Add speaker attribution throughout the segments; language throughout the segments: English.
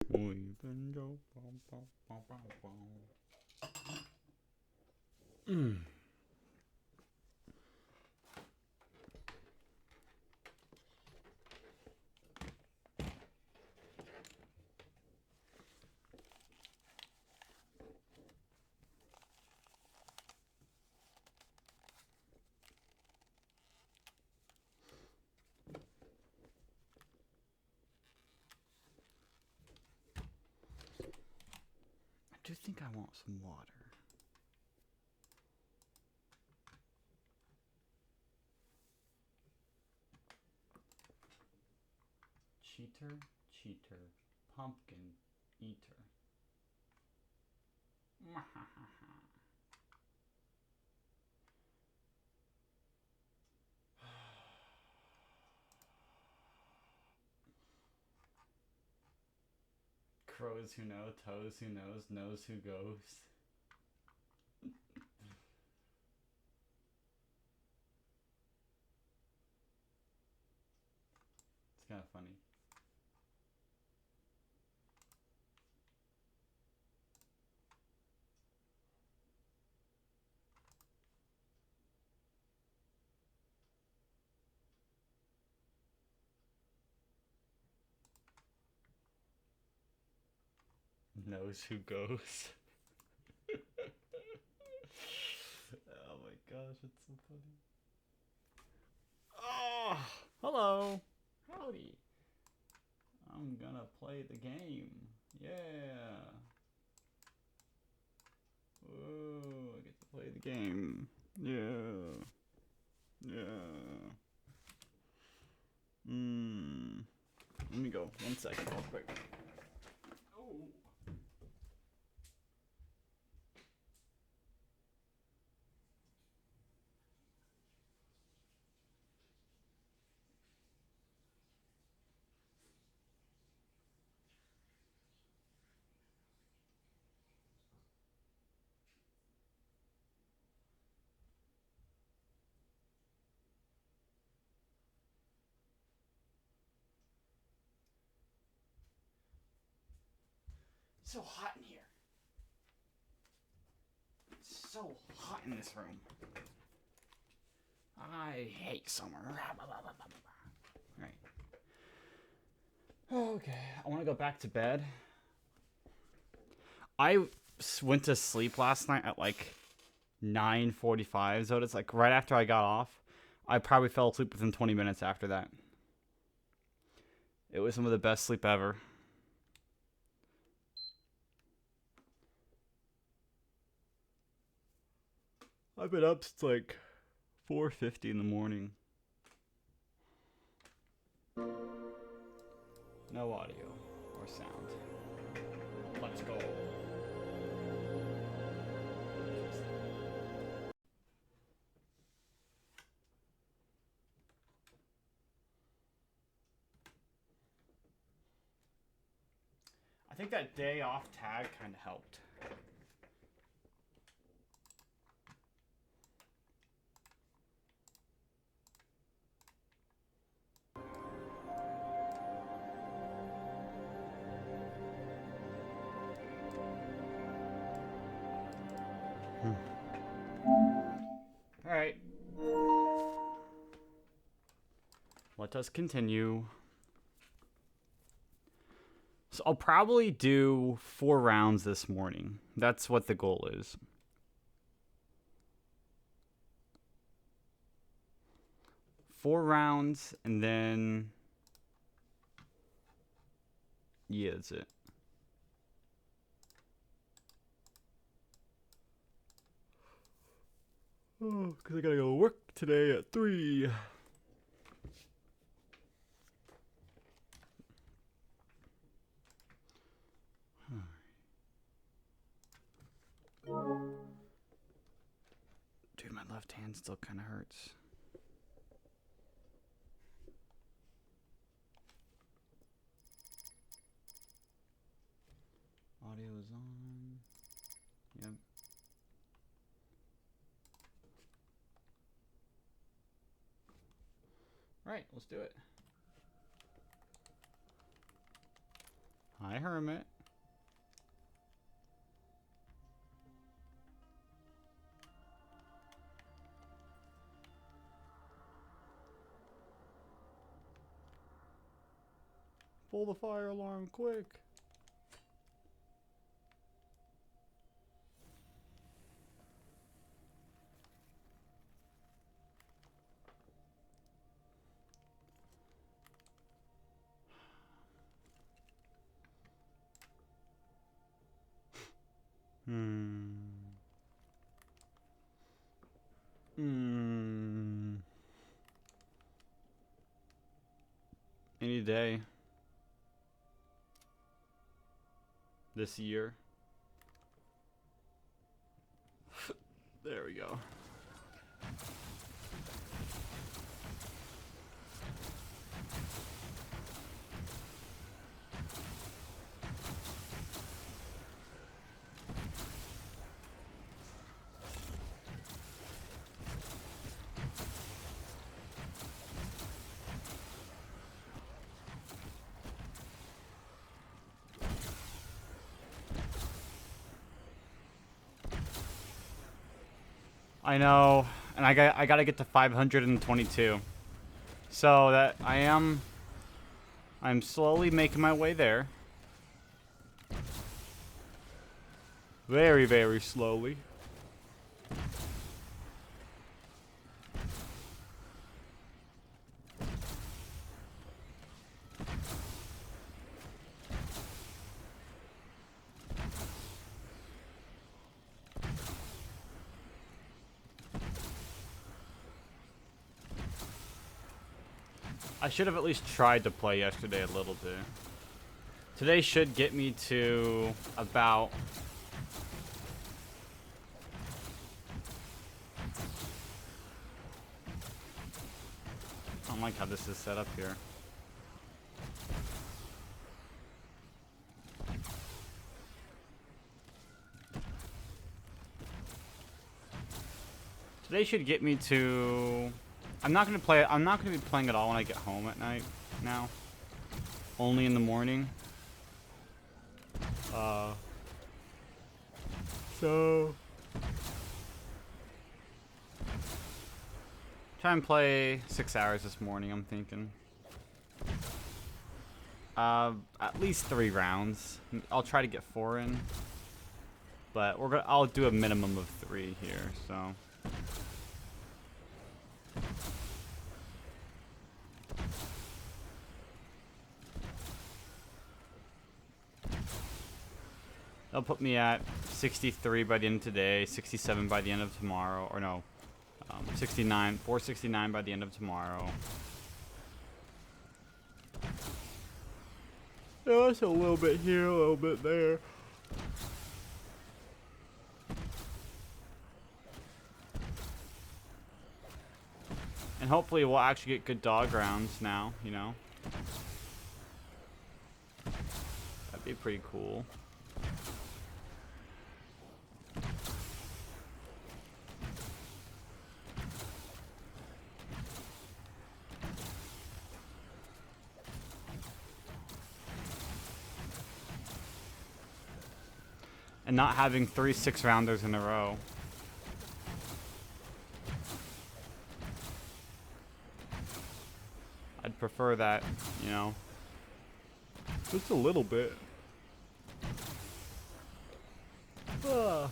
Speaker 1: We've been Mm. I do think I want some water. Cheater, cheater, pumpkin eater. Crows who know, toes who knows who goes. It's kind of funny. Knows who goes. Oh my gosh, it's so funny. Oh, hello. Howdy. I'm gonna play the game. Yeah. Whoa, I get to play the game. Yeah. Yeah. Let me go 1 second real quick. Oh. It's so hot in here. It's so hot in this room. I hate summer. Right. Okay, I want to go back to bed. I went to sleep last night at like 9:45, so it's like right after I got off. I probably fell asleep within 20 minutes after that. It was some of the best sleep ever. I've been up since like 4:50 in the morning. No audio or sound. Let's go. I think that day off tag kind of helped. All right. Let us continue. So I'll probably do 4 rounds this morning. That's what the goal is. Four rounds, and then yeah, that's it. Oh, because I gotta go to work today at 3. Dude, my left hand still kind of hurts. Audio is on. Yep. Right, let's do it. Hi, Hermit. Pull the fire alarm, quick. Any day. This year. There we go. I know, and I gotta get to 522. So that I'm slowly making my way there. Very, very slowly. I should have at least tried to play yesterday a little bit. Today should get me to about... I don't like how this is set up here. Today should get me to... I'm not gonna be playing at all when I get home at night now. Only in the morning. So try and play 6 hours this morning, I'm thinking. At least 3 rounds. I'll try to get 4 in. But I'll do a minimum of 3 here, so. That'll put me at 63 by the end of today, 67 by the end of tomorrow, or no, 469 by the end of tomorrow. Yeah, that's a little bit here, a little bit there. And hopefully we'll actually get good dog rounds now, you know. That'd be pretty cool. And not having 3 6-rounders in a row. I'd prefer that, you know. Just a little bit. Ugh.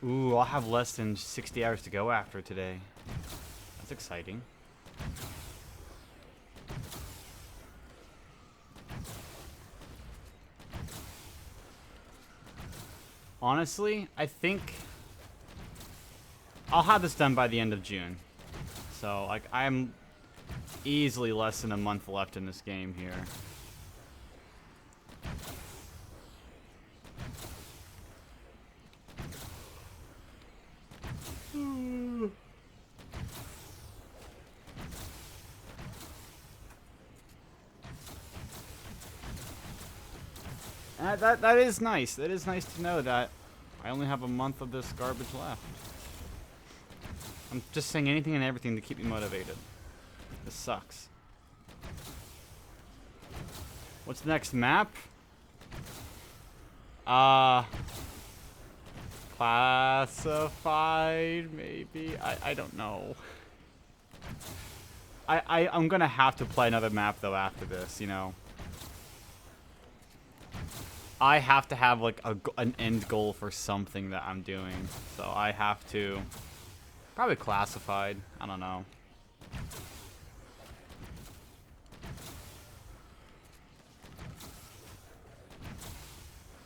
Speaker 1: Ooh, I'll have less than 60 hours to go after today. That's exciting. Honestly, I think I'll have this done by the end of June. So, like, I'm easily less than a month left in this game here. That is nice. That is nice to know that I only have a month of this garbage left. I'm just saying anything and everything to keep me motivated. This sucks. What's the next map? Classified, maybe? I don't know. I'm gonna have to play another map, though, after this, you know? I have to have, like, an end goal for something that I'm doing. So I have to... Probably classified. I don't know.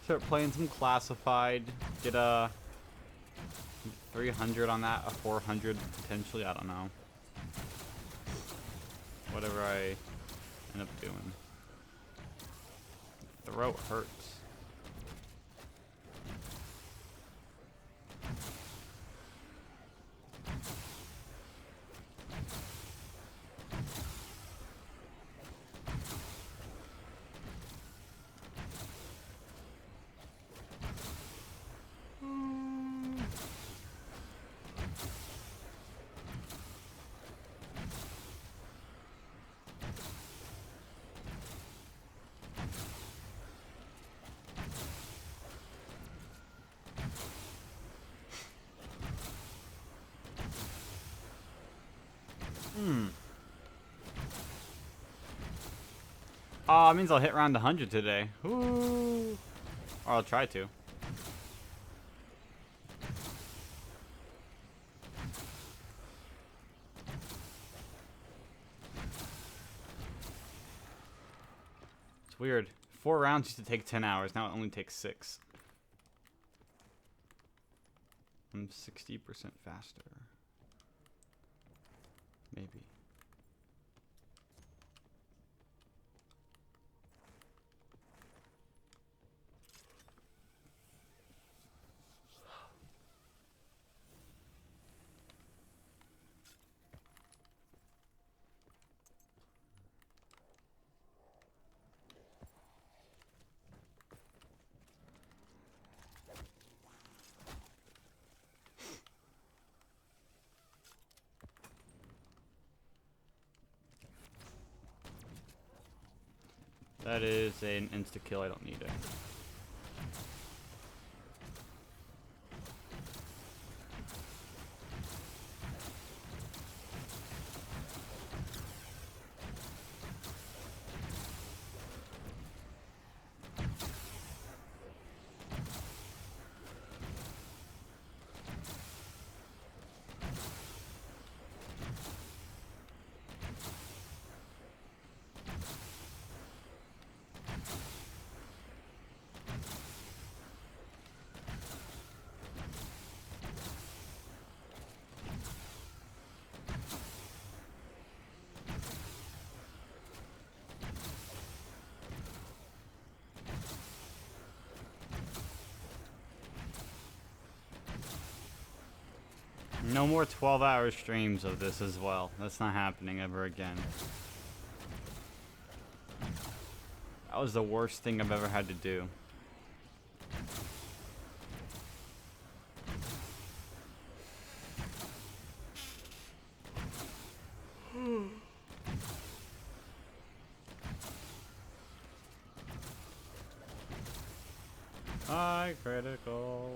Speaker 1: Start playing some classified. Get a 300 on that, a 400 potentially. I don't know. Whatever I end up doing. Throat hurts. Oh, it means I'll hit around 100 today. Ooh. Or I'll try to. It's weird. 4 rounds used to take 10 hours. Now it only takes 6. I'm 60% faster. Maybe. That is an insta-kill. I don't need it. No more 12-hour streams of this as well. That's not happening ever again. That was the worst thing I've ever had to do. High critical.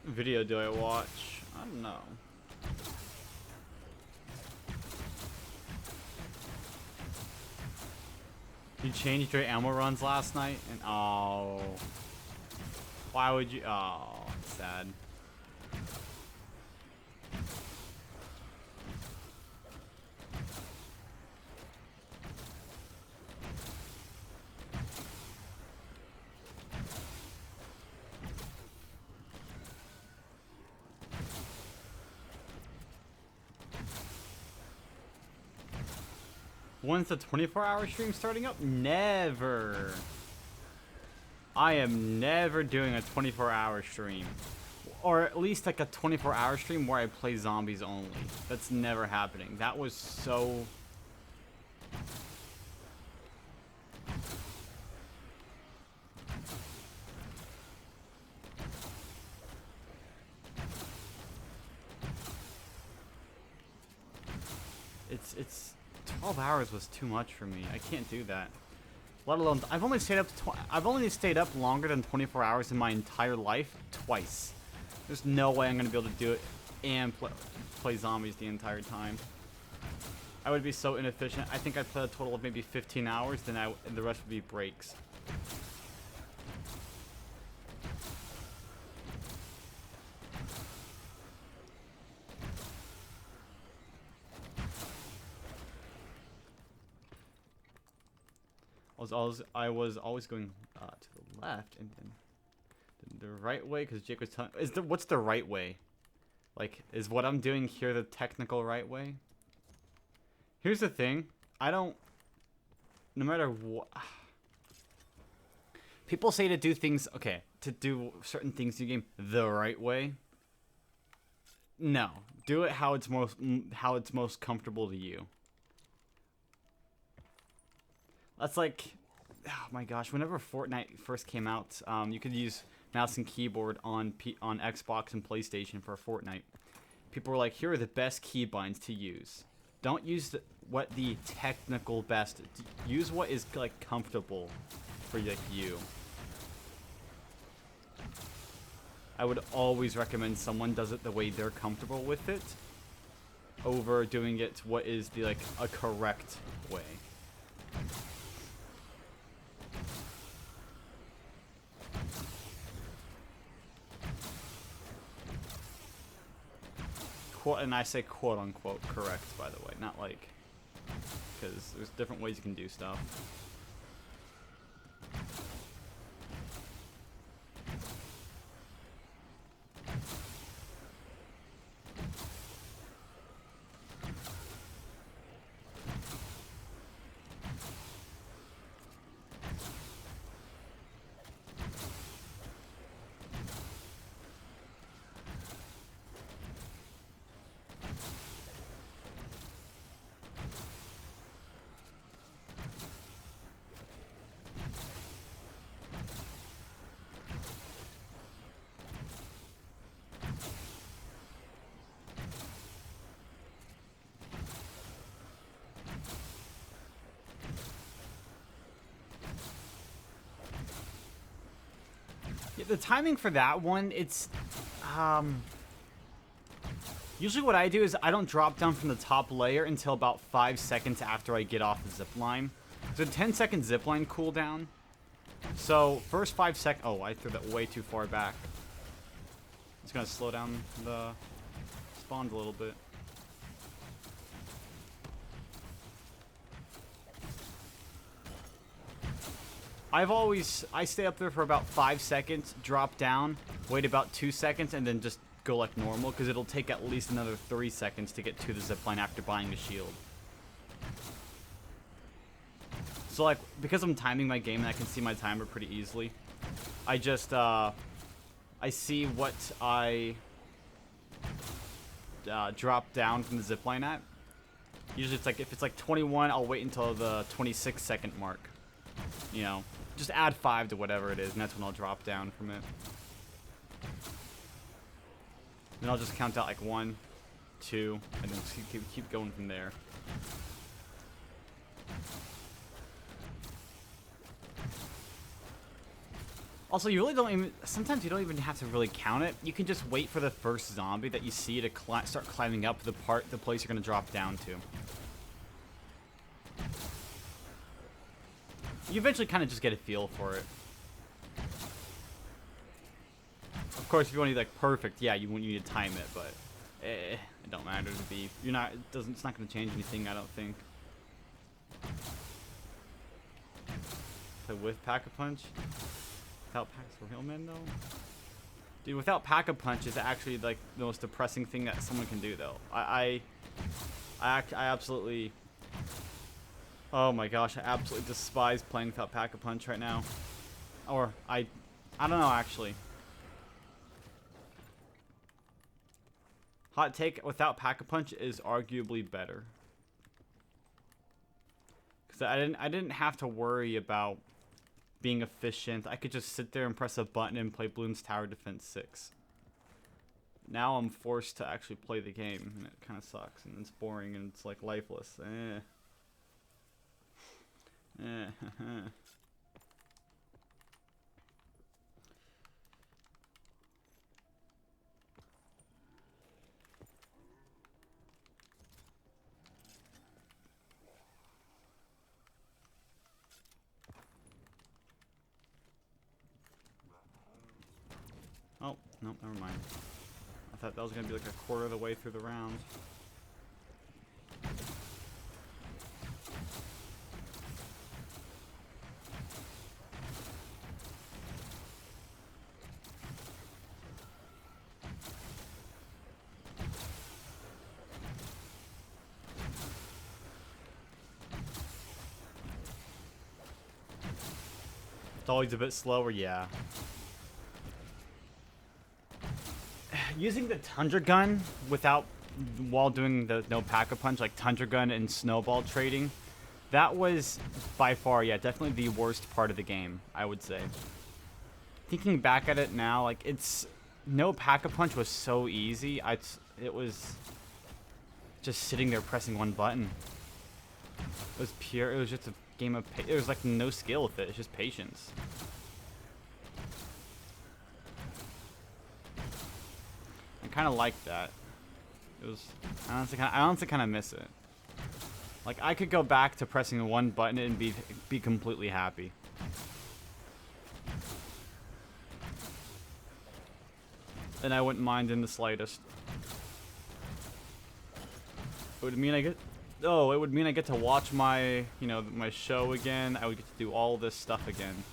Speaker 1: Video do I watch? I don't know. You changed your ammo runs last night? And oh. Why would you? Oh, sad. When's the 24-hour stream starting up? Never. I am never doing a 24-hour stream. Or at least like a 24-hour stream where I play zombies only. That's never happening. That was so... It's 12 hours was too much for me. I can't do that. Let alone, I've only stayed up longer than 24 hours in my entire life twice. There's no way I'm gonna be able to do it and play zombies the entire time. I would be so inefficient. I think I'd play a total of maybe 15 hours, then the rest would be breaks. I was always going to the left and then the right way, because Jake was telling. What's the right way? Like, is what I'm doing here the technical right way? Here's the thing. No matter what. People say to do things, to do certain things in the game the right way. No, do it how it's most comfortable to you. That's like, oh my gosh, whenever Fortnite first came out, you could use mouse and keyboard on Xbox and PlayStation for Fortnite. People were like, here are the best keybinds to use. Don't use what the technical best. Use what is like comfortable for like you. I would always recommend someone does it the way they're comfortable with it over doing it what is the like a correct way. And I say quote unquote correct, by the way, not like, because there's different ways you can do stuff. Yeah, the timing for that one, it's usually what I do is I don't drop down from the top layer until about 5 seconds after I get off the zip line. It's a 10-second zip line cooldown. So first 5 seconds. Oh, I threw that way too far back. It's gonna slow down the spawns a little bit. I stay up there for about 5 seconds, drop down, wait about 2 seconds, and then just go like normal, because it'll take at least another 3 seconds to get to the zipline after buying a shield. So like, because I'm timing my game and I can see my timer pretty easily, I just, I see what I drop down from the zipline at. Usually it's like, if it's like 21, I'll wait until the 26-second mark, you know. Just add 5 to whatever it is, and that's when I'll drop down from it. Then I'll just count out like 1, 2, and then keep going from there. Also, you really don't even... Sometimes you don't even have to really count it. You can just wait for the first zombie that you see to start climbing up the place you're going to drop down to. You eventually kind of just get a feel for it. Of course, if you want to be like perfect, yeah, you need to time it, but it don't matter to be. It's not going to change anything, I don't think. Play with Pack-a-Punch? Without packs for Hillman, though? Dude, without Pack-a-Punch is actually like the most depressing thing that someone can do, though. I absolutely Oh my gosh, I absolutely despise playing without Pack-a-Punch right now. Or, I don't know, actually. Hot take, without Pack-a-Punch is arguably better. Because I didn't have to worry about being efficient. I could just sit there and press a button and play Bloons Tower Defense 6. Now I'm forced to actually play the game, and it kind of sucks, and it's boring, and it's like lifeless. Oh, nope, never mind. I thought that was going to be like a quarter of the way through the round. It's always a bit slower, yeah. Using the Tundra Gun while doing the no Pack-a-Punch, like Tundra Gun and Snowball trading, that was by far, yeah, definitely the worst part of the game, I would say. Thinking back at it now, like, no Pack-a-Punch was so easy. It was just sitting there pressing one button. It was just a game of, there was like no skill with it, it's just patience. Kind of like that. It was, I honestly kind of miss it. Like, I could go back to pressing one button and be completely happy. And I wouldn't mind in the slightest. It would mean I get to watch my, my show again. I would get to do all this stuff again.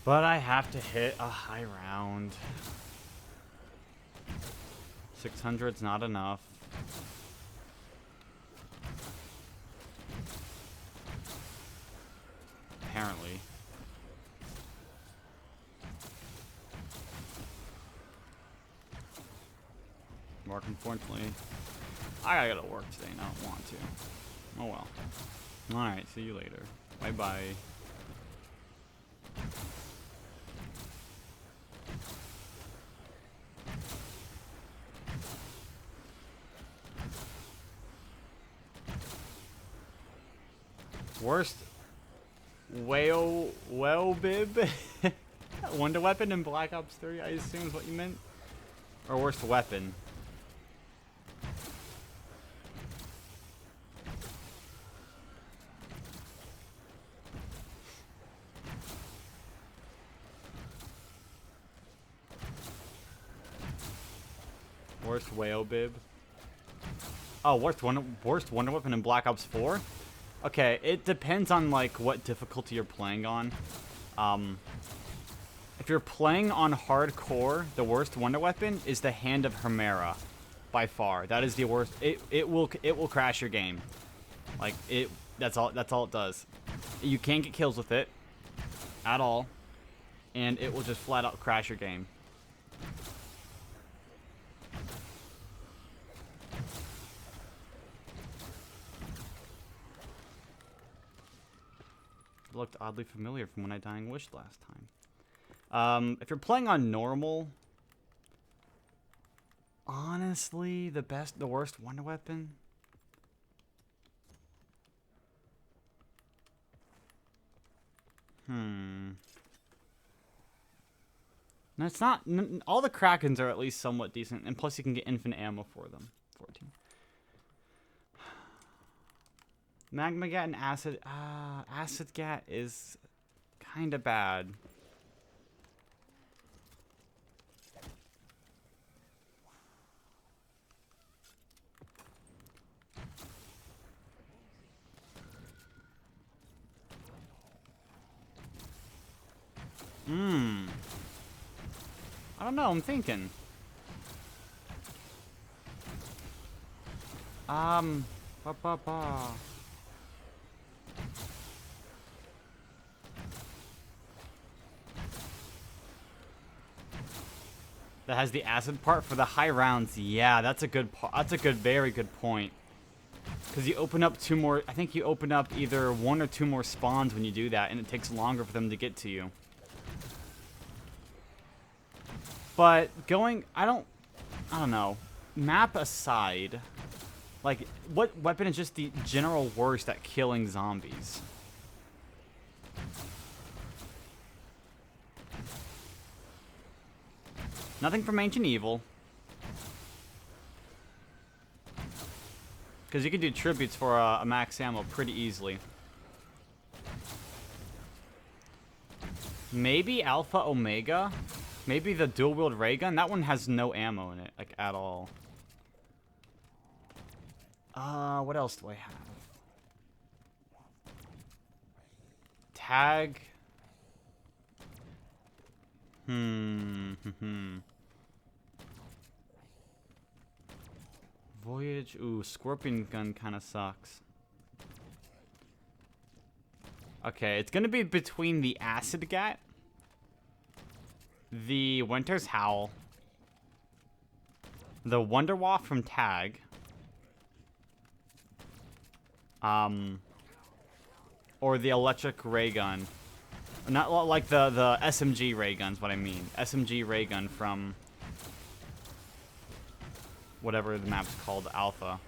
Speaker 1: But I have to hit a high round. 600's not enough. Apparently. Mark, unfortunately, I gotta work today and I don't want to. Oh well. Alright, see you later. Bye-bye. Worst bib Wonder Weapon in Black Ops 3, I assume is what you meant? Or worst weapon? Worst whale bib? Oh, worst Wonder Weapon in Black Ops 4? Okay, it depends on, like, what difficulty you're playing on. If you're playing on hardcore, the worst Wonder Weapon is the Hand of Hemera, by far. That is the worst. It will crash your game. Like, that's all it does. You can't get kills with it at all, and it will just flat out crash your game. Looked oddly familiar from when I Dying Wished last time. If you're playing on normal, honestly, the worst Wonder Weapon. No, it's not. All the Krakens are at least somewhat decent, and plus you can get infinite ammo for them. 14. Magma Gat and Acid. Acid Gat is kind of bad. I don't know, I'm thinking. Ba ba ba. That has the acid part for the high rounds. Yeah, that's a good very good point. Because you open up 2 more, I think you open up either 1 or 2 more spawns when you do that, and it takes longer for them to get to you. But I don't know. Map aside, like, what weapon is just the general worst at killing zombies? Nothing from Ancient Evil. Because you can do tributes for a max ammo pretty easily. Maybe Alpha Omega? Maybe the dual-wield ray gun? That one has no ammo in it, like, at all. What else do I have? Tag. Voyage. Ooh, Scorpion gun kind of sucks. Okay, it's gonna be between the Acid Gat, the Winter's Howl, the Wonder Waff from Tag, or the Electric Ray Gun. Not like the SMG ray gun's what I mean. SMG ray gun from whatever the map's called, Alpha.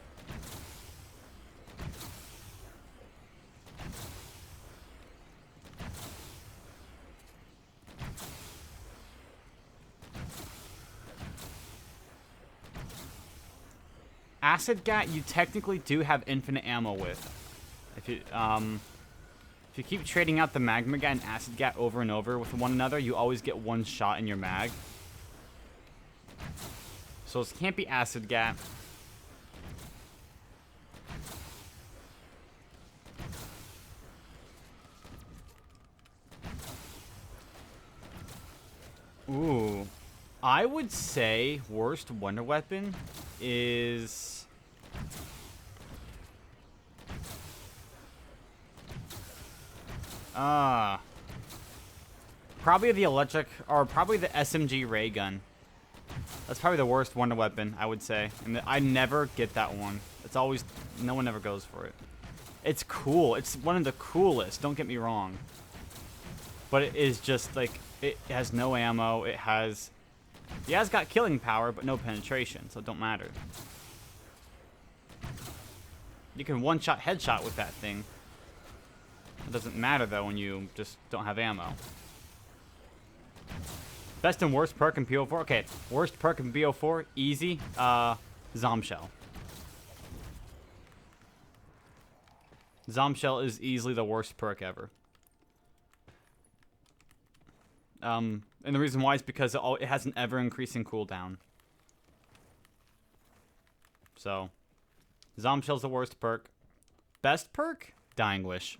Speaker 1: Acid Gat, you technically do have infinite ammo with. If you keep trading out the Magma Gat and Acid Gat over and over with one another, you always get 1 shot in your mag. So it can't be Acid Gat. Ooh. I would say worst wonder weapon is... probably the electric, or probably the SMG ray gun. That's probably the worst wonder weapon, I would say. And I never get that one. It's always, no one ever goes for it. It's cool. It's one of the coolest, don't get me wrong. But it is just, like, it has no ammo. It has got killing power, but no penetration, so it don't matter. You can one-shot headshot with that thing. It doesn't matter, though, when you just don't have ammo. Best and worst perk in BO4? Okay, worst perk in BO4, easy. Zombshell. Zombshell is easily the worst perk ever. And the reason why is because it has an ever-increasing cooldown. So, Zombshell's the worst perk. Best perk? Dying Wish.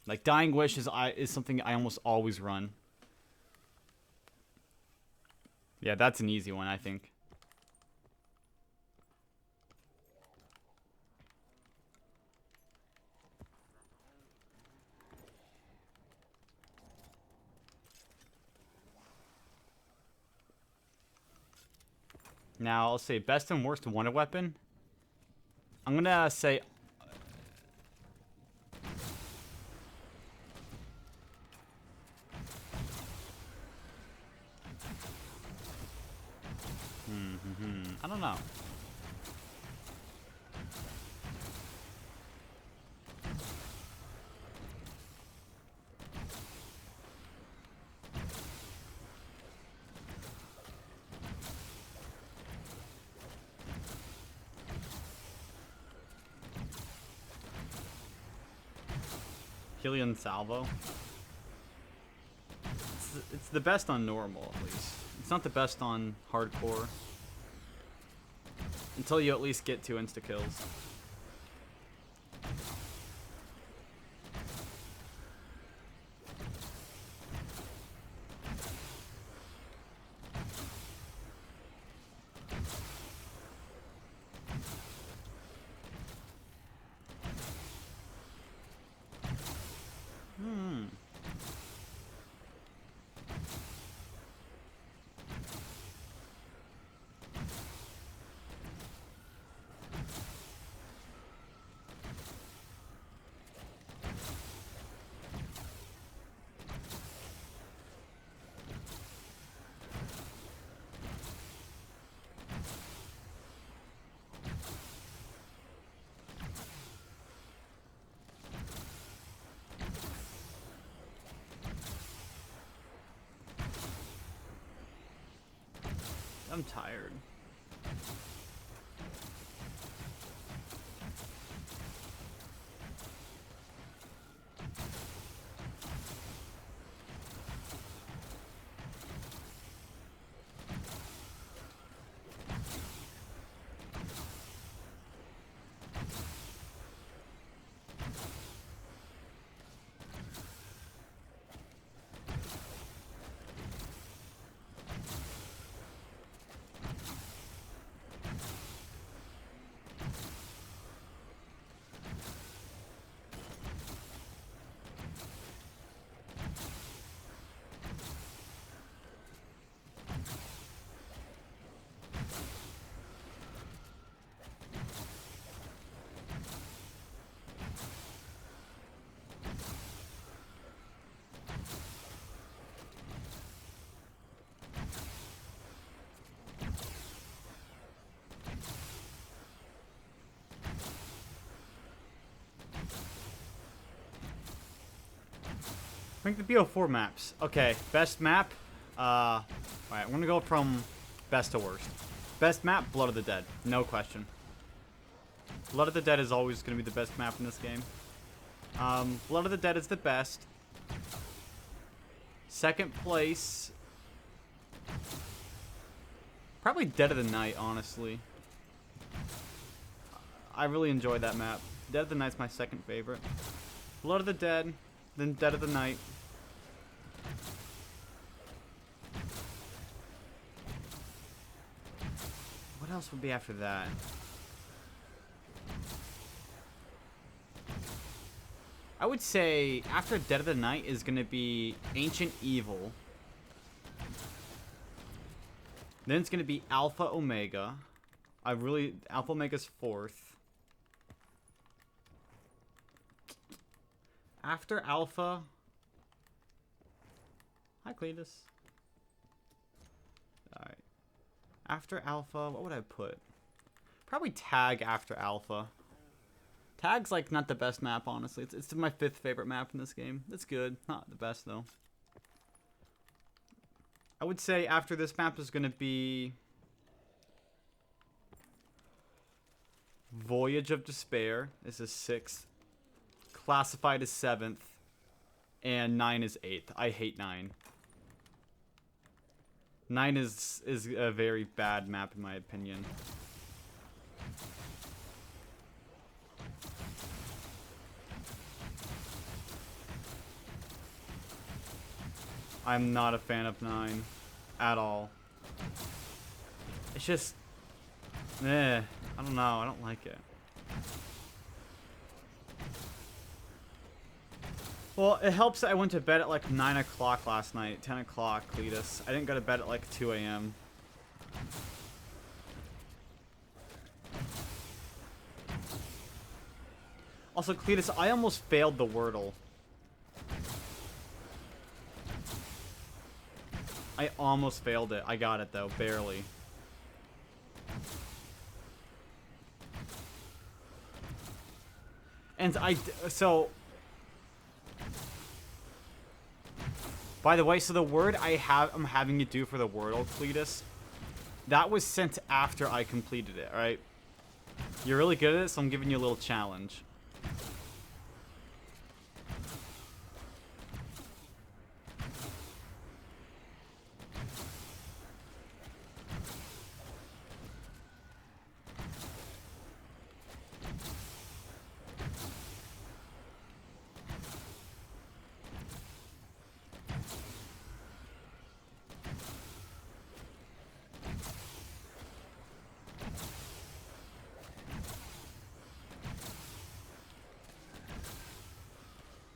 Speaker 1: Like, Dying Wish is something I almost always run. Yeah, that's an easy one, I think. Now, I'll say best and worst wonder weapon. I'm gonna say... I don't know. Killian Salvo. It's the best on normal, at least. It's not the best on hardcore. Until you at least get 2 insta-kills. I'm tired. Rank the BO4 maps. Okay, best map. Alright, we're gonna go from best to worst. Best map, Blood of the Dead. No question. Blood of the Dead is always gonna be the best map in this game. Blood of the Dead is the best. Second place. Probably Dead of the Night, honestly. I really enjoyed that map. Dead of the Night's my second favorite. Blood of the Dead, then Dead of the Night. What else would be after that? I would say after Dead of the Night is going to be Ancient Evil. Then it's going to be Alpha Omega. Alpha Omega's fourth. After Alpha... Hi, Cletus. Alright. After Alpha, what would I put? Probably Tag after Alpha. Tag's like not the best map, honestly. It's my fifth favorite map in this game. It's good. Not the best, though. I would say after this map is going to be... Voyage of Despair is a 6th. Classified as 7th. And 9 is 8th. I hate 9. 9 is a very bad map in my opinion. I'm not a fan of 9 at all. It's just, I don't know. I don't like it. Well, it helps that I went to bed at like 9 o'clock last night. 10 o'clock, Cletus. I didn't go to bed at like 2 a.m. Also, Cletus, I almost failed the Wordle. I almost failed it. I got it, though. Barely. And so... By the way, so the word I'm having you do for the Wordle, Cletus, that was sent after I completed it, alright? You're really good at it, so I'm giving you a little challenge.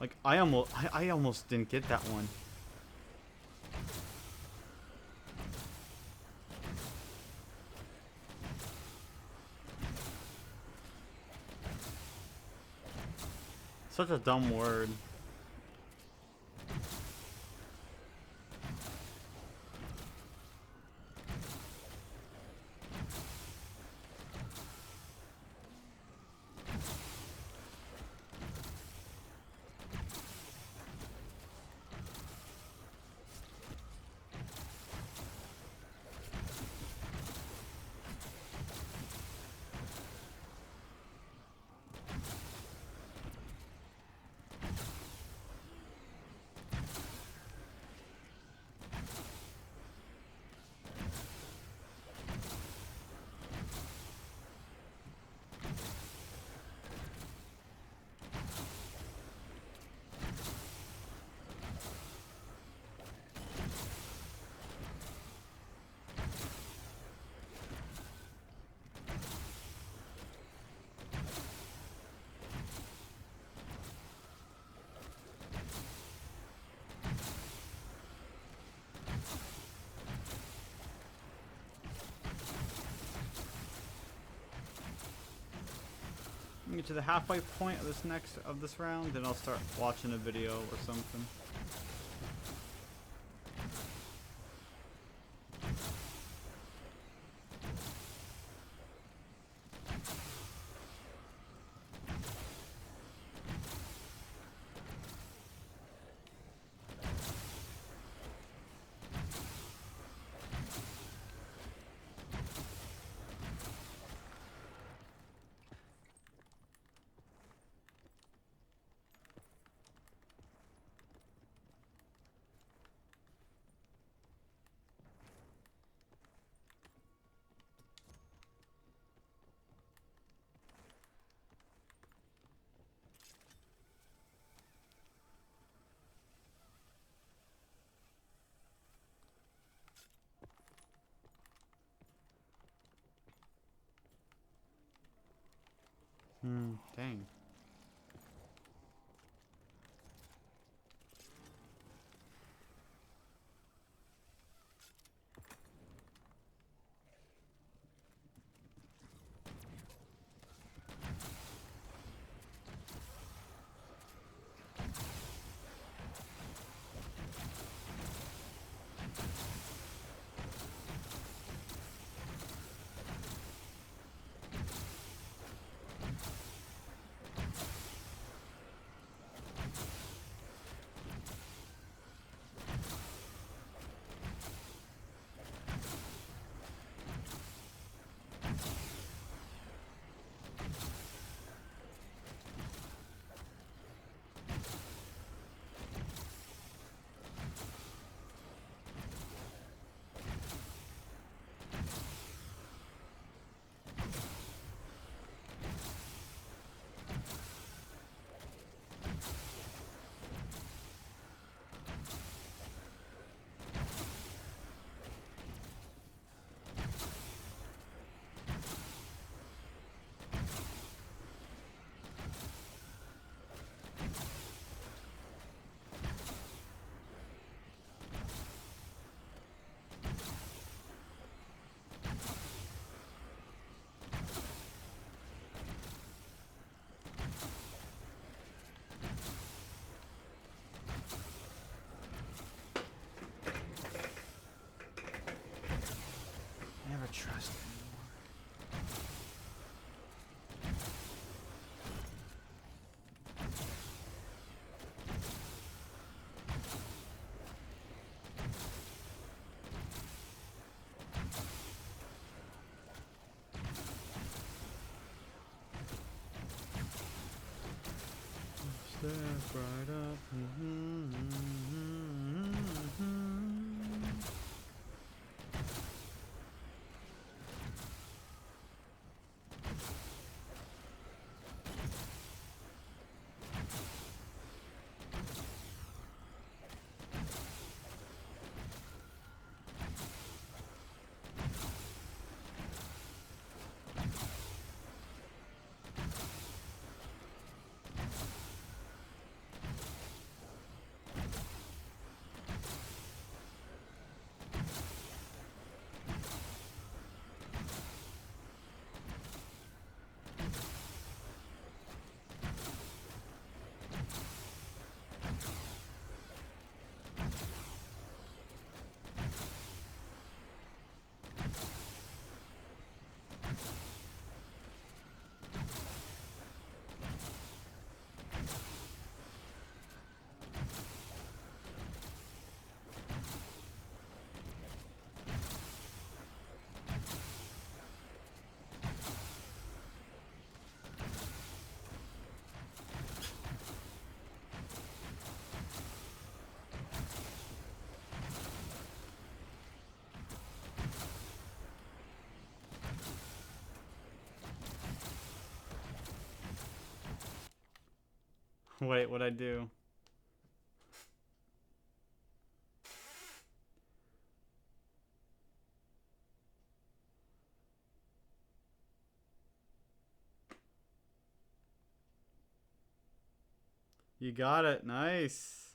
Speaker 1: Like, I almost didn't get that one. Such a dumb word. get to the halfway point of this round, then I'll start watching a video or something. Dang. Never trust anymore. Step right up. Wait, what'd I do? You got it. Nice.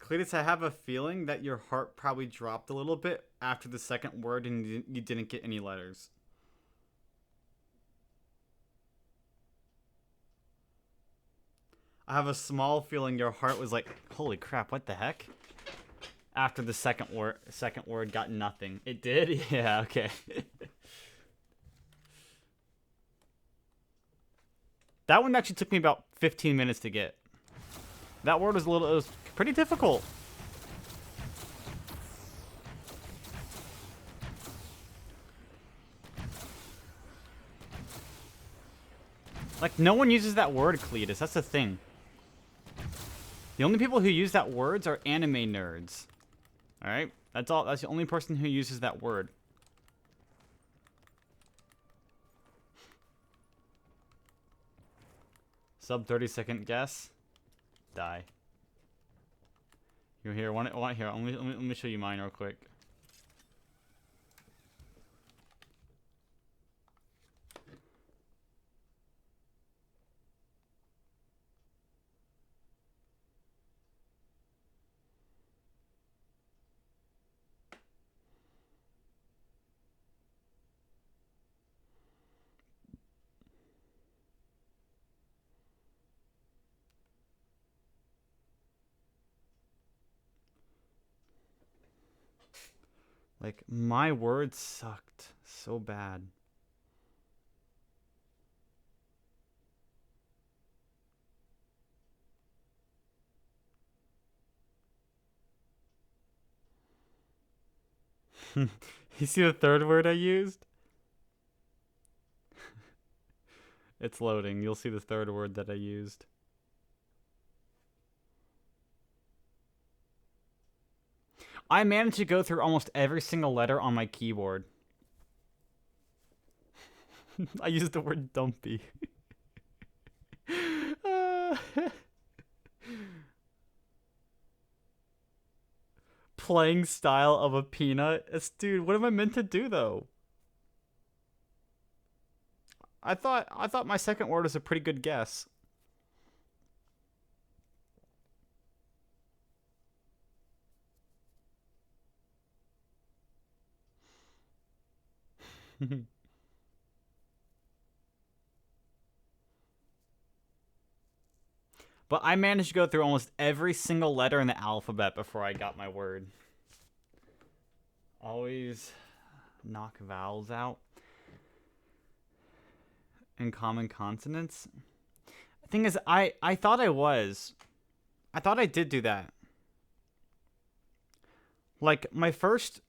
Speaker 1: Cletus, I have a feeling that your heart probably dropped a little bit after the second word and you didn't get any letters. I have a small feeling your heart was like, holy crap, what the heck? After the second word got nothing. It did? Yeah, okay. That one actually took me about 15 minutes to get. That word was it was pretty difficult. Like, no one uses that word, Cletus. That's the thing. The only people who use that words are anime nerds. Alright? That's all. That's the only person who uses that word. Sub 30-second guess. Die. You're here. Here. Let me show you mine real quick. Like, my words sucked so bad. You see the third word I used? It's loading. You'll see the third word that I used. I managed to go through almost every single letter on my keyboard. I used the word dumpy. Playing style of a peanut. Dude, what am I meant to do though? I thought my second word was a pretty good guess. But I managed to go through almost every single letter in the alphabet before I got my word. Always knock vowels out. And common consonants. The thing is, I thought I was. I thought I did do that. Like, my first...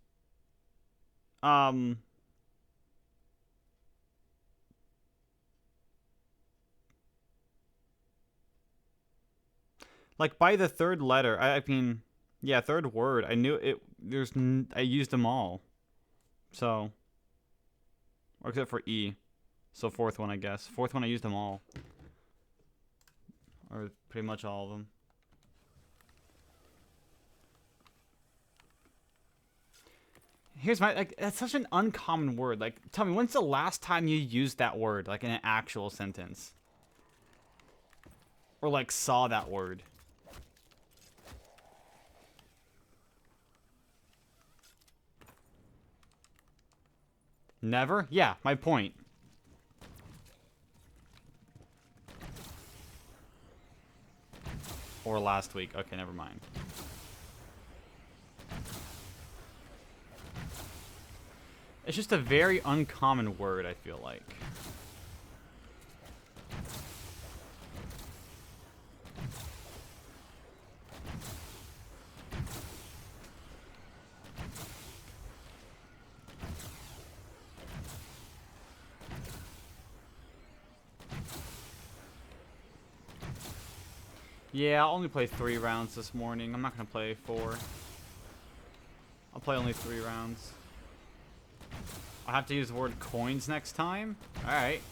Speaker 1: Like, by the third letter, I mean, yeah, third word, I knew it, I used them all. So, or except for E. So fourth one, I guess. Fourth one, I used them all. Or pretty much all of them. Here's my, like, that's such an uncommon word. Like, tell me, when's the last time you used that word, like, in an actual sentence? Or, like, saw that word? Never? Yeah, my point. Or last week. Okay, never mind. It's just a very uncommon word, I feel like. Yeah, I'll only play 3 rounds this morning. I'm not going to play 4. I'll play only 3 rounds. I'll have to use the word coins next time? Alright.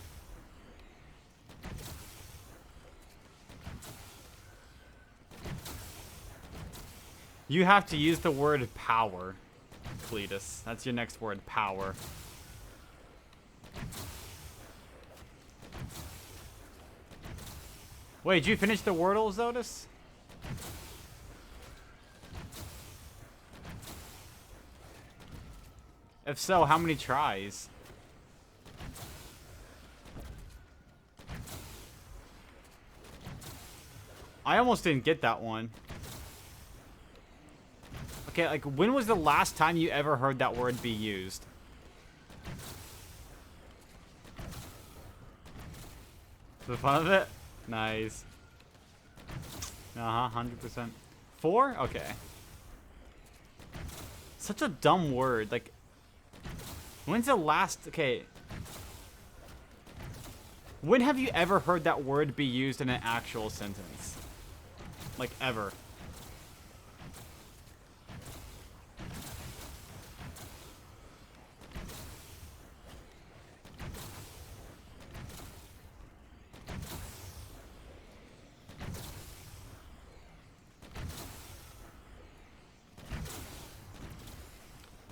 Speaker 1: You have to use the word power, Cletus. That's your next word, power. Wait, did you finish the Wordle, Zotis? If so, how many tries? I almost didn't get that one. Okay, like, when was the last time you ever heard that word be used? The fun of it? Nice. Uh-huh, 100%. 4? Okay. Such a dumb word. Like, when's the last... Okay. When have you ever heard that word be used in an actual sentence? Like, ever.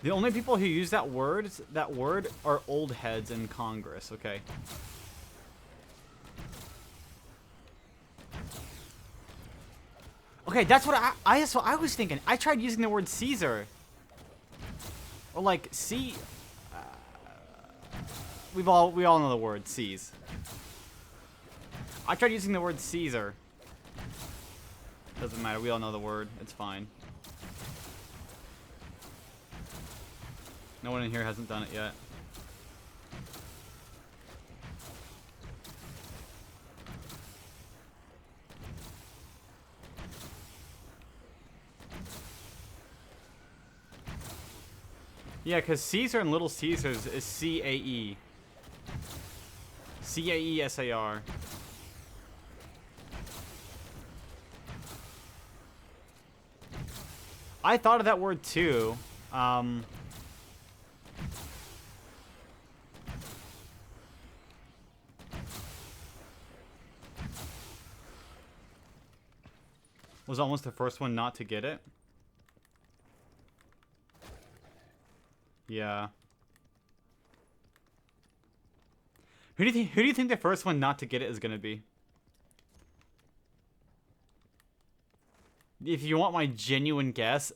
Speaker 1: The only people who use that word are old heads in Congress, okay? Okay, that's what that's what I was thinking. I tried using the word Caesar. Or like, we all know the word, C's. I tried using the word Caesar. Doesn't matter, we all know the word. It's fine. No one in here hasn't done it yet. Yeah, because Caesar and Little Caesars is C-A-E. C-A-E-S-A-R. I thought of that word too. Was almost the first one not to get it. Yeah. Who do you think the first one not to get it is gonna be? If you want my genuine guess,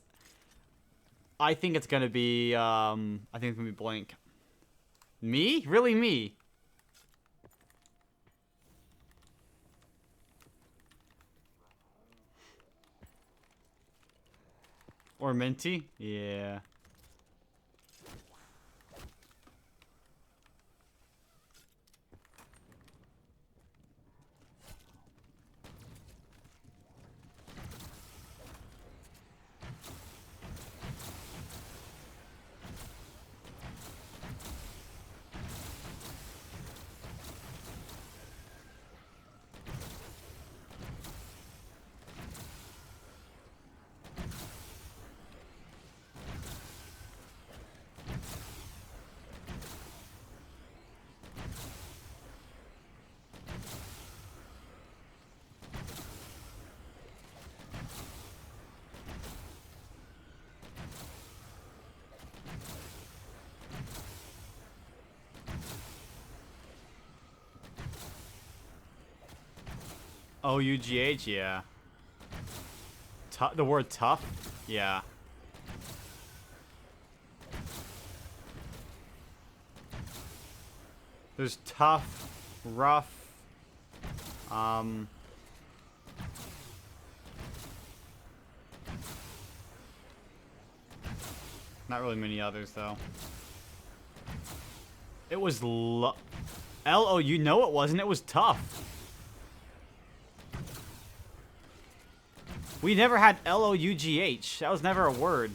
Speaker 1: I think it's gonna be I think it's gonna be blank. Me? Really me? Or Minty? Yeah. O-U-G-H, yeah. The word tough? Yeah. There's tough, rough, not really many others, though. It was L-O, you know it wasn't. It was tough. We never had L-O-U-G-H. That was never a word.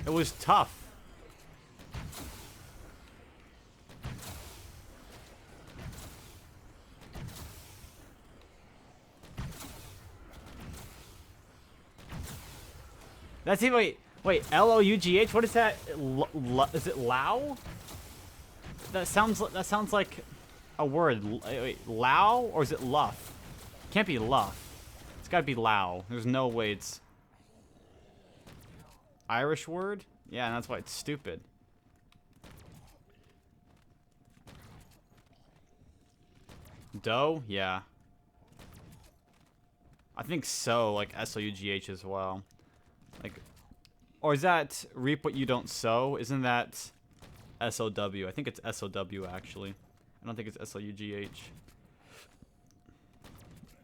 Speaker 1: It was tough. That's it. Wait. L-O-U-G-H. What is that? Is it Lao? That sounds like a word. Wait, Lao or is it Luff? Can't be Luff. It's got to be Lao. There's no way it's Irish word. Yeah, and that's why it's stupid. Dough? Yeah. I think so, like S-O-U-G-H as well. Like, or is that reap what you don't sow? Isn't that S-O-W? I think it's S-O-W, actually. I don't think it's S-L-U-G-H.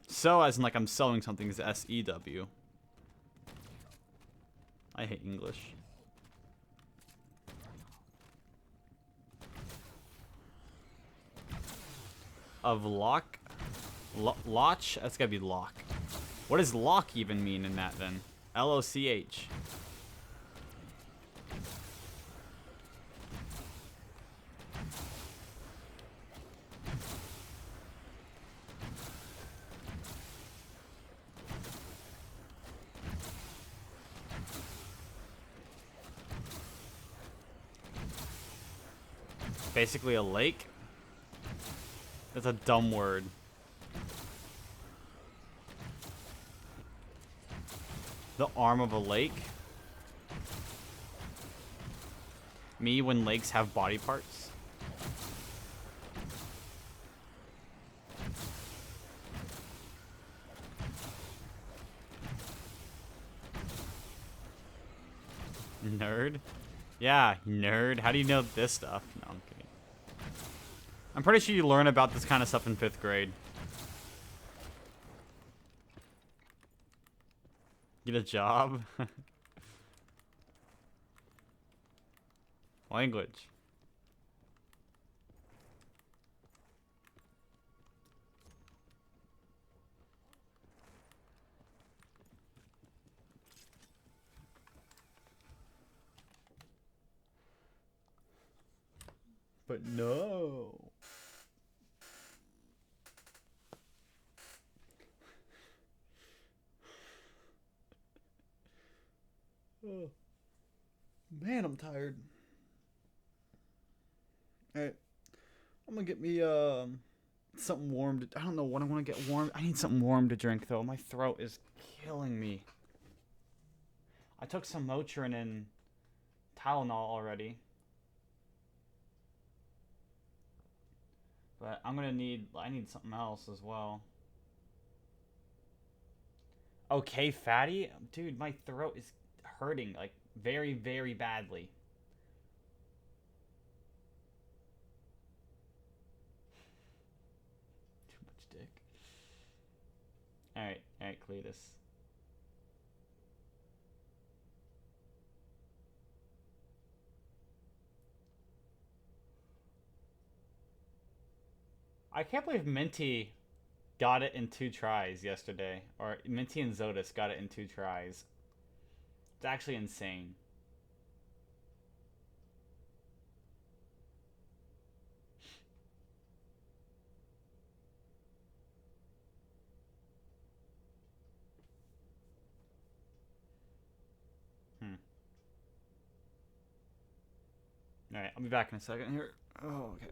Speaker 1: So, as in like I'm selling something, is S-E-W. I hate English. Of lock? Loch? That's gotta be lock. What does lock even mean in that then? L-O-C-H. Basically a lake? That's a dumb word. The arm of a lake? Me when lakes have body parts? Nerd? Yeah, nerd. How do you know this stuff? No, I'm kidding. I'm pretty sure you learn about this kind of stuff in 5th grade. Get a job? Language. But no. Oh. Man, I'm tired. Alright. I'm gonna get me something warm to, I don't know what I want to get warm. I need something warm to drink though. My throat is killing me. I took some Motrin and Tylenol already. But I need something else as well. Okay, fatty? Dude, my throat is hurting, like, very, very badly. Too much dick. Alright, Cletus. I can't believe Minty got it in 2 tries yesterday. Or Minty and Zodus got it in 2 tries. It's actually insane. Alright, I'll be back in a second here. Oh, okay.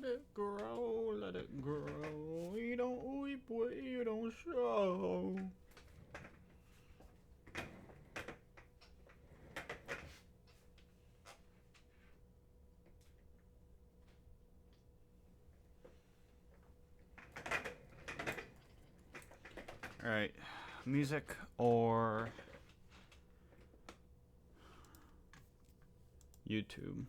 Speaker 1: Let it grow, let it grow. You don't weep what you don't show. Alright, music or YouTube?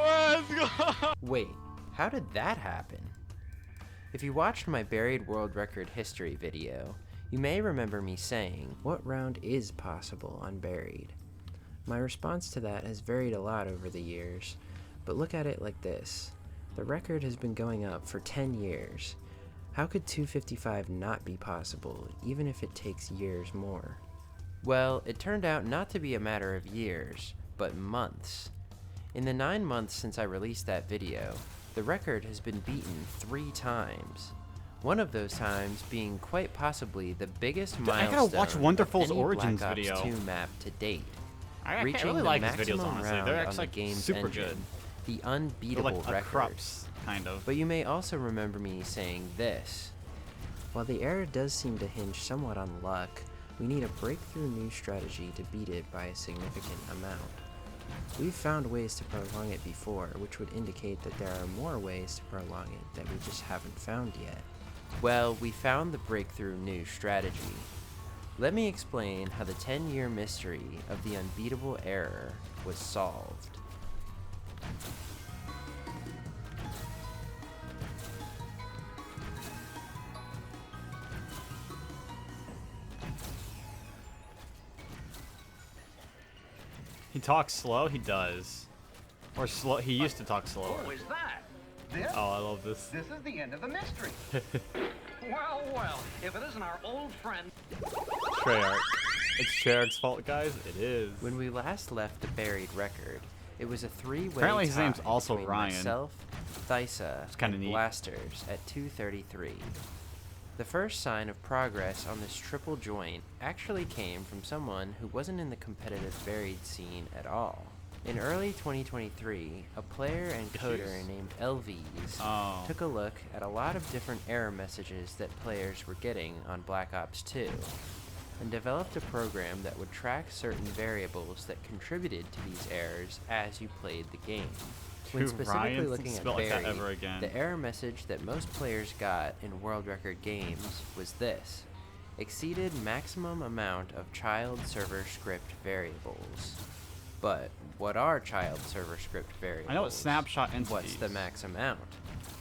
Speaker 1: Let's go!
Speaker 2: Wait, how did that happen? If you watched my buried world record history video, you may remember me saying, what round is possible on buried? My response to that has varied a lot over the years, but look at it like this. The record has been going up for 10 years. How could 255 not be possible, even if it takes years more? Well, it turned out not to be a matter of years, but months. In the 9 months since I released that video, the record has been beaten 3 times. One of those times being quite possibly the biggest milestone
Speaker 1: I gotta watch Wonderful's
Speaker 2: of any
Speaker 1: Origins
Speaker 2: Black Ops
Speaker 1: video.
Speaker 2: 2 map to date.
Speaker 1: I
Speaker 2: Reaching
Speaker 1: really
Speaker 2: the
Speaker 1: like his
Speaker 2: maximum
Speaker 1: videos, honestly.
Speaker 2: round
Speaker 1: They're
Speaker 2: on
Speaker 1: actually
Speaker 2: the game's
Speaker 1: super
Speaker 2: engine,
Speaker 1: good.
Speaker 2: the
Speaker 1: They're
Speaker 2: unbeatable
Speaker 1: like a
Speaker 2: record.
Speaker 1: Krups, kind of.
Speaker 2: But you may also remember me saying this. While the error does seem to hinge somewhat on luck, we need a breakthrough new strategy to beat it by a significant amount. We've found ways to prolong it before, which would indicate that there are more ways to prolong it that we just haven't found yet. Well, we found the breakthrough new strategy. Let me explain how the 10-year mystery of the unbeatable error was solved.
Speaker 1: He talks slow? He does. Or slow. He used to talk slower.
Speaker 3: Who is that? This?
Speaker 1: Oh, I love this.
Speaker 3: This is the end of the mystery. Well, well, if it isn't our old friend.
Speaker 1: Treyarch. It's Treyarch's fault, guys. It is.
Speaker 2: When we last left the buried record, it was a 3-way
Speaker 1: Apparently his
Speaker 2: tie
Speaker 1: name's also
Speaker 2: between
Speaker 1: Ryan.
Speaker 2: myself, Thysa,
Speaker 1: kinda
Speaker 2: and
Speaker 1: neat.
Speaker 2: Blasters at 233. The first sign of progress on this triple joint actually came from someone who wasn't in the competitive buried scene at all. In early 2023, a player and coder named LVs took a look at a lot of different error messages that players were getting on Black Ops 2, and developed a program that would track certain variables that contributed to these errors as you played the game. When specifically
Speaker 1: Ryan
Speaker 2: looking at
Speaker 1: spelled like that
Speaker 2: buried,
Speaker 1: ever again.
Speaker 2: the error message that most players got in world record games was this: exceeded maximum amount of child server script variables. But what are child server script variables?
Speaker 1: I know it's snapshot entities.
Speaker 2: What's the max amount?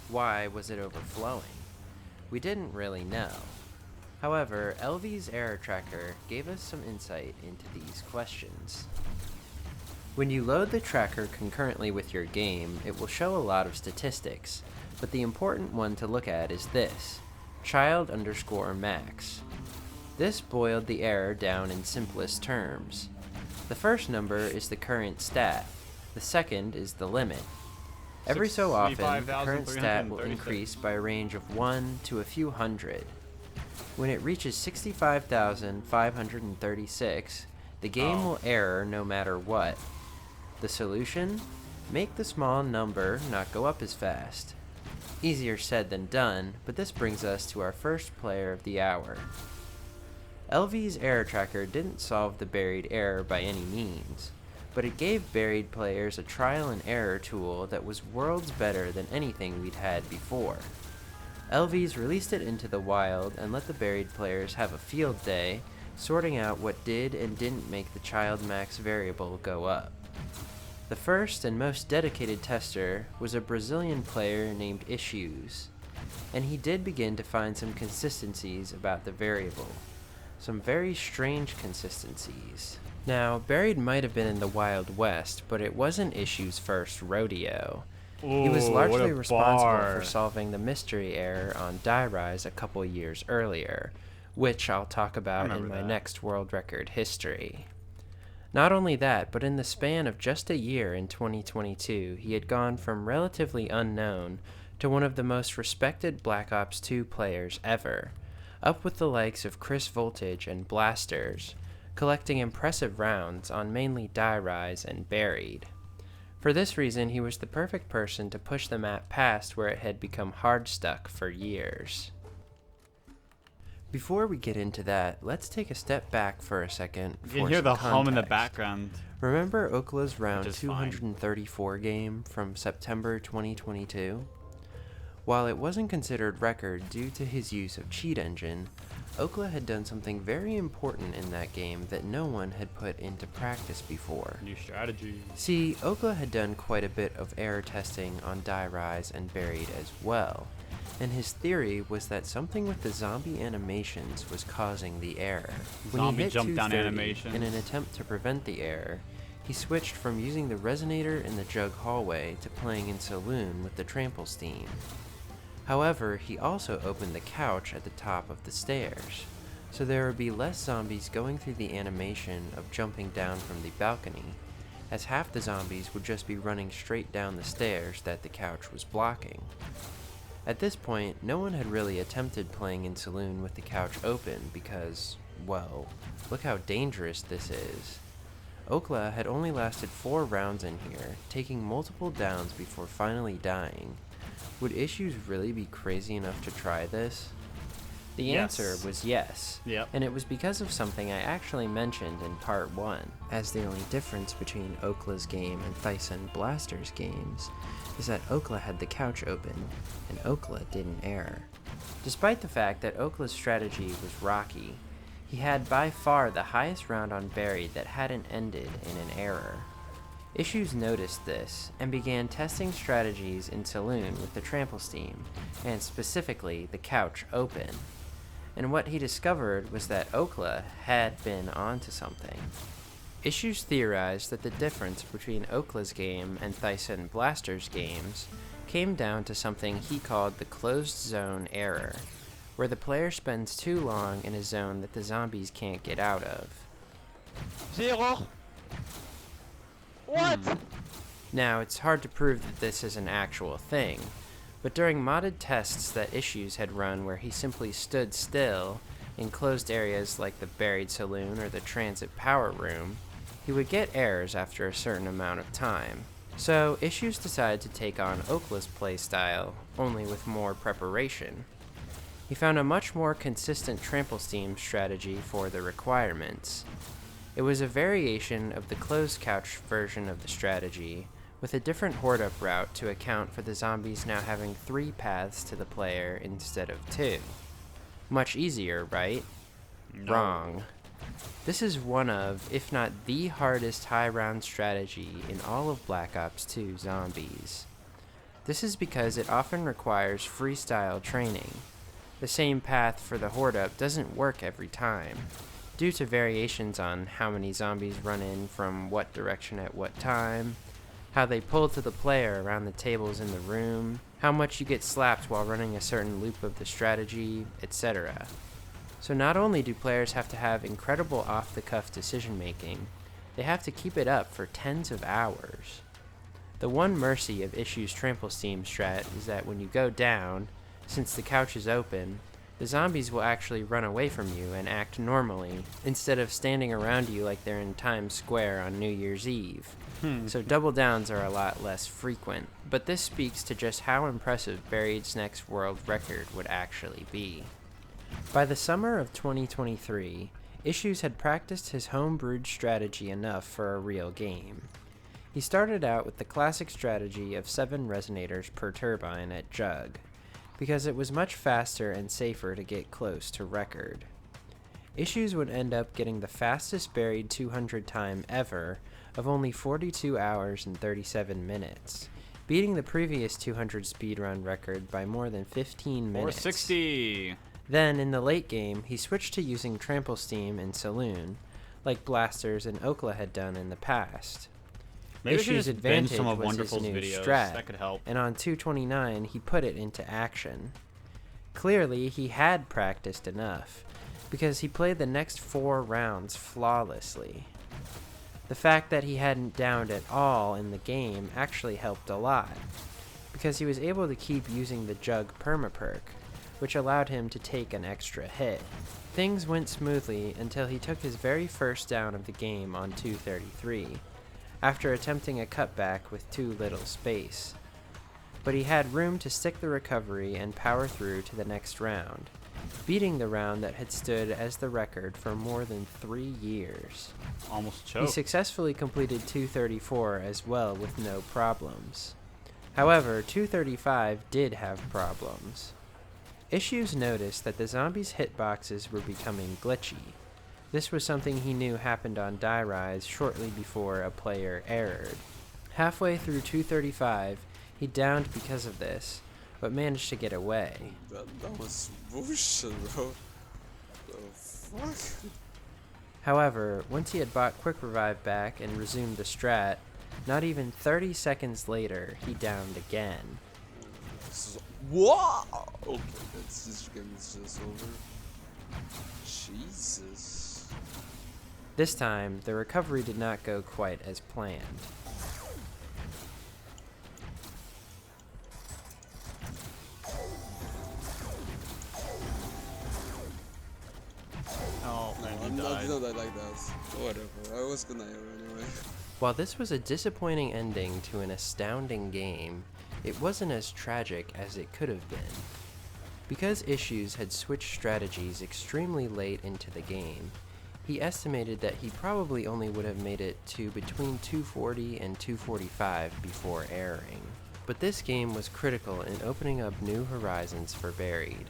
Speaker 2: Why was it overflowing? We didn't really know. However, LV's error tracker gave us some insight into these questions. When you load the tracker concurrently with your game, it will show a lot of statistics, but the important one to look at is this: child_max. This boiled the error down in simplest terms. The first number is the current stat, the second is the limit. Every so often, the current stat will
Speaker 1: 65,336.
Speaker 2: increase by a range of 1 to a few hundred. When it reaches 65,536, the game will error no matter what. The solution? Make the small number not go up as fast. Easier said than done, but this brings us to our first player of the hour. LV's error tracker didn't solve the buried error by any means, but it gave buried players a trial and error tool that was worlds better than anything we'd had before. LV's released it into the wild and let the buried players have a field day, sorting out what did and didn't make the child max variable go up. The first and most dedicated tester was a Brazilian player named Issues, and he did begin to find some consistencies about the variable. Some very strange consistencies. Now, Buried might have been in the Wild West, but it wasn't Issues' first rodeo. He was
Speaker 1: Ooh,
Speaker 2: largely
Speaker 1: what a
Speaker 2: responsible
Speaker 1: bar.
Speaker 2: for solving the mystery error on Die Rise a couple years earlier, which I'll talk about in
Speaker 1: remember
Speaker 2: my
Speaker 1: that.
Speaker 2: next world record history. Not only that, but in the span of just a year in 2022, he had gone from relatively unknown to one of the most respected Black Ops 2 players ever, up with the likes of Chris Voltage and Blasters, collecting impressive rounds on mainly Die Rise and Buried. For this reason, he was the perfect person to push the map past where it had become hard stuck for years. Before we get into that, let's take a step back for a second.
Speaker 1: You can hear the hum in the background.
Speaker 2: Remember Okla's round
Speaker 1: Which is fine.
Speaker 2: 234 game from September 2022? While it wasn't considered record due to his use of Cheat Engine, Okla had done something very important in that game that no one had put into practice before.
Speaker 1: New strategy.
Speaker 2: See, Okla had done quite a bit of error testing on Die Rise and Buried as well, and his theory was that something with the zombie animations was causing the error. When
Speaker 1: Zombie
Speaker 2: he hit
Speaker 1: jump down
Speaker 2: 230
Speaker 1: animations.
Speaker 2: in an attempt to prevent the error, he switched from using the resonator in the jug hallway to playing in Saloon with the trample steam. However, he also opened the couch at the top of the stairs, so there would be less zombies going through the animation of jumping down from the balcony, as half the zombies would just be running straight down the stairs that the couch was blocking. At this point, no one had really attempted playing in Saloon with the couch open because, well, look how dangerous this is. Okla had only lasted 4 rounds in here, taking multiple downs before finally dying. Would Issues really be crazy enough to try this? The
Speaker 1: Yes.
Speaker 2: answer was yes.
Speaker 1: Yep.
Speaker 2: And it was because of something I actually mentioned in part 1, as the only difference between Okla's game and Thyssen Blaster's games is that Okla had the couch open, and Okla didn't error. Despite the fact that Okla's strategy was rocky, he had by far the highest round on Buried that hadn't ended in an error. Issues noticed this, and began testing strategies in Saloon with the trample steam, and specifically the couch open. And what he discovered was that Okla had been onto something. Issues theorized that the difference between Okla's game and Thyssen Blaster's games came down to something he called the closed zone error, where the player spends too long in a zone that the zombies can't get out of.
Speaker 4: Zero. What?
Speaker 2: Now, it's hard to prove that this is an actual thing, but during modded tests that Issues had run where he simply stood still in closed areas like the Buried Saloon or the Transit Power Room, he would get errors after a certain amount of time. So, Issues decided to take on Okla's playstyle, only with more preparation. He found a much more consistent trample steam strategy for the requirements. It was a variation of the closed couch version of the strategy, with a different horde-up route to account for the zombies now having 3 paths to the player instead of 2. Much easier, right?
Speaker 1: No.
Speaker 2: Wrong. This is one of, if not the hardest high-round strategy in all of Black Ops 2 Zombies. This is because it often requires freestyle training. The same path for the horde-up doesn't work every time, due to variations on how many zombies run in from what direction at what time, how they pull to the player around the tables in the room, how much you get slapped while running a certain loop of the strategy, etc. So not only do players have to have incredible off-the-cuff decision making, they have to keep it up for tens of hours. The one mercy of Issue's Trample Steam strat is that when you go down, since the couch is open, the zombies will actually run away from you and act normally, instead of standing around you like they're in Times Square on New Year's Eve. So double downs are a lot less frequent, but this speaks to just how impressive Buried's next world record would actually be. By the summer of 2023, Issues had practiced his home-brewed strategy enough for a real game. He started out with the classic strategy of 7 resonators per turbine at Jug, because it was much faster and safer to get close to record. Issues would end up getting the fastest Buried 200 time ever of only 42 hours and 37 minutes, beating the previous 200 speedrun record by more than 15 minutes.
Speaker 1: 460!
Speaker 2: Then, in the late game, he switched to using Trample Steam and Saloon, like Blasters and Okla had done in the past.
Speaker 1: Maybe we should
Speaker 2: Issue's
Speaker 1: just binge
Speaker 2: advantage
Speaker 1: some of
Speaker 2: was his
Speaker 1: Wonderful's
Speaker 2: new
Speaker 1: videos.
Speaker 2: strat,
Speaker 1: That could help.
Speaker 2: and on 229 he put it into action. Clearly, he had practiced enough, because he played the next 4 rounds flawlessly. The fact that he hadn't downed at all in the game actually helped a lot, because he was able to keep using the Jug permaperk, which allowed him to take an extra hit. Things went smoothly until he took his very first down of the game on 233, after attempting a cutback with too little space. But he had room to stick the recovery and power through to the next round, beating the round that had stood as the record for more than 3 years.
Speaker 1: Almost
Speaker 2: He
Speaker 1: choked.
Speaker 2: successfully completed 234 as well with no problems. However, 235 did have problems. Issues noticed that the zombies' hitboxes were becoming glitchy. This was something he knew happened on Die Rise shortly before a player errored. Halfway through 235, he downed because of this, but managed to get away.
Speaker 5: That was bullshit, bro. The fuck?
Speaker 2: However, once he had bought Quick Revive back and resumed the strat, not even 30 seconds later, he downed again.
Speaker 5: Wow! Okay, this game is just over. Jesus.
Speaker 2: This time, the recovery did not go quite as planned.
Speaker 1: Oh, man,
Speaker 5: I'm
Speaker 1: he
Speaker 5: not
Speaker 1: died.
Speaker 5: that like that. Whatever. I was gonna error anyway.
Speaker 2: While this was a disappointing ending to an astounding game, it wasn't as tragic as it could have been. Because Issues had switched strategies extremely late into the game, he estimated that he probably only would have made it to between 240 and 245 before erroring. But this game was critical in opening up new horizons for Buried.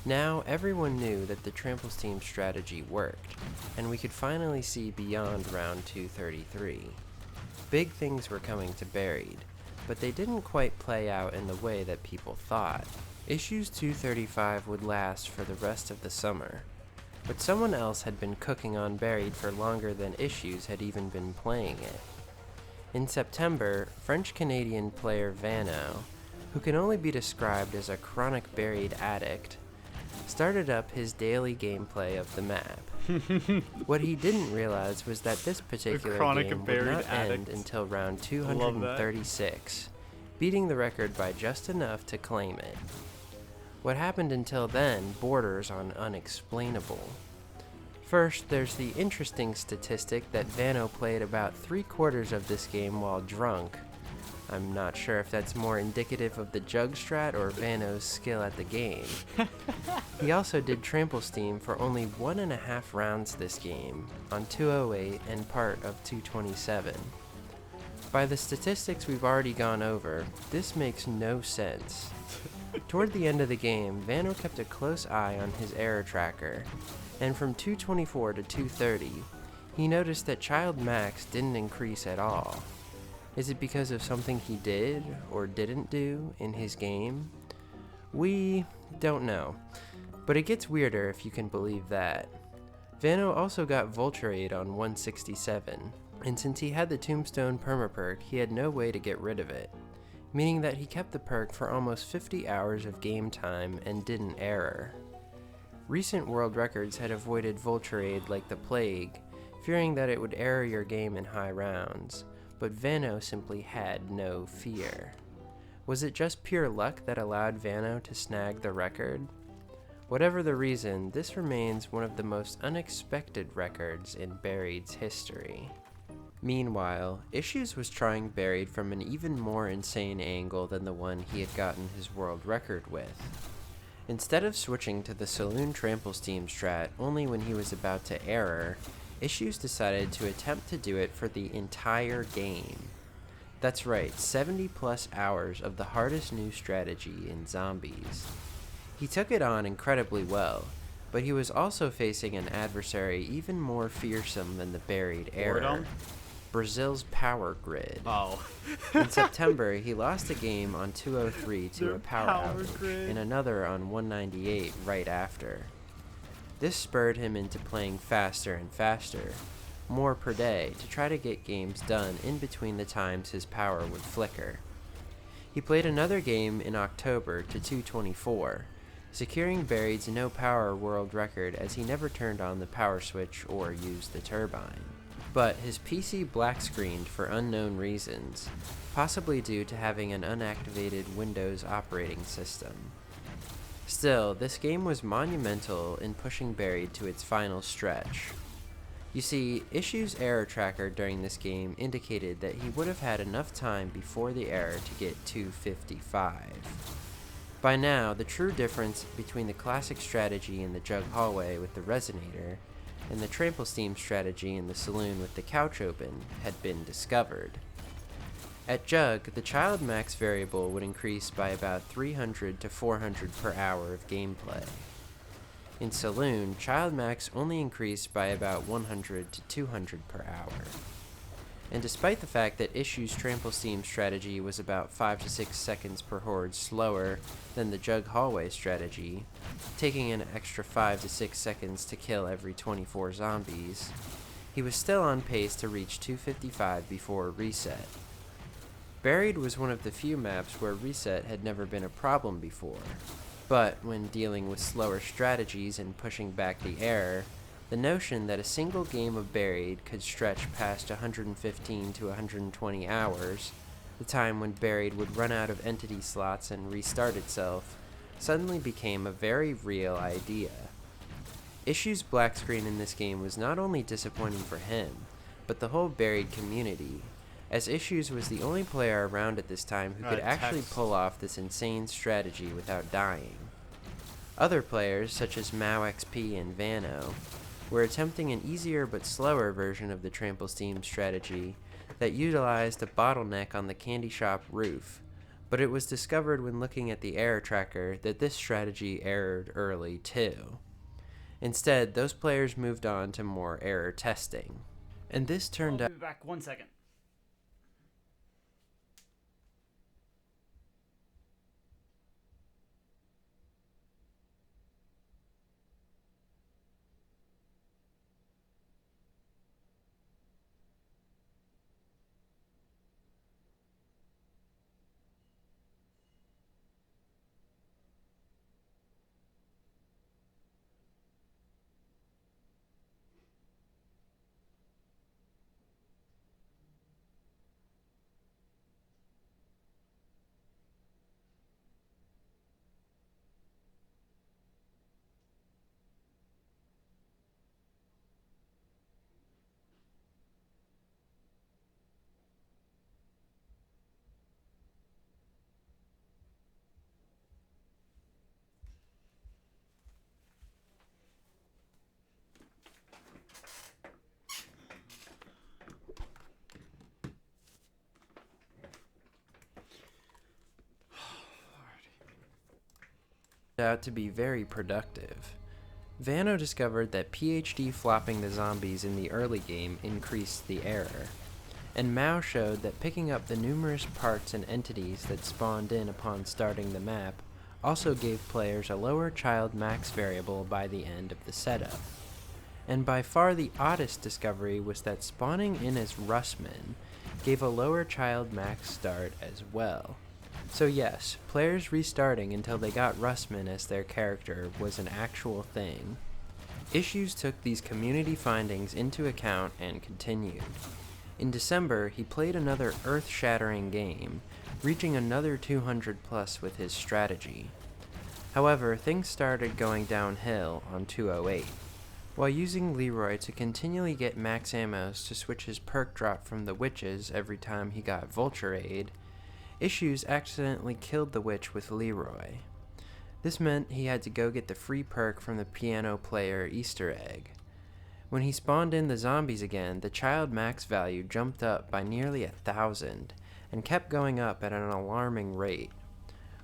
Speaker 2: Now everyone knew that the Trample Steam strategy worked, and we could finally see beyond round 233. Big things were coming to Buried, but they didn't quite play out in the way that people thought. Issues 235 would last for the rest of the summer, but someone else had been cooking on Buried for longer than Issues had even been playing it. In September, French-Canadian player Vano, who can only be described as a chronic Buried addict, started up his daily gameplay of the map. What he didn't realize was that this particular
Speaker 1: chronic
Speaker 2: game would
Speaker 1: Buried
Speaker 2: not end
Speaker 1: addict.
Speaker 2: until round
Speaker 1: that.
Speaker 2: 236, beating the record by just enough to claim it. What happened until then borders on unexplainable. First, there's the interesting statistic that Vano played about 3/4 of this game while drunk. I'm not sure if that's more indicative of the Jug strat or Vano's skill at the game. He also did Trample Steam for only 1.5 rounds this game, on 208 and part of 227. By the statistics we've already gone over, this makes no sense. Toward the end of the game, Vano kept a close eye on his error tracker, and from 224 to 230, he noticed that child max didn't increase at all. Is it because of something he did or didn't do in his game? We don't know, but it gets weirder if you can believe that. Vano also got Vulture Aid on 167, and since he had the Tombstone permaperk, he had no way to get rid of it, meaning that he kept the perk for almost 50 hours of game time and didn't error. Recent world records had avoided Vulture Aid like the plague, fearing that it would error your game in high rounds, but Vano simply had no fear. Was it just pure luck that allowed Vano to snag the record? Whatever the reason, this remains one of the most unexpected records in Buried's history. Meanwhile, Issues was trying Buried from an even more insane angle than the one he had gotten his world record with. Instead of switching to the Saloon Trample Steam strat only when he was about to error, Issues decided to attempt to do it for the entire game. That's right, 70 plus hours of the hardest new strategy in Zombies. He took it on incredibly well, but he was also facing an adversary even more fearsome than the Buried error.
Speaker 1: Boredom?
Speaker 2: Brazil's Power Grid.
Speaker 1: Oh.
Speaker 2: In September, he lost a game on 203 to
Speaker 1: Their
Speaker 2: a power
Speaker 1: Power
Speaker 2: outage,
Speaker 1: Grid.
Speaker 2: and another on 198 right after. This spurred him into playing faster and faster, more per day, to try to get games done in between the times his power would flicker. He played another game in October to 224, securing Buried's no power world record as he never turned on the power switch or used the turbine. But his PC black screened for unknown reasons, possibly due to having an unactivated Windows operating system. Still, this game was monumental in pushing Buried to its final stretch. You see, Issues' error tracker during this game indicated that he would have had enough time before the error to get 255. By now, the true difference between the classic strategy in the Jug hallway with the Resonator and the Trample Steam strategy in the saloon with the couch open had been discovered. At Jug, the child max variable would increase by about 300 to 400 per hour of gameplay. In Saloon, child max only increased by about 100 to 200 per hour. And despite the fact that Issues' Trample Steam strategy was about 5 to 6 seconds per horde slower than the Jug hallway strategy, taking an extra 5 to 6 seconds to kill every 24 zombies, he was still on pace to reach 255 before reset. Buried was one of the few maps where reset had never been a problem before, but when dealing with slower strategies and pushing back the error, the notion that a single game of Buried could stretch past 115 to 120 hours, the time when Buried would run out of entity slots and restart itself, suddenly became a very real idea. Issues' black screen in this game was not only disappointing for him, but the whole Buried community, as Issues was the only player around at this time who could actually pull off this insane strategy without dying. Other players, such as MauXP and Vano, were attempting an easier but slower version of the Trample Steam strategy that utilized a bottleneck on the candy shop roof, but it was discovered when looking at the error tracker that this strategy errored early too. Instead, those players moved on to more error testing. And this turned out...
Speaker 1: I'll be back 1 second.
Speaker 2: out to be very productive. Vano discovered that PhD flopping the zombies in the early game increased the error, and Mao showed that picking up the numerous parts and entities that spawned in upon starting the map also gave players a lower child max variable by the end of the setup. And by far the oddest discovery was that spawning in as Russman gave a lower child max start as well. So yes, players restarting until they got Russman as their character was an actual thing. Issues took these community findings into account and continued. In December, he played another earth-shattering game, reaching another 200 plus with his strategy. However, things started going downhill on 208. While using Leroy to continually get max ammos to switch his perk drop from the witches every time he got Vulture Aid, Issues accidentally killed the witch with Leroy. This meant he had to go get the free perk from the piano player Easter egg. When he spawned in the zombies again, the child max value jumped up by nearly 1,000 and kept going up at an alarming rate.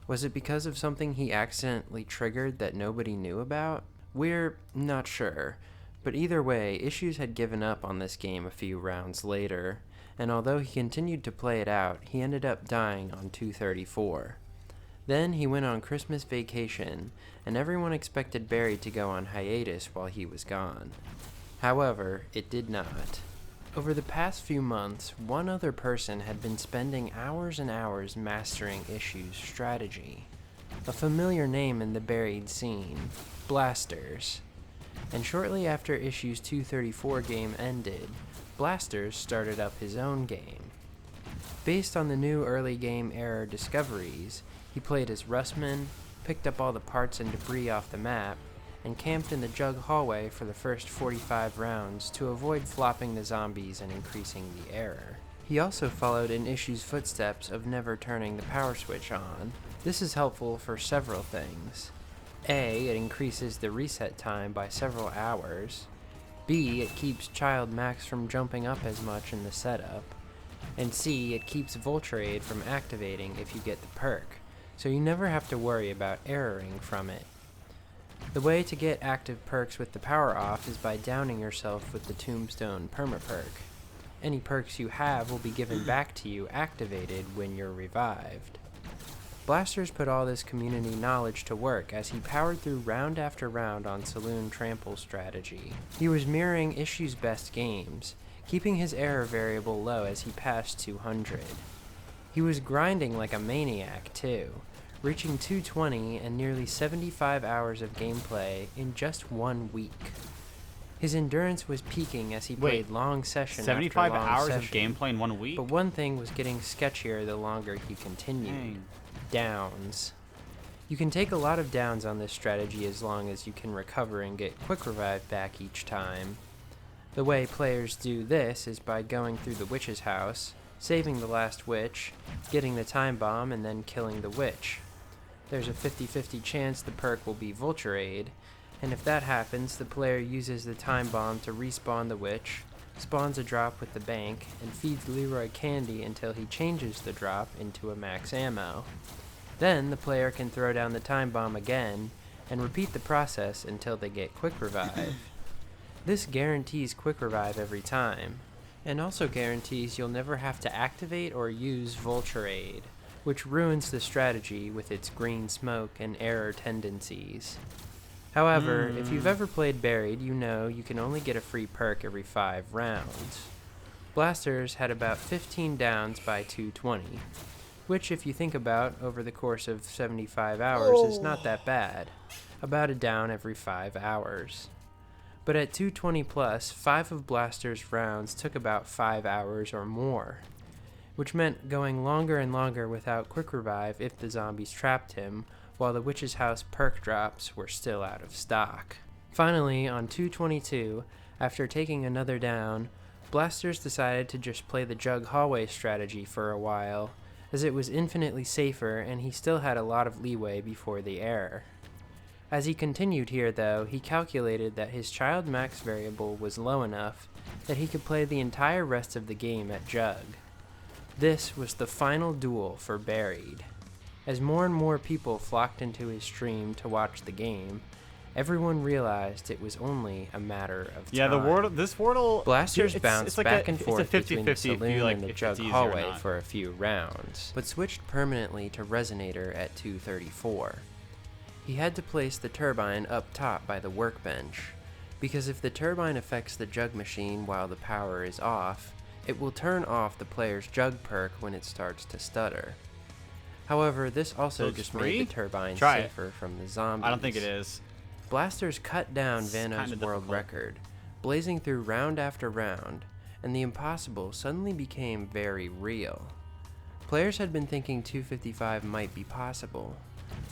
Speaker 2: Was it because of something he accidentally triggered that nobody knew about? We're not sure, but either way, Issues had given up on this game a few rounds later, and although he continued to play it out, he ended up dying on 234. Then he went on Christmas vacation, and everyone expected Buried to go on hiatus while he was gone. However, it did not. Over the past few months, one other person had been spending hours and hours mastering Issues' strategy. A familiar name in the Buried scene, Blasters. And shortly after Issues' 234 game ended, Blasters started up his own game. Based on the new early game error discoveries, he played as Russman, picked up all the parts and debris off the map, and camped in the Jug hallway for the first 45 rounds to avoid flopping the zombies and increasing the error. He also followed in Issues' footsteps of never turning the power switch on. This is helpful for several things. A, it increases the reset time by several hours. B, it keeps Child Max from jumping up as much in the setup. And C, it keeps Vulture Aid from activating if you get the perk, so you never have to worry about erroring from it. The way to get active perks with the power off is by downing yourself with the Tombstone permaperk. Any perks you have will be given back to you activated when you're revived. Blasters put all this community knowledge to work as he powered through round after round on Saloon Trample strategy. He was mirroring Issues' best games, keeping his error variable low as he passed 200. He was grinding like a maniac too, reaching 220 and nearly 75 hours of gameplay in just 1 week. His endurance was peaking as he played long session
Speaker 1: 75
Speaker 2: after long
Speaker 1: hours
Speaker 2: session,
Speaker 1: of gameplay in 1 week?
Speaker 2: but one thing was getting sketchier the longer he continued.
Speaker 1: Dang.
Speaker 2: Downs. You can take a lot of downs on this strategy as long as you can recover and get quick revive back each time. The way players do this is by going through the witch's house, saving the last witch, getting the time bomb, and then killing the witch. There's a 50-50 chance the perk will be Vulture Aid, and if that happens, the player uses the time bomb to respawn the witch, spawns a drop with the bank, and feeds Leroy candy until he changes the drop into a max ammo. Then the player can throw down the time bomb again, and repeat the process until they get quick revive. This guarantees quick revive every time, and also guarantees you'll never have to activate or use Vulture Aid, which ruins the strategy with its green smoke and error tendencies. However, if you've ever played Buried, you know you can only get a free perk every 5 rounds. Blasters had about 15 downs by 220, which if you think about over the course of 75 hours is not that bad, about a down every 5 hours. But at 220 plus, 5 of Blaster's rounds took about 5 hours or more, which meant going longer and longer without quick revive if the zombies trapped him, while the witch's house perk drops were still out of stock. Finally, on 222, after taking another down, Blasters decided to just play the Jug hallway strategy for a while, as it was infinitely safer and he still had a lot of leeway before the error. As he continued here though, he calculated that his child max variable was low enough that he could play the entire rest of the game at Jug. This was the final duel for Buried. As more and more people flocked into his stream to watch the game, everyone realized it was only a matter of time.
Speaker 1: Yeah, this Wordle...
Speaker 2: Blasters
Speaker 1: it's
Speaker 2: bounced
Speaker 1: like
Speaker 2: back and forth
Speaker 1: it's a 50-50
Speaker 2: between the
Speaker 1: if you
Speaker 2: saloon
Speaker 1: like,
Speaker 2: and the
Speaker 1: if
Speaker 2: Jug
Speaker 1: it's easier or
Speaker 2: hallway
Speaker 1: not.
Speaker 2: for a few rounds, but switched permanently to Resonator at 234. He had to place the turbine up top by the workbench, because if the turbine affects the Jug machine while the power is off, it will turn off the player's Jug perk when it starts to stutter. However, this also
Speaker 1: it's
Speaker 2: just
Speaker 1: free?
Speaker 2: made the turbine
Speaker 1: Try
Speaker 2: safer from the zombies.
Speaker 1: I don't think it is.
Speaker 2: Blasters cut down
Speaker 1: It's
Speaker 2: Vano's
Speaker 1: kinda
Speaker 2: world
Speaker 1: difficult.
Speaker 2: record, blazing through round after round, and the impossible suddenly became very real. Players had been thinking 255 might be possible,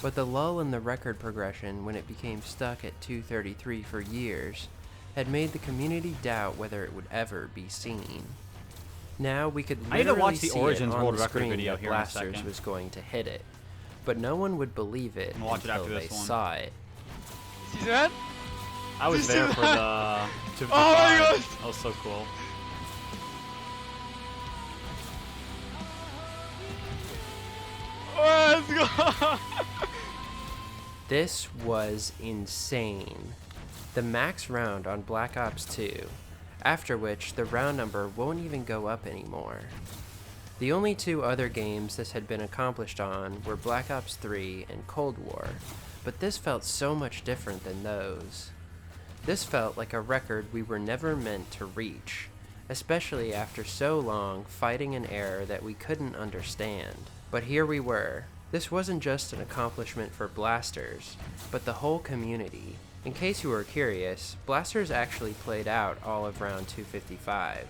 Speaker 2: but the lull in the record progression when it became stuck at 233 for years had made the community doubt whether it would ever be seen. Now we could
Speaker 1: I need to
Speaker 2: literally
Speaker 1: watch the
Speaker 2: see
Speaker 1: Origins
Speaker 2: it on
Speaker 1: world
Speaker 2: the
Speaker 1: record
Speaker 2: screen
Speaker 1: video
Speaker 2: that
Speaker 1: here in a
Speaker 2: Blasters
Speaker 1: second.
Speaker 2: was going to hit it, but no one would believe it
Speaker 1: I'll watch it
Speaker 2: until
Speaker 1: after
Speaker 2: they
Speaker 1: this one.
Speaker 2: saw it.
Speaker 4: Season?
Speaker 1: I was
Speaker 4: Just
Speaker 1: there
Speaker 4: do
Speaker 1: for
Speaker 4: that.
Speaker 1: the 255.
Speaker 4: Oh my gosh.
Speaker 1: That was so cool.
Speaker 4: Let's go!
Speaker 2: This was insane. The max round on Black Ops 2, after which the round number won't even go up anymore. The only two other games this had been accomplished on were Black Ops 3 and Cold War, but this felt so much different than those. This felt like a record we were never meant to reach, especially after so long fighting an error that we couldn't understand. But here we were. This wasn't just an accomplishment for Blasters, but the whole community. In case you were curious, Blasters actually played out all of round 255,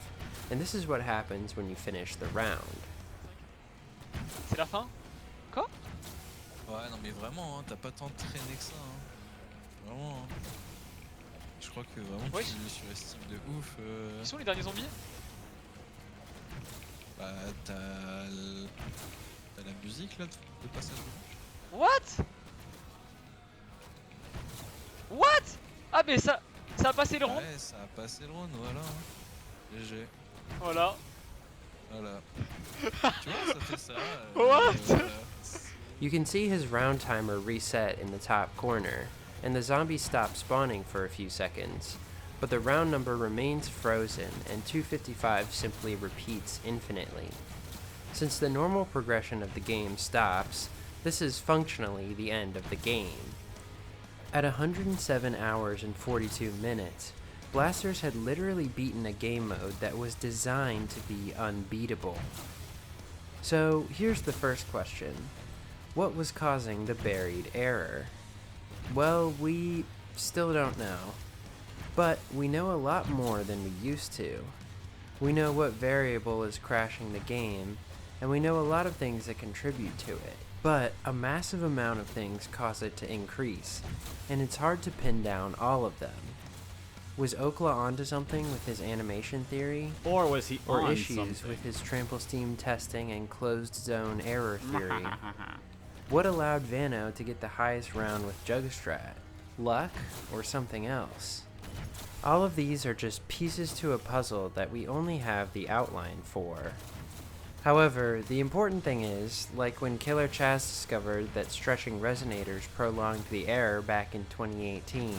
Speaker 2: and this is what happens when you finish the round.
Speaker 4: C'est la fin? Quoi?
Speaker 6: Ouais, non mais vraiment, hein, t'as pas tant traîné que ça. Hein. Vraiment. Hein. Je crois que vraiment
Speaker 4: Ouais.
Speaker 6: tu surestimes de ouf.
Speaker 4: Qui sont les derniers zombies?
Speaker 6: Bah t'as la musique là de passage de manche.
Speaker 4: What? What? Ah mais ça a passé le rond?
Speaker 6: Ouais, ça a passé le rond, voilà. Hein. GG.
Speaker 4: Voilà.
Speaker 6: Voilà. Tu vois, ça fait ça.
Speaker 4: What?
Speaker 6: Voilà.
Speaker 2: You can see his round timer reset in the top corner, and the zombies stop spawning for a few seconds, but the round number remains frozen and 255 simply repeats infinitely. Since the normal progression of the game stops, this is functionally the end of the game. At 107 hours and 42 minutes, Blasters had literally beaten a game mode that was designed to be unbeatable. So here's the first question. What was causing the buried error? Well, we still don't know. But we know a lot more than we used to. We know what variable is crashing the game, and we know a lot of things that contribute to it. But a massive amount of things cause it to increase, and it's hard to pin down all of them. Was Okla onto something with his animation theory?
Speaker 1: Or was he
Speaker 2: Or
Speaker 1: on
Speaker 2: issues
Speaker 1: something?
Speaker 2: with his trample steam testing and closed zone error theory? What allowed Vano to get the highest round with Jugstrat? Luck or something else? All of these are just pieces to a puzzle that we only have the outline for. However, the important thing is, like when Killer Chaz discovered that stretching resonators prolonged the error back in 2018,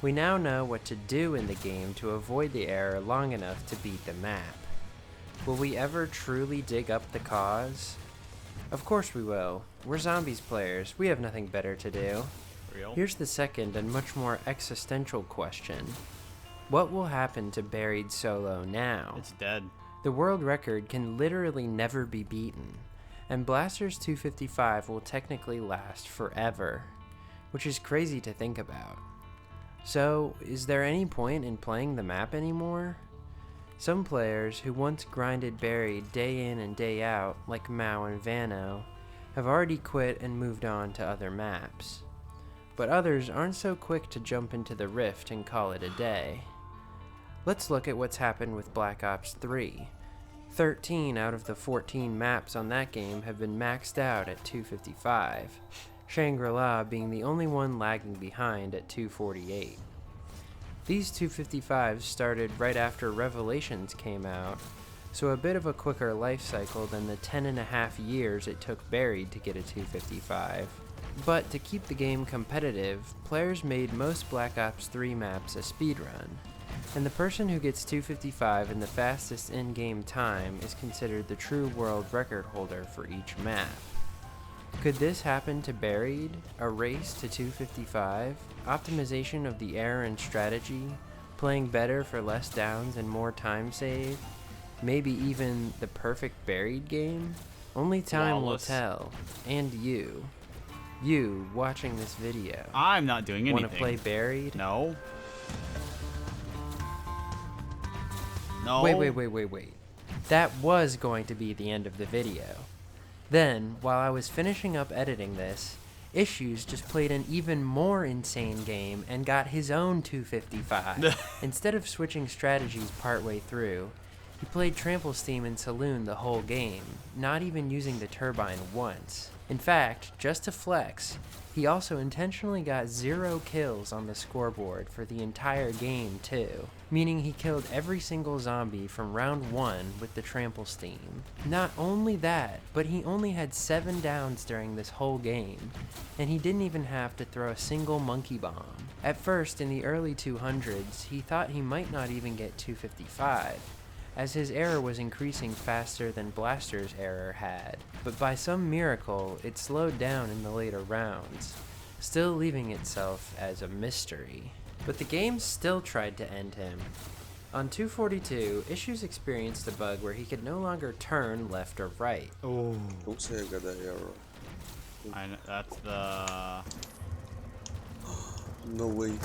Speaker 2: we now know what to do in the game to avoid the error long enough to beat the map. Will we ever truly dig up the cause? Of course we will. We're zombies players, we have nothing better to do.
Speaker 1: Real?
Speaker 2: Here's the second and much more existential question. What will happen to Buried Solo now?
Speaker 1: It's dead.
Speaker 2: The world record can literally never be beaten, and Blasters 255 will technically last forever, which is crazy to think about. So, is there any point in playing the map anymore? Some players who once grinded Buried day in and day out, like Mao and Vano, have already quit and moved on to other maps. But others aren't so quick to jump into the Rift and call it a day. Let's look at what's happened with Black Ops 3. 13 out of the 14 maps on that game have been maxed out at 255, Shangri-La being the only one lagging behind at 248. These 255s started right after Revelations came out, so a bit of a quicker life cycle than the 10.5 years it took Buried to get a 255. But to keep the game competitive, players made most Black Ops 3 maps a speedrun, and the person who gets 255 in the fastest in-game time is considered the true world record holder for each map. Could this happen to Buried? A race to 255? Optimization of the error and strategy? Playing better for less downs and more time saved? Maybe even the perfect Buried game? Only time
Speaker 1: Flawless.
Speaker 2: will tell. And you. You watching this video.
Speaker 1: I'm not doing anything.
Speaker 2: Want to play Buried?
Speaker 1: No. No.
Speaker 2: Wait. That was going to be the end of the video. Then, while I was finishing up editing this, Issues just played an even more insane game and got his own 255. Instead of switching strategies partway through, he played Trample Steam and Saloon the whole game, not even using the turbine once. In fact, just to flex, he also intentionally got 0 kills on the scoreboard for the entire game too, meaning he killed every single zombie from round 1 with the Trample Steam. Not only that, but he only had 7 downs during this whole game, and he didn't even have to throw a single monkey bomb. At first, in the early 200s, he thought he might not even get 255, as his error was increasing faster than Blaster's error had, but by some miracle, it slowed down in the later rounds, still leaving itself as a mystery. But the game still tried to end him. On 242, Issues experienced a bug where he could no longer turn left or right.
Speaker 1: Oh.
Speaker 5: Don't say I got that arrow.
Speaker 1: I know, that's the...
Speaker 5: No way.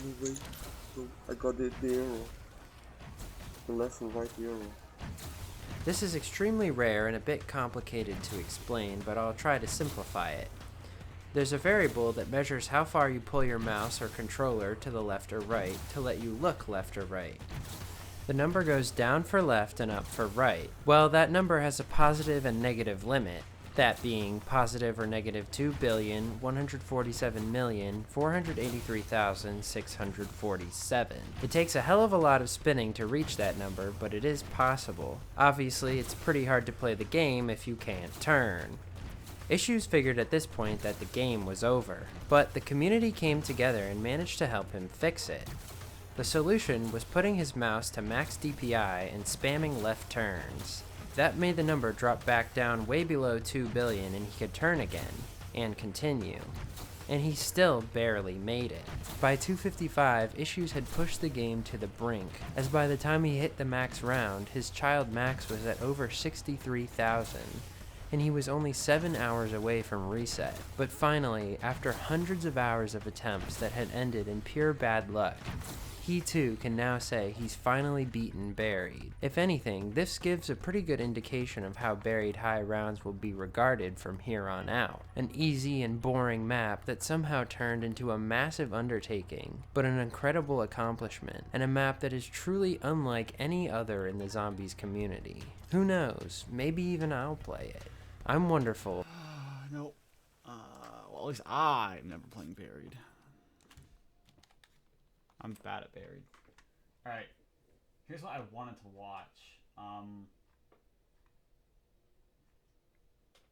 Speaker 5: No way. No, I got the arrow. The left and right arrow.
Speaker 2: This is extremely rare and a bit complicated to explain, but I'll try to simplify it. There's a variable that measures how far you pull your mouse or controller to the left or right to let you look left or right. The number goes down for left and up for right. Well, that number has a positive and negative limit, that being positive or negative 2,147,483,647. It takes a hell of a lot of spinning to reach that number, but it is possible. Obviously, it's pretty hard to play the game if you can't turn. Issues figured at this point that the game was over, but the community came together and managed to help him fix it. The solution was putting his mouse to max DPI and spamming left turns. That made the number drop back down way below 2 billion and he could turn again, and continue. And he still barely made it. By 255, Issues had pushed the game to the brink, as by the time he hit the max round, his child max was at over 63,000, and he was only 7 hours away from reset. But finally, after hundreds of hours of attempts that had ended in pure bad luck, he too can now say he's finally beaten Buried. If anything, this gives a pretty good indication of how Buried High rounds will be regarded from here on out. An easy and boring map that somehow turned into a massive undertaking, but an incredible accomplishment, and a map that is truly unlike any other in the Zombies community. Who knows, maybe even I'll play it. I'm wonderful.
Speaker 1: Nope. Well, at least I'm never playing Buried. I'm bad at Buried. Alright. Here's what I wanted to watch.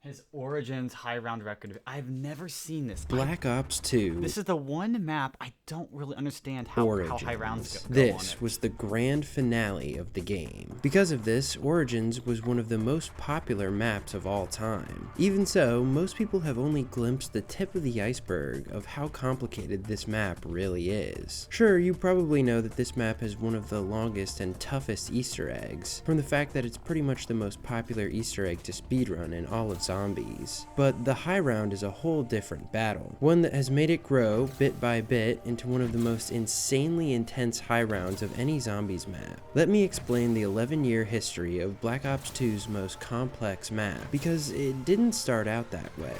Speaker 1: His Origins high round record. I've never seen this.
Speaker 2: Black Ops 2.
Speaker 1: This is the one map I don't really understand how high rounds go on
Speaker 2: This
Speaker 1: it.
Speaker 2: was the grand finale of the game. Because of this, Origins was one of the most popular maps of all time. Even so, most people have only glimpsed the tip of the iceberg of how complicated this map really is. Sure, you probably know that this map has one of the longest and toughest Easter eggs, from the fact that it's pretty much the most popular Easter egg to speedrun in all of Zombies. But the high round is a whole different battle, one that has made it grow bit by bit into one of the most insanely intense high rounds of any Zombies map. Let me explain the 11-year history of Black Ops 2's most complex map, because it didn't start out that way.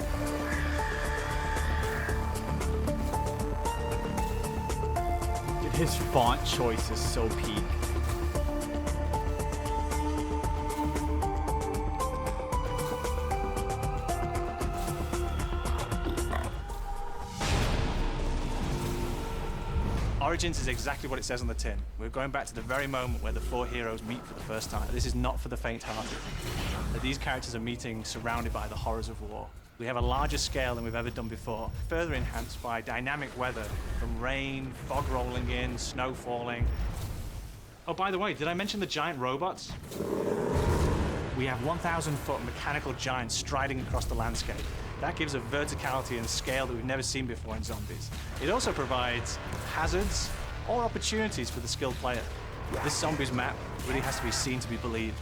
Speaker 1: His font choice is so peak.
Speaker 7: Origins is exactly what it says on the tin. We're going back to the very moment where the 4 heroes meet for the first time. This is not for the faint-hearted. These characters are meeting surrounded by the horrors of war. We have a larger scale than we've ever done before, further enhanced by dynamic weather, from rain, fog rolling in, snow falling. Oh, by the way, did I mention the giant robots? We have 1,000-foot mechanical giants striding across the landscape. That gives a verticality and scale that we've never seen before in Zombies. It also provides hazards or opportunities for the skilled player. This Zombies map really has to be seen to be believed.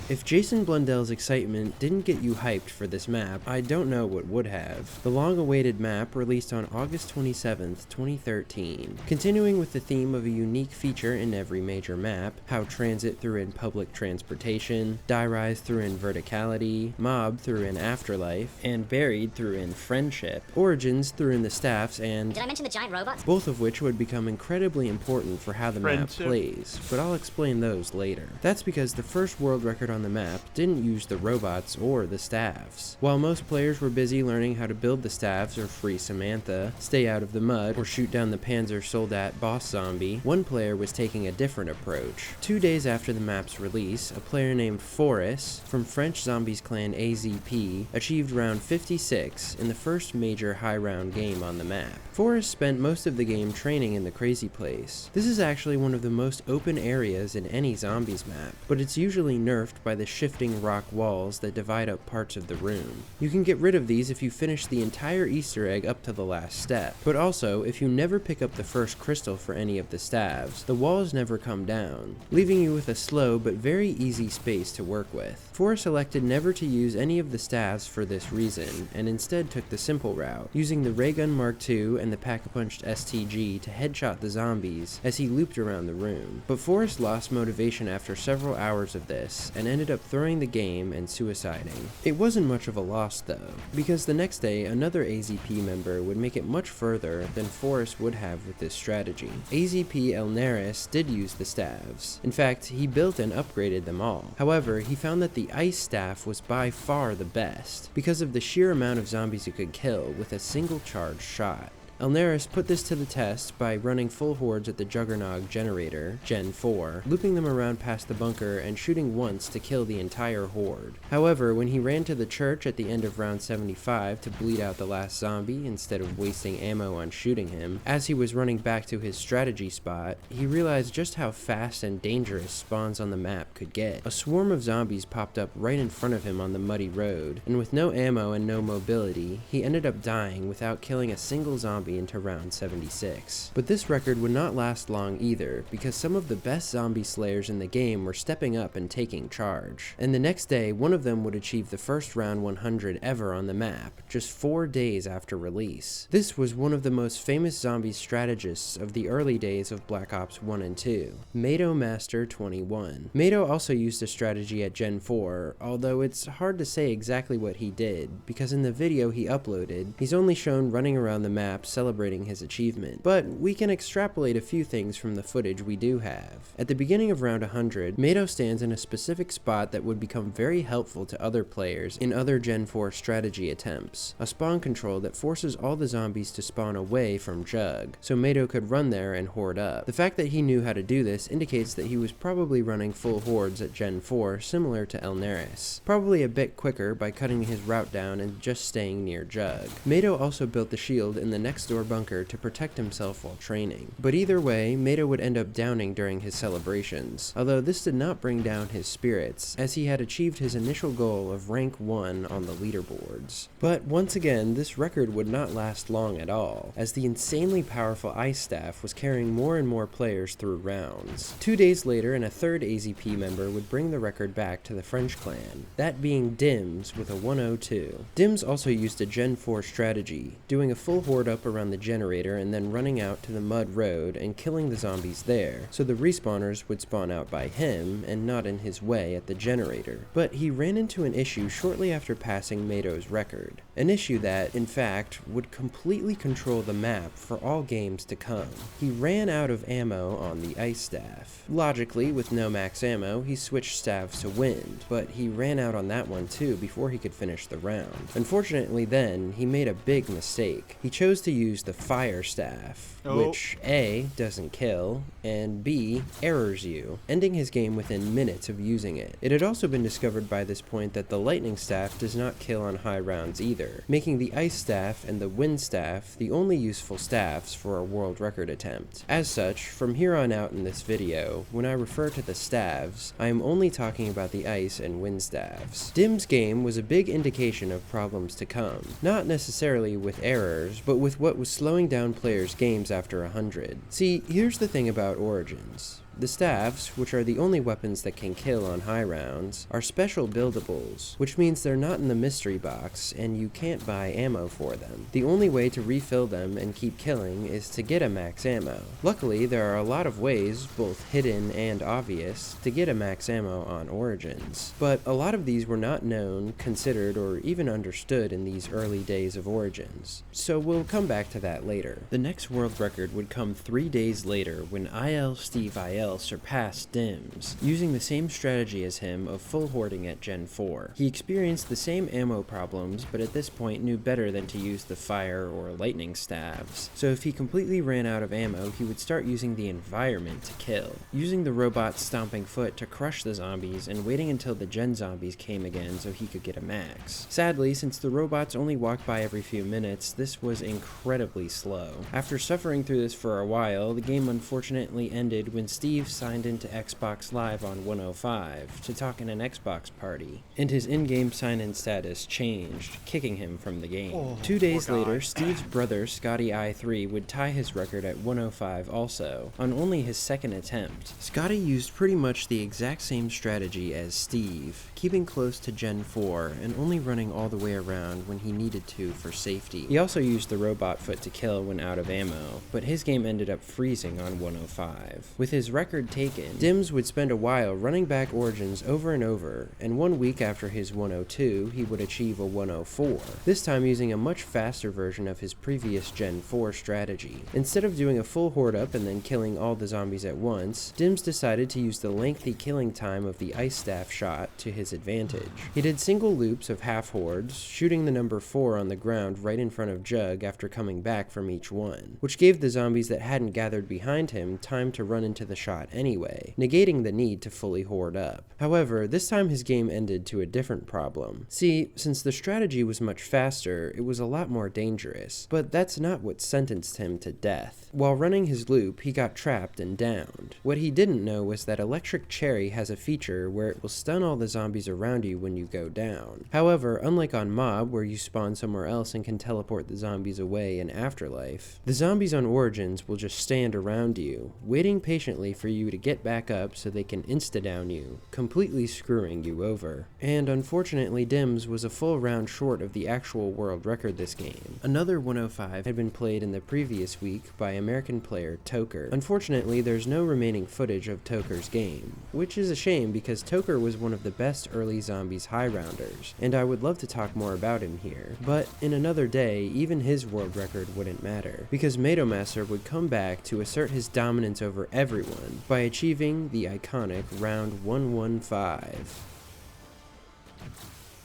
Speaker 2: If Jason Blundell's excitement didn't get you hyped for this map, I don't know what would have. The long-awaited map released on August 27th, 2013. Continuing with the theme of a unique feature in every major map, how transit threw in public transportation, Die Rise threw in verticality, Mob threw in afterlife, and Buried threw in friendship. Origins threw in the staffs and...
Speaker 8: Did I mention the giant robots?
Speaker 2: Both of which would become incredibly important for how the map plays, but I'll explain those later. That's because the first world record on the map didn't use the robots or the staffs. While most players were busy learning how to build the staffs or free Samantha, stay out of the mud, or shoot down the Panzer Soldat boss zombie, one player was taking a different approach. 2 days after the map's release, a player named Forrest from French Zombies clan AZP achieved round 56 in the first major high round game on the map. Forrest spent most of the game training in the Crazy Place. This is actually one of the most open areas in any Zombies map, but it's usually nerfed by the shifting rock walls that divide up parts of the room. You can get rid of these if you finish the entire Easter egg up to the last step, but also if you never pick up the first crystal for any of the staves, the walls never come down, leaving you with a slow but very easy space to work with. Forrest elected never to use any of the staves for this reason, and instead took the simple route, using the Ray Gun Mark II and the Pack-a-Punched STG to headshot the zombies as he looped around the room. But Forrest lost motivation after several hours of this, and ended up throwing the game and suiciding. It wasn't much of a loss though, because the next day another AZP member would make it much further than Forrest would have with this strategy. AZP Elnaris did use the staves. In fact, he built and upgraded them all. However, he found that the ice staff was by far the best, because of the sheer amount of zombies it could kill with a single charged shot. Elnaris put this to the test by running full hordes at the Juggernog generator, Gen 4, looping them around past the bunker and shooting once to kill the entire horde. However, when he ran to the church at the end of round 75 to bleed out the last zombie instead of wasting ammo on shooting him, as he was running back to his strategy spot, he realized just how fast and dangerous spawns on the map could get. A swarm of zombies popped up right in front of him on the muddy road, and with no ammo and no mobility, he ended up dying without killing a single zombie into round 76. But this record would not last long either, because some of the best zombie slayers in the game were stepping up and taking charge. And the next day, one of them would achieve the first round 100 ever on the map, just 4 days after release. This was one of the most famous zombie strategists of the early days of Black Ops 1 and 2, Mato Master 21. Mato also used a strategy at Gen 4, although it's hard to say exactly what he did, because in the video he uploaded, he's only shown running around the map celebrating his achievement. But we can extrapolate a few things from the footage we do have. At the beginning of round 100, Mato stands in a specific spot that would become very helpful to other players in other Gen 4 strategy attempts, a spawn control that forces all the zombies to spawn away from Jug, so Mato could run there and horde up. The fact that he knew how to do this indicates that he was probably running full hordes at Gen 4 similar to Elnaris, probably a bit quicker by cutting his route down and just staying near Jug. Mato also built the shield in the next door bunker to protect himself while training. But either way, Mato would end up downing during his celebrations, although this did not bring down his spirits, as he had achieved his initial goal of rank 1 on the leaderboards. But once again, this record would not last long at all, as the insanely powerful ice staff was carrying more and more players through rounds. 2 days later, and a third AZP member would bring the record back to the French clan, that being Dims with a 102. Dims also used a Gen 4 strategy, doing a full horde up around the generator and then running out to the mud road and killing the zombies there, so the respawners would spawn out by him and not in his way at the generator. But he ran into an issue shortly after passing Mato's record, an issue that, in fact, would completely control the map for all games to come. He ran out of ammo on the ice staff. Logically, with no max ammo, he switched staffs to wind, but he ran out on that one too before he could finish the round. Unfortunately then, he made a big mistake. He chose to use the fire staff, which A, doesn't kill, and B, errors you, ending his game within minutes of using it. It had also been discovered by this point that the lightning staff does not kill on high rounds either, making the ice staff and the wind staff the only useful staffs for a world record attempt. As such, from here on out in this video, when I refer to the staves, I am only talking about the ice and wind staffs. Dim's game was a big indication of problems to come, not necessarily with errors, but with what was slowing down players' games after 100. See, here's the thing about Origins. The staves, which are the only weapons that can kill on high rounds, are special buildables, which means they're not in the mystery box and you can't buy ammo for them. The only way to refill them and keep killing is to get a max ammo. Luckily, there are a lot of ways, both hidden and obvious, to get a max ammo on Origins, but a lot of these were not known, considered, or even understood in these early days of Origins, so we'll come back to that later. The next world record would come 3 days later when Steve IL surpassed Dims, using the same strategy as him of full hoarding at Gen 4. He experienced the same ammo problems, but at this point knew better than to use the fire or lightning staves, so if he completely ran out of ammo, he would start using the environment to kill, using the robot's stomping foot to crush the zombies and waiting until the Gen zombies came again so he could get a max. Sadly, since the robots only walked by every few minutes, this was incredibly slow. After suffering through this for a while, the game unfortunately ended when Steve signed into Xbox Live on 105 to talk in an Xbox party, and his in-game sign-in status changed, kicking him from the game. 2 days later, Steve's brother, Scotty I3, would tie his record at 105 also, on only his second attempt. Scotty used pretty much the exact same strategy as Steve, keeping close to Gen 4 and only running all the way around when he needed to for safety. He also used the robot foot to kill when out of ammo, but his game ended up freezing on 105. With his record taken, Dims would spend a while running back Origins over and over, and 1 week after his 102, he would achieve a 104, this time using a much faster version of his previous Gen 4 strategy. Instead of doing a full horde up and then killing all the zombies at once, Dims decided to use the lengthy killing time of the ice staff shot to his advantage. He did single loops of half hordes, shooting the number 4 on the ground right in front of Jug after coming back from each one, which gave the zombies that hadn't gathered behind him time to run into the shot anyway, negating the need to fully horde up. However, this time his game ended to a different problem. See, since the strategy was much faster, it was a lot more dangerous, but that's not what sentenced him to death. While running his loop, he got trapped and downed. What he didn't know was that Electric Cherry has a feature where it will stun all the zombies around you when you go down. However, unlike on Mob, where you spawn somewhere else and can teleport the zombies away in Afterlife, the zombies on Origins will just stand around you, waiting patiently for you to get back up so they can insta-down you, completely screwing you over. And unfortunately, Dims was a full round short of the actual world record this game. Another 105 had been played in the previous week by American player Toker. Unfortunately, there's no remaining footage of Toker's game, which is a shame because Toker was one of the best early zombies high rounders, and I would love to talk more about him here. But in another day, even his world record wouldn't matter, because Madomaster would come back to assert his dominance over everyone by achieving the iconic round 115.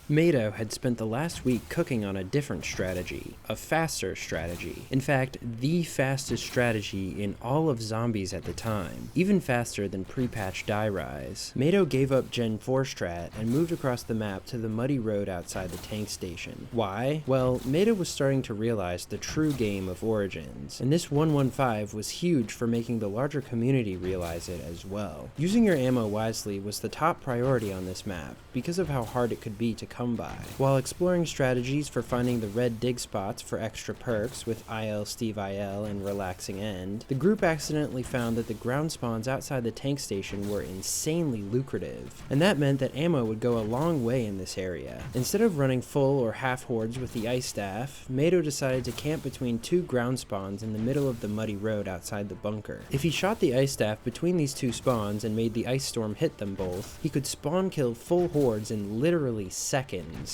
Speaker 2: Mado had spent the last week cooking on a different strategy, a faster strategy. In fact, the fastest strategy in all of zombies at the time, even faster than pre-patch Die Rise. Mado gave up Gen 4 strat and moved across the map to the muddy road outside the tank station. Why? Well, Mado was starting to realize the true game of Origins, and this 115 was huge for making the larger community realize it as well. Using your ammo wisely was the top priority on this map, because of how hard it could be to come by. While exploring strategies for finding the red dig spots for extra perks with Steve IL and Relaxing End, the group accidentally found that the ground spawns outside the tank station were insanely lucrative, and that meant that ammo would go a long way in this area. Instead of running full or half hordes with the ice staff, Mado decided to camp between 2 ground spawns in the middle of the muddy road outside the bunker. If he shot the ice staff between these 2 spawns and made the ice storm hit them both, he could spawn kill full hordes in literally seconds.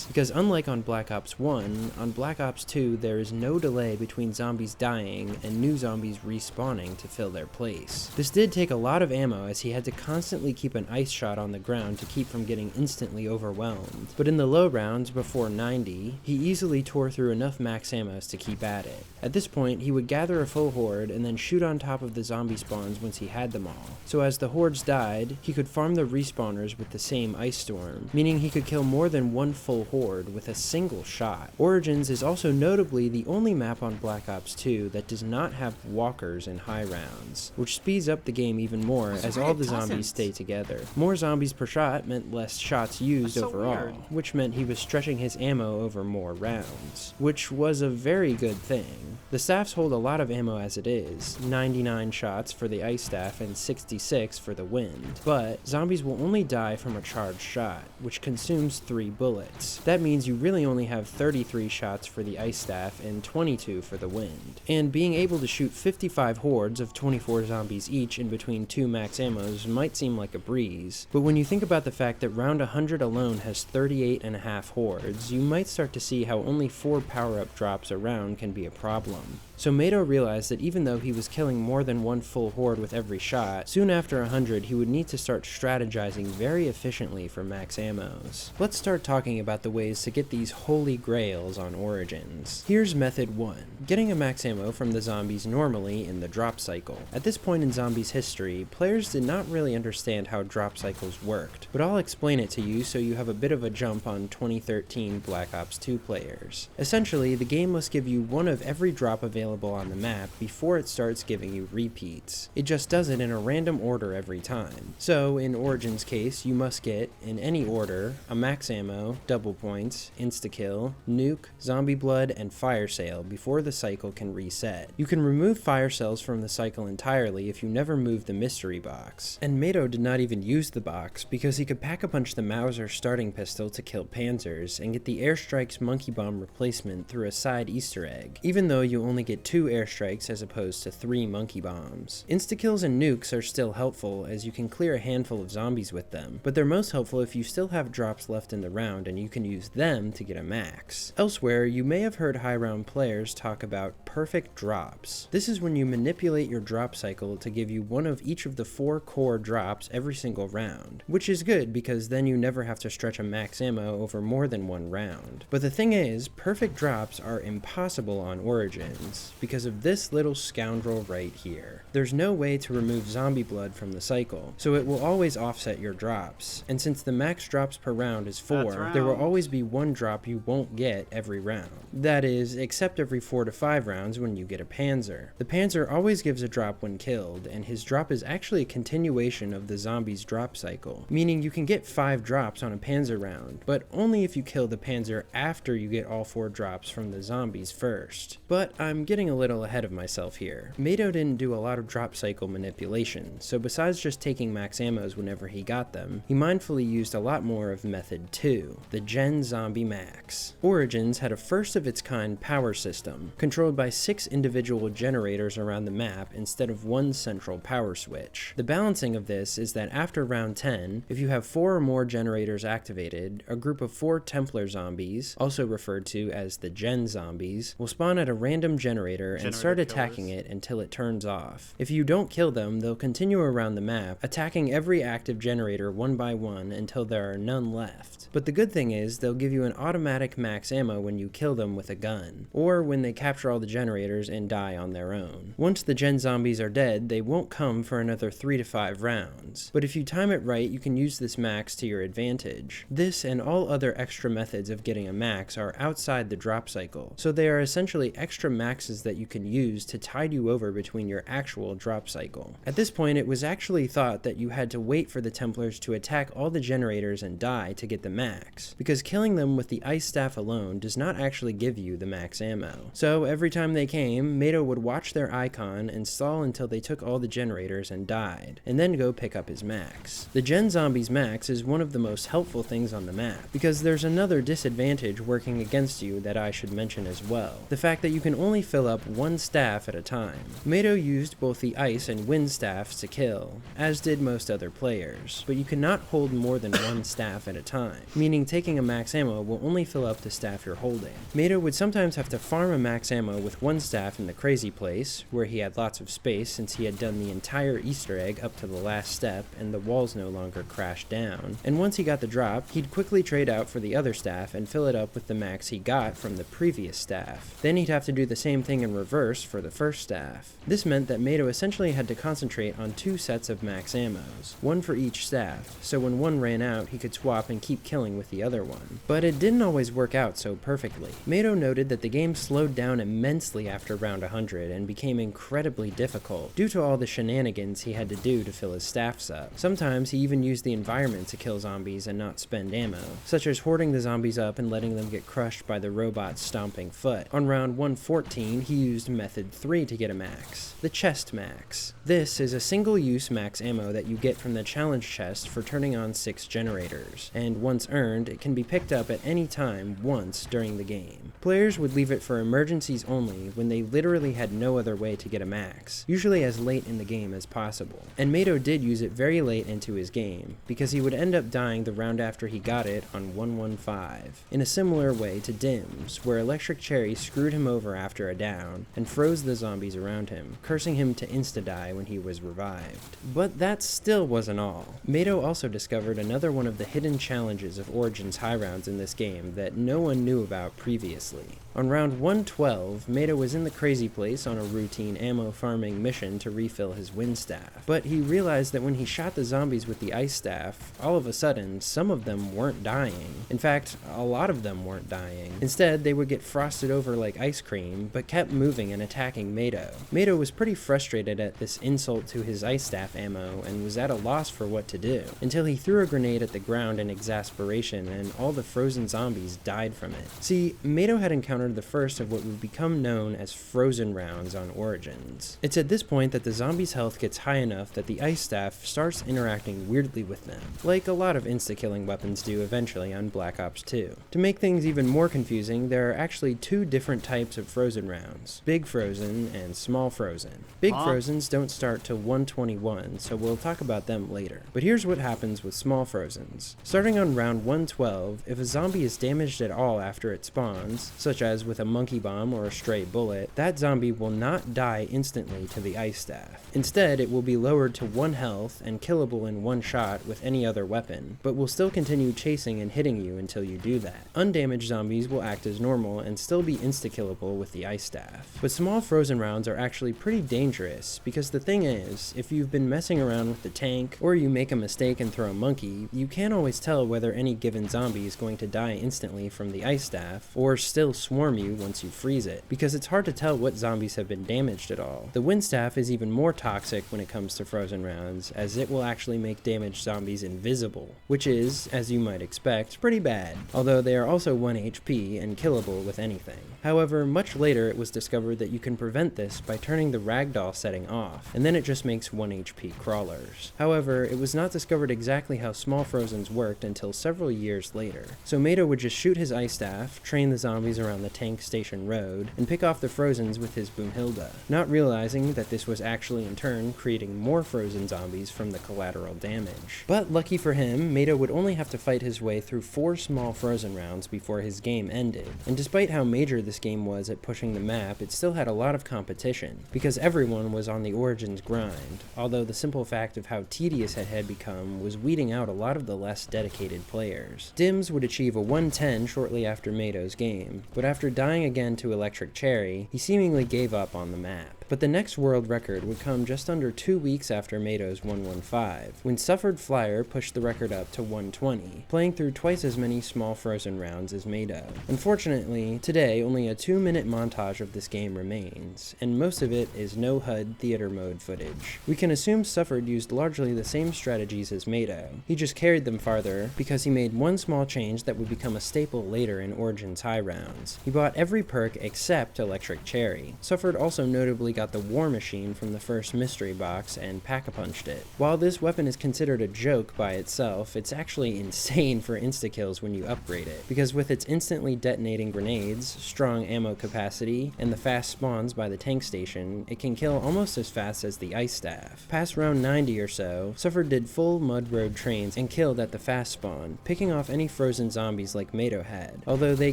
Speaker 2: Because unlike on Black Ops 1, on Black Ops 2 there is no delay between zombies dying and new zombies respawning to fill their place. This did take a lot of ammo as he had to constantly keep an ice shot on the ground to keep from getting instantly overwhelmed, but in the low rounds before 90, he easily tore through enough max ammos to keep at it. At this point, he would gather a full horde and then shoot on top of the zombie spawns once he had them all. So as the hordes died, he could farm the respawners with the same ice storm, meaning he could kill more than one one full horde with a single shot. Origins is also notably the only map on Black Ops 2 that does not have walkers in high rounds, which speeds up the game even more as all the zombies stay together. More zombies per shot meant less shots used overall, which meant he was stretching his ammo over more rounds, which was a very good thing. The staffs hold a lot of ammo as it is, 99 shots for the ice staff and 66 for the wind, but zombies will only die from a charged shot, which consumes 3 bullets. That means you really only have 33 shots for the ice staff and 22 for the wind. And being able to shoot 55 hordes of 24 zombies each in between 2 max ammos might seem like a breeze, but when you think about the fact that round 100 alone has 38.5 hordes, you might start to see how only 4 power-up drops a round can be a problem. So Mato realized that even though he was killing more than one full horde with every shot, soon after 100 he would need to start strategizing very efficiently for max ammos. Let's start talking about the ways to get these holy grails on Origins. Here's method 1. Getting a max ammo from the zombies normally in the drop cycle. At this point in zombies history, players did not really understand how drop cycles worked, but I'll explain it to you so you have a bit of a jump on 2013 Black Ops 2 players. Essentially, the game must give you one of every drop available on the map before it starts giving you repeats. It just does it in a random order every time. So in Origin's case, you must get, in any order, a max ammo, double points, insta-kill, nuke, zombie blood, and fire sale before the cycle can reset. You can remove fire sales from the cycle entirely if you never move the mystery box. And Mato did not even use the box because he could pack-a-punch the Mauser starting pistol to kill panzers and get the airstrike's monkey bomb replacement through a side Easter egg, even though you only get 2 airstrikes as opposed to 3 monkey bombs. Insta-kills and nukes are still helpful as you can clear a handful of zombies with them, but they're most helpful if you still have drops left in the round and you can use them to get a max. Elsewhere, you may have heard high round players talk about perfect drops. This is when you manipulate your drop cycle to give you one of each of the 4 core drops every single round, which is good because then you never have to stretch a max ammo over more than 1 round. But the thing is, perfect drops are impossible on Origins because of this little scoundrel right here. There's no way to remove zombie blood from the cycle, so it will always offset your drops. And since the max drops per round is 4, there will always be 1 drop you won't get every round. That is, except every 4 to 5 rounds when you get a Panzer. The Panzer always gives a drop when killed, and his drop is actually a continuation of the zombie's drop cycle, meaning you can get 5 drops on a Panzer round, but only if you kill the Panzer after you get all 4 drops from the zombies first. But I'm getting a little ahead of myself here. Mato didn't do a lot of drop cycle manipulation, so besides just taking max ammos whenever he got them, he mindfully used a lot more of method 2, the Gen Zombie Max. Origins had a first of its kind power system, controlled by 6 individual generators around the map instead of 1 central power switch. The balancing of this is that after round 10, if you have 4 or more generators activated, a group of 4 Templar zombies, also referred to as the Gen Zombies, will spawn at a random generator and start attacking it until it turns off. If you don't kill them, they'll continue around the map, attacking every active generator one by one until there are none left. But the good thing is, they'll give you an automatic max ammo when you kill them with a gun, or when they capture all the generators and die on their own. Once the Gen Zombies are dead, they won't come for another 3 to 5 rounds, but if you time it right, you can use this max to your advantage. This and all other extra methods of getting a max are outside the drop cycle, so they are essentially extra maxes that you can use to tide you over between your actual drop cycle. At this point, it was actually thought that you had to wait for the Templars to attack all the generators and die to get the max, because killing them with the ice staff alone does not actually give you the max ammo. So every time they came, Mato would watch their icon and stall until they took all the generators and died, and then go pick up his max. The Gen Zombies max is one of the most helpful things on the map, because there's another disadvantage working against you that I should mention as well. The fact that you can only fill up 1 staff at a time. Mato used both the ice and wind staffs to kill, as did most other players, but you cannot hold more than 1 staff at a time, meaning taking a max ammo will only fill up the staff you're holding. Mato would sometimes have to farm a max ammo with 1 staff in the crazy place, where he had lots of space since he had done the entire Easter egg up to the last step and the walls no longer crashed down, and once he got the drop, he'd quickly trade out for the other staff and fill it up with the max he got from the previous staff. Then he'd have to do the same thing everything in reverse for the first staff. This meant that Mato essentially had to concentrate on 2 sets of max ammos, one for each staff, so when one ran out he could swap and keep killing with the other one. But it didn't always work out so perfectly. Mato noted that the game slowed down immensely after round 100 and became incredibly difficult due to all the shenanigans he had to do to fill his staffs up. Sometimes he even used the environment to kill zombies and not spend ammo, such as hoarding the zombies up and letting them get crushed by the robot's stomping foot. On round 114, he used method 3 to get a max, the chest max. This is a single-use max ammo that you get from the challenge chest for turning on 6 generators, and once earned, it can be picked up at any time once during the game. Players would leave it for emergencies only when they literally had no other way to get a max, usually as late in the game as possible. And Mato did use it very late into his game, because he would end up dying the round after he got it on 115, in a similar way to Dims, where Electric Cherry screwed him over after a down, and froze the zombies around him, cursing him to insta-die when he was revived. But that still wasn't all. Mato also discovered another one of the hidden challenges of Origin's high rounds in this game that no one knew about previously. On round 112, Mato was in the crazy place on a routine ammo farming mission to refill his wind staff, but he realized that when he shot the zombies with the ice staff, all of a sudden, some of them weren't dying. In fact, a lot of them weren't dying. Instead, they would get frosted over like ice cream, but kept moving and attacking Mato. Mato was pretty frustrated at this insult to his ice staff ammo and was at a loss for what to do, until he threw a grenade at the ground in exasperation and all the frozen zombies died from it. See, Mato had encountered the first of what would become known as frozen rounds on Origins. It's at this point that the zombies' health gets high enough that the ice staff starts interacting weirdly with them, like a lot of insta-killing weapons do eventually on Black Ops 2. To make things even more confusing, there are actually 2 different types of frozen rounds, big frozen and small frozen. Big frozens don't start till 121, so we'll talk about them later. But here's what happens with small frozens. Starting on round 112, if a zombie is damaged at all after it spawns, such as with a monkey bomb or a stray bullet, that zombie will not die instantly to the ice staff. Instead, it will be lowered to 1 health and killable in 1 shot with any other weapon, but will still continue chasing and hitting you until you do that. Undamaged zombies will act as normal and still be insta-killable with the ice staff. But small frozen rounds are actually pretty dangerous, because the thing is, if you've been messing around with the tank, or you make a mistake and throw a monkey, you can't always tell whether any given zombie is going to die instantly from the ice staff, or still swarm you once you freeze it, because it's hard to tell what zombies have been damaged at all. The wind staff is even more toxic when it comes to frozen rounds, as it will actually make damaged zombies invisible, which is, as you might expect, pretty bad, although they are also 1 HP and killable with anything. However, much later it was discovered that you can prevent this by turning the ragdoll setting off, and then it just makes 1 HP crawlers. However, it was not discovered exactly how small frozens worked until several years later. So Mato would just shoot his ice staff, train the zombies around the tank station road, and pick off the frozens with his Boomhilda, not realizing that this was actually in turn creating more frozen zombies from the collateral damage. But lucky for him, Mato would only have to fight his way through 4 small frozen rounds before his game ended, and despite how major this game was at pushing the map, it still had a lot of competition, because everyone was on the Origins grind, although the simple fact of how tedious it had become was weeding out a lot of the less dedicated players. Dims would achieve a 110 shortly after Mato's game, but after dying again to Electric Cherry, he seemingly gave up on the map. But the next world record would come just under 2 weeks after Mato's 115, when Suffered Flyer pushed the record up to 120, playing through twice as many small frozen rounds as Mato. Unfortunately, today only a 2-minute montage of this game remains, and most of it is no HUD theater mode footage. We can assume Suffered used largely the same strategies as Mato. He just carried them farther because he made one small change that would become a staple later in Origin's high rounds. He bought every perk except Electric Cherry. Suffered also notably got the War Machine from the first mystery box and pack-a-punched it. While this weapon is considered a joke by itself, it's actually insane for insta-kills when you upgrade it, because with its instantly detonating grenades, strong ammo capacity, and the fast spawns by the tank station, it can kill almost as fast as the ice staff. Past round 90 or so, Suffered did full mud road trains and killed at the fast spawn, picking off any frozen zombies like Mato had, although they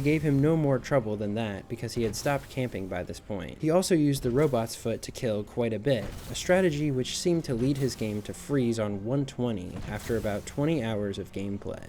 Speaker 2: gave him no more trouble than that because he had stopped camping by this point. He also used the robot's foot to kill quite a bit, a strategy which seemed to lead his game to freeze on 120 after about 20 hours of gameplay.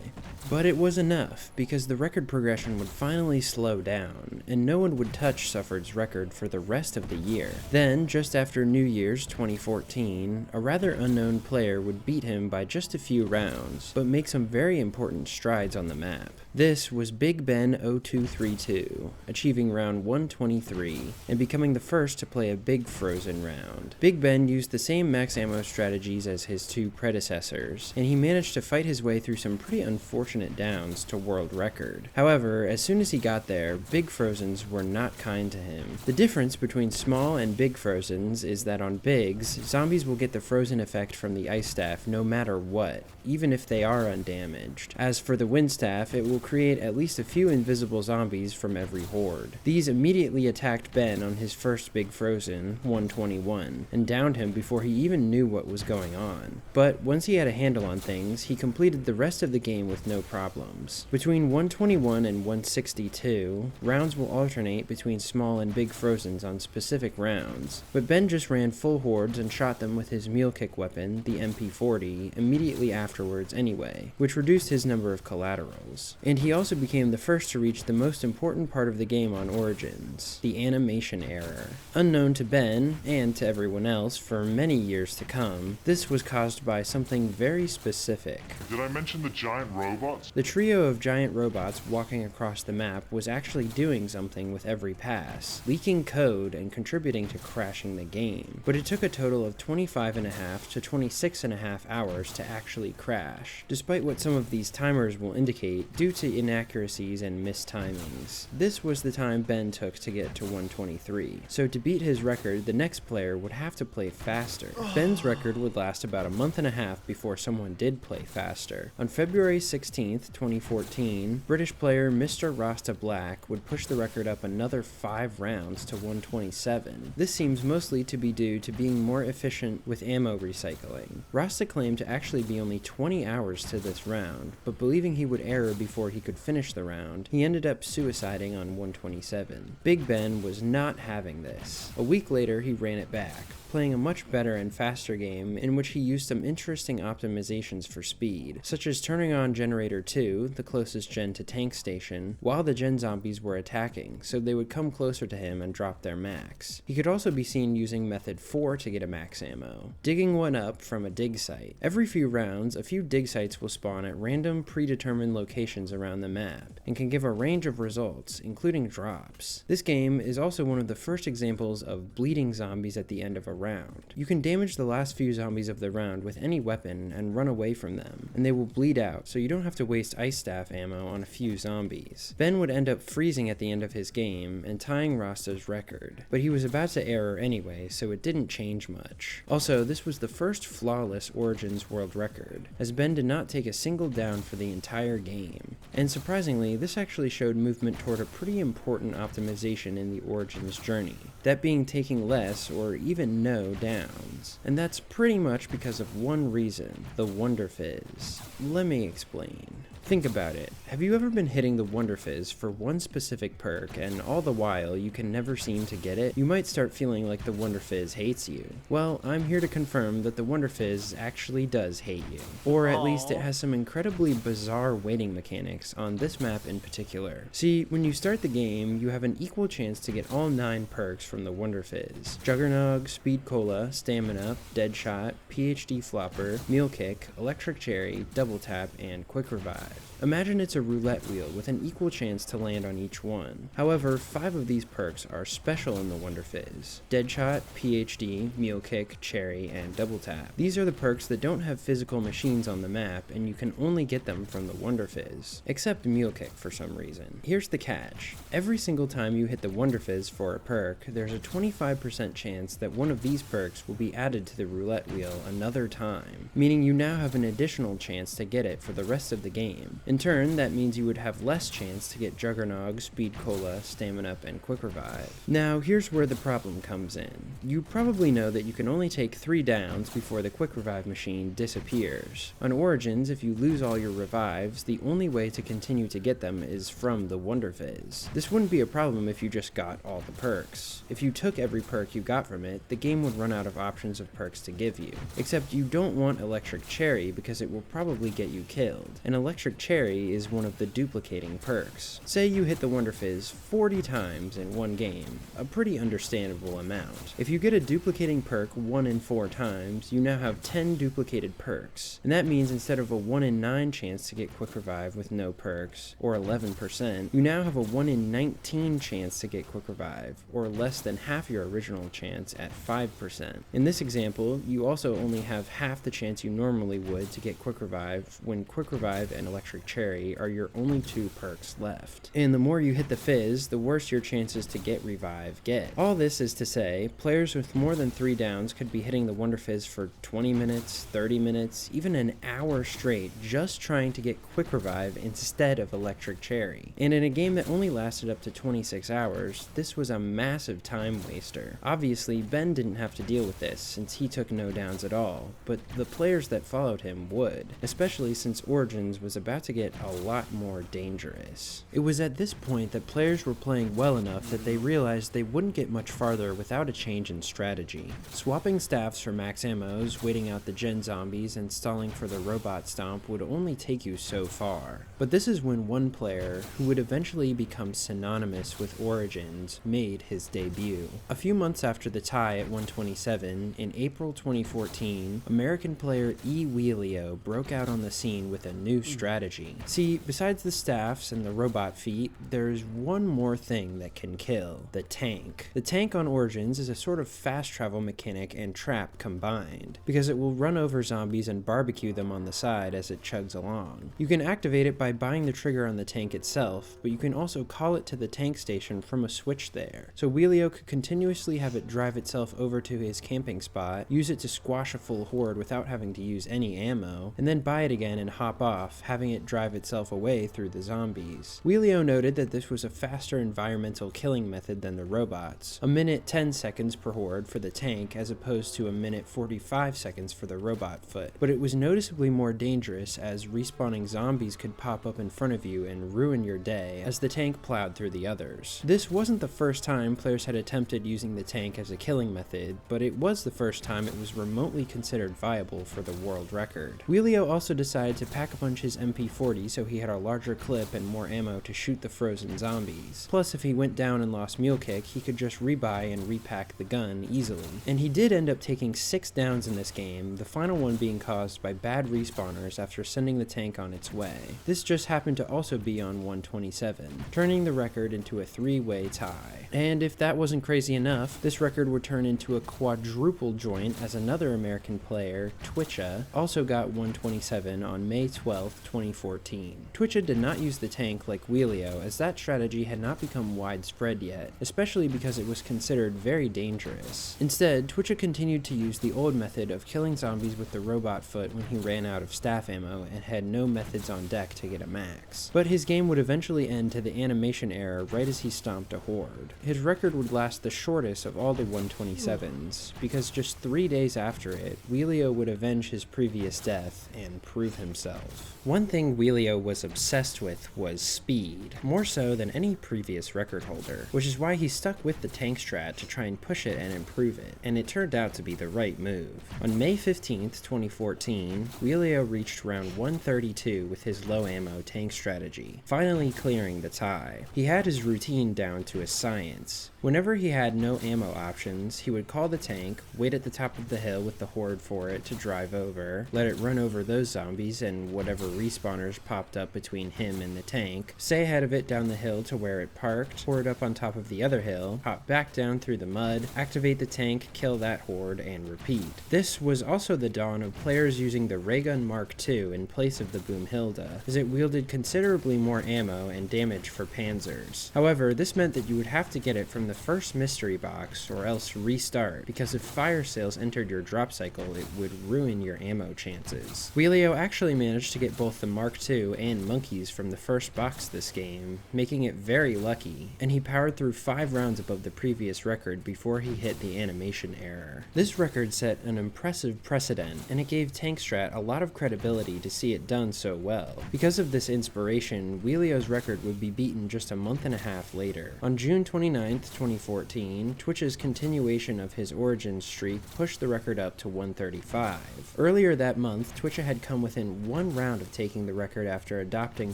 Speaker 2: But it was enough, because the record progression would finally slow down, and no one would touch Sufford's record for the rest of the year. Then, just after New Year's 2014, a rather unknown player would beat him by just a few rounds, but make some very important strides on the map. This was Big Ben 0232, achieving round 123, and becoming the first to play a big frozen round. Big Ben used the same max ammo strategies as his two predecessors, and he managed to fight his way through some pretty unfortunate downs to world record. However, as soon as he got there, big frozens were not kind to him. The difference between small and big frozens is that on bigs, zombies will get the frozen effect from the ice staff no matter what, even if they are undamaged. As for the wind staff, it will create at least a few invisible zombies from every horde. These immediately attacked Ben on his first big frozen, 121, and downed him before he even knew what was going on. But once he had a handle on things, he completed the rest of the game with no problems. Between 121 and 162, rounds will alternate between small and big frozens on specific rounds, but Ben just ran full hordes and shot them with his mule kick weapon, the MP40, immediately afterwards anyway, which reduced his number of collaterals. And he also became the first to reach the most important part of the game on Origins, the animation error. Unknown to Ben, and to everyone else for many years to come, this was caused by something very specific.
Speaker 8: Did I mention the giant robots?
Speaker 2: The trio of giant robots walking across the map was actually doing something with every pass, leaking code and contributing to crashing the game. But it took a total of 25.5 to 26.5 hours to actually crash, despite what some of these timers will indicate due to inaccuracies and mistimings. This was the time Ben took to get to 123, so to beat his record, the next player would have to play faster. Ben's record would last about a month and a half before someone did play faster. On February 16th, 2014, British player Mr. Rasta Black would push the record up another 5 rounds to 127. This seems mostly to be due to being more efficient with ammo recycling. Rasta claimed to actually be only 20 hours to this round, but believing he would error before he could finish the round, he ended up suiciding on 127. Big Ben was not having this. A week later, he ran it back, playing a much better and faster game in which he used some interesting optimizations for speed, such as turning on Generator 2, the closest gen to tank station, while the gen zombies were attacking, so they would come closer to him and drop their max. He could also be seen using Method 4 to get a max ammo, digging one up from a dig site. Every few rounds, a few dig sites will spawn at random predetermined locations around the map, and can give a range of results, including drops. This game is also one of the first examples of bleeding zombies at the end of a round. You can damage the last few zombies of the round with any weapon and run away from them, and they will bleed out, so you don't have to waste ice staff ammo on a few zombies. Ben would end up freezing at the end of his game and tying Rasta's record, but he was about to error anyway, so it didn't change much. Also, this was the first flawless Origins world record, as Ben did not take a single down for the entire game. And surprisingly, this actually showed movement toward a pretty important optimization in the Origins journey, that being taking less or even no downs. And that's pretty much because of one reason, the Wonder Fizz. Let me explain. Think about it. Have you ever been hitting the Wonder Fizz for one specific perk and all the while you can never seem to get it? You might start feeling like the Wonder Fizz hates you. Well, I'm here to confirm that the Wonder Fizz actually does hate you. Or at least it has some incredibly bizarre waiting mechanics on this map in particular. See, when you start the game, you have an equal chance to get all 9 perks from the Wonder Fizz: Juggernog, Speed Cola, Stamina, Deadshot, PhD Flopper, Mule Kick, Electric Cherry, Double Tap, and Quick Revive. Imagine it's a roulette wheel with an equal chance to land on each one. However, 5 of these perks are special in the Wonder Fizz: Deadshot, PhD, Mule Kick, Cherry, and Double Tap. These are the perks that don't have physical machines on the map, and you can only get them from the Wonder Fizz, except Mule Kick for some reason. Here's the catch. Every single time you hit the Wonder Fizz for a perk, there's a 25% chance that one of these perks will be added to the roulette wheel another time, meaning you now have an additional chance to get it for the rest of the game. time. In turn, that means you would have less chance to get Juggernog, Speed Cola, Stamina Up, and Quick Revive. Now, here's where the problem comes in. You probably know that you can only take 3 downs before the Quick Revive machine disappears. On Origins, if you lose all your revives, the only way to continue to get them is from the Wonder Fizz. This wouldn't be a problem if you just got all the perks. If you took every perk you got from it, the game would run out of options of perks to give you. Except you don't want Electric Cherry because it will probably get you killed. And Electric Cherry is one of the duplicating perks. Say you hit the Wonder Fizz 40 times in one game, a pretty understandable amount. If you get a duplicating perk 1 in 4 times, you now have 10 duplicated perks. And that means instead of a 1 in 9 chance to get Quick Revive with no perks, or 11%, you now have a 1 in 19 chance to get Quick Revive, or less than half your original chance at 5%. In this example, you also only have half the chance you normally would to get Quick Revive when Quick Revive and Electric Cherry are your only 2 perks left. And the more you hit the Fizz, the worse your chances to get Revive get. All this is to say, players with more than 3 downs could be hitting the Wonder Fizz for 20 minutes, 30 minutes, even an hour straight just trying to get Quick Revive instead of Electric Cherry. And in a game that only lasted up to 26 hours, this was a massive time waster. Obviously, Ben didn't have to deal with this since he took no downs at all, but the players that followed him would, especially since Origins was about to get a lot more dangerous. It was at this point that players were playing well enough that they realized they wouldn't get much farther without a change in strategy. Swapping staffs for max ammos, waiting out the gen zombies, and stalling for the robot stomp would only take you so far. But this is when one player, who would eventually become synonymous with Origins, made his debut. A few months after the tie at 127, in April 2014, American player eWheelio broke out on the scene with a new strategy. See, besides the staffs and the robot feet, there's one more thing that can kill: the tank. The tank on Origins is a sort of fast travel mechanic and trap combined, because it will run over zombies and barbecue them on the side as it chugs along. You can activate it by buying the trigger on the tank itself, but you can also call it to the tank station from a switch there. So Wheelio could continuously have it drive itself over to his camping spot, use it to squash a full horde without having to use any ammo, and then buy it again and hop off, having it drive itself away through the zombies. Wheelio noted that this was a faster environmental killing method than the robots, a minute 10 seconds per horde for the tank as opposed to a minute 45 seconds for the robot foot. But it was noticeably more dangerous as respawning zombies could pop up in front of you and ruin your day as the tank plowed through the others. This wasn't the first time players had attempted using the tank as a killing method, but it was the first time it was remotely considered viable for the world record. Wheelio also decided to pack a punch his MP40 so he had a larger clip and more ammo to shoot the frozen zombies. Plus, if he went down and lost Mule Kick, he could just rebuy and repack the gun easily. And he did end up taking 6 downs in this game, the final one being caused by bad respawners after sending the tank on its way. This just happened to also be on 127, turning the record into a 3-way tie. And if that wasn't crazy enough, this record would turn into a quadruple joint as another American player, Twitcha, also got 127 on May 12, 2014. Twitcha did not use the tank like Wheelio, as that strategy had not become widespread yet, especially because it was considered very dangerous. Instead, Twitcha continued to use the old method of killing zombies with the robot foot when he ran out of staff ammo and had no methods on deck to get a max. But his game would eventually end to the animation era right as he stomped a horde. His record would last the shortest of all the 127s, because just 3 days after it, Wheelio would avenge his previous death and prove himself. One thing Wheelio was obsessed with was speed, more so than any previous record holder, which is why he stuck with the tank strat to try and push it and improve it, and it turned out to be the right move. On May 15th, 2014, Wheelio reached round 132 with his low ammo tank strategy, finally clearing the tie. He had his routine down to a science. Whenever he had no ammo options, he would call the tank, wait at the top of the hill with the horde for it to drive over, let it run over those zombies and whatever respawners popped up between him and the tank, stay ahead of it down the hill to where it parked, horde up on top of the other hill, hop back down through the mud, activate the tank, kill that horde, and repeat. This was also the dawn of players using the Raygun Mark II in place of the Boomhilda, as it wielded considerably more ammo and damage for panzers. However, this meant that you would have to get it from the first mystery box or else restart, because if fire sales entered your drop cycle, it would ruin your ammo chances. Wheelio actually managed to get both the Mark II and monkeys from the first box this game, making it very lucky, and he powered through 5 rounds above the previous record before he hit the animation error. This record set an impressive precedent, and it gave Tankstrat a lot of credibility to see it done so well. Because of this inspiration, Wheelio's record would be beaten just a month and a half later. On June 29th, 2014, Twitch's continuation of his origin streak pushed the record up to 135. Earlier that month, Twitch had come within 1 round of taking the record after adopting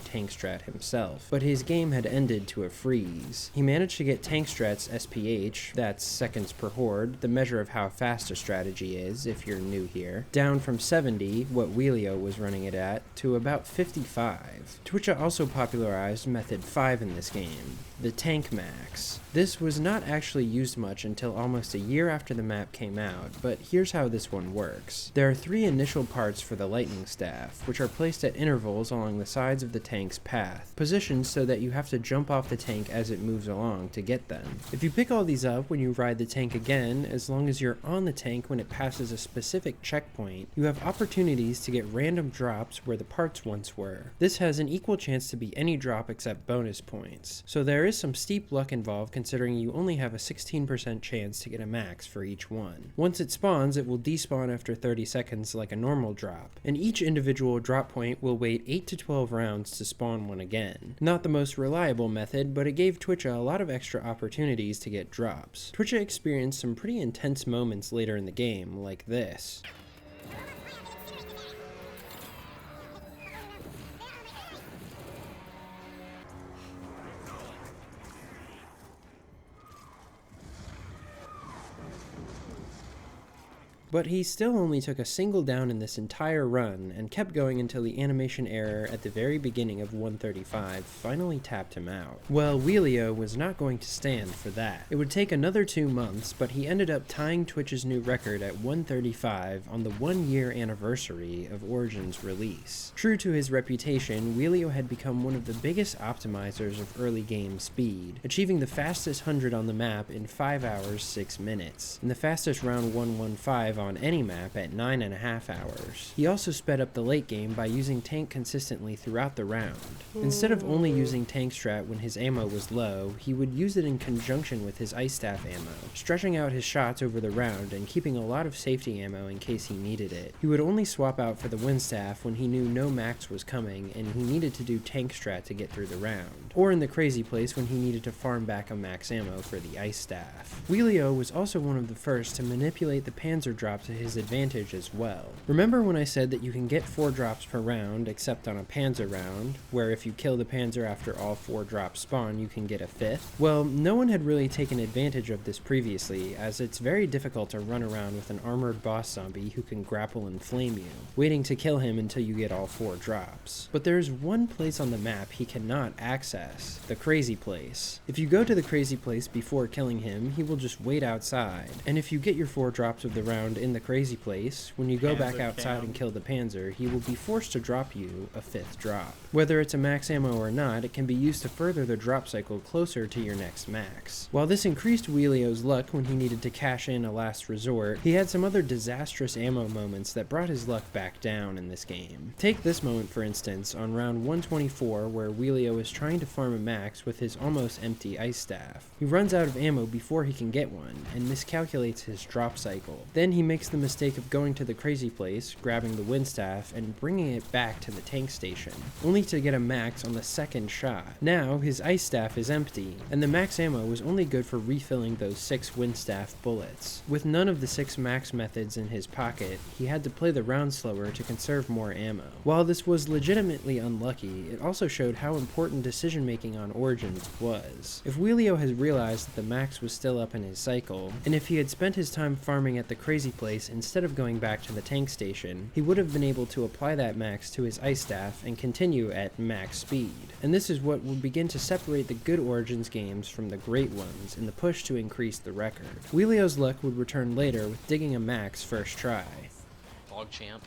Speaker 2: Tankstrat himself, but his game had ended to a freeze. He managed to get Tankstrat's SPH, that's seconds per horde, the measure of how fast a strategy is if you're new here, down from 70, what Wheelio was running it at, to about 55. Twitch also popularized Method 5 in this game, the Tank Max. This was not actually used much until almost a year after the map came out, but here's how this one works. There are 3 initial parts for the lightning staff, which are placed at intervals along the sides of the tank's path, positioned so that you have to jump off the tank as it moves along to get them. If you pick all these up when you ride the tank again, as long as you're on the tank when it passes a specific checkpoint, you have opportunities to get random drops where the parts once were. This has an equal chance to be any drop except bonus points, so there is some steep luck involved considering you only have a 16% chance to get a max for each one. Once it spawns, it will despawn after 30 seconds like a normal drop, and each individual drop point will wait 8 to 12 rounds to spawn one again. Not the most reliable method, but it gave Twitcha a lot of extra opportunities to get drops. Twitcha experienced some pretty intense moments later in the game, like this. But he still only took a single down in this entire run, and kept going until the animation error at the very beginning of 135 finally tapped him out. Well, Wheelio was not going to stand for that. It would take another 2 months, but he ended up tying Twitch's new record at 135 on the 1-year anniversary of Origin's release. True to his reputation, Wheelio had become one of the biggest optimizers of early game speed, achieving the fastest 100 on the map in 5 hours 6 minutes, and the fastest round 115 on any map at 9.5 hours. He also sped up the late game by using tank consistently throughout the round. Instead of only using Tankstrat when his ammo was low, he would use it in conjunction with his ice staff ammo, stretching out his shots over the round and keeping a lot of safety ammo in case he needed it. He would only swap out for the wind staff when he knew no max was coming and he needed to do Tankstrat to get through the round, or in the crazy place when he needed to farm back a max ammo for the ice staff. Wheelio was also one of the first to manipulate the panzer drop to his advantage as well. Remember when I said that you can get 4 drops per round except on a panzer round, where if you kill the panzer after all 4 drops spawn you can get a 5th? Well, no one had really taken advantage of this previously, as it's very difficult to run around with an armored boss zombie who can grapple and flame you, waiting to kill him until you get all 4 drops. But there's one place on the map he cannot access, the crazy place. If you go to the crazy place before killing him, he will just wait outside, and if you get your 4 drops of the round in the crazy place, when you go back outside and kill the panzer, he will be forced to drop you a 5th drop. Whether it's a max ammo or not, it can be used to further the drop cycle closer to your next max. While this increased Wheelio's luck when he needed to cash in a last resort, he had some other disastrous ammo moments that brought his luck back down in this game. Take this moment for instance on round 124 where Wheelio is trying to farm a max with his almost empty ice staff. He runs out of ammo before he can get one, and miscalculates his drop cycle. Then he makes the mistake of going to the crazy place, grabbing the wind staff, and bringing it back to the tank station, only to get a max on the second shot. Now his ice staff is empty, and the max ammo was only good for refilling those 6 wind staff bullets. With none of the 6 max methods in his pocket, he had to play the round slower to conserve more ammo. While this was legitimately unlucky, it also showed how important decision making on Origins was. If Wheelio had realized that the max was still up in his cycle, and if he had spent his time farming at the crazy place instead of going back to the tank station, he would have been able to apply that max to his ice staff and continue at max speed. And this is what would begin to separate the good Origins games from the great ones in the push to increase the record. Wheelio's luck would return later with digging a max first try.
Speaker 9: PogChamp.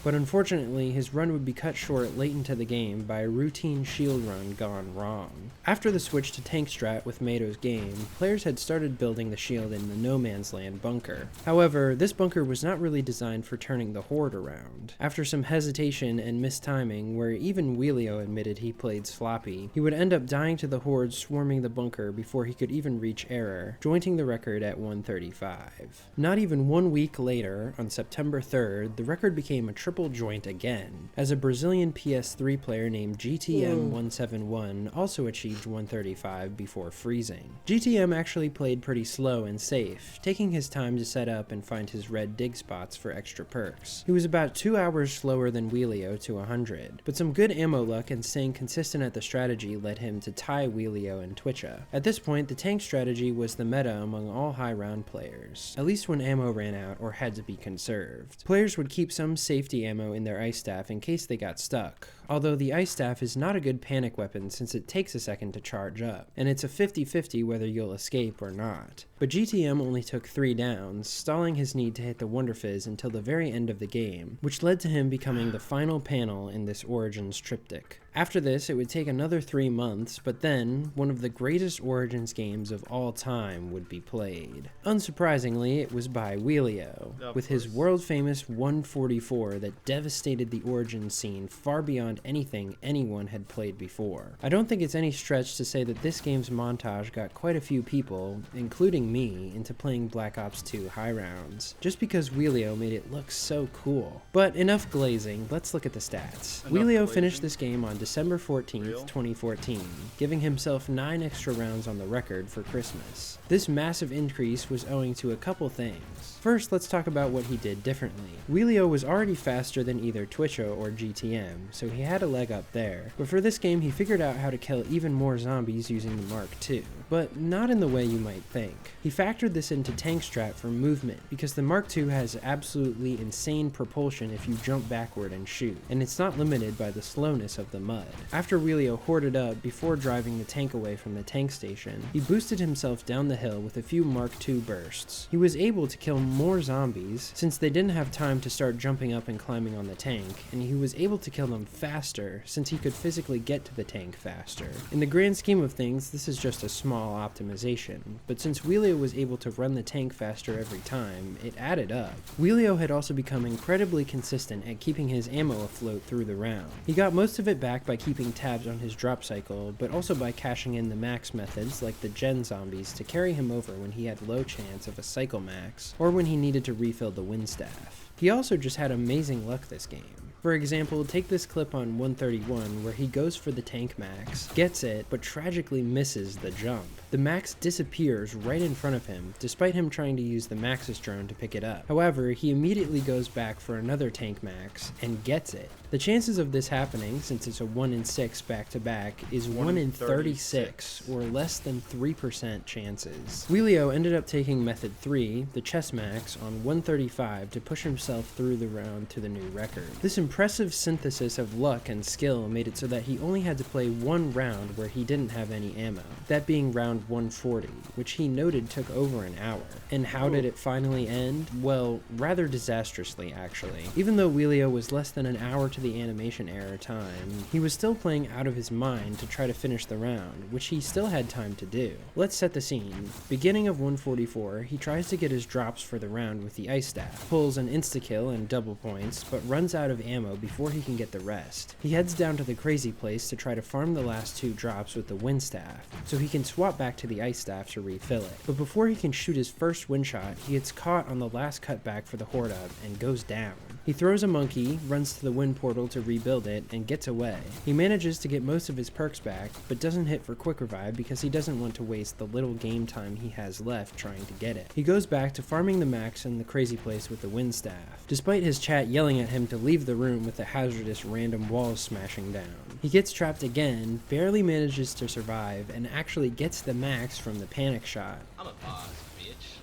Speaker 2: But unfortunately, his run would be cut short late into the game by a routine shield run gone wrong. After the switch to tank strat with Mato's game, players had started building the shield in the no man's land bunker. However, this bunker was not really designed for turning the horde around. After some hesitation and mistiming, where even Wheelio admitted he played sloppy, he would end up dying to the horde swarming the bunker before he could even reach error, jointing the record at 135. Not even 1 week later, on September 3rd, the record became a triple joint again, as a Brazilian PS3 player named GTM171 also achieved 135 before freezing. GTM actually played pretty slow and safe, taking his time to set up and find his red dig spots for extra perks. He was about 2 hours slower than Wheelio to 100, but some good ammo luck and staying consistent at the strategy led him to tie Wheelio and Twitcha. At this point, the tank strategy was the meta among all high round players, at least when ammo ran out or had to be conserved. Players would keep some safety ammo in their ice staff in case they got stuck, although the ice staff is not a good panic weapon since it takes a second to charge up, and it's a 50-50 whether you'll escape or not. But GTM only took 3 downs, stalling his need to hit the Wonder Fizz until the very end of the game, which led to him becoming the final panel in this Origins triptych. After this, it would take another 3 months, but then, one of the greatest Origins games of all time would be played. Unsurprisingly, it was by Wheelio, with his world-famous 144 that devastated the Origins scene far beyond anything anyone had played before. I don't think it's any stretch to say that this game's montage got quite a few people, including me, into playing Black Ops 2 high rounds, just because Wheelio made it look so cool. But enough glazing, let's look at the stats. Wheelio finished this game on December 14th, 2014, giving himself 9 extra rounds on the record for Christmas. This massive increase was owing to a couple things. First, let's talk about what he did differently. Wheelio was already faster than either Twitcha or GTM, so he had a leg up there, but for this game he figured out how to kill even more zombies using the Mark II, but not in the way you might think. He factored this into tank strat for movement, because the Mark II has absolutely insane propulsion if you jump backward and shoot, and it's not limited by the slowness of the mud. After Wheelio hoarded up before driving the tank away from the tank station, he boosted himself down the hill with a few Mark II bursts. He was able to kill more zombies, since they didn't have time to start jumping up and climbing on the tank, and he was able to kill them faster, since he could physically get to the tank faster. In the grand scheme of things, this is just a small optimization, but since Wheelio was able to run the tank faster every time, it added up. Wheelio had also become incredibly consistent at keeping his ammo afloat through the round. He got most of it back by keeping tabs on his drop cycle, but also by cashing in the max methods like the gen zombies to carry him over when he had low chance of a cycle max, or when he needed to refill the wind staff. He also just had amazing luck this game. For example, take this clip on 131 where he goes for the tank max, gets it, but tragically misses the jump. The max disappears right in front of him, despite him trying to use the max's drone to pick it up. However, he immediately goes back for another tank max, and gets it. The chances of this happening, since it's a 1 in 6 back-to-back, is 1 in 36, or less than 3% chances. Wheelio ended up taking method 3, the chest max, on 135 to push himself through the round to the new record. This impressive synthesis of luck and skill made it so that he only had to play 1 round where he didn't have any ammo, that being round 140, which he noted took over an hour. And how did it finally end? Well, rather disastrously actually. Even though Wheelio was less than an hour to the animation error time, he was still playing out of his mind to try to finish the round, which he still had time to do. Let's set the scene. Beginning of 144, he tries to get his drops for the round with the ice staff, pulls an insta-kill and double points, but runs out of ammo before he can get the rest. He heads down to the crazy place to try to farm the last 2 drops with the wind staff, so he can swap back to the ice staff to refill it. But before he can shoot his first wind shot, he gets caught on the last cutback for the horde up and goes down. He throws a monkey, runs to the wind portal to rebuild it, and gets away. He manages to get most of his perks back, but doesn't hit for quick revive because he doesn't want to waste the little game time he has left trying to get it. He goes back to farming the max in the crazy place with the wind staff, despite his chat yelling at him to leave the room with the hazardous random walls smashing down. He gets trapped again, barely manages to survive, and actually gets the max from the panic shot.
Speaker 9: I'm a boss, bitch.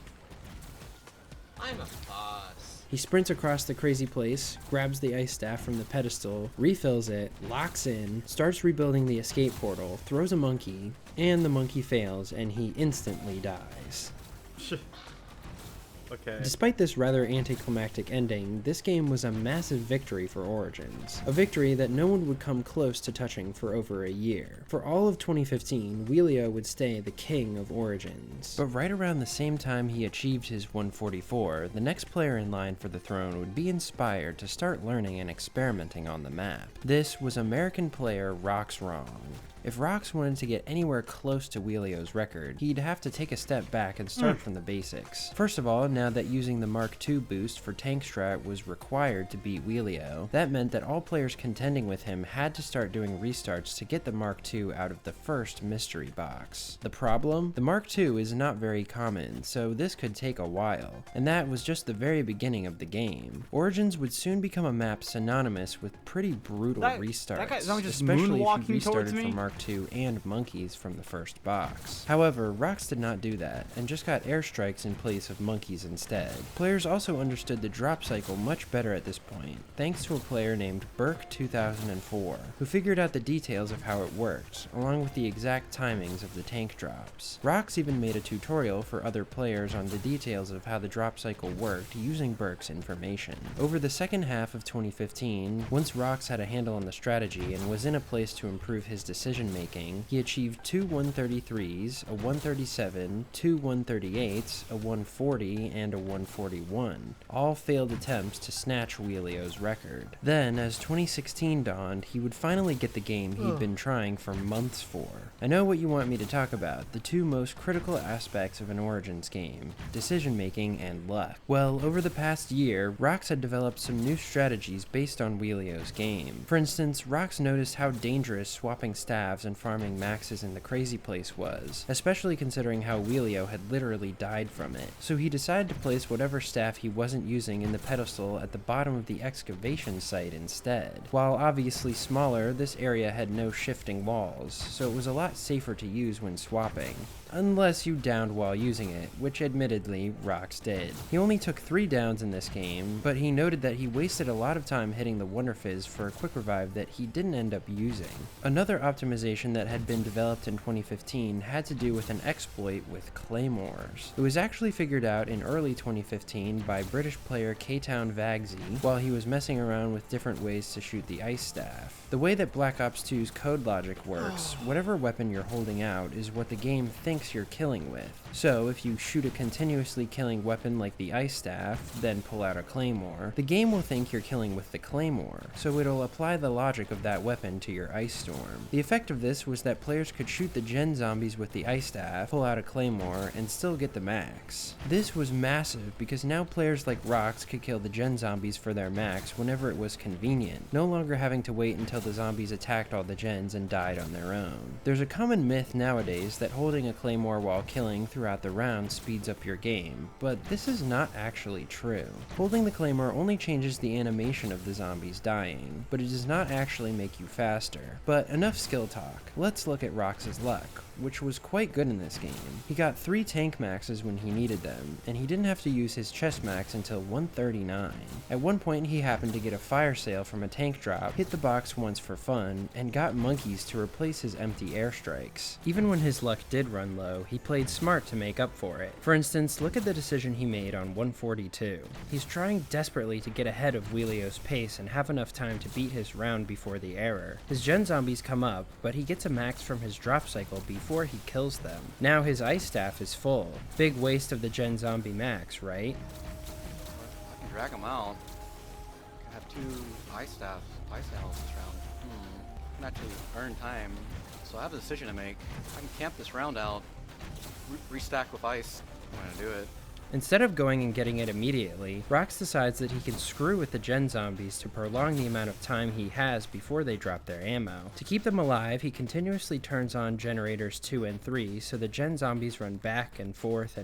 Speaker 9: I'm a boss.
Speaker 2: He sprints across the crazy place, grabs the ice staff from the pedestal, refills it, locks in, starts rebuilding the escape portal, throws a monkey, and the monkey fails and he instantly dies.
Speaker 1: Okay.
Speaker 2: Despite this rather anticlimactic ending, this game was a massive victory for Origins. A victory that no one would come close to touching for over a year. For all of 2015, Wheelio would stay the king of Origins. But right around the same time he achieved his 144, the next player in line for the throne would be inspired to start learning and experimenting on the map. This was American player Roxwrong. If Rox wanted to get anywhere close to Wheelio's record, he'd have to take a step back and start from the basics. First of all, now that using the Mark II boost for tank strat was required to beat Wheelio, that meant that all players contending with him had to start doing restarts to get the Mark II out of the first mystery box. The problem? The Mark II is not very common, so this could take a while, and that was just the very beginning of the game. Origins would soon become a map synonymous with pretty brutal restarts,
Speaker 1: that guy's not just
Speaker 2: especially if
Speaker 1: moonwalking
Speaker 2: you
Speaker 1: towards
Speaker 2: restarted
Speaker 1: me?
Speaker 2: from Mark II and monkeys from the first box. However, Rox did not do that, and just got airstrikes in place of monkeys instead. Players also understood the drop cycle much better at this point, thanks to a player named Burke2004, who figured out the details of how it worked, along with the exact timings of the tank drops. Rox even made a tutorial for other players on the details of how the drop cycle worked using Burke's information. Over the second half of 2015, once Rox had a handle on the strategy and was in a place to improve his decision making, he achieved 2 133s, a 137, 2 138s, a 140, and a 141, all failed attempts to snatch Wheelio's record. Then, as 2016 dawned, he would finally get the game he'd been trying for months for. I know what you want me to talk about, the two most critical aspects of an Origins game, decision making and luck. Well, over the past year, Rox had developed some new strategies based on Wheelio's game. For instance, Rox noticed how dangerous swapping staves and farming maxes in the crazy place was, especially considering how Wheelio had literally died from it. So he decided to place whatever staff he wasn't using in the pedestal at the bottom of the excavation site instead. While obviously smaller, this area had no shifting walls, so it was a lot safer to use when swapping. Unless you downed while using it, which admittedly, Rox did. He only took 3 downs in this game, but he noted that he wasted a lot of time hitting the Wonder Fizz for a quick revive that he didn't end up using. Another optimization that had been developed in 2015 had to do with an exploit with claymores. It was actually figured out in early 2015 by British player K-Town Vagsy while he was messing around with different ways to shoot the ice staff. The way that Black Ops 2's code logic works, whatever weapon you're holding out is what the game thinks you're killing with. So if you shoot a continuously killing weapon like the ice staff, then pull out a claymore, the game will think you're killing with the claymore, so it'll apply the logic of that weapon to your ice storm. The effect of this was that players could shoot the gen zombies with the ice staff, pull out a claymore, and still get the max. This was massive because now players like Rox could kill the gen zombies for their max whenever it was convenient, no longer having to wait until the zombies attacked all the gens and died on their own. There's a common myth nowadays that holding a claymore while killing throughout the round speeds up your game, but this is not actually true. Holding the claymore only changes the animation of the zombies dying, but it does not actually make you faster. But enough skill talk. Let's look at Rox's luck, which was quite good in this game. He got 3 tank maxes when he needed them, and he didn't have to use his chest max until 139. At one point he happened to get a fire sale from a tank drop, hit the box once for fun, and got monkeys to replace his empty airstrikes. Even when his luck did run low, he played smart to make up for it. For instance, look at the decision he made on 142. He's trying desperately to get ahead of Wheelio's pace and have enough time to beat his round before the error. His gen zombies come up, but he gets a max from his drop cycle before he kills them. Now his ice staff is full. Big waste of the gen zombie max, right?
Speaker 10: I can drag them out. I have 2 ice saddles this round. I can actually earn time. So I have a decision to make. I can camp this round out, restack with ice. I'm gonna do it.
Speaker 2: Instead of going and getting it immediately, Rox decides that he can screw with the gen zombies to prolong the amount of time he has before they drop their ammo. To keep them alive, he continuously turns on generators 2 and 3 so the gen zombies run back and forth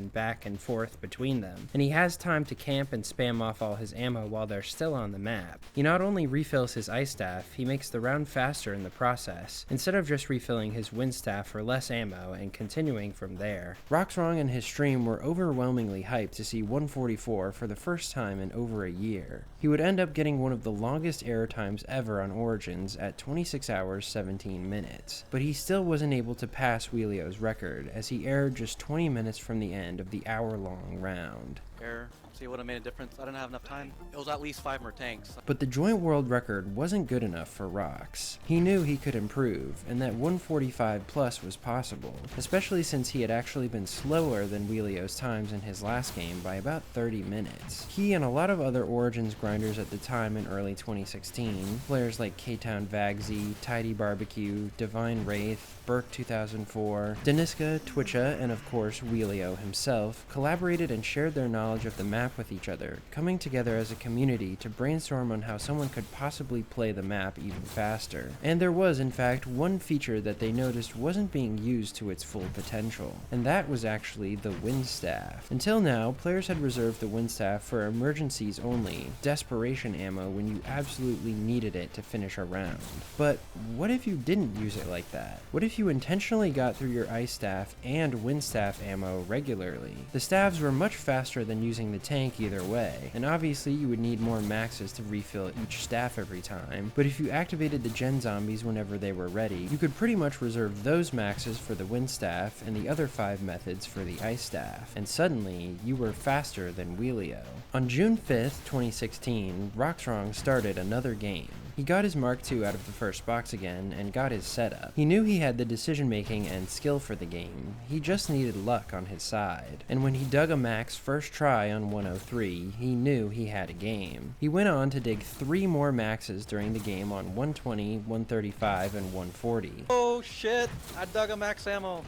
Speaker 2: between them, and he has time to camp and spam off all his ammo while they're still on the map. He not only refills his ice staff, he makes the round faster in the process, instead of just refilling his wind staff for less ammo and continuing from there. Roxwrong and his stream were overwhelmingly hyped to see 144 for the first time in over a year. He would end up getting one of the longest error times ever on Origins at 26 hours 17 minutes, but he still wasn't able to pass Wheelio's record as he erred just 20 minutes from the end of the hour-long round.
Speaker 10: air. See, it would have made a difference. I didn't have enough time. It was at least 5 more tanks.
Speaker 2: But the joint world record wasn't good enough for Rox. He knew he could improve, and that 145 plus was possible, especially since he had actually been slower than Wheelio's times in his last game by about 30 minutes. He and a lot of other Origins grinders at the time in early 2016, players like K-Town Vagsy, Tidy Barbecue, Divine Wraith, Burke 2004, Deniska, Twitcha, and of course Wheelio himself, collaborated and shared their knowledge of the map with each other, coming together as a community to brainstorm on how someone could possibly play the map even faster. And there was, in fact, one feature that they noticed wasn't being used to its full potential, and that was actually the wind staff. Until now, players had reserved the wind staff for emergencies only, desperation ammo when you absolutely needed it to finish a round. But what if you didn't use it like that? What if you intentionally got through your ice staff and wind staff ammo regularly? The staves were much faster than using the tank either way, and obviously you would need more maxes to refill each staff every time, but if you activated the gen zombies whenever they were ready, you could pretty much reserve those maxes for the wind staff and the other 5 methods for the ice staff, and suddenly you were faster than Wheelio. On June 5th, 2016, Roxrong started another game. He got his Mark II out of the first box again and got his setup. He knew he had the decision making and skill for the game, he just needed luck on his side. And when he dug a max first try on 103, he knew he had a game. He went on to dig 3 more maxes during the game on 120, 135, and 140.
Speaker 10: Oh shit! I dug a max ammo.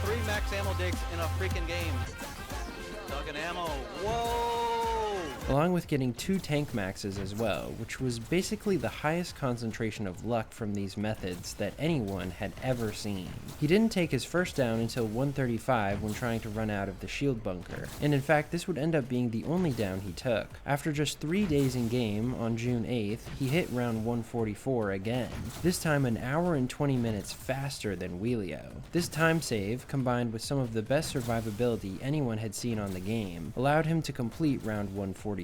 Speaker 10: 3 max ammo digs in a freaking game. Dug an ammo. Whoa!
Speaker 2: Along with getting 2 tank maxes as well, which was basically the highest concentration of luck from these methods that anyone had ever seen. He didn't take his first down until 135 when trying to run out of the shield bunker, and in fact this would end up being the only down he took. After just 3 days in game, on June 8th, he hit round 144 again, this time an hour and 20 minutes faster than Wheelio. This time save, combined with some of the best survivability anyone had seen on the game, allowed him to complete round 144.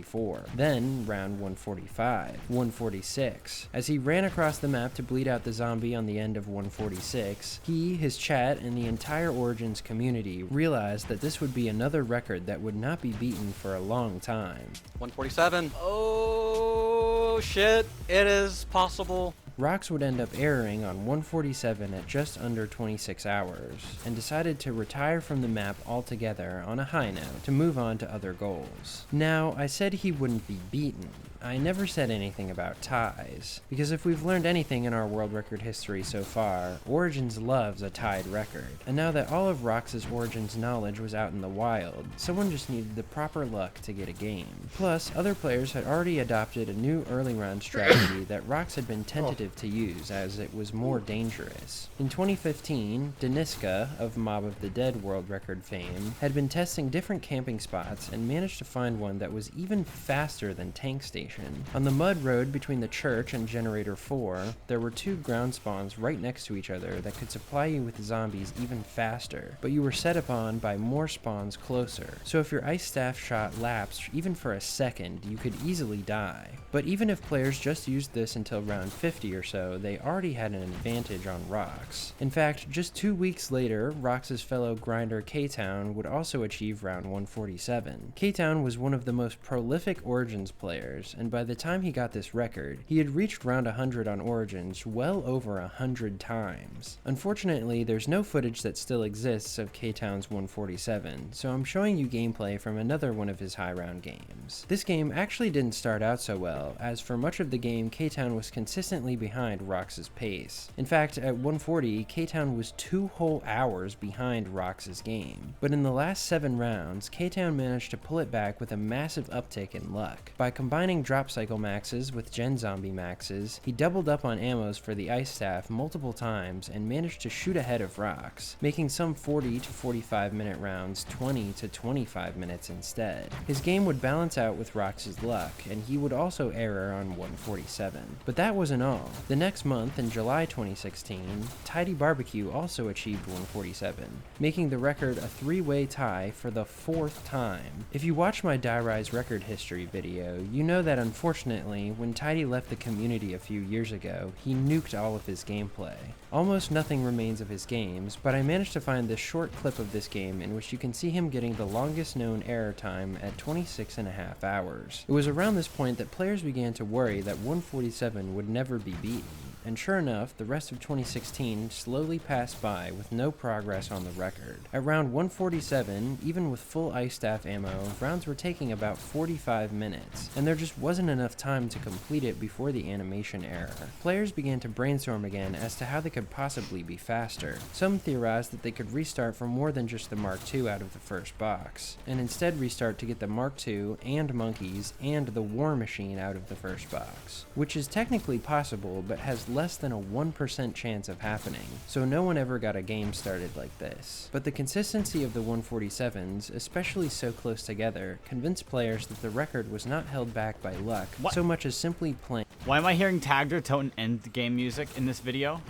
Speaker 2: Then round 145, 146. As he ran across the map to bleed out the zombie on the end of 146, he, his chat, and the entire Origins community realized that this would be another record that would not be beaten for a long time.
Speaker 10: 147. Oh shit! It is possible.
Speaker 2: Rox would end up erroring on 147 at just under 26 hours, and decided to retire from the map altogether on a high note to move on to other goals. Now, I said he wouldn't be beaten. I never said anything about ties, because if we've learned anything in our world record history so far, Origins loves a tied record. And now that all of Rox's Origins knowledge was out in the wild, someone just needed the proper luck to get a game. Plus, other players had already adopted a new early round strategy that Rox had been tentative to use as it was more dangerous. In 2015, Deniska, of Mob of the Dead world record fame, had been testing different camping spots and managed to find one that was even faster than Tank Station. On the mud road between the church and Generator 4, there were 2 ground spawns right next to each other that could supply you with zombies even faster, but you were set upon by more spawns closer, so if your ice staff shot lapsed even for a second, you could easily die. But even if players just used this until round 50 or so, they already had an advantage on Rox. In fact, just 2 weeks later, Rox's fellow grinder K-Town would also achieve round 147. K-Town was one of the most prolific Origins players, and by the time he got this record, he had reached round 100 on Origins well over 100 times. Unfortunately, there's no footage that still exists of K-Town's 147, so I'm showing you gameplay from another one of his high round games. This game actually didn't start out so well, as for much of the game, K-Town was consistently behind Rox's pace. In fact, at 140, K-Town was 2 whole hours behind Rox's game. But in the last 7 rounds, K-Town managed to pull it back with a massive uptick in luck. By combining drop cycle maxes with gen zombie maxes, he doubled up on ammos for the ice staff multiple times and managed to shoot ahead of Rox, making some 40 to 45 minute rounds 20 to 25 minutes instead. His game would balance out with Rox's luck, and he would also error on 147. But that wasn't all. The next month, in July 2016, Tidy Barbecue also achieved 147, making the record a 3-way tie for the 4th time. If you watch my Die Rise record history video, you know that that unfortunately, when Tidy left the community a few years ago, he nuked all of his gameplay. Almost nothing remains of his games, but I managed to find this short clip of this game in which you can see him getting the longest known error time at 26.5 hours. It was around this point that players began to worry that 147 would never be beaten. And sure enough, the rest of 2016 slowly passed by with no progress on the record. At round 147, even with full ice staff ammo, rounds were taking about 45 minutes, and there just wasn't enough time to complete it before the animation error. Players began to brainstorm again as to how they could possibly be faster. Some theorized that they could restart for more than just the Mark II out of the first box, and instead restart to get the Mark II and Monkeys and the War Machine out of the first box, which is technically possible but has less than a 1% chance of happening, so no one ever got a game started like this. But the consistency of the 147s, especially so close together, convinced players that the record was not held back by luck, so much as simply playing.
Speaker 1: Why am I hearing Tagged or Toten end game music in this video?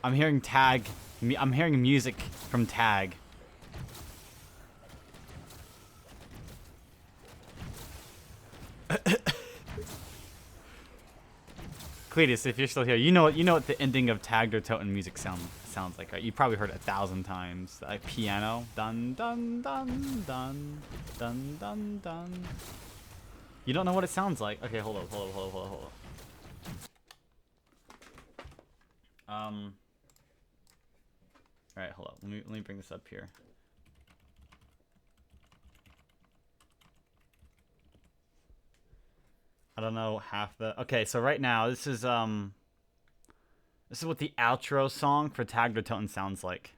Speaker 1: I'm hearing I'm hearing music from Tag. Cletus, if you're still here, you know what the ending of Tagged or Toten music sounds like, right? You probably heard it 1,000 times. Like piano, dun dun dun dun dun dun dun. You don't know what it sounds like? Okay, hold up. All right, hold up. Let me bring this up here. I don't know half the. Okay, so right now this is what the outro song for Tagged or Toten sounds like.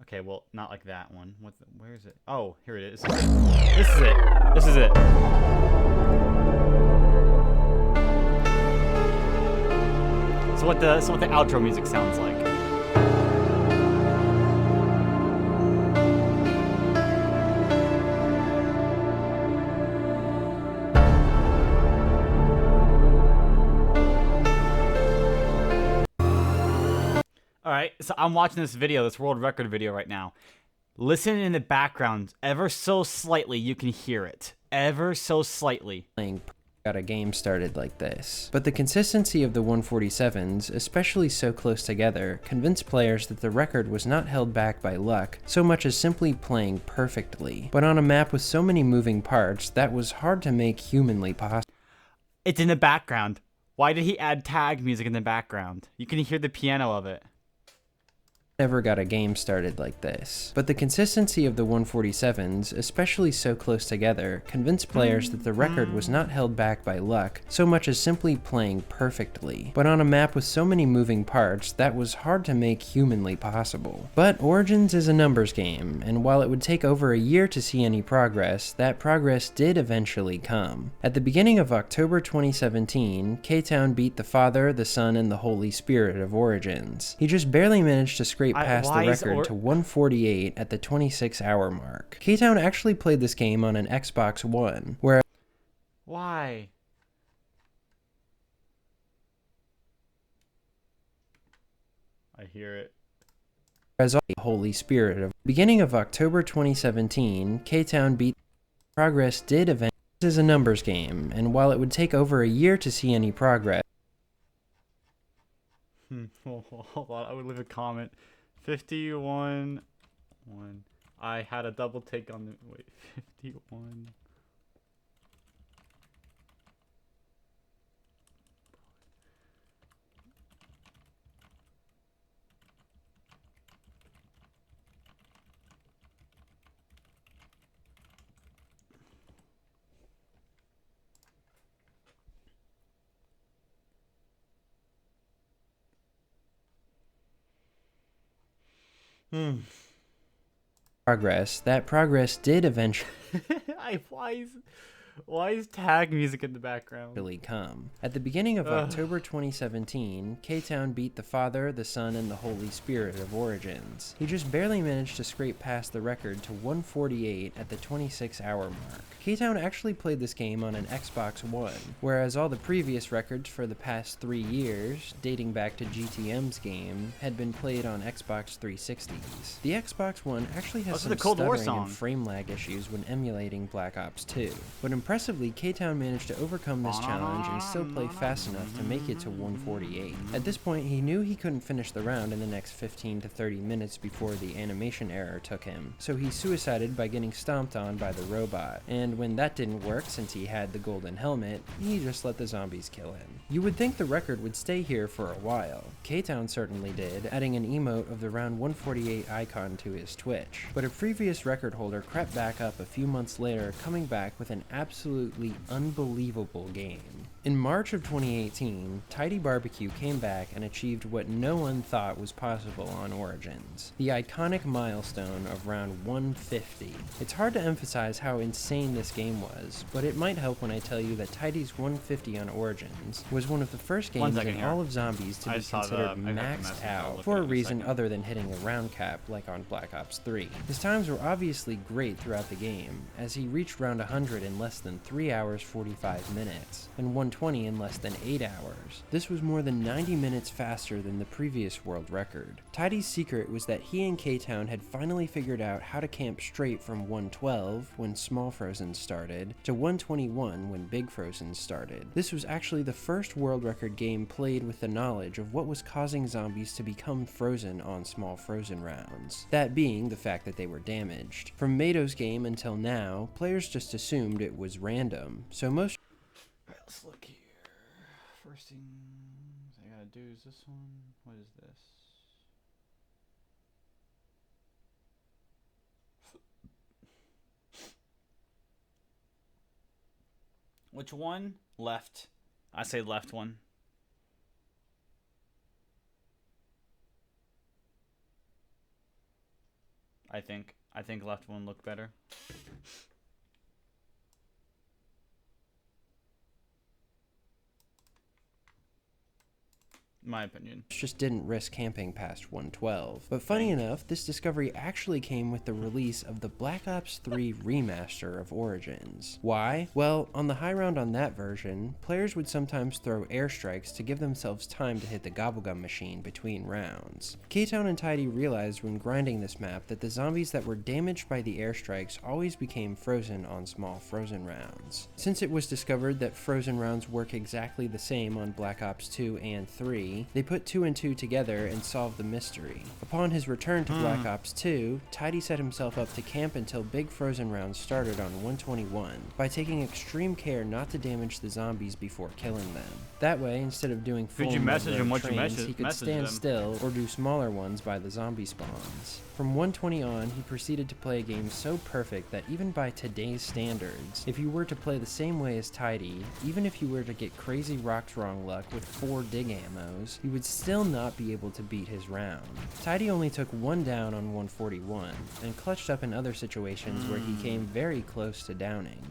Speaker 1: Okay, well, not like that one. Where is it? Oh, here it is. This is it. This is it. So what the outro music sounds like. Alright, so I'm watching this video, this world record video right now. Listen in the background, ever so slightly, you can hear it. Ever so slightly.
Speaker 2: Got a game started like this. But the consistency of the 147s, especially so close together, convinced players that the record was not held back by luck, so much as simply playing perfectly. But on a map with so many moving parts, that was hard to make humanly possible.
Speaker 1: It's in the background. Why did he add tag music in the background? You can hear the piano of it.
Speaker 2: Never got a game started like this. But the consistency of the 147s, especially so close together, convinced players that the record was not held back by luck, so much as simply playing perfectly. But on a map with so many moving parts, that was hard to make humanly possible. But Origins is a numbers game, and while it would take over a year to see any progress, that progress did eventually come. At the beginning of October 2017, K-Town beat the Father, the Son, and the Holy Spirit of Origins. He just barely managed to scrape past the record to 148 at the 26-hour mark. K-Town actually played this game on an Xbox One, where
Speaker 1: Why? I hear it.
Speaker 2: As the Holy Spirit of beginning of October 2017, K-Town beat progress did eventually. This is a numbers game, and while it would take over a year to see any progress.
Speaker 1: Hold on, I would leave a comment. 51 1. I had a double take on the wait, 51.
Speaker 2: Progress. That progress did eventually.
Speaker 1: Why is Why is tag music in the background?
Speaker 2: Really come. At the beginning of October 2017, K-Town beat the Father, the Son, and the Holy Spirit of Origins. He just barely managed to scrape past the record to 148 at the 26-hour mark. K-Town actually played this game on an Xbox One, whereas all the previous records for the past 3 years, dating back to GTM's game, had been played on Xbox 360s. The Xbox One actually has some stuttering and frame lag issues when emulating Black Ops 2, but impressively, K-Town managed to overcome this challenge and still play fast enough to make it to 148. At this point, he knew he couldn't finish the round in the next 15 to 30 minutes before the animation error took him, so he suicided by getting stomped on by the robot, and when that didn't work since he had the golden helmet, he just let the zombies kill him. You would think the record would stay here for a while. K-Town certainly did, adding an emote of the round 148 icon to his Twitch, but a previous record holder crept back up a few months later, coming back with an absolutely unbelievable game. In March of 2018, Tidy Barbecue came back and achieved what no one thought was possible on Origins, the iconic milestone of round 150. It's hard to emphasize how insane this game was, but it might help when I tell you that Tidy's 150 on Origins was one of the first games in all of Zombies to be considered maxed out, for a reason other than hitting a round cap like on Black Ops 3. His times were obviously great throughout the game, as he reached round 100 in less than 3 hours 45 minutes, and 120 in less than 8 hours. This was more than 90 minutes faster than the previous world record. Tidy's secret was that he and K-Town had finally figured out how to camp straight from 112, when Small Frozen started, to 121 when Big Frozen started. This was actually the first world record game played with the knowledge of what was causing zombies to become frozen on Small Frozen rounds, that being the fact that they were damaged. From Mado's game until now, players just assumed it was random, so most...
Speaker 1: Alright, let's look here. First thing I gotta do is this one. What is this? Which one? Left. I say left one. I think left one looked better. My opinion.
Speaker 2: Just didn't risk camping past 112. But funny enough, this discovery actually came with the release of the Black Ops 3 remaster of Origins. Why? Well, on the high round on that version, players would sometimes throw airstrikes to give themselves time to hit the gobblegum machine between rounds. K-Town and Tidy realized when grinding this map that the zombies that were damaged by the airstrikes always became frozen on Small Frozen rounds. Since it was discovered that frozen rounds work exactly the same on Black Ops 2 and 3, they put 2 and 2 together and solved the mystery. Upon his return to Black Ops 2, Tidy set himself up to camp until Big Frozen rounds started on 121, by taking extreme care not to damage the zombies before killing them. That way, instead of doing full trains, he could stand still or do smaller ones by the zombie spawns. From 120 on, he proceeded to play a game so perfect that even by today's standards, if you were to play the same way as Tidy, even if you were to get crazy rocks wrong luck with 4 dig ammos, you would still not be able to beat his round. Tidy only took 1 down on 141, and clutched up in other situations where he came very close to downing.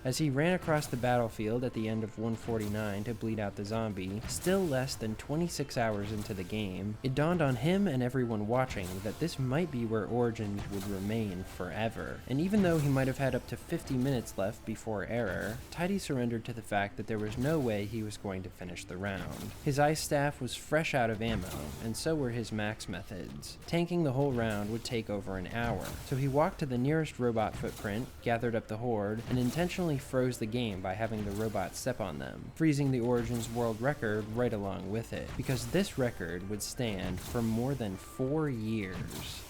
Speaker 2: As he ran across the battlefield at the end of 149 to bleed out the zombie, still less than 26 hours into the game, it dawned on him and everyone watching that this might be where Origins would remain forever. And even though he might have had up to 50 minutes left before error, Tidy surrendered to the fact that there was no way he was going to finish the round. His ice staff was fresh out of ammo, and so were his max methods. Tanking the whole round would take over an hour, so he walked to the nearest robot footprint, gathered up the horde, and intentionally froze the game by having the robots step on them, freezing the Origins world record right along with it, because this record would stand for more than 4 years.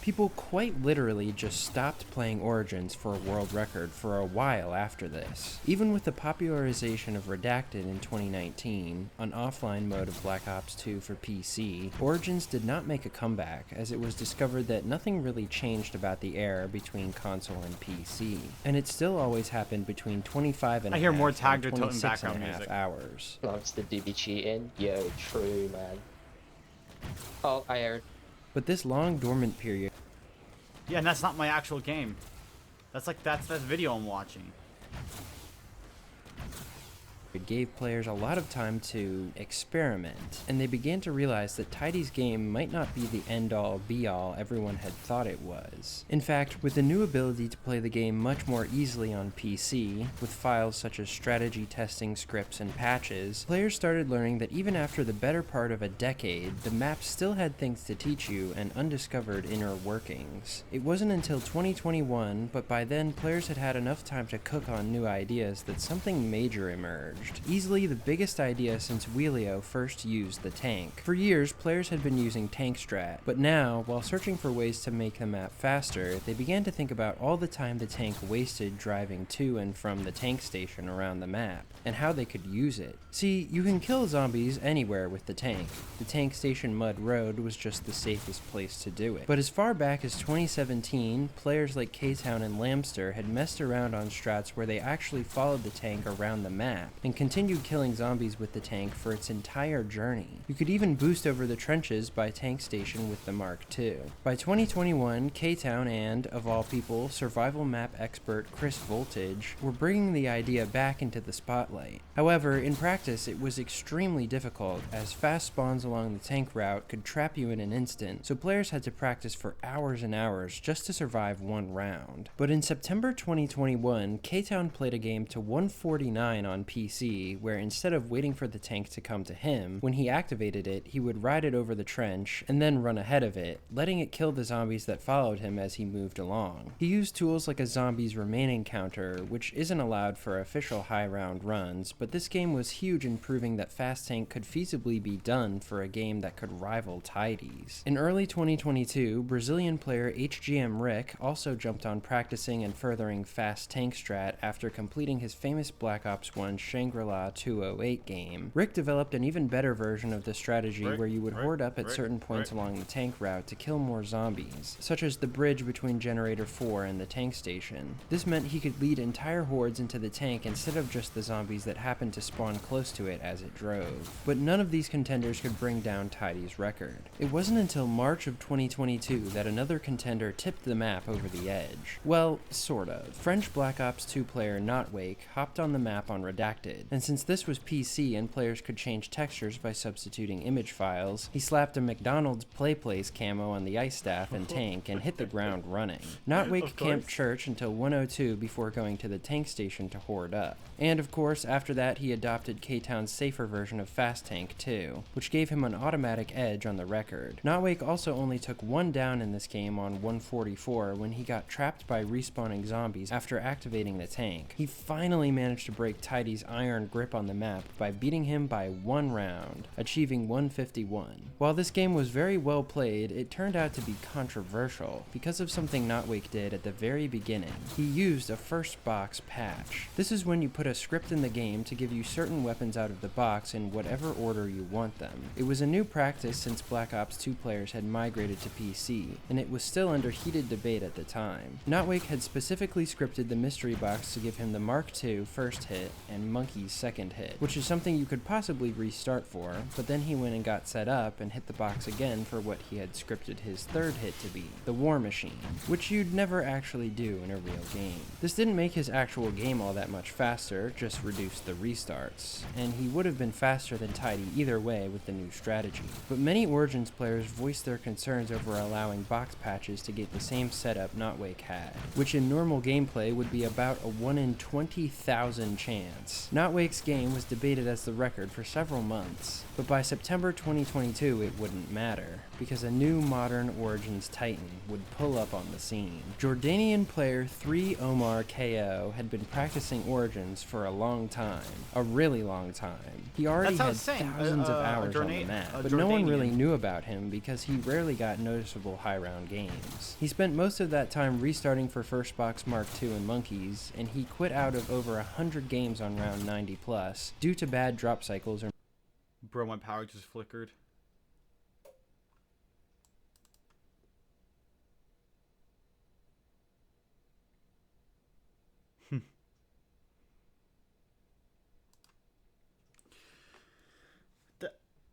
Speaker 2: People quite literally just stopped playing Origins for a world record for a while after this. Even with the popularization of Redacted in 2019, an offline mode of Black Ops 2 for PC, Origins did not make a comeback, as it was discovered that nothing really changed about the era between console and PC, and it still always happened between 25 and
Speaker 1: I hear more tagged or
Speaker 2: and
Speaker 1: Toten
Speaker 2: 26
Speaker 1: background
Speaker 2: and a half
Speaker 1: music.
Speaker 2: hours.
Speaker 11: Loves the DB cheating. Yo, true, man. Oh, I heard.
Speaker 2: But this long dormant period
Speaker 1: Yeah, and that's not my actual game. That's like, that's that video I'm watching.
Speaker 2: It gave players a lot of time to experiment, and they began to realize that Tidy's game might not be the end-all be-all everyone had thought it was. In fact, with the new ability to play the game much more easily on PC, with files such as strategy testing scripts and patches, players started learning that even after the better part of a decade, the map still had things to teach you and undiscovered inner workings. It wasn't until 2021, but by then players had had enough time to cook on new ideas that something major emerged. Easily the biggest idea since Wheelio first used the tank. For years, players had been using tank strat, but now, while searching for ways to make the map faster, they began to think about all the time the tank wasted driving to and from the tank station around the map, and how they could use it. See, you can kill zombies anywhere with the tank. The tank station mud road was just the safest place to do it. But as far back as 2017, players like K-Town and Lamster had messed around on strats where they actually followed the tank around the map, and continued killing zombies with the tank for its entire journey. You could even boost over the trenches by tank station with the Mark II. By 2021, K-Town and, of all people, survival map expert Chris Voltage were bringing the idea back into the spotlight. However, in practice, it was extremely difficult, as fast spawns along the tank route could trap you in an instant, so players had to practice for hours and hours just to survive one round. But in September 2021, K-Town played a game to 149 on PC, where instead of waiting for the tank to come to him, when he activated it, he would ride it over the trench and then run ahead of it, letting it kill the zombies that followed him as he moved along. He used tools like a zombies remaining counter, which isn't allowed for official high round runs, but this game was huge in proving that fast tank could feasibly be done for a game that could rival Tidy's. In early 2022, Brazilian player HGM Rick also jumped on practicing and furthering fast tank strat after completing his famous Black Ops 1 Shangri-La 208 game. Rick developed an even better version of the strategy where you would hoard up at certain points along the tank route to kill more zombies, such as the bridge between Generator 4 and the tank station. This meant he could lead entire hordes into the tank instead of just the zombies that happened to spawn close to it as it drove. But none of these contenders could bring down Tidy's record. It wasn't until March of 2022 that another contender tipped the map over the edge. Well, sort of. French Black Ops 2 player Notwake hopped on the map on Redacted, and since this was PC and players could change textures by substituting image files, he slapped a McDonald's Play Place camo on the ice staff and tank and hit the ground running. Notwake camped church until 102 before going to the tank station to hoard up. And of course, after that he adopted K-Town's safer version of Fast Tank too, which gave him an automatic edge on the record. Notwake also only took one down in this game on 144 when he got trapped by respawning zombies after activating the tank. He finally managed to break Tidy's iron grip on the map by beating him by one round, achieving 151. While this game was very well played, it turned out to be controversial because of something Notwake did at the very beginning. He used a first box patch. This is when you put a script in the game to give you certain weapons out of the box in whatever order you want them. It was a new practice since Black Ops 2 players had migrated to PC, and it was still under heated debate at the time. Notwake had specifically scripted the mystery box to give him the Mark II first hit and Monkey's second hit, which is something you could possibly restart for, but then he went and got set up and hit the box again for what he had scripted his third hit to be, the War Machine, which you'd never actually do in a real game. This didn't make his actual game all that much faster, just reduced the restarts, and he would have been faster than Tidy either way with the new strategy. But many Origins players voiced their concerns over allowing box patches to get the same setup Notwake had, which in normal gameplay would be about a 1 in 20,000 chance. Notwake's game was debated as the record for several months, but by September 2022 it wouldn't matter, because a new modern Origins Titan would pull up on the scene. Jordanian player 3 Omar KO had been practicing Origins for a long time, a really long time. He already had thousands of hours on the map, but no one really knew about him because he rarely got noticeable high round games. He spent most of that time restarting for First Box Mark II and Monkeys, and he quit out of over 100 games on round 90 plus due to bad drop cycles or—
Speaker 1: Bro, my power just flickered.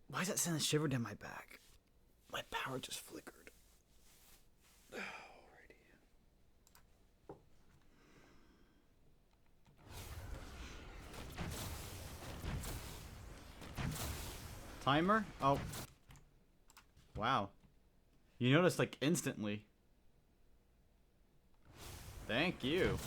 Speaker 1: Why is that sending a shiver down my back? My power just flickered. Alrighty. Timer? Oh. Wow. You noticed like instantly. Thank you.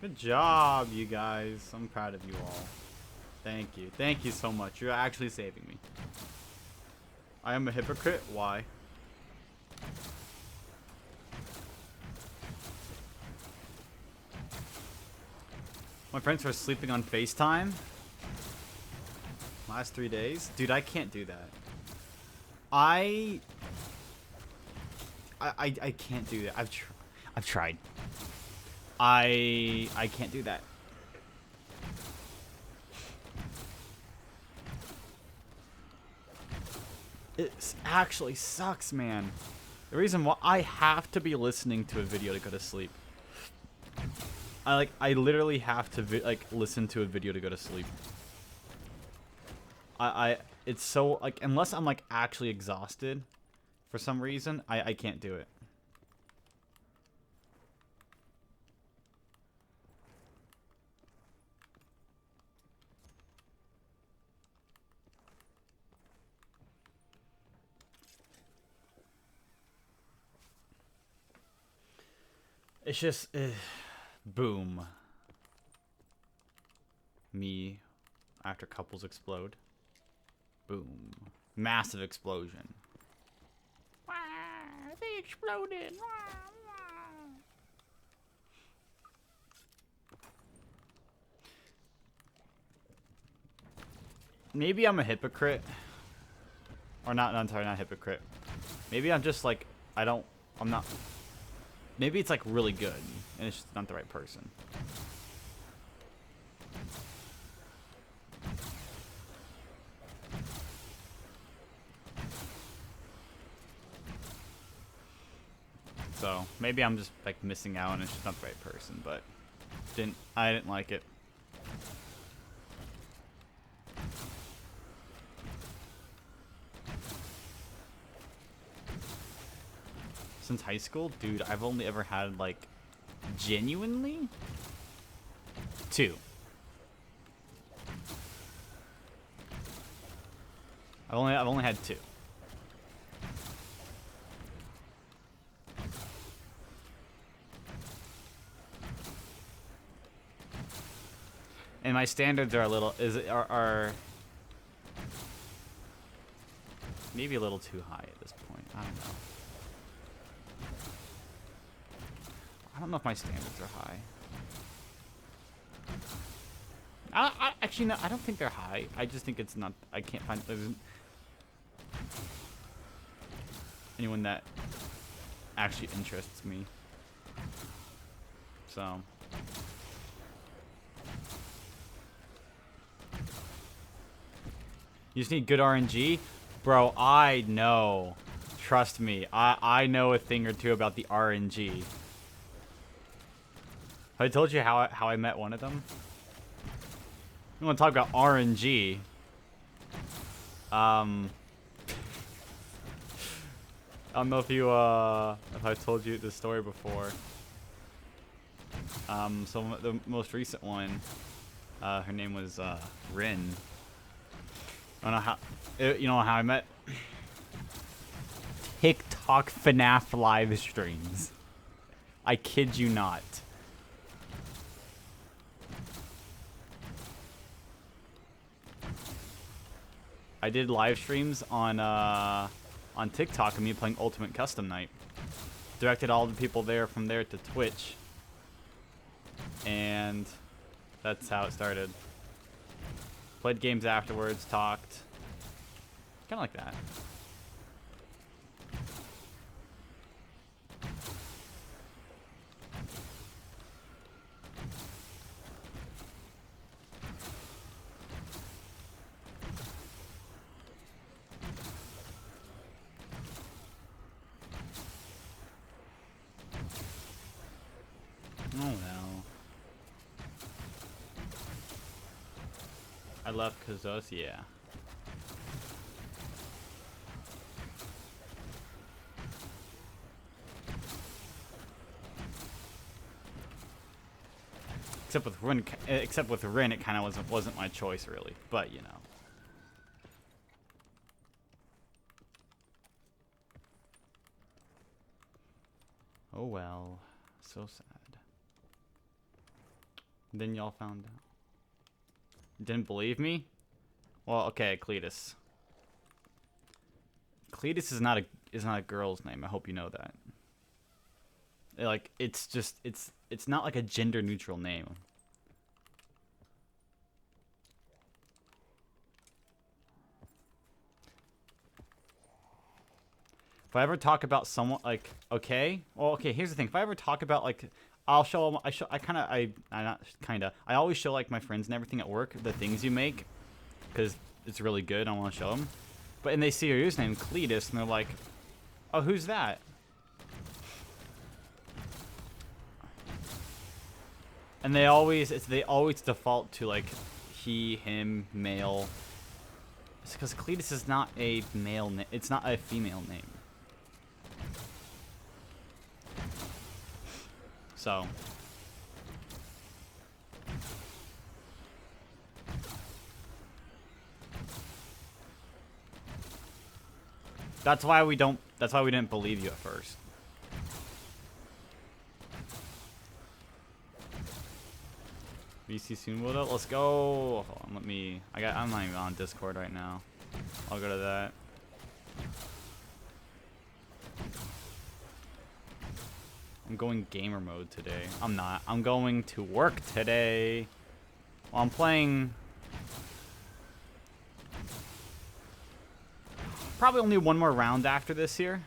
Speaker 1: Good job, you guys. I'm proud of you all. Thank you. Thank you so much. You're actually saving me. I am a hypocrite. Why? My friends were sleeping on FaceTime. Last 3 days. Dude, I can't do that. I can't do that. I've tried. I can't do that. It actually sucks, man. The reason why I have to be listening to a video to go to sleep. I literally have to listen to a video to go to sleep. It's so like unless I'm like actually exhausted for some reason, I can't do it. It's just, boom. Me after couples explode. Boom. Massive explosion. Wow, they exploded. Maybe I'm a hypocrite. Or not, I'm sorry, not a hypocrite. Maybe I'm just like, I'm not. Maybe it's like really good, and it's just not the right person. So maybe I'm just like missing out, and it's just not the right person. But I didn't like it. Since high school, dude, I've only ever had like genuinely 2. I've only had 2. And my standards are a little are maybe a little too high at this point. I don't know. I don't know if my standards are high. Actually, no, I don't think they're high. I just think it's not. I can't find there's anyone that actually interests me. So. You just need good RNG? Bro, I know. Trust me. I know a thing or two about the RNG. I told you how I met one of them. You want to talk about RNG? I don't know if you if I told you this story before. So the most recent one, her name was Rin. I don't know how you know how I met. TikTok FNAF live streams. I kid you not. I did live streams on TikTok of me playing Ultimate Custom Night. Directed all the people there from there to Twitch. And that's how it started. Played games afterwards, talked. Kinda like that. Oh well. I love Kazos, yeah. Except with Rin, it kind of wasn't my choice really. But you know. Oh well, so sad. Then y'all found out. Didn't believe me? Well, okay, Cletus. Cletus is not a girl's name. I hope you know that. Like it's not like a gender neutral name. If I ever talk about someone like okay, well okay, here's the thing. If I ever talk about like I'll show them, I always show like my friends and everything at work the things you make because it's really good. I want to show them. But and they see your username Cletus and they're like, "Oh, who's that?" And they always default to like he, him, male. It's because Cletus is not a male name. It's not a female name. So. That's why we didn't believe you at first. VC soon will let's go. Hold on, I'm not even on Discord right now. I'll go to that. I'm going gamer mode today. I'm not. I'm going to work today. Well, I'm playing probably only one more round after this here.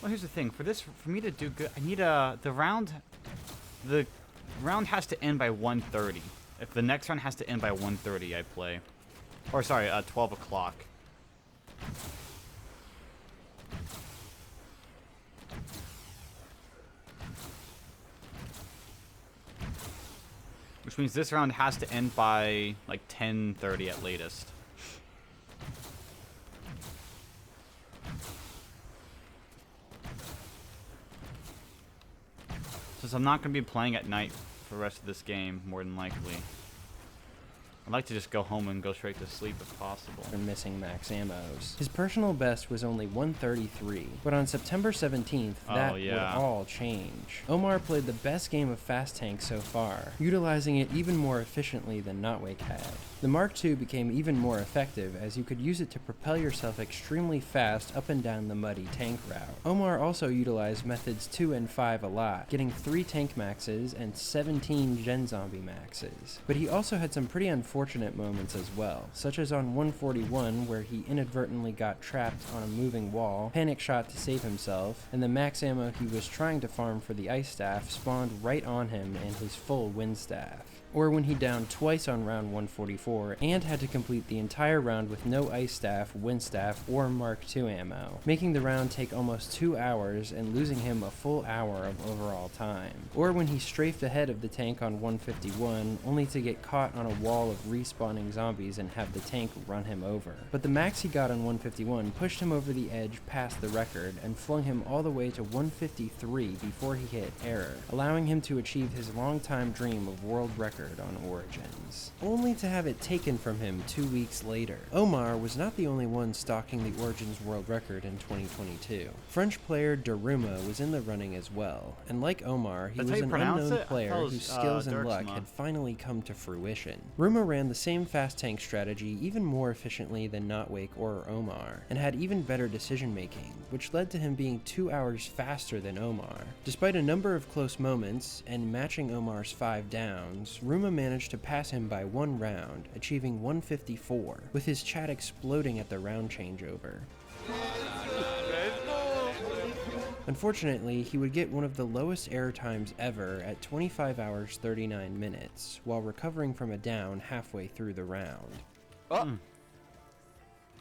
Speaker 1: Well, here's the thing. For me to do good, I need the round has to end by 1:30. If the next round has to end by 1:30, I play. Or sorry, 12 o'clock. Which means this round has to end by like 10:30 at latest. Since I'm not going to be playing at night for the rest of this game, more than likely. I'd like to just go home and go straight to sleep if possible.
Speaker 2: For missing max ammos. His personal best was only 133, but on September 17th, that would all change. Omar played the best game of Fast Tank so far, utilizing it even more efficiently than Notwake had. The Mark II became even more effective as you could use it to propel yourself extremely fast up and down the muddy tank route. Omar also utilized methods 2 and 5 a lot, getting 3 tank maxes and 17 gen zombie maxes. But he also had some pretty unfortunate moments as well, such as on 141 where he inadvertently got trapped on a moving wall, panic shot to save himself, and the max ammo he was trying to farm for the ice staff spawned right on him and his full wind staff. Or when he downed twice on round 144 and had to complete the entire round with no ice staff, wind staff, or Mark II ammo, making the round take almost 2 hours and losing him a full hour of overall time. Or when he strafed ahead of the tank on 151 only to get caught on a wall of respawning zombies and have the tank run him over. But the max he got on 151 pushed him over the edge past the record and flung him all the way to 153 before he hit error, allowing him to achieve his long-time dream of world record on Origins, only to have it taken from him 2 weeks later. Omar was not the only one stalking the Origins world record in 2022. French player Daruma was in the running as well, and like Omar, he was an unknown player whose skills and luck had finally come to fruition. Ruma ran the same fast tank strategy even more efficiently than Notwake or Omar, and had even better decision making, which led to him being 2 hours faster than Omar. Despite a number of close moments, and matching Omar's 5 downs, Ruma managed to pass him by 1 round, achieving 154, with his chat exploding at the round changeover. Unfortunately, he would get one of the lowest error times ever at 25 hours 39 minutes, while recovering from a down halfway through the round.
Speaker 4: Oh!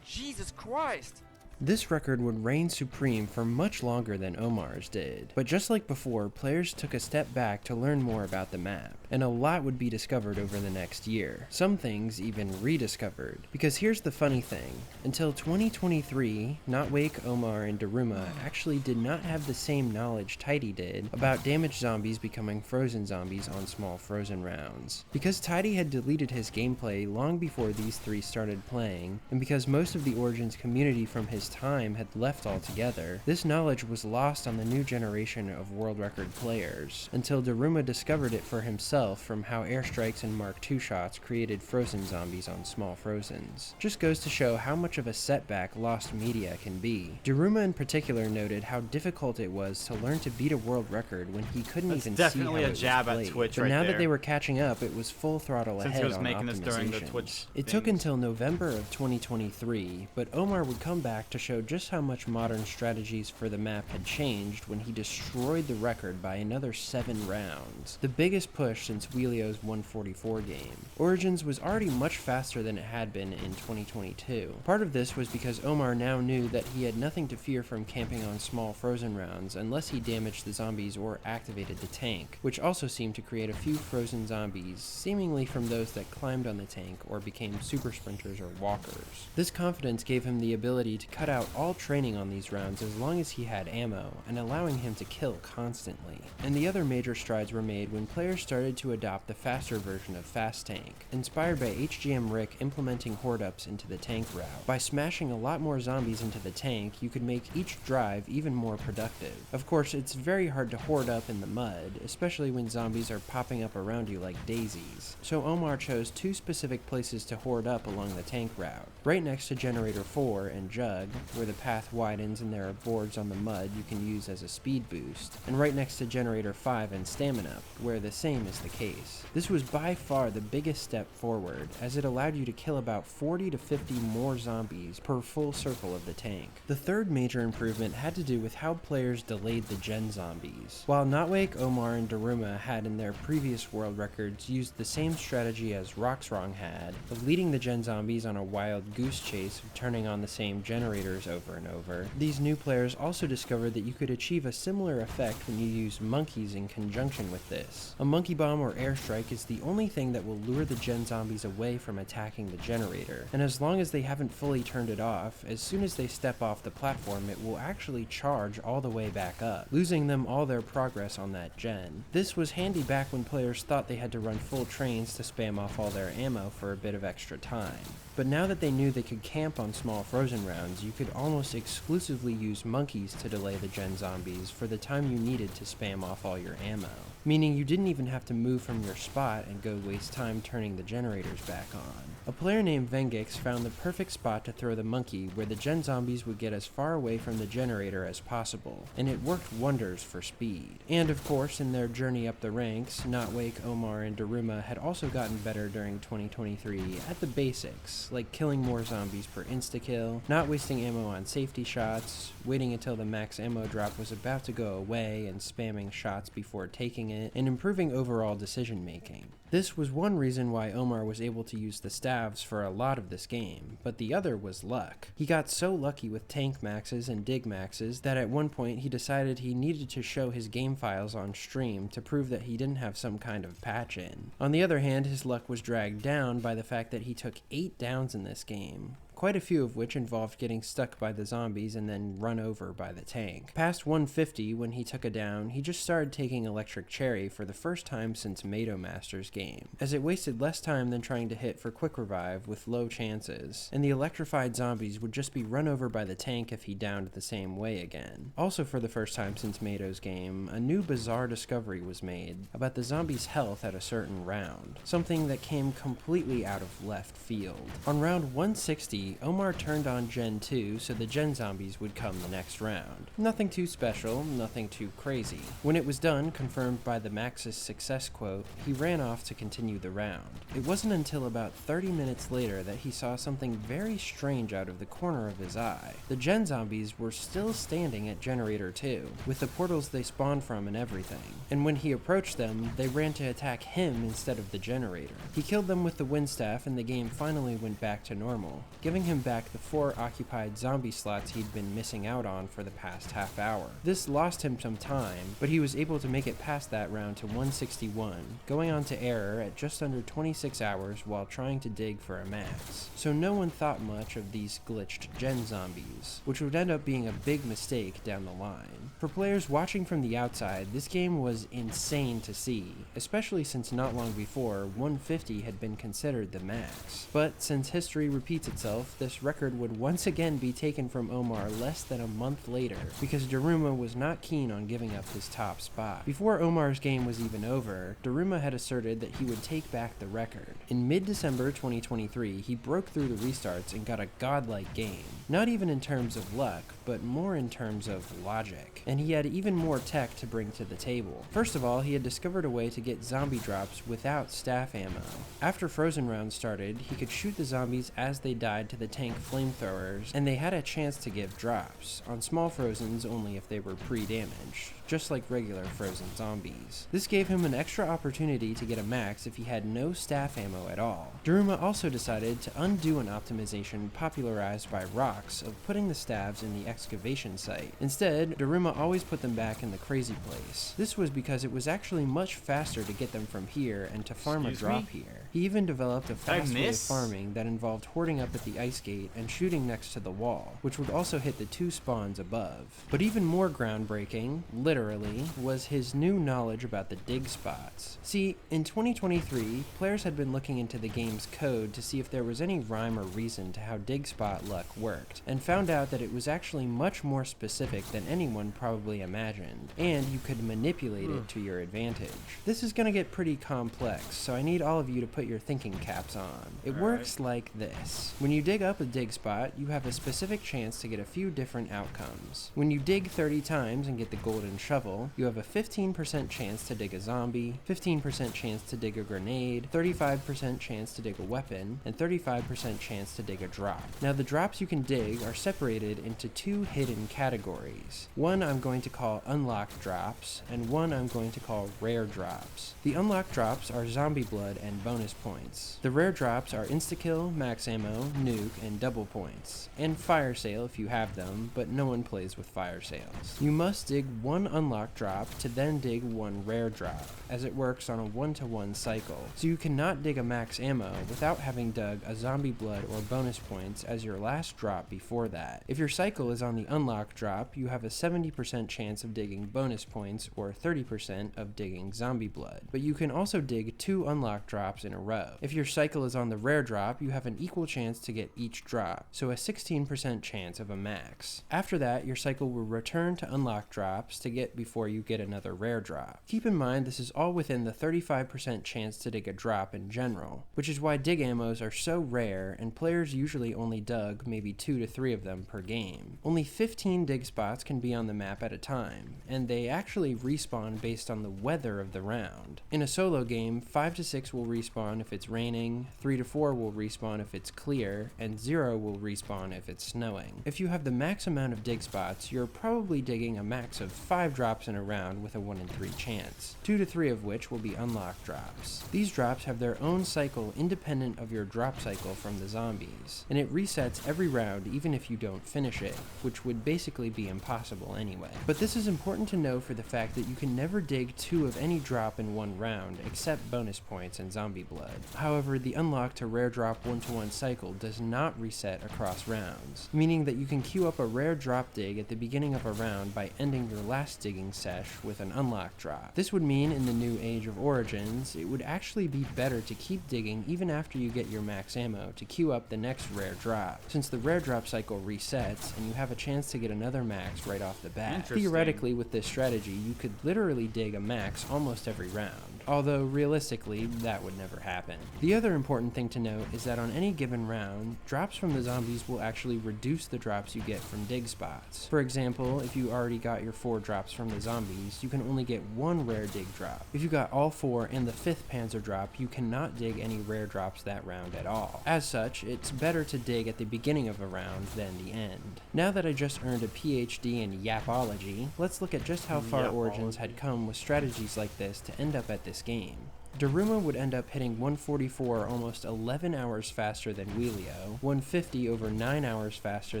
Speaker 4: Jesus Christ!
Speaker 2: This record would reign supreme for much longer than Omar's did, but just like before, players took a step back to learn more about the map, and a lot would be discovered over the next year, some things even rediscovered. Because here's the funny thing, until 2023, Notwake, Omar, and Daruma actually did not have the same knowledge Tidy did about damaged zombies becoming frozen zombies on small frozen rounds. Because Tidy had deleted his gameplay long before these three started playing, and because most of the Origins community from his time had left altogether, this knowledge was lost on the new generation of world record players, until Daruma discovered it for himself from how airstrikes and Mark II shots created frozen zombies on small frozens. Just goes to show how much of a setback lost media can be. Daruma in particular noted how difficult it was to learn to beat a world record when he couldn't even see how
Speaker 1: definitely a jab at Twitch
Speaker 2: but
Speaker 1: right
Speaker 2: now
Speaker 1: there.
Speaker 2: that they were catching up, it was full throttle
Speaker 1: Since he
Speaker 2: ahead
Speaker 1: was
Speaker 2: on
Speaker 1: making this during the Twitch
Speaker 2: optimizations. It took
Speaker 1: things.
Speaker 2: until November of 2023, but Omar would come back to show just how much modern strategies for the map had changed when he destroyed the record by another 7 rounds, the biggest push since Wheelio's 144 game. Origins was already much faster than it had been in 2022. Part of this was because Omar now knew that he had nothing to fear from camping on small frozen rounds unless he damaged the zombies or activated the tank, which also seemed to create a few frozen zombies, seemingly from those that climbed on the tank or became super sprinters or walkers. This confidence gave him the ability to cut out all training on these rounds as long as he had ammo, and allowing him to kill constantly. And the other major strides were made when players started to adopt the faster version of Fast Tank, inspired by HGM Rick implementing horde-ups into the tank route. By smashing a lot more zombies into the tank, you could make each drive even more productive. Of course, it's very hard to horde up in the mud, especially when zombies are popping up around you like daisies. So Omar chose 2 specific places to horde up along the tank route. Right next to Generator 4 and Jug, where the path widens and there are boards on the mud you can use as a speed boost, and right next to Generator 5 and Stamina, where the same is the case. This was by far the biggest step forward, as it allowed you to kill about 40 to 50 more zombies per full circle of the tank. The third major improvement had to do with how players delayed the gen zombies. While Notwake, Omar, and Daruma had in their previous world records used the same strategy as Roxrong had, of leading the gen zombies on a wild goose chase of turning on the same generators over and over, these new players also discovered that you could achieve a similar effect when you use monkeys in conjunction with this. A monkey bomb or airstrike is the only thing that will lure the gen zombies away from attacking the generator, and as long as they haven't fully turned it off, as soon as they step off the platform it will actually charge all the way back up, losing them all their progress on that gen. This was handy back when players thought they had to run full trains to spam off all their ammo for a bit of extra time. But now that they knew they could camp on small frozen rounds, you could almost exclusively use monkeys to delay the gen zombies for the time you needed to spam off all your ammo. Meaning you didn't even have to move from your spot and go waste time turning the generators back on. A player named Vengix found the perfect spot to throw the monkey where the gen zombies would get as far away from the generator as possible, and it worked wonders for speed. And of course, in their journey up the ranks, Notwake, Omar, and Daruma had also gotten better during 2023 at the basics, like killing more zombies per insta-kill, not wasting ammo on safety shots, waiting until the max ammo drop was about to go away and spamming shots before taking it, and improving overall decision making. This was one reason why Omar was able to use the staves for a lot of this game, but the other was luck. He got so lucky with tank maxes and dig maxes that at one point he decided he needed to show his game files on stream to prove that he didn't have some kind of patch in. On the other hand, his luck was dragged down by the fact that he took 8 downs in this game, quite a few of which involved getting stuck by the zombies and then run over by the tank. Past 150, when he took a down, he just started taking Electric Cherry for the first time since Mato Master's game, as it wasted less time than trying to hit for Quick Revive with low chances, and the electrified zombies would just be run over by the tank if he downed the same way again. Also for the first time since Mato's game, a new bizarre discovery was made about the zombies' health at a certain round, something that came completely out of left field. On round 160, Omar turned on Gen 2 so the Gen zombies would come the next round. Nothing too special, nothing too crazy. When it was done, confirmed by the Maxis success quote, he ran off to continue the round. It wasn't until about 30 minutes later that he saw something very strange out of the corner of his eye. The Gen zombies were still standing at Generator 2, with the portals they spawned from and everything. And when he approached them, they ran to attack him instead of the generator. He killed them with the Wind Staff and the game finally went back to normal, giving giving him back the 4 occupied zombie slots he'd been missing out on for the past half hour. This lost him some time, but he was able to make it past that round to 161, going on to error at just under 26 hours while trying to dig for a max. So no one thought much of these glitched gen zombies, which would end up being a big mistake down the line. For players watching from the outside, this game was insane to see, especially since not long before, 150 had been considered the max. But since history repeats itself, this record would once again be taken from Omar less than a month later, because Daruma was not keen on giving up his top spot. Before Omar's game was even over, Daruma had asserted that he would take back the record. In mid-December 2023, he broke through the restarts and got a godlike game. Not even in terms of luck, but more in terms of logic. And he had even more tech to bring to the table. First of all, he had discovered a way to get zombie drops without staff ammo. After frozen rounds started, he could shoot the zombies as they died to the tank flamethrowers, and they had a chance to give drops, on small frozens only if they were pre-damaged, just like regular frozen zombies. This gave him an extra opportunity to get a max if he had no staff ammo at all. Daruma also decided to undo an optimization popularized by Rocks of putting the stabs in the excavation site. Instead, Daruma always put them back in the crazy place. This was because it was actually much faster to get them from here and to farm a drop here. He even developed a fast way of farming that involved hoarding up at the ice gate and shooting next to the wall, which would also hit the 2 spawns above. But even more groundbreaking, literally, was his new knowledge about the dig spots. See, in 2023, players had been looking into the game's code to see if there was any rhyme or reason to how dig spot luck worked, and found out that it was actually much more specific than anyone probably imagined, and you could manipulate it to your advantage. This is gonna get pretty complex, so I need all of you to put your thinking caps on. It works like this. When you dig up a dig spot, you have a specific chance to get a few different outcomes. When you dig 30 times and get the golden shovel, you have a 15% chance to dig a zombie, 15% chance to dig a grenade, 35% chance to dig a weapon, and 35% chance to dig a drop. Now the drops you can dig are separated into 2 hidden categories. One I'm going to call unlocked drops, and one I'm going to call rare drops. The unlocked drops are zombie blood and bonus points. The rare drops are insta-kill, max ammo, nuke, and double points. And fire sale if you have them, but no one plays with fire sales. You must dig 1 unlocked drop to then dig 1 rare drop, as it works on a 1-to-1 cycle. So you cannot dig a max ammo without having dug a zombie blood or bonus points as your last drop before that. If your cycle is on the unlocked drop, you have a 70% chance of digging bonus points or 30% of digging zombie blood. But you can also dig 2 unlocked drops in a row. If your cycle is on the rare drop, you have an equal chance to get each drop, so a 16% chance of a max. After that, your cycle will return to unlocked drops to get before you get another rare drop. Keep in mind this is all within the 35% chance to dig a drop in general, which is why dig ammos are so rare and players usually only dug maybe 2 to 3 of them per game. Only 15 dig spots can be on the map at a time, and they actually respawn based on the weather of the round. In a solo game, 5 to 6 will respawn if it's raining, 3 to 4 will respawn if it's clear, and 0 will respawn if it's snowing. If you have the max amount of dig spots, you're probably digging a max of 5 drops in a round with a 1 in 3 chance, 2 to 3 of which will be unlocked drops. These drops have their own cycle independent of your drop cycle from the zombies, and it resets every round even if you don't finish it, which would basically be impossible anyway. But this is important to know for the fact that you can never dig 2 of any drop in one round except bonus points and zombie blood. However, the unlock to rare drop 1-to-1 cycle does not reset across rounds, meaning that you can queue up a rare drop dig at the beginning of a round by ending your last digging sesh with an unlocked drop. This would mean in the new Age of Origins, it would actually be better to keep digging even after you get your max ammo to queue up the next rare drop, since the rare drop cycle resets and you have a chance to get another max right off the bat. Theoretically, with this strategy, you could literally dig a max almost every round, although realistically, that would never happen. The other important thing to note is that on any given round, drops from the zombies will actually reduce the drops you get from dig spots. For example, if you already got your 4 drops from the zombies, you can only get 1 rare dig drop. If you got all 4 and the 5th panzer drop, you cannot dig any rare drops that round at all. As such, it's better to dig at the beginning of a round than the end. Now that I just earned a PhD in yapology, let's look at just how far Origins had come with strategies like this to end up at this game. Daruma would end up hitting 144 almost 11 hours faster than Wheelio, 150 over 9 hours faster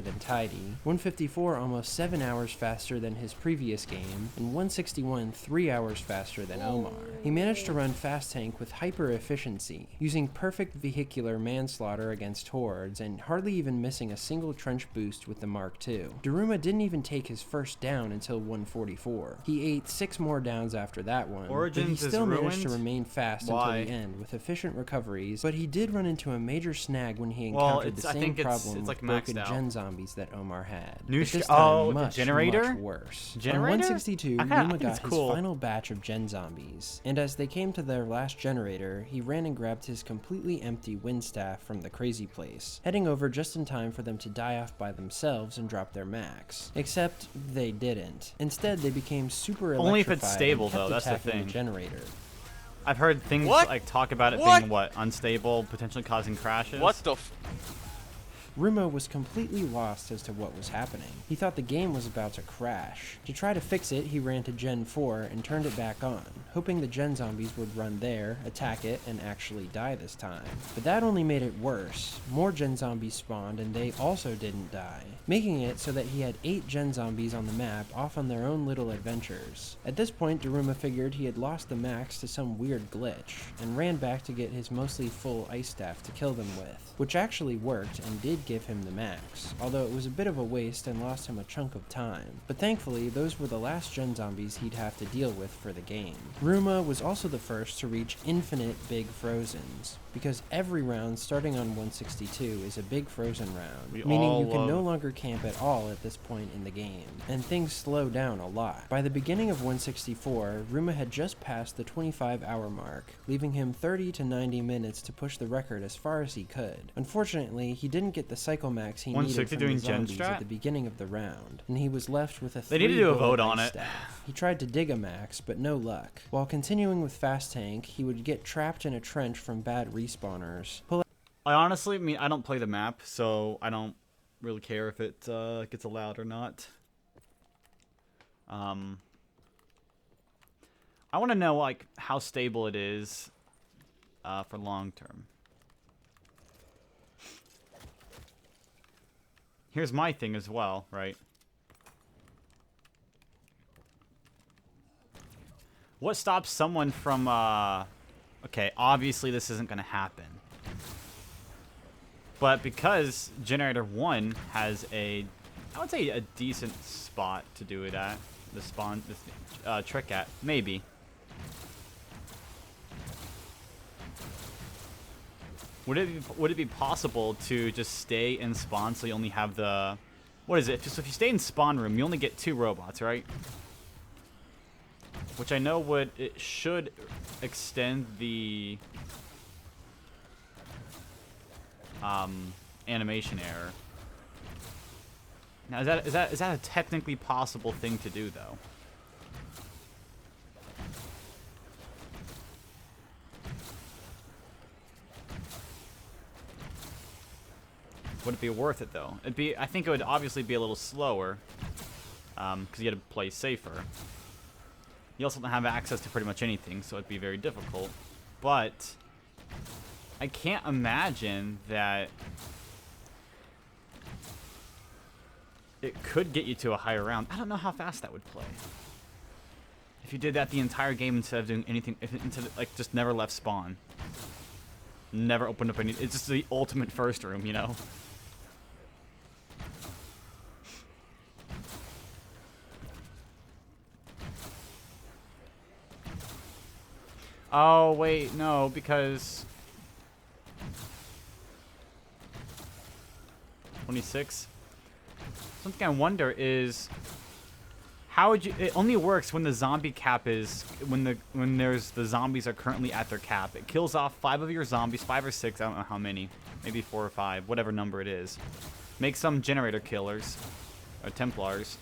Speaker 2: than Tidy, 154 almost 7 hours faster than his previous game, and 161 3 hours faster than Omar. He managed to run Fast Tank with hyper efficiency, using perfect vehicular manslaughter against hordes and hardly even missing a single trench boost with the Mark II. Daruma didn't even take his first down until 144. He ate 6 more downs after that one,
Speaker 1: Origins
Speaker 2: but he still
Speaker 1: is
Speaker 2: managed to
Speaker 1: ruined?
Speaker 2: remain fast
Speaker 1: Why?
Speaker 2: until the end with efficient recoveries, but he did run into a major snag when he
Speaker 1: Well,
Speaker 2: encountered the
Speaker 1: I
Speaker 2: same
Speaker 1: think
Speaker 2: problem
Speaker 1: it's like
Speaker 2: with broken
Speaker 1: maxed out.
Speaker 2: gen zombies that Omar had.
Speaker 1: New
Speaker 2: But this
Speaker 1: sh-
Speaker 2: time,
Speaker 1: oh, the
Speaker 2: much,
Speaker 1: generator?
Speaker 2: much worse.
Speaker 1: Generator?
Speaker 2: On 162,
Speaker 1: I
Speaker 2: Yuma
Speaker 1: think
Speaker 2: got
Speaker 1: it's
Speaker 2: his
Speaker 1: cool.
Speaker 2: final batch of gen zombies, and as they came to their last generator, he ran and grabbed his completely empty wind staff from the crazy place, heading over just in time for them to die off by themselves and drop their max. Except they didn't. Instead, they became super electrified
Speaker 1: Only if it's stable,
Speaker 2: and kept
Speaker 1: though, that's the
Speaker 2: attacking
Speaker 1: thing.
Speaker 2: the generator.
Speaker 1: I've heard things
Speaker 9: What?
Speaker 1: like talk about it
Speaker 9: What?
Speaker 1: being what, unstable, potentially causing crashes.
Speaker 9: What the f-
Speaker 2: Ruma was completely lost as to what was happening. He thought the game was about to crash. To try to fix it, he ran to Gen 4 and turned it back on, hoping the Gen zombies would run there, attack it, and actually die this time. But that only made it worse. More Gen zombies spawned and they also didn't die, making it so that he had 8 Gen zombies on the map off on their own little adventures. At this point, Daruma figured he had lost the max to some weird glitch, and ran back to get his mostly full ice staff to kill them with, which actually worked and did give him the max, although it was a bit of a waste and lost him a chunk of time. But thankfully, those were the last gen zombies he'd have to deal with for the game. Ruma was also the first to reach infinite big frozens, because every round starting on 162 is a big frozen round,
Speaker 1: We
Speaker 2: meaning
Speaker 1: all
Speaker 2: you can no
Speaker 1: love-
Speaker 2: longer camp at all at this point in the game, and things slow down a lot. By the beginning of 164, Ruma had just passed the 25-hour mark, leaving him 30 to 90 minutes to push the record as far as he could. Unfortunately, he didn't get the cycle max he needed
Speaker 1: 160
Speaker 2: from
Speaker 1: doing
Speaker 2: the
Speaker 1: gen
Speaker 2: zombies
Speaker 1: strat?
Speaker 2: at the beginning of the round, and he was left with a
Speaker 1: They need to do a
Speaker 2: 3-bullet
Speaker 1: vote on
Speaker 2: ice
Speaker 1: it.
Speaker 2: staff. He tried to dig a max, but no luck. While continuing with Fast Tank, he would get trapped in a trench from bad respawners.
Speaker 1: I honestly mean, I don't play the map, so I don't really care if it gets allowed or not. I want to know like how stable it is for long term. Here's my thing as well, right? What stops someone from okay, obviously this isn't going to happen. But because Generator 1 has I would say a decent spot to do it at, this trick at, maybe. Would it be possible to just stay in spawn so you only have the, what is it? So if you stay in spawn room, you only get 2 robots, right? Which I know it should extend the animation error. Now, is that a technically possible thing to do, though? Would it be worth it, though? I think it would obviously be a little slower, because you had to play safer. You also don't have access to pretty much anything, so it'd be very difficult. But I can't imagine that it could get you to a higher round. I don't know how fast that would play. If you did that the entire game instead of doing anything, instead of, like, just never left spawn. Never opened up any, it's just the ultimate first room, you know? Oh, wait, no, because 26. Something I wonder is how would you? It only works when the zombie cap is when the zombies are currently at their cap. It kills off 5 of your zombies, 5 or 6. I don't know how many, maybe 4 or 5, whatever number it is. Make some generator killers or Templars,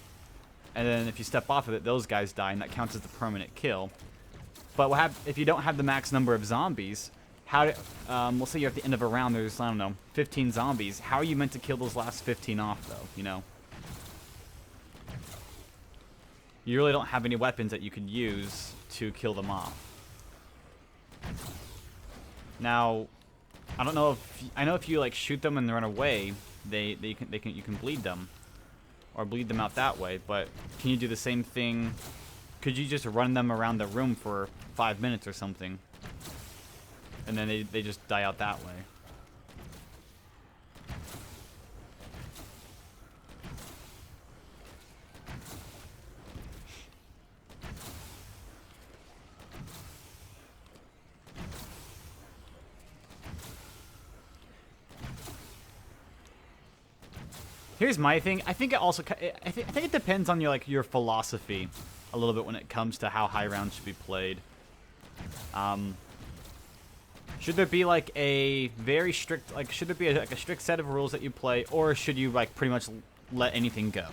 Speaker 1: and then if you step off of it, those guys die, and that counts as the permanent kill. But if you don't have the max number of zombies, we'll say you're at the end of a round, there's, I don't know, 15 zombies. How are you meant to kill those last 15 off, though, you know? You really don't have any weapons that you could use to kill them off. Now, I don't know if I know if you like shoot them and they run away, you can bleed them, or bleed them out that way. But can you do the same thing? Could you just run them around the room for 5 minutes or something, and then they just die out that way? Here's my thing. I think it also. I think it depends on your philosophy a little bit when it comes to how high rounds should be played. Should there be like a very strict should there be a strict set of rules that you play, or should you like pretty much let anything go?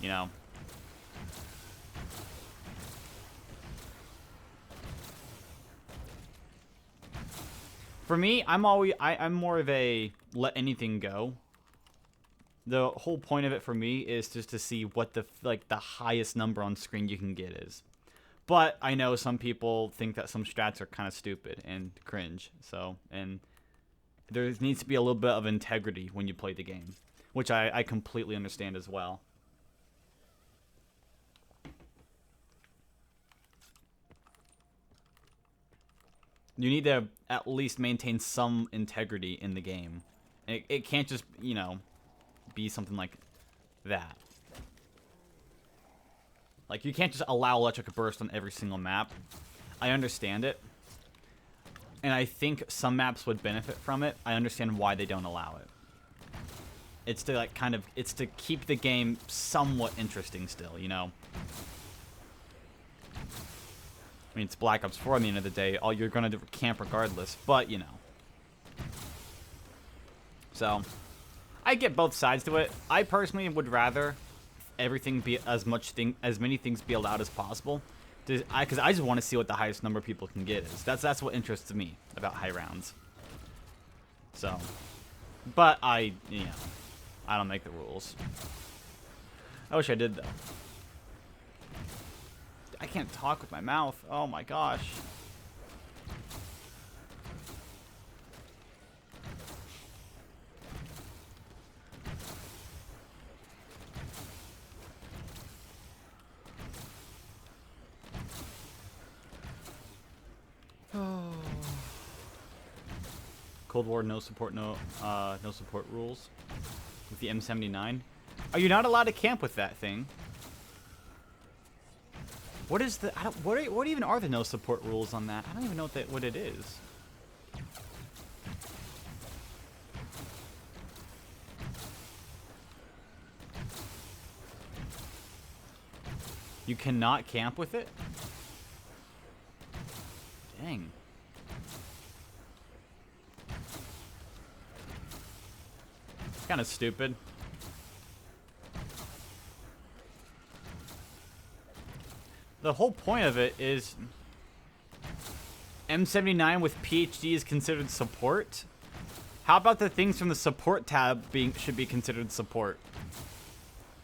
Speaker 1: You know. For me, I'm more of a let anything go. The whole point of it for me is just to see what the highest number on screen you can get is. But I know some people think that some strats are kind of stupid and cringe. So, and there needs to be a little bit of integrity when you play the game, which I completely understand as well. You need to at least maintain some integrity in the game. It can't just, you know, be something like that. Like, you can't just allow electric burst on every single map. I understand it, and I think some maps would benefit from it. I understand why they don't allow it. It's to like it's to keep the game somewhat interesting still, you know. I mean, it's Black Ops 4 at the end of the day. All you're gonna do camp regardless, but you know. So, I get both sides to it. I personally would rather everything be as many things be allowed as possible, because I just want to see what the highest number of people can get is. That's what interests me about high rounds. So, but I don't make the rules. I wish I did though. I can't talk with my mouth. Oh my gosh. Cold War no support rules with the M79. Are you not allowed to camp with that thing? What is the what even are the no support rules on that? I don't even know what it is. You cannot camp with it? Dang. Kind of stupid. The whole point of it is M79 with PhD is considered support. How about the things from the support tab should be considered support?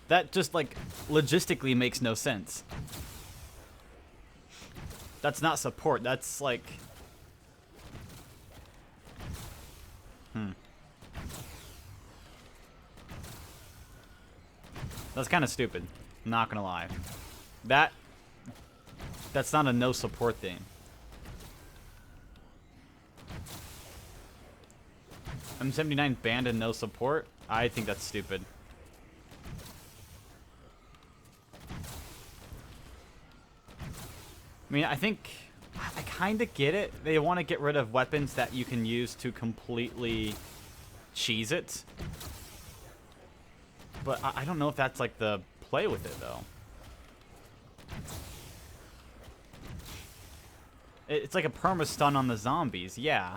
Speaker 1: That just like logistically makes no sense. That's not support. That's like That's kind of stupid. I'm not gonna lie. That's not a no support thing. M79 banned and no support? I think that's stupid. I mean, I kind of get it. They want to get rid of weapons that you can use to completely cheese it. But I don't know if that's like the play with it though. It's like a perma stun on the zombies, yeah.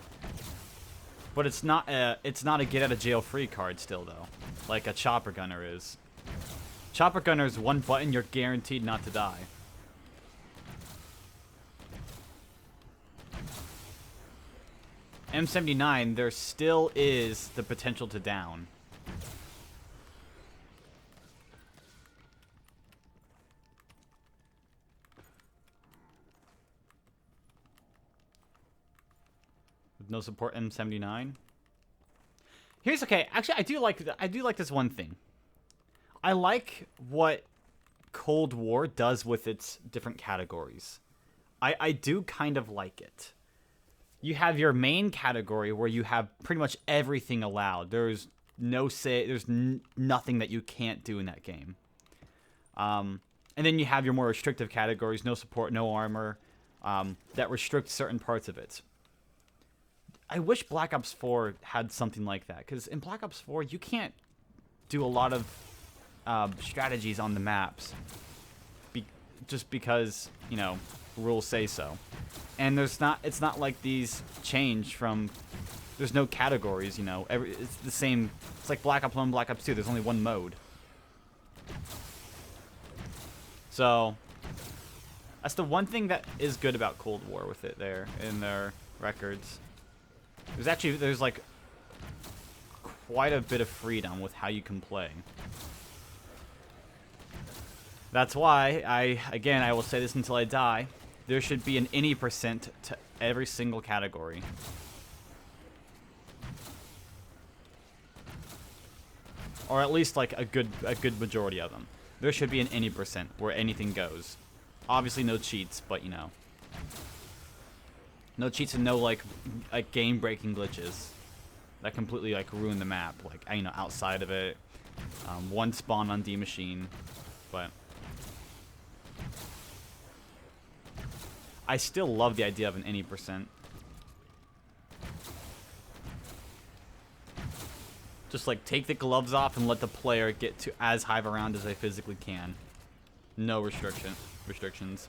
Speaker 1: But it's not a get out of jail free card still though, like a chopper gunner is. Chopper gunner is one button, you're guaranteed not to die. M79, there still is the potential to down. no support M79. Here's okay. Actually, I do like this one thing. I like what Cold War does with its different categories. I do kind of like it. You have your main category where you have pretty much everything allowed. There's nothing that you can't do in that game. And then you have your more restrictive categories, no support, no armor, that restrict certain parts of it. I wish Black Ops 4 had something like that, because in Black Ops 4, you can't do a lot of strategies on the maps just because, you know, rules say so. And it's not like these change from, there's no categories, you know, it's the same. It's like Black Ops 1, Black Ops 2, there's only one mode. So that's the one thing that is good about Cold War with it there in their records. There's like quite a bit of freedom with how you can play. That's why I will say this until I die, there should be an any percent to every single category. Or at least like a good majority of them. There should be an any percent where anything goes. Obviously no cheats, but you know. No cheats and no like game-breaking glitches that completely like ruin the map. Like, you know, outside of it, one spawn on D machine, but I still love the idea of an any percent. Just like take the gloves off and let the player get to as high of a round as they physically can. No restrictions.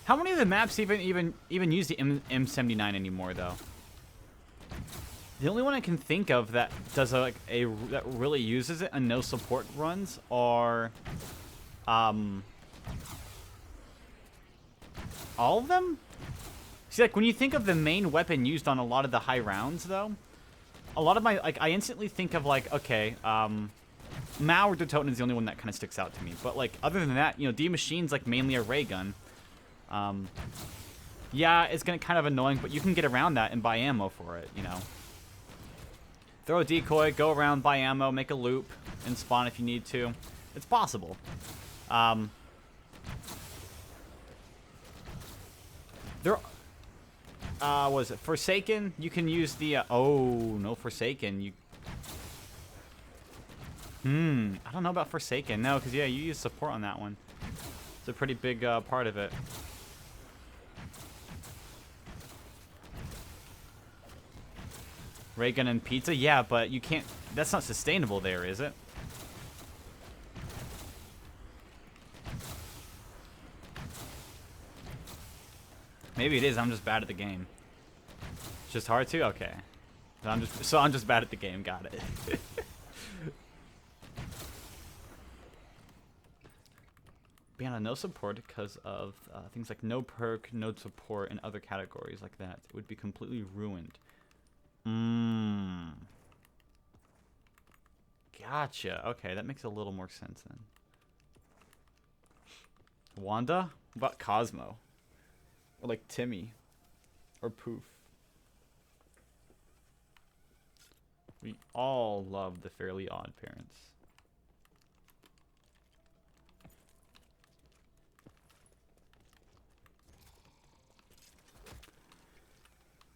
Speaker 1: How many of the maps even use the M79 anymore though? The only one I can think of that does that really uses it and no support runs are all of them? See, like when you think of the main weapon used on a lot of the high rounds though, a lot of my I instantly think of like, okay, Mao or Toten is the only one that kind of sticks out to me. But like other than that, you know, D Machine's like mainly a ray gun. Yeah, it's gonna kind of annoying, but you can get around that and buy ammo for it, you know. Throw a decoy, go around, buy ammo, make a loop, and spawn if you need to. It's possible. There, was it Forsaken? You can use the, oh, no Forsaken. I don't know about Forsaken. No, because, yeah, you use support on that one. It's a pretty big part of it. Ray gun and pizza? Yeah, but you can't... That's not sustainable there, is it? Maybe it is. I'm just bad at the game. It's just hard to? Okay. So I'm just bad at the game. Got it. Be on no support because of things like no perk, no support, and other categories like that. It would be completely ruined. Gotcha. Okay, that makes a little more sense then. Wanda? What about Cosmo? Or like Timmy? Or Poof? We all love the Fairly Odd Parents.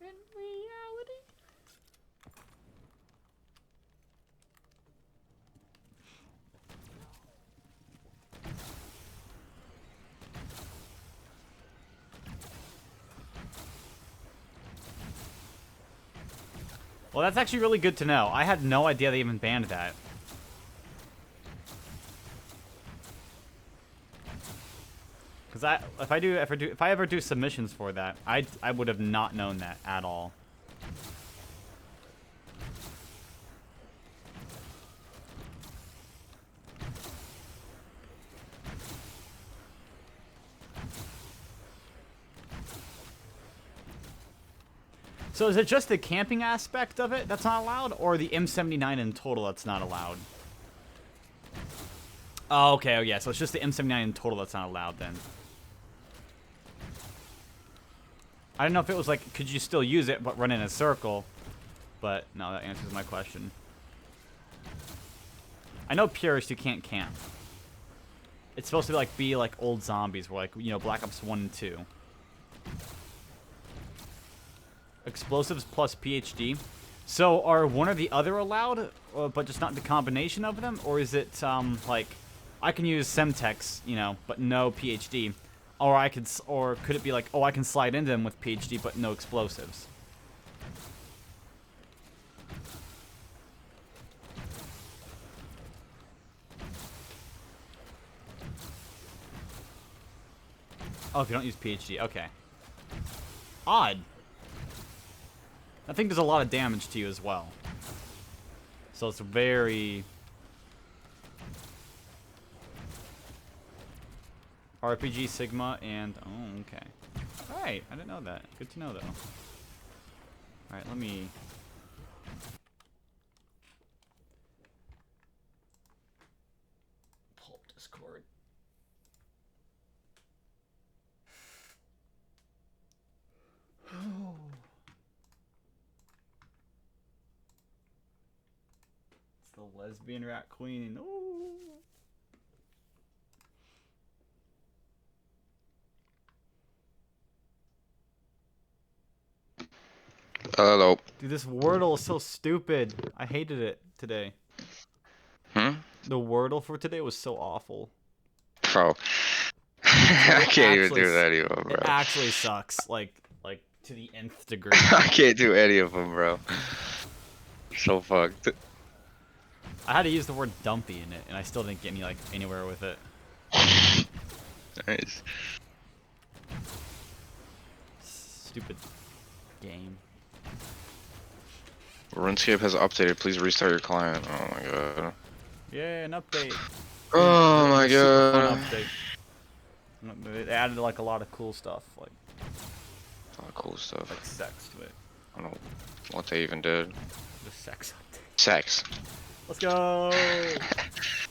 Speaker 1: In reality. Well, that's actually really good to know. I had no idea they even banned that. Because if I ever do submissions for that, I would have not known that at all. So is it just the camping aspect of it that's not allowed, or the M79 in total that's not allowed? Oh, okay. Oh, yeah. So it's just the M79 in total that's not allowed then. I don't know if it was like, could you still use it but run in a circle? But no, that answers my question. I know purist you can't camp. It's supposed to be like old zombies, where like, you know, Black Ops 1 and 2. Explosives plus PhD. So are one or the other allowed, but just not the combination of them? Or is it, like, I can use Semtex, you know, but no PhD? Or could it be like, oh, I can slide into them with PhD, but no explosives? Oh, if you don't use PhD, okay. Odd. I think there's a lot of damage to you as well. So it's very... RPG, Sigma, and... Oh, okay. Alright, I didn't know that. Good to know, though. Alright, let me... pull up Discord. It's the lesbian rat queen. Ooh.
Speaker 12: Hello.
Speaker 1: Dude, this Wordle is so stupid. I hated it today.
Speaker 12: Hmm?
Speaker 1: The Wordle for today was so awful.
Speaker 12: Bro. I can't even
Speaker 1: Actually
Speaker 12: do any of them, bro.
Speaker 1: It actually sucks. Like to the nth degree.
Speaker 12: I can't do any of them, bro. So fucked.
Speaker 1: I had to use the word dumpy in it, and I still didn't get anywhere with it.
Speaker 12: Nice.
Speaker 1: Stupid game.
Speaker 12: RuneScape has updated. Please restart your client. Oh my god.
Speaker 1: Yeah, an update.
Speaker 12: Oh my
Speaker 1: Super
Speaker 12: god.
Speaker 1: fun update. It added like a lot of cool stuff, like
Speaker 12: A lot of cool stuff.
Speaker 1: like sex to it.
Speaker 12: I don't know what they even did.
Speaker 1: The sex update.
Speaker 12: Sex.
Speaker 1: Let's go.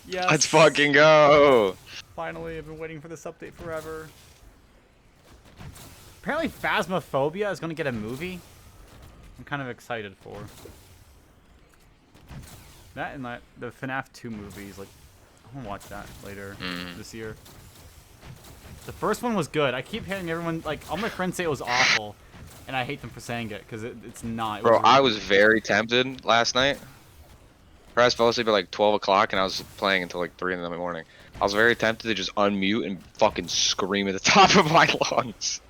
Speaker 1: Yes.
Speaker 12: Let's fucking go.
Speaker 1: Finally, I've been waiting for this update forever. Apparently, Phasmophobia is going to get a movie. I'm kind of excited for that, and the FNAF 2 movies. Like, I want to watch that later this year. The first one was good. I keep hearing everyone, like, all my friends say it was awful, and I hate them for saying it because it's not.
Speaker 12: Bro, I was very tempted last night. I fell asleep at like 12 o'clock and I was playing until like 3 in the morning. I was very tempted to just unmute and fucking scream at the top of my lungs.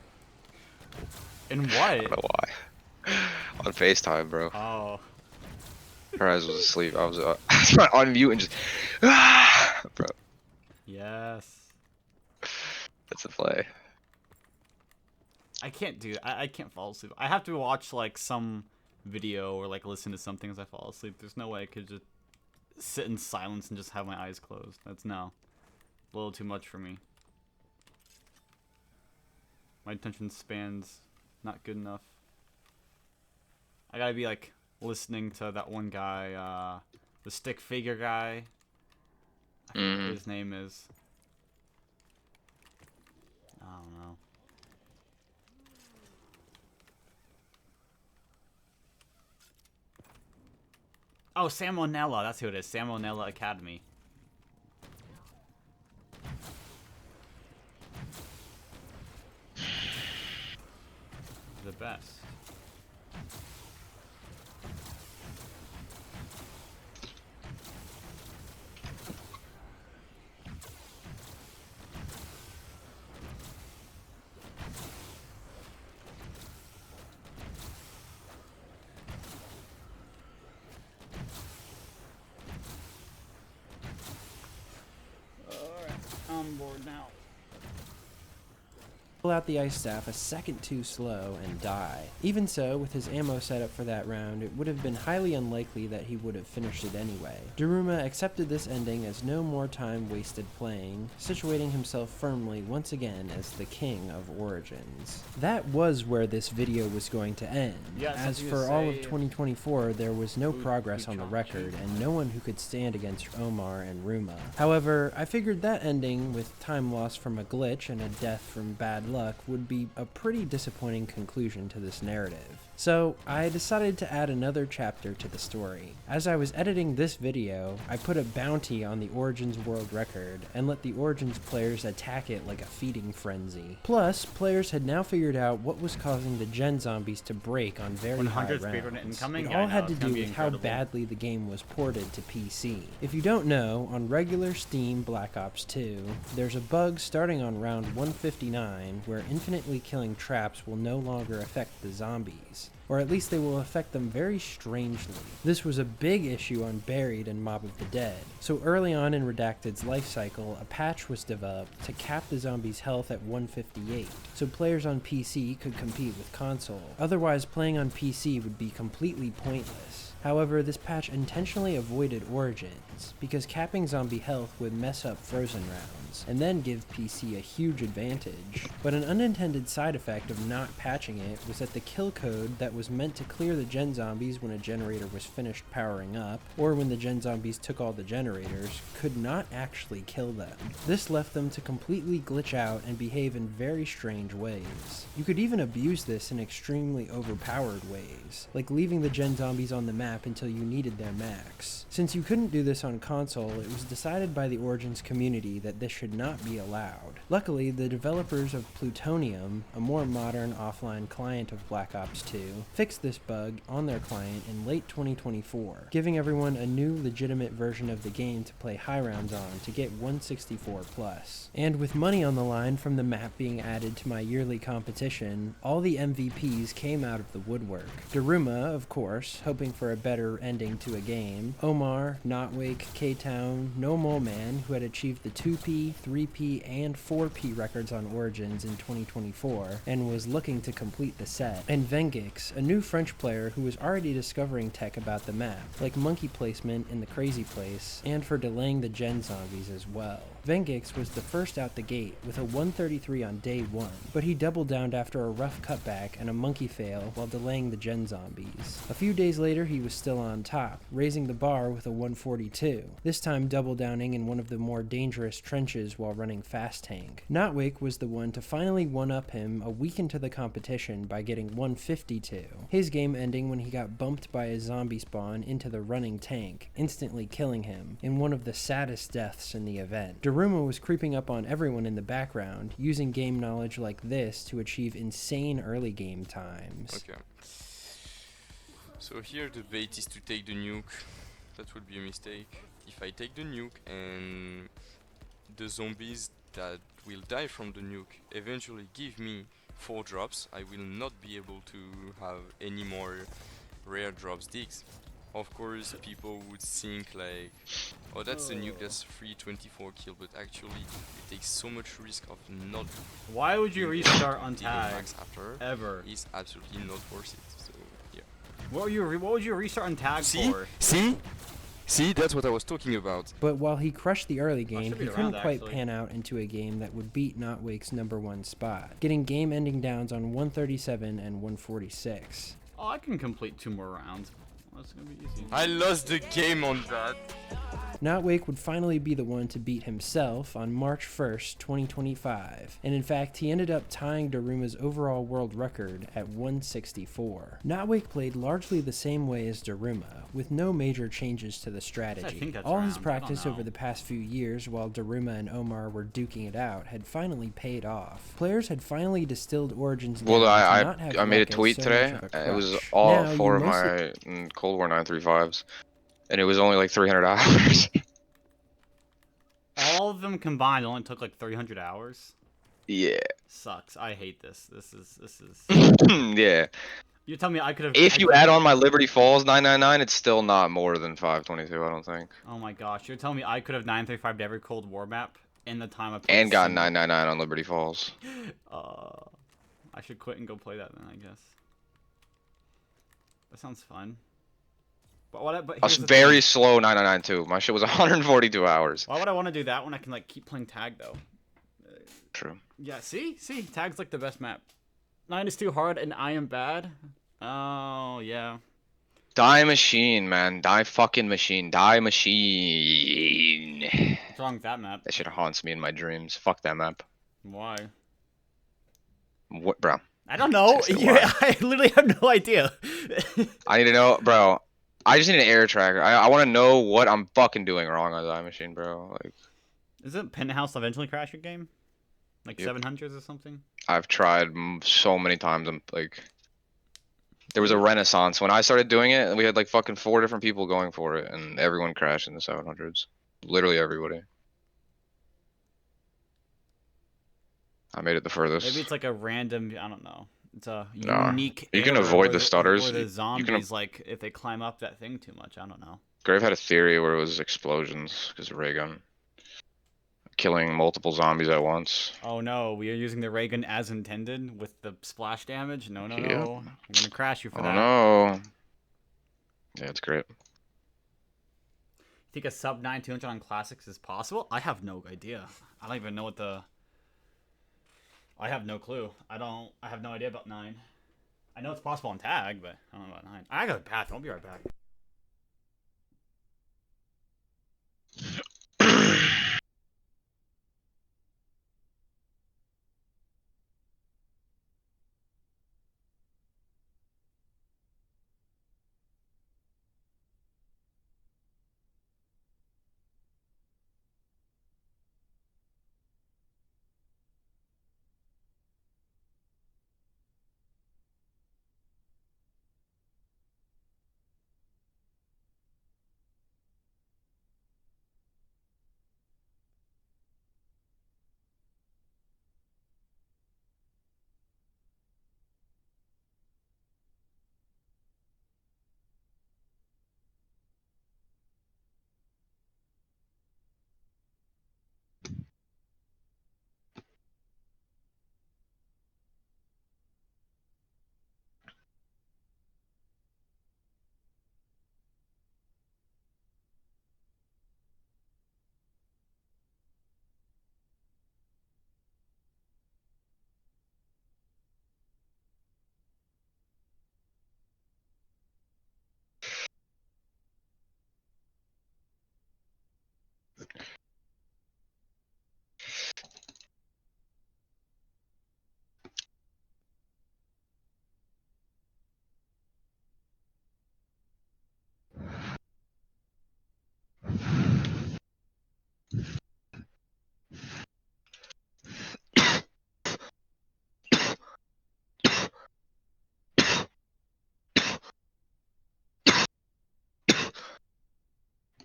Speaker 1: And what?
Speaker 12: I don't know why. On FaceTime, bro.
Speaker 1: Oh.
Speaker 12: Perez was asleep. I was trying to unmute and just, bro.
Speaker 1: Yes.
Speaker 12: That's a play.
Speaker 1: I can't do that. I can't fall asleep. I have to watch like some video or like listen to something as I fall asleep. There's no way I could just sit in silence and just have my eyes closed. That's no. A little too much for me. My attention span's not good enough. I gotta be like listening to that one guy, the stick figure guy. I forget what his name is. I don't know. Oh, Salmonella. That's who it is. Salmonella Academy. The best. Alright, I'm bored now.
Speaker 2: pull out the ice staff a second too slow and die. Even so, with his ammo setup for that round, it would have been highly unlikely that he would have finished it anyway. Daruma accepted this ending as no more time wasted playing, situating himself firmly once again as the king of Origins. That was where this video was going to end, as for all of 2024 there was no progress on the record and no one who could stand against Omar and Ruma. However, I figured that ending, with time lost from a glitch and a death from bad luck, would be a pretty disappointing conclusion to this narrative. So, I decided to add another chapter to the story. As I was editing this video, I put a bounty on the Origins world record and let the Origins players attack it like a feeding frenzy. Plus, players had now figured out what was causing the gen zombies to break on very high rounds. It all had to do with how badly the game was ported to PC. If you don't know, on regular Steam Black Ops 2, there's a bug starting on round 159 where infinitely killing traps will no longer affect the zombies, or at least they will affect them very strangely. This was a big issue on Buried and Mob of the Dead, so early on in Redacted's life cycle, a patch was developed to cap the zombies' health at 158, so players on PC could compete with console. Otherwise, playing on PC would be completely pointless. However, this patch intentionally avoided Origins, because capping zombie health would mess up Frozen rounds, and then give PC a huge advantage. But an unintended side effect of not patching it was that the kill code that was meant to clear the gen zombies when a generator was finished powering up, or when the gen zombies took all the generators, could not actually kill them. This left them to completely glitch out and behave in very strange ways. You could even abuse this in extremely overpowered ways, like leaving the gen zombies on the map until you needed their max. Since you couldn't do this on console, it was decided by the Origins community that this should not be allowed. Luckily, the developers of Plutonium, a more modern offline client of Black Ops 2, fixed this bug on their client in late 2024, giving everyone a new legitimate version of the game to play high rounds on to get 164 plus. And with money on the line from the map being added to my yearly competition, all the MVPs came out of the woodwork. Daruma, of course, hoping for a better ending to a game, Omar, Notwake, K-Town, No Mole Man, who had achieved the 2P, 3P, and 4P records on Origins in 2024, and was looking to complete the set, and Vengix, a new French player who was already discovering tech about the map, like monkey placement in the crazy place, and for delaying the gen zombies as well. Vengix was the first out the gate with a 133 on day 1, but he double downed after a rough cutback and a monkey fail while delaying the gen zombies. A few days later he was still on top, raising the bar with a 142, this time double downing in one of the more dangerous trenches while running fast tank. Notwake was the one to finally one-up him a week into the competition by getting 152, his game ending when he got bumped by a zombie spawn into the running tank, instantly killing him, in one of the saddest deaths in the event. Daruma was creeping up on everyone in the background, using game knowledge like this to achieve insane early game times.
Speaker 13: Okay. So here the bait is to take the nuke. That would be a mistake. If I take the nuke and the zombies that will die from the nuke eventually give me 4 drops, I will not be able to have any more rare drops digs. Of course, people would think like, oh, that's the nuke, that's 324 kill, but actually it takes so much risk of not.
Speaker 1: Why would you restart on tag
Speaker 13: after
Speaker 1: ever?
Speaker 13: It's absolutely not worth it. So yeah.
Speaker 1: What would you restart on tag for?
Speaker 13: See, that's what I was talking about.
Speaker 2: But while he crushed the early game, he couldn't quite pan out into a game that would beat Notwake's #1 spot, getting game-ending downs on 137 and 146.
Speaker 1: Oh, I can complete 2 more rounds. That's gonna be easy.
Speaker 13: I lost the game on that.
Speaker 2: Notwake would finally be the one to beat himself on March 1st, 2025, and in fact he ended up tying Daruma's overall world record at 164. Notwake played largely the same way as Daruma, with no major changes to the strategy. All his practice over the past few years while Daruma and Omar were duking it out had finally paid off. Players had finally distilled Origins.
Speaker 12: Well, I made a tweet today. It was all 4 of my Cold War 935s. And it was only like 300 hours.
Speaker 1: All of them combined only took like 300 hours?
Speaker 12: Yeah.
Speaker 1: Sucks. I hate this. This is...
Speaker 12: Yeah.
Speaker 1: You tell me I could have...
Speaker 12: If you add on my Liberty Falls 999, it's still not more than 522, I don't think.
Speaker 1: Oh my gosh. You're telling me I could have 935'd every Cold War map in the time I played
Speaker 12: And got
Speaker 1: Sim.
Speaker 12: 999 on Liberty Falls.
Speaker 1: I should quit and go play that then, I guess. That sounds fun. But what? But
Speaker 12: I was
Speaker 1: here's the
Speaker 12: very
Speaker 1: thing.
Speaker 12: slow 999 too. My shit was 142 hours.
Speaker 1: Why would I want to do that when I can like keep playing tag though?
Speaker 12: True.
Speaker 1: Yeah, see, tag's like the best map. 9 is too hard and I am bad. Oh yeah.
Speaker 12: Die machine, man. Die fucking machine. Die machine.
Speaker 1: What's wrong with that map?
Speaker 12: That shit haunts me in my dreams. Fuck that map.
Speaker 1: Why?
Speaker 12: What, bro?
Speaker 1: I don't know. Yeah, I literally have no idea.
Speaker 12: I need to know, bro. I just need an air tracker. I want to know what I'm fucking doing wrong on Die Machine, bro. Like,
Speaker 1: Isn't Penthouse eventually crash your game? Like
Speaker 12: Yep.
Speaker 1: 700s or something?
Speaker 12: I've tried so many times. I'm like, there was a renaissance when I started doing it, and we had like fucking 4 different people going for it, and everyone crashed in the 700s. Literally everybody. I made it the furthest.
Speaker 1: Maybe it's like a random. I don't know. It's a
Speaker 12: Nah,
Speaker 1: unique.
Speaker 12: you can
Speaker 1: error
Speaker 12: avoid
Speaker 1: or
Speaker 12: the stutters.
Speaker 1: Or the
Speaker 12: You can
Speaker 1: zombies, like if they climb up that thing too much. I don't know.
Speaker 12: Grave had a theory where it was explosions because of ray gun. Killing multiple zombies at once.
Speaker 1: Oh no, we are using the ray gun as intended with the splash damage. No, no,
Speaker 12: Yep.
Speaker 1: no. I'm gonna crash you for
Speaker 12: Oh
Speaker 1: that.
Speaker 12: no. Yeah, it's great.
Speaker 1: You think a sub 9200 on classics is possible? I have no idea. I don't even know what the. I have no clue. I have no idea about 9. I know it's possible on tag, but I don't know about 9. I gotta go to the bathroom. I'll be right back.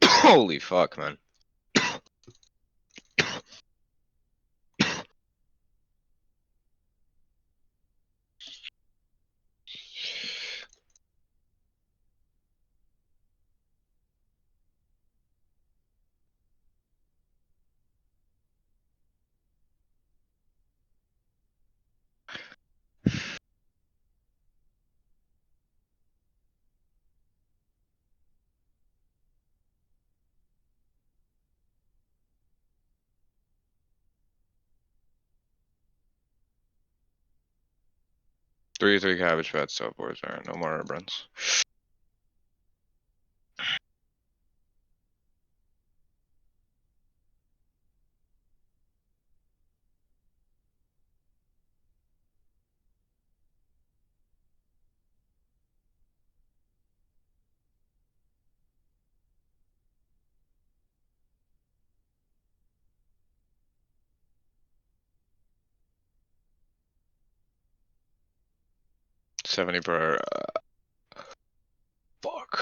Speaker 12: Holy fuck, man. Three cabbage patch boys. Alright, no more runs. $70 per. Fuck.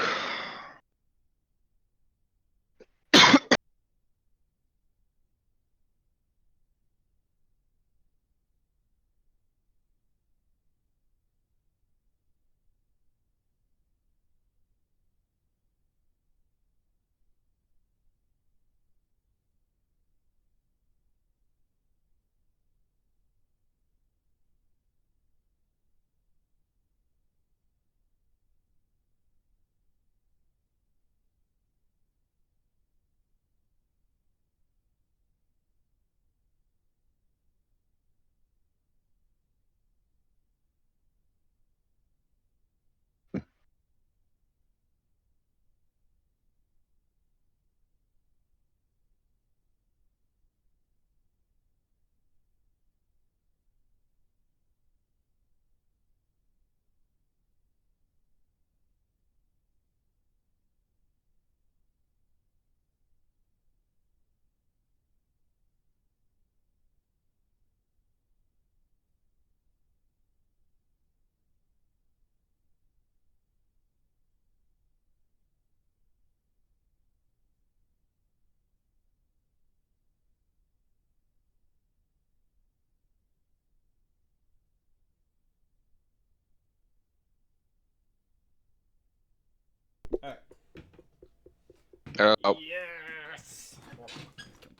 Speaker 12: Oh.
Speaker 1: Yes!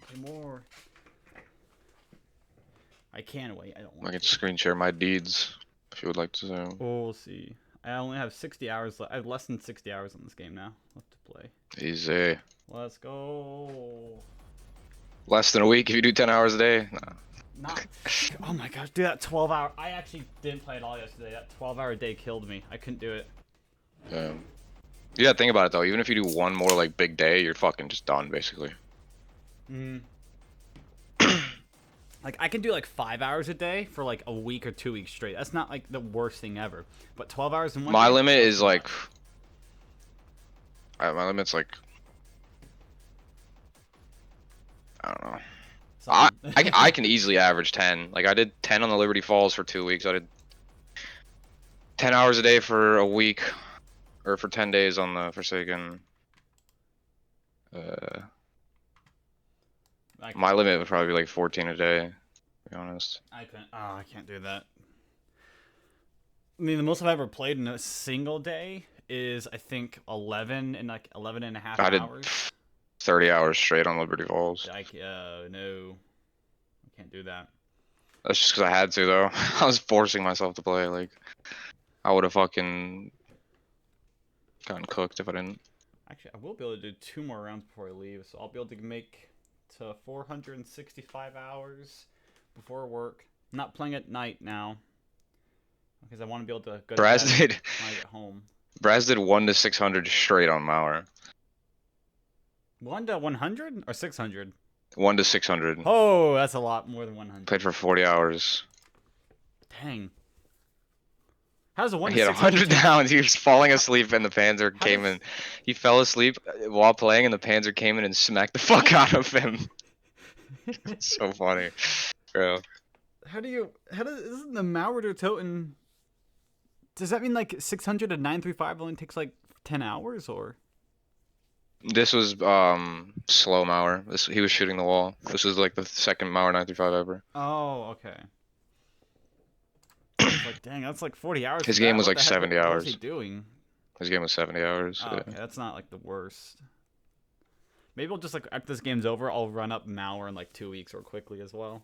Speaker 1: Play more. I can wait. I don't want
Speaker 12: I can
Speaker 1: to.
Speaker 12: screen share my deeds if you would like to see.
Speaker 1: Oh, we'll see. I only have 60 hours left. I have less than 60 hours on this game now left to play.
Speaker 12: Easy.
Speaker 1: Let's go.
Speaker 12: Less than a week if you do 10 hours a day. Nah.
Speaker 1: Not. Oh my gosh, dude, that 12-hour. I actually didn't play it all yesterday. That 12-hour day killed me. I couldn't do it.
Speaker 12: Yeah. You gotta think about it though. Even if you do one more like big day, you're fucking just done basically.
Speaker 1: Like I can do like 5 hours a day for like a week or 2 weeks straight. That's not like the worst thing ever. But 12 hours in one
Speaker 12: My
Speaker 1: day,
Speaker 12: limit is like. My limit's like. I don't know. I can easily average 10. Like I did 10 on the Liberty Falls for 2 weeks. I did 10 hours a day for a week, or for 10 days on the Forsaken. My limit would probably be like 14 a day, to be honest.
Speaker 1: I couldn't. Oh, I can't do that. I mean, the most I've ever played in a single day is I think 11 and like 11 and a half
Speaker 12: I did
Speaker 1: hours.
Speaker 12: 30 hours straight on Liberty Falls.
Speaker 1: No, I can't do that.
Speaker 12: That's just because I had to though. I was forcing myself to play. Like, I would have fucking gotten cooked if I didn't.
Speaker 1: Actually, I will be able to do 2 more rounds before I leave, so I'll be able to make to 465 hours before work. I'm not playing at night now because I want to be able to go to bed when I get home.
Speaker 12: Braz did 1 to 600 straight on Mauer.
Speaker 1: 1 to 100 or 600?
Speaker 12: 1 to 600.
Speaker 1: Oh, that's a lot more than 100.
Speaker 12: Played for 40 hours.
Speaker 1: Dang. How's a 1
Speaker 12: He
Speaker 1: to
Speaker 12: had
Speaker 1: 600
Speaker 12: 100 downs. He was falling asleep, and the Panzer came in. He fell asleep while playing, and the Panzer came in and smacked the fuck out of him. It's so funny, bro.
Speaker 1: Isn't the Mauer to Toten? Does that mean like 600 to 935 only takes like 10 hours or?
Speaker 12: This was slow Mauer. He was shooting the wall. This was like the second Mauer 935 ever.
Speaker 1: Oh, okay. It's like, dang, that's like 40 hours.
Speaker 12: His game was like 70 hours.
Speaker 1: What was he doing?
Speaker 12: His game was 70 hours.
Speaker 1: Oh, okay, that's not like the worst. Maybe we'll just like after this game's over, I'll run up Mauer in like 2 weeks or quickly as well.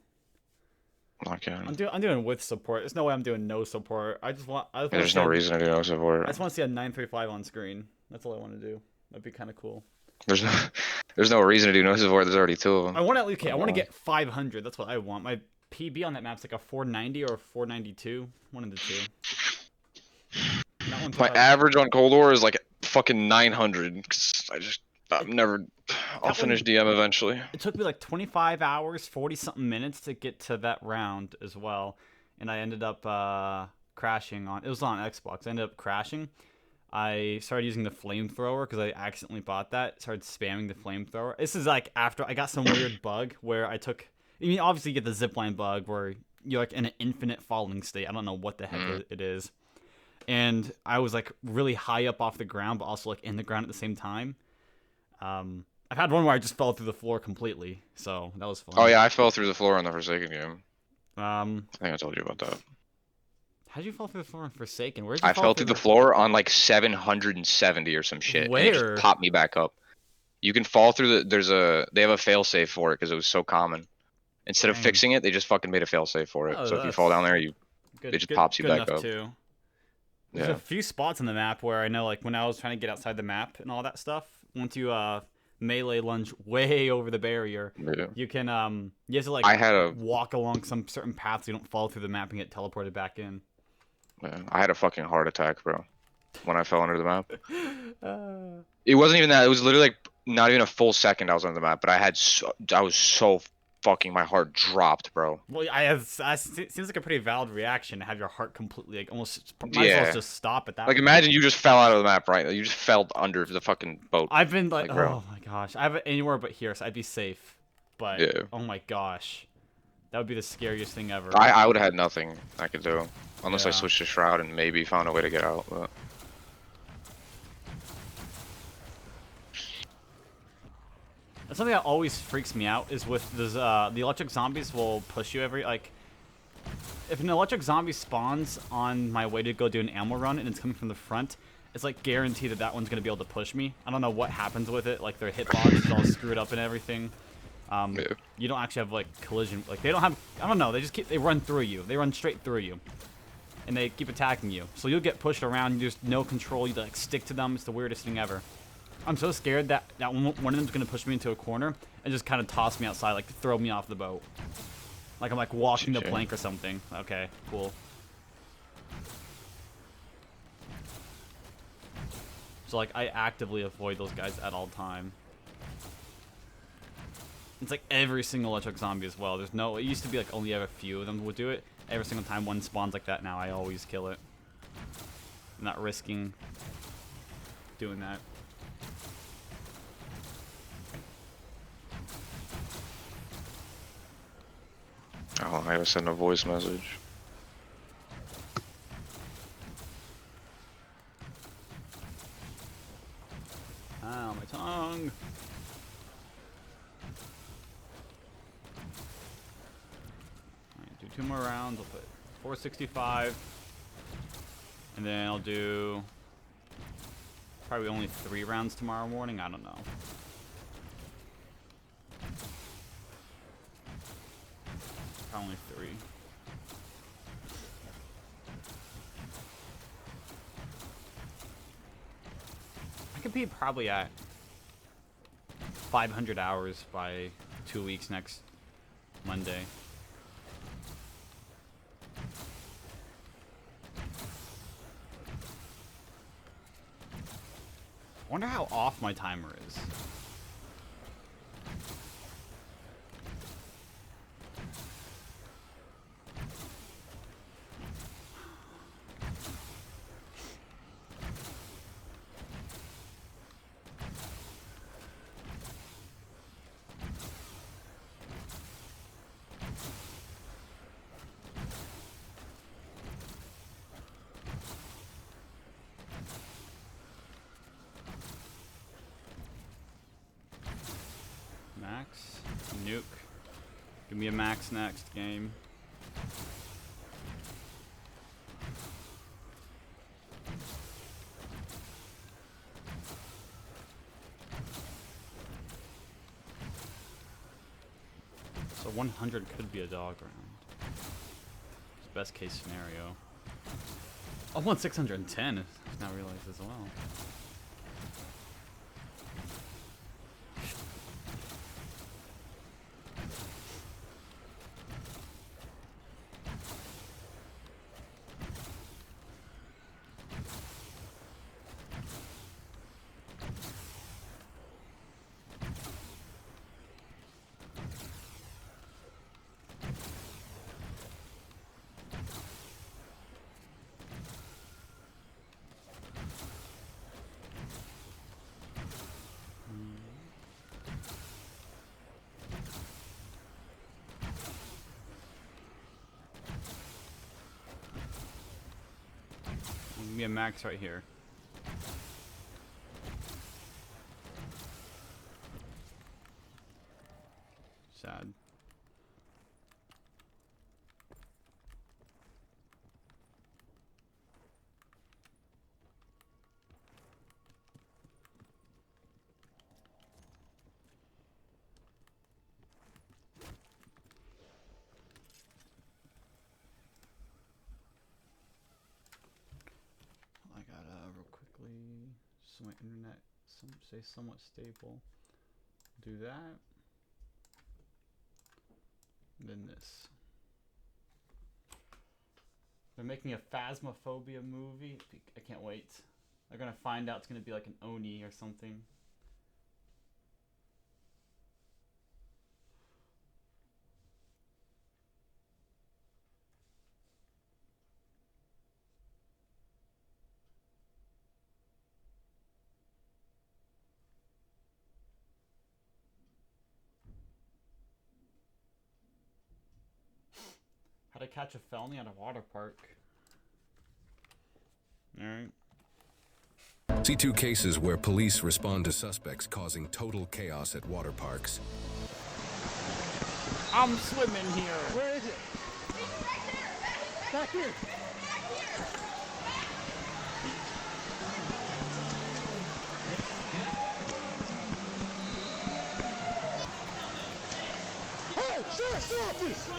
Speaker 12: Okay.
Speaker 1: I'm doing with support. There's no way I'm doing no support.
Speaker 12: There's no reason to do no support.
Speaker 1: I just want to see a 935 on screen. That's all I want to do. That'd be kind of cool.
Speaker 12: There's no reason to do no support. There's already 2 of them.
Speaker 1: I want to get 500. That's what I want. My PB on that map's like a 490 or 492. One of the two.
Speaker 12: My average on Cold War is like fucking 900. Cause I'll finish DM eventually.
Speaker 1: It took me like 25 hours, 40-something minutes to get to that round as well. And I ended up crashing on... It was on Xbox. I ended up crashing. I started using the flamethrower because I accidentally bought that. Started spamming the flamethrower. This is like after I got some weird bug where I took... I mean, obviously you get the zipline bug where you're like in an infinite falling state. I don't know what the heck it is. And I was like really high up off the ground, but also like in the ground at the same time. I've had one where I just fell through the floor completely, so that was fun.
Speaker 12: Oh yeah, I fell through the floor in the Forsaken game.
Speaker 1: I
Speaker 12: think I told you about that.
Speaker 1: How'd you fall through the floor in Forsaken?
Speaker 12: I fell through the floor on like 770 or some shit.
Speaker 1: Where?
Speaker 12: And it just popped me back up. You can fall through they have a failsafe for it because it was so common. Instead of fixing it, they just fucking made a failsafe for it. So if you fall down there, it just pops you back up.
Speaker 1: Too. There's a few spots on the map where I know, like when I was trying to get outside the map and all that stuff. Once you melee lunge way over the barrier, you can you have to like walk along some certain paths so you don't fall through the map and get teleported back in.
Speaker 12: Yeah, I had a fucking heart attack, bro, when I fell under the map. It wasn't even that. It was literally like not even a full second I was on the map, but I was so fucking, my heart dropped, bro.
Speaker 1: Well, it seems like a pretty valid reaction to have your heart completely like almost might as well just stop at that.
Speaker 12: Like imagine you just fell out of the map, right? You just fell under the fucking boat.
Speaker 1: I've been like oh my gosh, I have it anywhere but here, so I'd be safe. But oh my gosh, that would be the scariest thing ever.
Speaker 12: I would have had nothing I could do unless I switched to Shroud and maybe found a way to get out. But
Speaker 1: something that always freaks me out is with the electric zombies will push you like if an electric zombie spawns on my way to go do an ammo run and it's coming from the front, it's like guaranteed that one's gonna be able to push me. I don't know what happens with it. Like their hitbox is all screwed up and everything. You don't actually have like collision. Like they don't have. I don't know. They run through you. They run straight through you, and they keep attacking you. So you'll get pushed around. There's no control. You like stick to them. It's the weirdest thing ever. I'm so scared that one of them's gonna push me into a corner and just kind of toss me outside, like throw me off the boat. Like I'm like walking the plank or something. Okay, cool. So like I actively avoid those guys at all time. It's like every single electric zombie as well. There's no. It used to be like only a few of them would do it. Every single time one spawns like that now, I always kill it. I'm not risking doing that.
Speaker 12: Oh, I gotta send a voice message.
Speaker 1: Ow, my tongue. Alright, do 2 more rounds. I'll put 465. And then I'll do probably only 3 rounds tomorrow morning. I don't know. Only 3. I could be probably at 500 hours by 2 weeks next Monday. I wonder how off my timer is. Max, nuke. Give me a max next game. So 100 could be a dog round. It's best case scenario. I want 610. I now realize as well. Give me a max right here. Sad. I gotta real quickly, so my internet say somewhat stable. Do that. And then this. They're making a Phasmophobia movie. I can't wait. They're gonna find out it's gonna be like an Oni or something. How to catch a felony at a water park. Alright.
Speaker 14: See 2 cases where police respond to suspects causing total chaos at water parks.
Speaker 1: I'm swimming here.
Speaker 15: Where is it? Back here. Sheriff's office!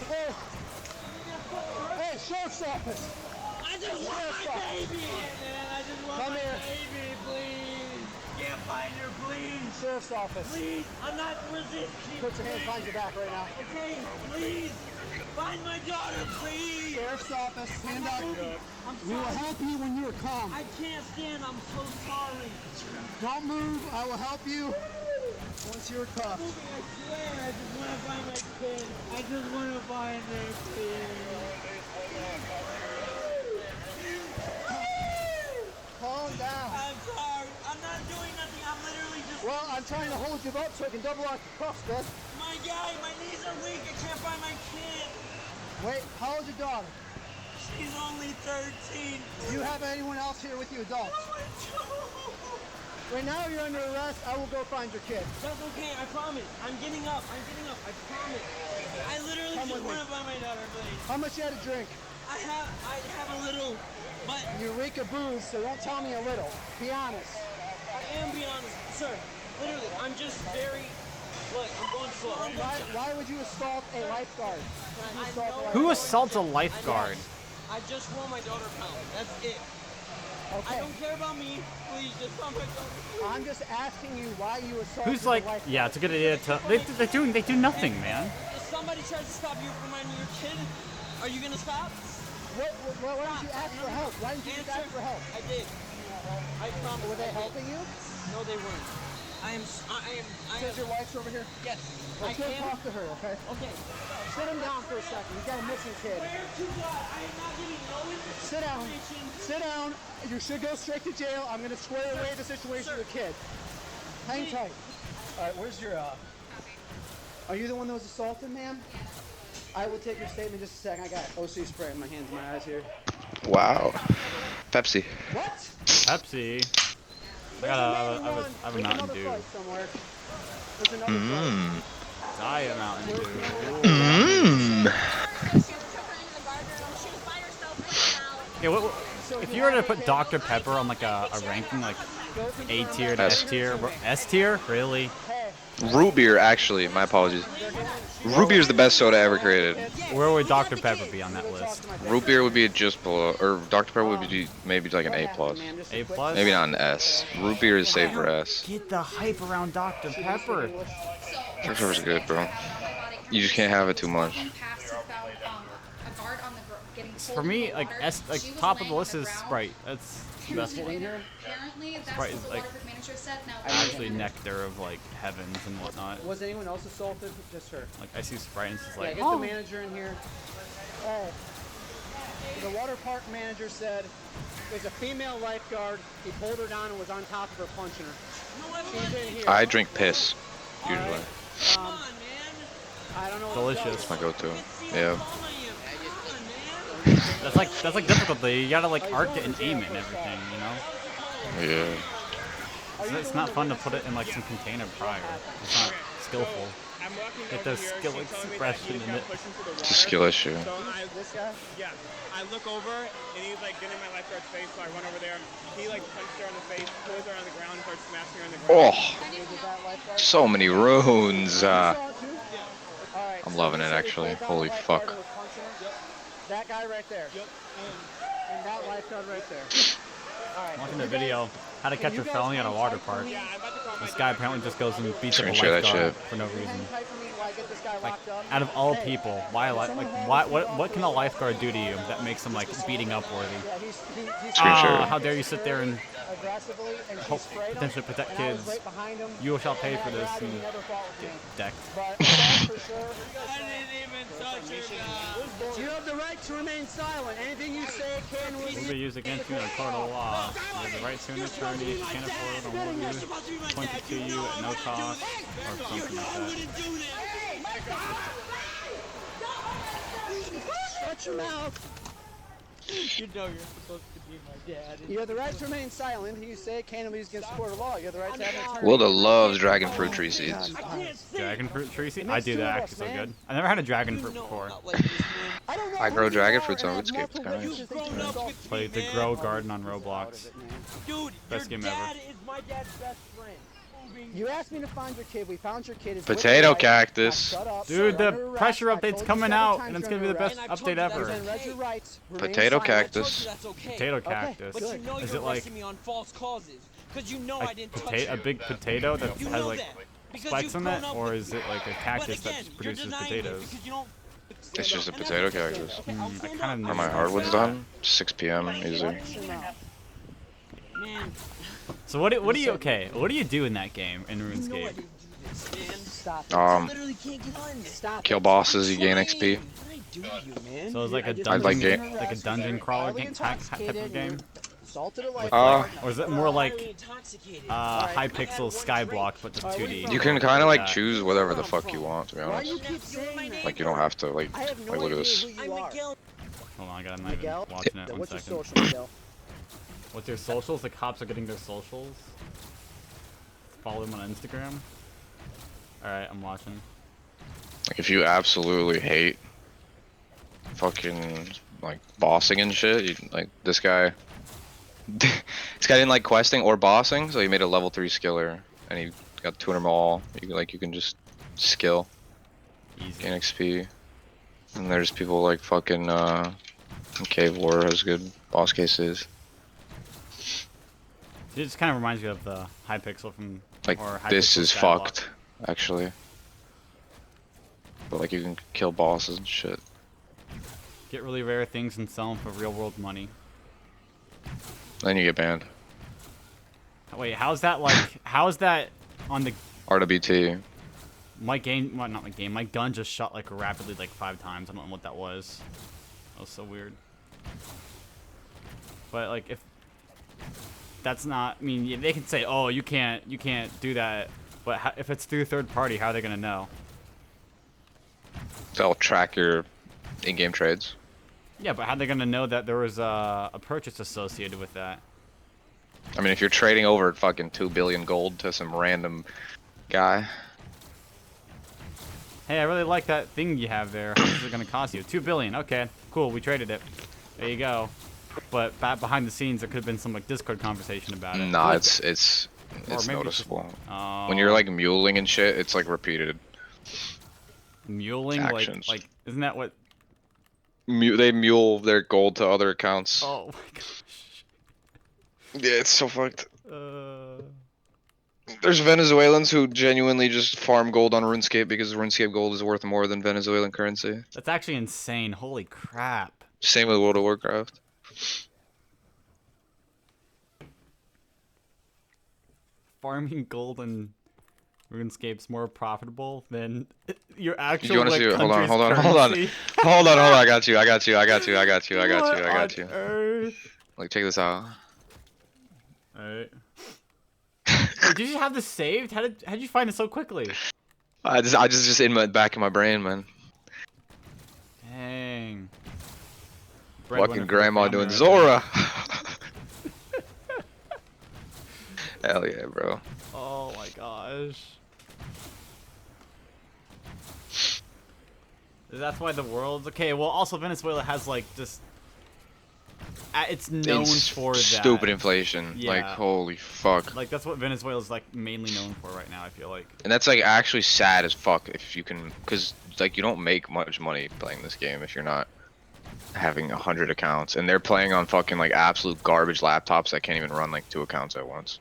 Speaker 15: Hey, hey, Sheriff's office!
Speaker 16: I just want my baby, man. I just want
Speaker 15: Come
Speaker 16: my
Speaker 15: here.
Speaker 16: baby, please. Can't find her, please.
Speaker 15: Sheriff's office.
Speaker 16: Please, I'm not resisting.
Speaker 15: Put your hands behind your back right now.
Speaker 16: Okay, please. Find my daughter, please.
Speaker 15: Sheriff's office, stand up.
Speaker 16: I'm
Speaker 15: We will
Speaker 16: sorry.
Speaker 15: help you when you are calm.
Speaker 16: I can't stand. I'm so sorry.
Speaker 15: Don't move. I will help you once you're cuffed.
Speaker 16: I swear, I just want to find my kid. I just want to find her, please.
Speaker 15: Calm down.
Speaker 16: I'm sorry. I'm not doing nothing. I'm literally just...
Speaker 15: Well, I'm trying to hold you up so I can double lock the cuffs, bud.
Speaker 16: My guy, my knees are weak. I can't find my kid.
Speaker 15: Wait, how old's your daughter?
Speaker 16: She's only 13.
Speaker 15: Do you have anyone else here with you, adults? Right now you're under arrest. I will go find your kid.
Speaker 16: That's okay. I promise. I'm getting up. I promise. I literally
Speaker 15: Come
Speaker 16: just
Speaker 15: with me.
Speaker 16: want to find my daughter, please.
Speaker 15: How much you had to drink?
Speaker 16: I have a little, but
Speaker 15: You reek of booze, so don't tell me a little. Be honest.
Speaker 16: I am being honest, sir. Literally, I'm just very. Look, I'm going slow.
Speaker 15: Why would you assault a lifeguard?
Speaker 1: Who assaults a lifeguard?
Speaker 16: I just want my daughter found. That's it.
Speaker 15: Okay.
Speaker 16: I don't care about me. Please, just find my daughter.
Speaker 15: I'm just asking you why you assaulted
Speaker 1: Who's like,
Speaker 15: a lifeguard.
Speaker 1: yeah, it's a good idea to. They do nothing, man.
Speaker 16: If somebody tries to stop you from finding your kid, are you gonna stop?
Speaker 15: Why didn't you ask for help? Why didn't you just ask for help?
Speaker 16: I did. I promise.
Speaker 15: Were they helping you?
Speaker 16: No, they weren't. I am.
Speaker 15: Says your wife's over here?
Speaker 16: Yes.
Speaker 15: Let's go talk to her, okay?
Speaker 16: Okay.
Speaker 15: Sit him down for a second. He's got a missing kid.
Speaker 16: Swear to God, I am not giving no information.
Speaker 15: Sit down. Sit down. You should go straight to jail. I'm going to square away the situation with the kid. Hang tight. All right, where's your, Are you the one that was assaulted, ma'am? I will take your statement in just a second. I got OC spray in my hands and my eyes here.
Speaker 12: Wow. Pepsi.
Speaker 15: What?
Speaker 1: Pepsi. I have a Mountain Dew. Diet Mountain Dew. Yeah, if you were to put Dr. Pepper on like a ranking, like A tier to S tier, S tier, really?
Speaker 12: Root beer, actually. My apologies. Root beer is the best soda ever created.
Speaker 1: Where would Dr. Pepper be on that list?
Speaker 12: Root beer would be just below, or Dr. Pepper would be maybe like an A+.
Speaker 1: A plus?
Speaker 12: Maybe not an S. Root beer is safe for S.
Speaker 1: Get the hype around Dr. Pepper.
Speaker 12: Dr. Pepper's good, bro. You just can't have it too much.
Speaker 1: For me, like top of the list is Sprite. That's the best one. Sprite is like actually nectar of like heavens and whatnot.
Speaker 15: Was anyone else assaulted? Just her.
Speaker 1: Like I see Sprite and it's just
Speaker 15: Yeah,
Speaker 1: like,
Speaker 15: get the manager in here. Hey. The water park manager said there's a female lifeguard. He pulled her down and was on top of her, punching her. She's in here.
Speaker 12: I drink piss, usually.
Speaker 15: I don't know.
Speaker 1: delicious.
Speaker 12: That's my go-to. Yeah.
Speaker 1: That's like difficulty. You gotta like arc it and aim it and everything, you know?
Speaker 12: Yeah.
Speaker 1: It's not fun to put it in like some container prior. It's not skillful. Get the skill expression in it.
Speaker 12: It's a skill issue.
Speaker 17: So I look over and he's like getting in my lifeguard's face, so I run over there. He like punched her on the face, pulls her on the ground, and starts smashing her on the ground.
Speaker 12: Oh, so many runes. I'm loving it actually. Holy fuck.
Speaker 15: That guy right there. And that lifeguard right there. Alright.
Speaker 1: Watching the video, how to catch a felony at a water park. This guy apparently just goes and beats up a
Speaker 12: Screenshare that
Speaker 1: lifeguard
Speaker 12: shit.
Speaker 1: for no reason. Like, out of all people, what can a lifeguard do to you that makes him like beating up worthy?
Speaker 12: Screenshare.
Speaker 1: How dare you sit there and hope, potentially protect kids? You shall pay for this and get decked.
Speaker 15: You have the right to remain silent. Anything you say can
Speaker 1: Will be used against you in a court of law. You have the right to an attorney if you can't afford it, or will be pointed to you at no cost, or something like that.
Speaker 15: Shut your mouth.
Speaker 16: You know you're supposed to be my dad.
Speaker 15: You have the right to remain silent. You say it can't be used against the court of law. You have the right to have an attorney.
Speaker 12: Wilda loves dragon fruit tree seeds.
Speaker 1: Dragon fruit tree seed? I do that actually so good. I never had a dragon fruit before.
Speaker 12: I grow dragon fruits on Woodscape. It's kind of nice.
Speaker 1: Played the Grow Garden on Roblox.
Speaker 16: Dude,
Speaker 1: Best
Speaker 16: your
Speaker 1: game ever.
Speaker 16: dad is my dad's best friend.
Speaker 15: You asked me to find your kid. We found your kid. It's
Speaker 12: Potato
Speaker 15: with your wife.
Speaker 12: cactus.
Speaker 15: Now shut up.
Speaker 1: Dude,
Speaker 15: You're
Speaker 1: the
Speaker 15: under arrest.
Speaker 1: pressure
Speaker 15: I
Speaker 1: update's
Speaker 15: told you
Speaker 1: coming
Speaker 15: 7
Speaker 1: out,
Speaker 15: times
Speaker 1: and it's
Speaker 15: you're
Speaker 1: gonna be the
Speaker 15: under
Speaker 1: best
Speaker 15: arrest.
Speaker 1: update ever.
Speaker 15: Then read your rights. Remain
Speaker 12: Potato
Speaker 15: silent.
Speaker 12: cactus.
Speaker 1: Potato cactus.
Speaker 16: But you know
Speaker 1: Is
Speaker 16: you're
Speaker 1: it like
Speaker 16: arresting me on false causes. Because you know I didn't touch
Speaker 1: a
Speaker 16: you.
Speaker 1: big potato that
Speaker 16: You
Speaker 1: has
Speaker 16: know
Speaker 1: like
Speaker 16: that. Because
Speaker 1: spikes
Speaker 16: you've
Speaker 1: on
Speaker 16: grown
Speaker 1: it,
Speaker 16: up
Speaker 1: or
Speaker 16: with
Speaker 1: is it like a cactus
Speaker 16: again,
Speaker 1: that
Speaker 16: you're
Speaker 1: produces
Speaker 16: denying it
Speaker 1: potatoes?
Speaker 16: because you don't.
Speaker 12: It's just a potato cactus.
Speaker 1: I kind of
Speaker 12: Are my hardwoods done? 6 p.m. easy.
Speaker 16: Man,
Speaker 1: So what do you what do you do in that game in RuneScape?
Speaker 12: Kill bosses, you gain XP.
Speaker 1: So it's like a
Speaker 12: I'd like
Speaker 1: dungeon, like a dungeon crawler type of game. With
Speaker 12: Uh,
Speaker 1: or is it more like high pixel skyblock but just 2D?
Speaker 12: You can kind of like choose whatever the fuck you want, to be honest. Like you don't have to like look at this.
Speaker 1: Hold on, I'm not even watching it. 1 second. What's your socials? The cops are getting their socials. Follow them on Instagram. Alright, I'm watching.
Speaker 12: Like if you absolutely hate fucking like bossing and shit, you, like this guy. This guy didn't like questing or bossing, so he made a level 3 skiller, and he got 200 mall. You can just skill, gain XP. And there's people like fucking Cave War has good boss cases.
Speaker 1: It just kind of reminds me of the Hypixel from
Speaker 12: Like
Speaker 1: or
Speaker 12: this
Speaker 1: Hypixel
Speaker 12: is
Speaker 1: Skyblock.
Speaker 12: fucked, actually. But like you can kill bosses and shit.
Speaker 1: Get really rare things and sell them for real world money.
Speaker 12: Then you get banned.
Speaker 1: Wait, how's that like? How's that on the
Speaker 12: RWT.
Speaker 1: my game? Well, not my game. My gun just shot like rapidly like 5 times. I don't know what that was. That was so weird. But like if that's not, I mean, they can say, oh, you can't do that. But if it's through third party, how are they gonna know?
Speaker 12: They'll track your in-game trades.
Speaker 1: Yeah, but how are they gonna know that there was a purchase associated with that?
Speaker 12: I mean, if you're trading over fucking 2 billion gold to some random guy.
Speaker 1: Hey, I really like that thing you have there. How much is it gonna cost you? 2 billion. Okay, cool. We traded it. There you go. But back behind the scenes, there could have been some like Discord conversation about it.
Speaker 12: Nah, it's
Speaker 1: maybe
Speaker 12: noticeable.
Speaker 1: Oh.
Speaker 12: When you're like muling and shit, it's like repeated.
Speaker 1: Muling,
Speaker 12: actions.
Speaker 1: like isn't that what?
Speaker 12: They mule their gold to other accounts.
Speaker 1: Oh my gosh.
Speaker 12: Yeah, it's so fucked. There's Venezuelans who genuinely just farm gold on RuneScape because RuneScape gold is worth more than Venezuelan currency.
Speaker 1: That's actually insane. Holy crap.
Speaker 12: Same with World of Warcraft.
Speaker 1: Farming gold in RuneScape's more profitable than your actual.
Speaker 12: Do you want to
Speaker 1: like,
Speaker 12: see it? Hold on.
Speaker 1: currency?
Speaker 12: I got you.
Speaker 1: What on earth?
Speaker 12: Like, check this out.
Speaker 1: Alright. Did you just have this saved? How'd you find it so quickly?
Speaker 12: I just in my back of my brain, man.
Speaker 1: Dang.
Speaker 12: Fucking grandma doing Zora. Hell yeah, bro.
Speaker 1: Oh my gosh. That's why the world's okay. Well, also Venezuela has like just. It's known for that.
Speaker 12: Stupid inflation.
Speaker 1: Yeah.
Speaker 12: Like, holy fuck.
Speaker 1: Like that's what Venezuela's like mainly known for right now. I feel like.
Speaker 12: And that's like actually sad as fuck if you can, because like you don't make much money playing this game if you're not having 100 accounts, and they're playing on fucking like absolute garbage laptops that can't even run like 2 accounts at once.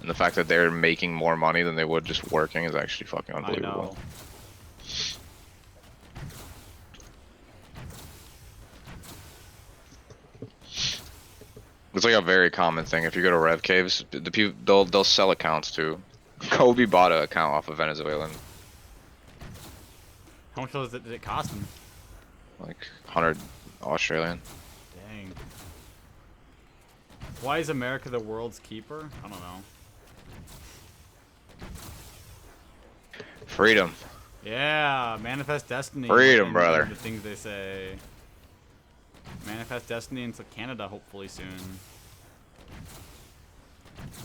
Speaker 12: And the fact that they're making more money than they would just working is actually fucking unbelievable. It's like a very common thing. If you go to Rev Caves, the people they'll sell accounts too. Kobe bought an account off of Venezuelan.
Speaker 1: How much did it cost him?
Speaker 12: Like 100 Australian.
Speaker 1: Dang. Why is America the world's keeper? I don't know.
Speaker 12: Freedom.
Speaker 1: Yeah, manifest destiny.
Speaker 12: Freedom,
Speaker 1: and
Speaker 12: brother.
Speaker 1: The things they say. Manifest destiny into Canada hopefully soon.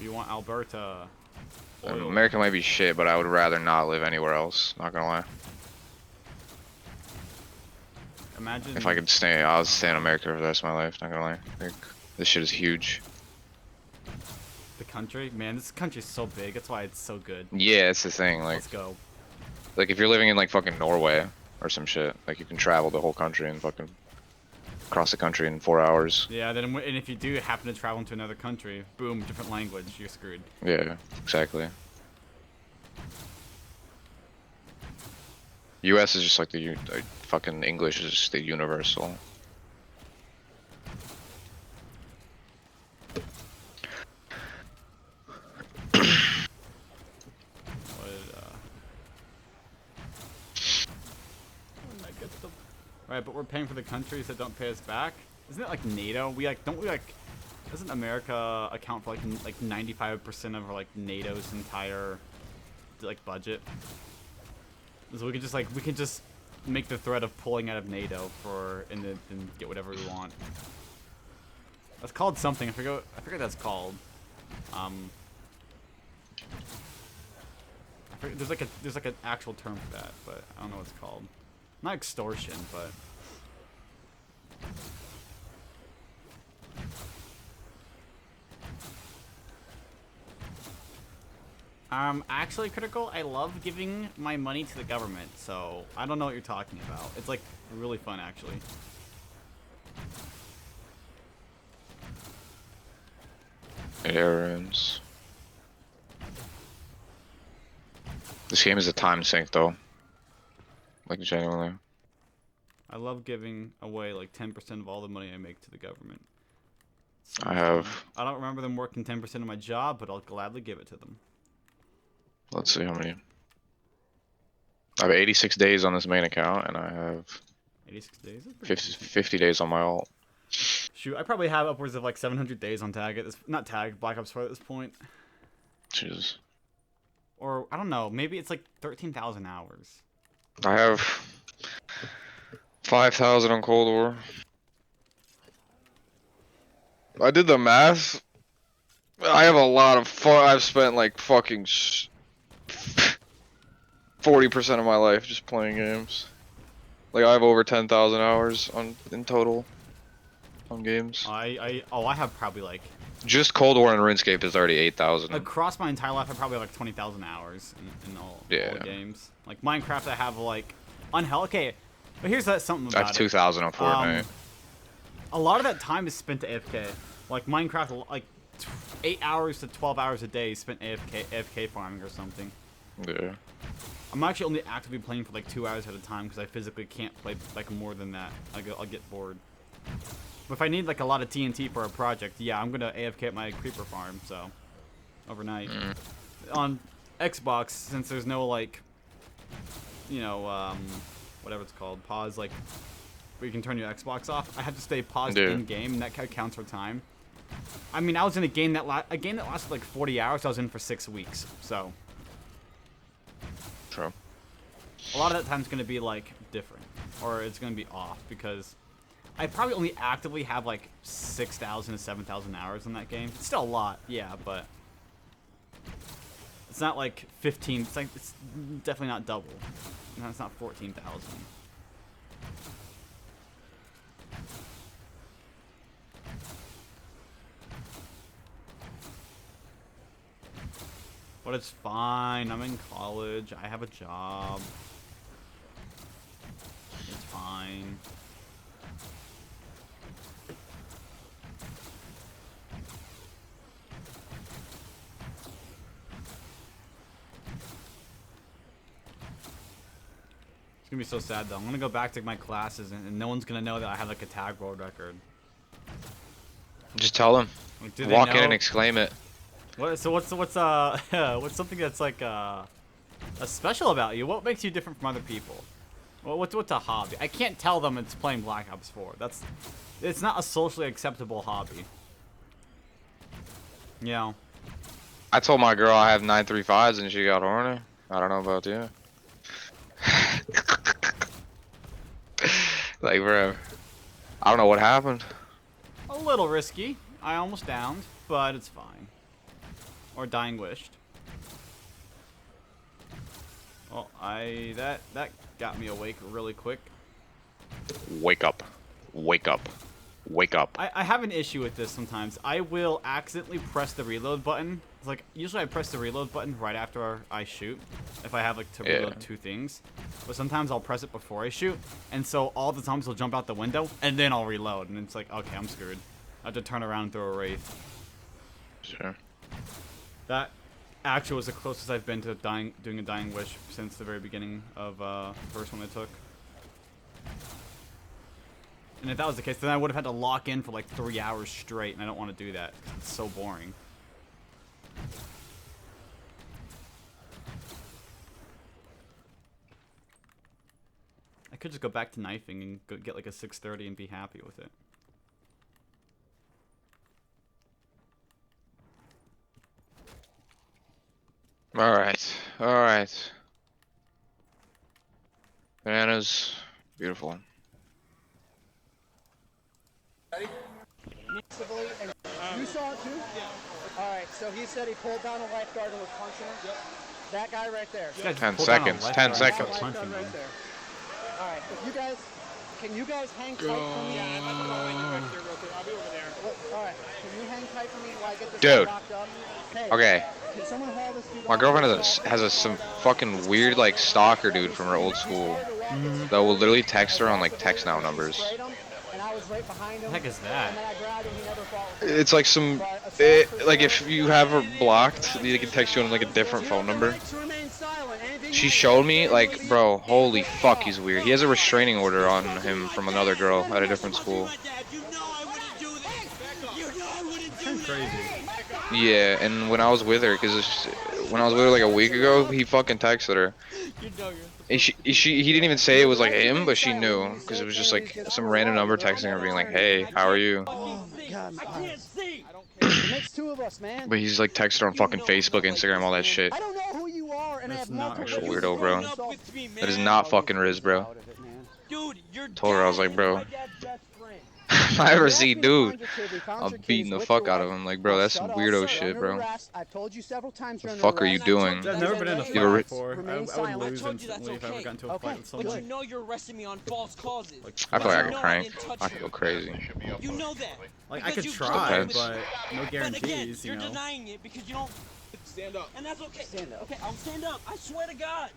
Speaker 1: We want Alberta. Oil.
Speaker 12: America might be shit, but I would rather not live anywhere else. Not gonna lie.
Speaker 1: Imagine
Speaker 12: if I could stay, I would stay in America for the rest of my life. Not gonna lie. Like, this shit is huge.
Speaker 1: The country? Man, this country's so big. That's why it's so good.
Speaker 12: Yeah, it's the thing. Like,
Speaker 1: let's go.
Speaker 12: Like if you're living in like fucking Norway or some shit, like you can travel the whole country and fucking cross the country in 4 hours.
Speaker 1: Yeah, then and if you do happen to travel into another country, boom, different language, you're screwed.
Speaker 12: Yeah, exactly. U.S. is just like like, fucking English is just the universal.
Speaker 1: Right, but we're paying for the countries that don't pay us back. Isn't it like NATO? We like don't we like? Doesn't America account for like 95% of like NATO's entire like budget? So we can just make the threat of pulling out of NATO and get whatever we want. That's called something. I forget what that's called. I forget, there's like an actual term for that, but I don't know what it's called. Not extortion, but actually, Critical, I love giving my money to the government, so I don't know what you're talking about. It's like really fun, actually.
Speaker 12: Errands. This game is a time sink, though. Like, genuinely.
Speaker 1: I love giving away like 10% of all the money I make to the government.
Speaker 12: I have.
Speaker 1: I don't remember them working 10% of my job, but I'll gladly give it to them.
Speaker 12: Let's see how many. I have 86 days on this main account, and I have
Speaker 1: 86 days?
Speaker 12: 50 days on my alt.
Speaker 1: Shoot, I probably have upwards of like 700 days on Tag at this, not Tag, Black Ops 4 at this point.
Speaker 12: Jesus.
Speaker 1: Or, I don't know, maybe it's like 13,000 hours.
Speaker 12: I have 5,000 on Cold War. I did the math. I have a lot of fun. I've spent like fucking 40% of my life just playing games. Like I have over 10,000 hours in total on games.
Speaker 1: I have probably like
Speaker 12: just Cold War and RuneScape is already 8,000.
Speaker 1: Across my entire life, I probably have like 20,000 hours in all games. Like Minecraft, I have like okay, but here's something about
Speaker 12: I have 2,000 on Fortnite.
Speaker 1: A lot of that time is spent AFK. Like Minecraft, like 8 hours to 12 hours a day spent AFK farming or something.
Speaker 12: Yeah.
Speaker 1: I'm actually only actively playing for like 2 hours at a time because I physically can't play like more than that. I'll get bored. But if I need like a lot of TNT for a project, yeah, I'm gonna AFK at my creeper farm. So overnight on Xbox, since there's no like, you know, whatever it's called, pause, like where you can turn your Xbox off. I had to stay paused in game, and that counts for time. I mean, I was in a game that lasted like 40 hours. I was in for 6 weeks, so.
Speaker 12: True.
Speaker 1: A lot of that time's gonna be like different, or it's gonna be off because I probably only actively have like 6,000 to 7,000 hours in that game. It's still a lot, yeah, but it's not like 15. It's like it's definitely not double. No, it's not 14,000. But it's fine. I'm in college. I have a job. It's fine. It's gonna be so sad though. I'm gonna go back to my classes and no one's gonna know that I have like a tag world record.
Speaker 12: Just tell them.
Speaker 1: Like,
Speaker 12: walk in and exclaim it.
Speaker 1: What's something that's like a special about you? What makes you different from other people? Well, what's a hobby? I can't tell them it's playing Black Ops 4. It's not a socially acceptable hobby. You know.
Speaker 12: I told my girl I have 935s and she got horny. I don't know about you. Like, bro, I don't know what happened.
Speaker 1: A little risky. I almost downed, but it's fine. Or dying wished. Well, that got me awake really quick.
Speaker 12: Wake up. Wake up. wake up.
Speaker 1: I have an issue with this sometimes. I will accidentally press the reload button. It's like, usually I press the reload button right after I shoot, if I have like to reload 2 things. But sometimes I'll press it before I shoot, and so all the zombies will jump out the window, and then I'll reload, and it's like, okay, I'm screwed. I have to turn around and throw a wraith.
Speaker 12: Sure.
Speaker 1: That actually was the closest I've been to doing a dying wish since the very beginning of the first one I took. And if that was the case, then I would have had to lock in for like 3 hours straight, and I don't want to do that. It's so boring. I could just go back to knifing and go get like a 630 and be happy with it.
Speaker 12: Alright. Alright. Bananas. Beautiful.
Speaker 15: You saw it too? Yeah. Alright, so he said he pulled down a lifeguard and was punching him? Yep. That guy right there.
Speaker 12: 10 seconds. 10 seconds.
Speaker 15: Right there. Alright, if you guys, can you guys hang tight for me?
Speaker 17: Yeah, I'm about to go in back there real quick. I'll be over there.
Speaker 15: Alright, can you hang tight for me while I get this
Speaker 12: Dude.
Speaker 15: locked up? Hey,
Speaker 12: Okay.
Speaker 15: can someone haul this dude
Speaker 12: My
Speaker 15: off?
Speaker 12: girlfriend has some fucking weird like stalker dude from her old school that will literally text her on like text now numbers.
Speaker 1: What the heck is that?
Speaker 12: It's like some, like if you have her blocked, they can text you on like a different phone number. She showed me, like, bro, holy fuck, he's weird. He has a restraining order on him from another girl at a different school.
Speaker 1: Crazy.
Speaker 12: Yeah, and when I was with her, when I was with her like a week ago, he fucking texted her. And he didn't even say it was like him, but she knew, because it was just like some random number texting her being like, hey, how are you?
Speaker 15: Oh my god, my eyes. It makes 2 of us, man.
Speaker 12: But he's like texted her on fucking Facebook, Instagram, all that shit.
Speaker 15: I don't know who you are, and I have no
Speaker 12: Actual weirdo, bro. That is not fucking Riz, bro.
Speaker 16: Dude, you're
Speaker 12: Told her, I was like, bro. If I ever see dude, I'm beating the fuck out of him. Like, bro, that's some weirdo shit, bro.
Speaker 15: I've told you several times
Speaker 12: The fuck are you doing?
Speaker 1: I've never been in a
Speaker 12: You ever
Speaker 1: fight before. I would lose instantly if I ever got into a fight with
Speaker 16: But
Speaker 1: someone.
Speaker 16: you know you're arresting me on false causes.
Speaker 12: I feel like I could crank. I could go crazy.
Speaker 16: You know that.
Speaker 1: Like, I could
Speaker 16: Because
Speaker 1: try,
Speaker 12: Depends.
Speaker 1: but no
Speaker 16: But again,
Speaker 1: guarantees, you
Speaker 16: you're
Speaker 1: know.
Speaker 16: denying it because you don't.
Speaker 17: Stand up.
Speaker 16: And that's okay. Stand up. Okay, I'll stand up. I swear to God.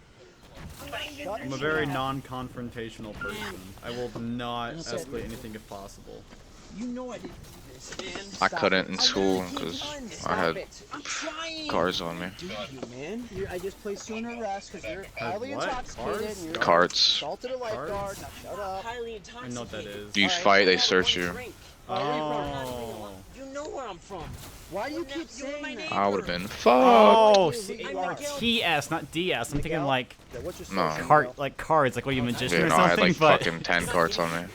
Speaker 1: I'm a very non-confrontational person. I will not escalate anything if possible.
Speaker 16: You know I didn't do this, man.
Speaker 12: I couldn't in school because I had cars on me.
Speaker 15: Man, I just placed you in arrest because you're highly
Speaker 1: what?
Speaker 15: intoxicated.
Speaker 1: Cars?
Speaker 15: And you're
Speaker 12: Carts.
Speaker 15: assaulted a lifeguard. Now shut up.
Speaker 16: Highly
Speaker 1: I know what that is.
Speaker 12: If you fight, they search you.
Speaker 1: Oh.
Speaker 16: You know where I'm from.
Speaker 15: Why do you keep saying that?
Speaker 12: I would have been fucked.
Speaker 1: Oh, TS, not DS. I'm thinking like
Speaker 12: No.
Speaker 1: cards. Like, what are you, magician
Speaker 12: Dude,
Speaker 1: or
Speaker 12: no, I had
Speaker 1: something?
Speaker 12: like
Speaker 1: But
Speaker 12: fucking 10 carts on me.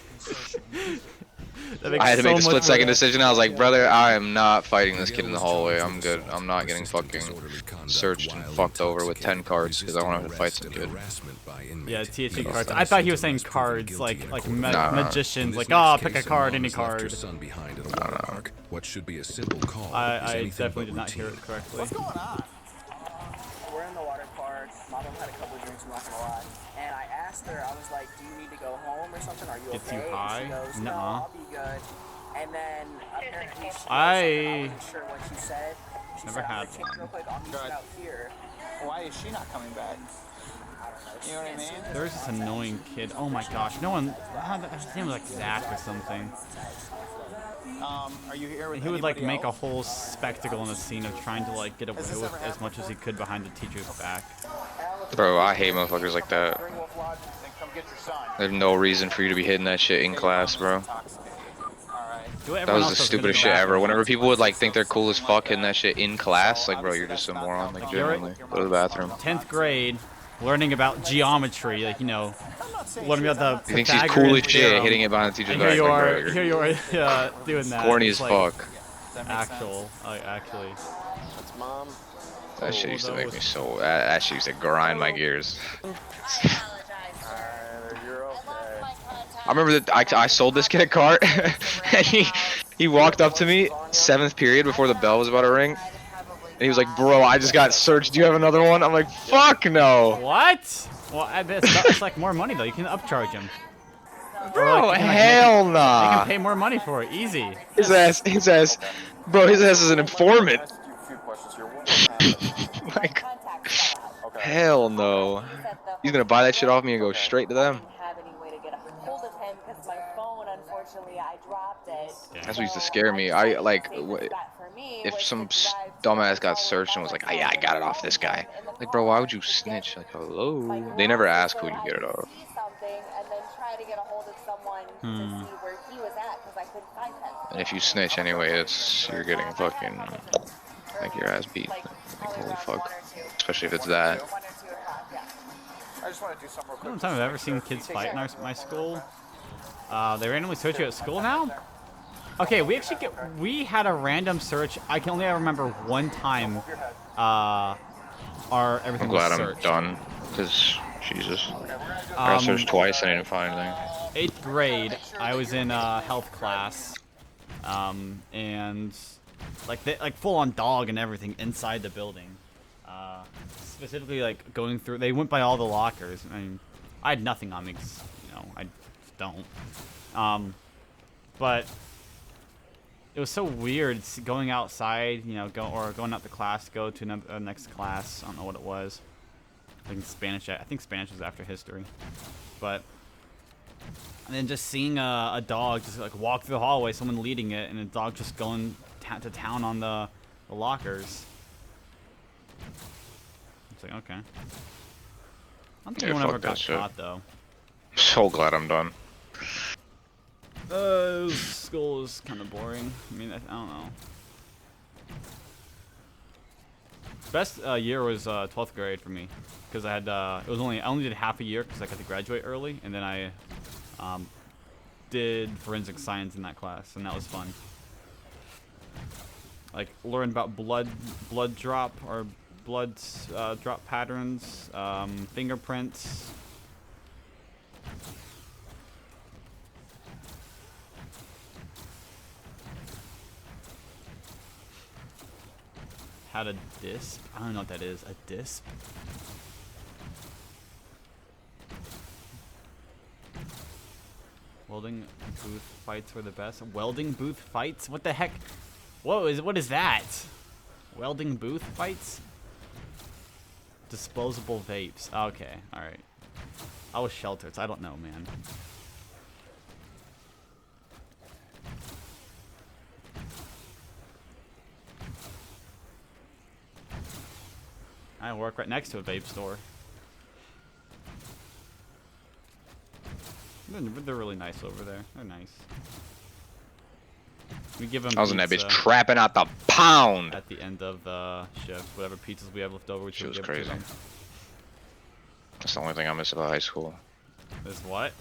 Speaker 1: that makes
Speaker 12: I had to
Speaker 1: so
Speaker 12: make the
Speaker 1: much
Speaker 12: split second
Speaker 1: more-
Speaker 12: decision. I was like, brother, I am not fighting this kid in the hallway. I'm good. I'm not getting fucking searched and fucked over with 10 cards because I want to fight some kid.
Speaker 1: Yeah, THC cards. I thought he was saying cards, like
Speaker 12: Nah.
Speaker 1: magicians. Like, oh, pick a card, any card.
Speaker 14: What should be a simple call
Speaker 1: I definitely did not hear it correctly.
Speaker 18: What's going on? We're in the water park. Mom had a couple of drinks, I'm not gonna lie. And I asked her, I was like, do you need to go home or something? Are you
Speaker 1: Get
Speaker 18: okay?
Speaker 1: too high?
Speaker 18: And she goes, no,
Speaker 1: Nuh-uh.
Speaker 18: I'll be good. And then apparently she said
Speaker 1: I
Speaker 18: something, I wasn't sure what she said. She
Speaker 1: never
Speaker 18: said,
Speaker 1: had
Speaker 18: I'm gonna change real quick, I'll meet you out here.
Speaker 19: Why is she not coming back? You know what I mean?
Speaker 1: There's this annoying kid. Oh my gosh, no one. His name was like Zach or something.
Speaker 19: Are you here with
Speaker 1: He would like
Speaker 19: anybody
Speaker 1: make a
Speaker 19: else?
Speaker 1: whole spectacle in a scene of trying to like get away with as much as he could behind the teacher's back.
Speaker 12: Bro, I hate motherfuckers like that. There's no reason for you to be hitting that shit in class, bro. That was the stupidest shit ever. Whenever people would like think they're cool as fuck hitting that shit in class, like, bro, you're just a moron. Like, genuinely, go to the bathroom.
Speaker 1: 10th grade, learning about geometry, like, you know, learning about the
Speaker 12: He thinks he's
Speaker 1: Pythagorean
Speaker 12: cool as shit,
Speaker 1: theorem.
Speaker 12: hitting it behind the teacher's
Speaker 1: And
Speaker 12: back.
Speaker 1: here you
Speaker 12: Like,
Speaker 1: are,
Speaker 12: bro, you're
Speaker 1: here you are doing that.
Speaker 12: corny
Speaker 1: It's
Speaker 12: as
Speaker 1: like
Speaker 12: fuck.
Speaker 1: Actually.
Speaker 5: That's mom.
Speaker 12: That shit used to make me so. That shit used to grind my gears. I remember that I sold this kid a cart, and he walked up to me 7th period before the bell was about to ring, and he was like, "Bro, I just got searched. Do you have another one?" I'm like, "Fuck no."
Speaker 1: What? Well, I bet it's like more money though. You can upcharge him.
Speaker 12: Bro, hell
Speaker 1: They
Speaker 12: nah.
Speaker 1: can pay more money for it, easy.
Speaker 12: His ass, bro, his ass is an informant. Like, hell no. He's gonna buy that shit off me and go straight to them. That's what used to scare me. If some dumbass got searched and was like, oh, yeah, I got it off this guy. Like, bro, why would you snitch? Like, hello? They never ask who you get it off.
Speaker 1: Hmm.
Speaker 12: And if you snitch anyway, you're getting fucking like your ass beat. Like, holy fuck. Especially if it's that.
Speaker 1: The only time I've ever seen kids fight in my school. They randomly search you at school now? Okay, we had a random search. I can only remember one time everything
Speaker 12: I'm glad
Speaker 1: was
Speaker 12: I'm
Speaker 1: searched.
Speaker 12: done. Because, Jesus. I got searched twice and I didn't find anything.
Speaker 1: 8th grade, I was in health class. And like full on dog and everything inside the building. Specifically like going through, they went by all the lockers. I mean, I had nothing on me because, you know, I just don't. But it was so weird going outside, you know, going out the class, go to the next class. I don't know what it was. I think Spanish was after history. But and then just seeing a dog just like walk through the hallway, someone leading it, and a dog just going to town on the lockers. It's like, okay. I don't think anyone ever got caught though.
Speaker 12: So glad I'm done.
Speaker 1: School is kind of boring. I mean, I don't know. Best year was 12th grade for me, because I had I only did half a year because I got to graduate early, and then I did forensic science in that class, and that was fun. Like learn about blood drop or blood drop patterns, fingerprints. Had a disp? I don't know what that is. A disp? Welding booth fights were the best. Welding booth fights? What the heck? What is that? Welding booth fights? Disposable vapes. Okay, alright. I was sheltered, so I don't know, man. I work right next to a vape store. They're really nice over there. They're nice. We give them.
Speaker 12: I was in that bitch trapping out the pound
Speaker 1: at the end of the shift. Whatever pizzas we have left over,
Speaker 12: she was crazy. That's the only thing I miss about high school.
Speaker 1: Is what?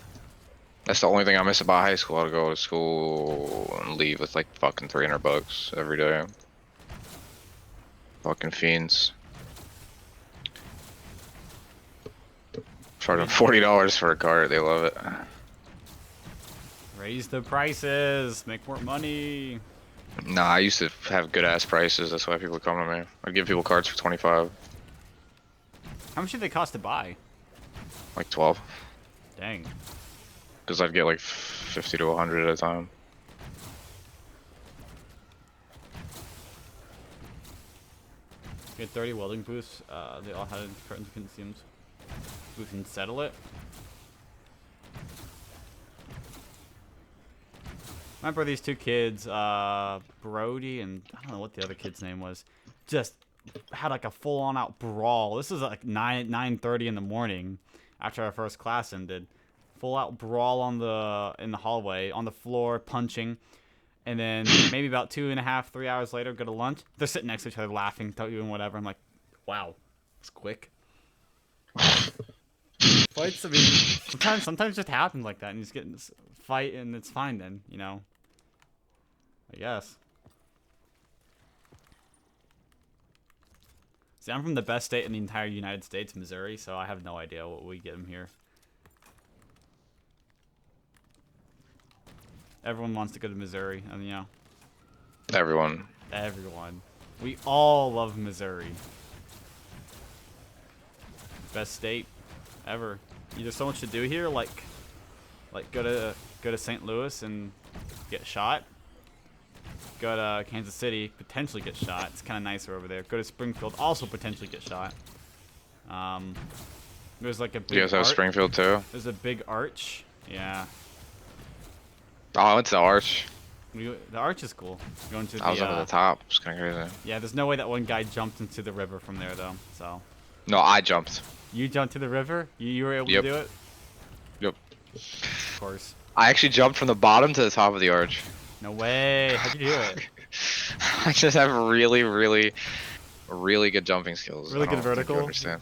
Speaker 12: That's the only thing I miss about high school. To go to school and leave with like fucking $300 every day. Fucking fiends. Charging $40 for a cart. They love it.
Speaker 1: Raise the prices. Make more money.
Speaker 12: Nah, I used to have good ass prices. That's why people come to me. I'd give people cards for 25.
Speaker 1: How much did they cost to buy?
Speaker 12: Like 12.
Speaker 1: Dang.
Speaker 12: Because I'd get like 50 to 100 at a time.
Speaker 1: We had 30 welding booths. They all had curtains and consumes. We can settle it. Remember these two kids, Brody and I don't know what the other kid's name was, just had like a full-on out brawl. This was like 9:30 in the morning after our first class ended. Full out brawl in the hallway, on the floor, punching. And then maybe about 2.5, 3 hours later, go to lunch. They're sitting next to each other, laughing, doing whatever. I'm like, wow, it's quick. Fights, I mean, sometimes just happens like that, and you just get in this fight, and it's fine then, you know. I guess. See, I'm from the best state in the entire United States, Missouri, so I have no idea what we get them here. Everyone wants to go to Missouri, and you know.
Speaker 12: Everyone.
Speaker 1: Everyone. We all love Missouri. Best state ever. There's so much to do here, like Like go to St. Louis and get shot. Go to Kansas City, potentially get shot. It's kind of nicer over there. Go to Springfield, also potentially get shot. There's like a big
Speaker 12: You guys have Springfield too?
Speaker 1: There's a big arch. Yeah.
Speaker 12: Oh, I went to the Arch.
Speaker 1: The arch is cool. Going to
Speaker 12: I was up at the top. It's kind of crazy.
Speaker 1: Yeah, there's no way that one guy jumped into the river from there though. So.
Speaker 12: No, I jumped.
Speaker 1: You jumped to the river? You were able to do it?
Speaker 12: Yep.
Speaker 1: Of course.
Speaker 12: I actually jumped from the bottom to the top of the arch.
Speaker 1: No way. How'd you do it?
Speaker 12: I just have really, really, really good jumping skills.
Speaker 1: Really good vertical?
Speaker 12: You understand?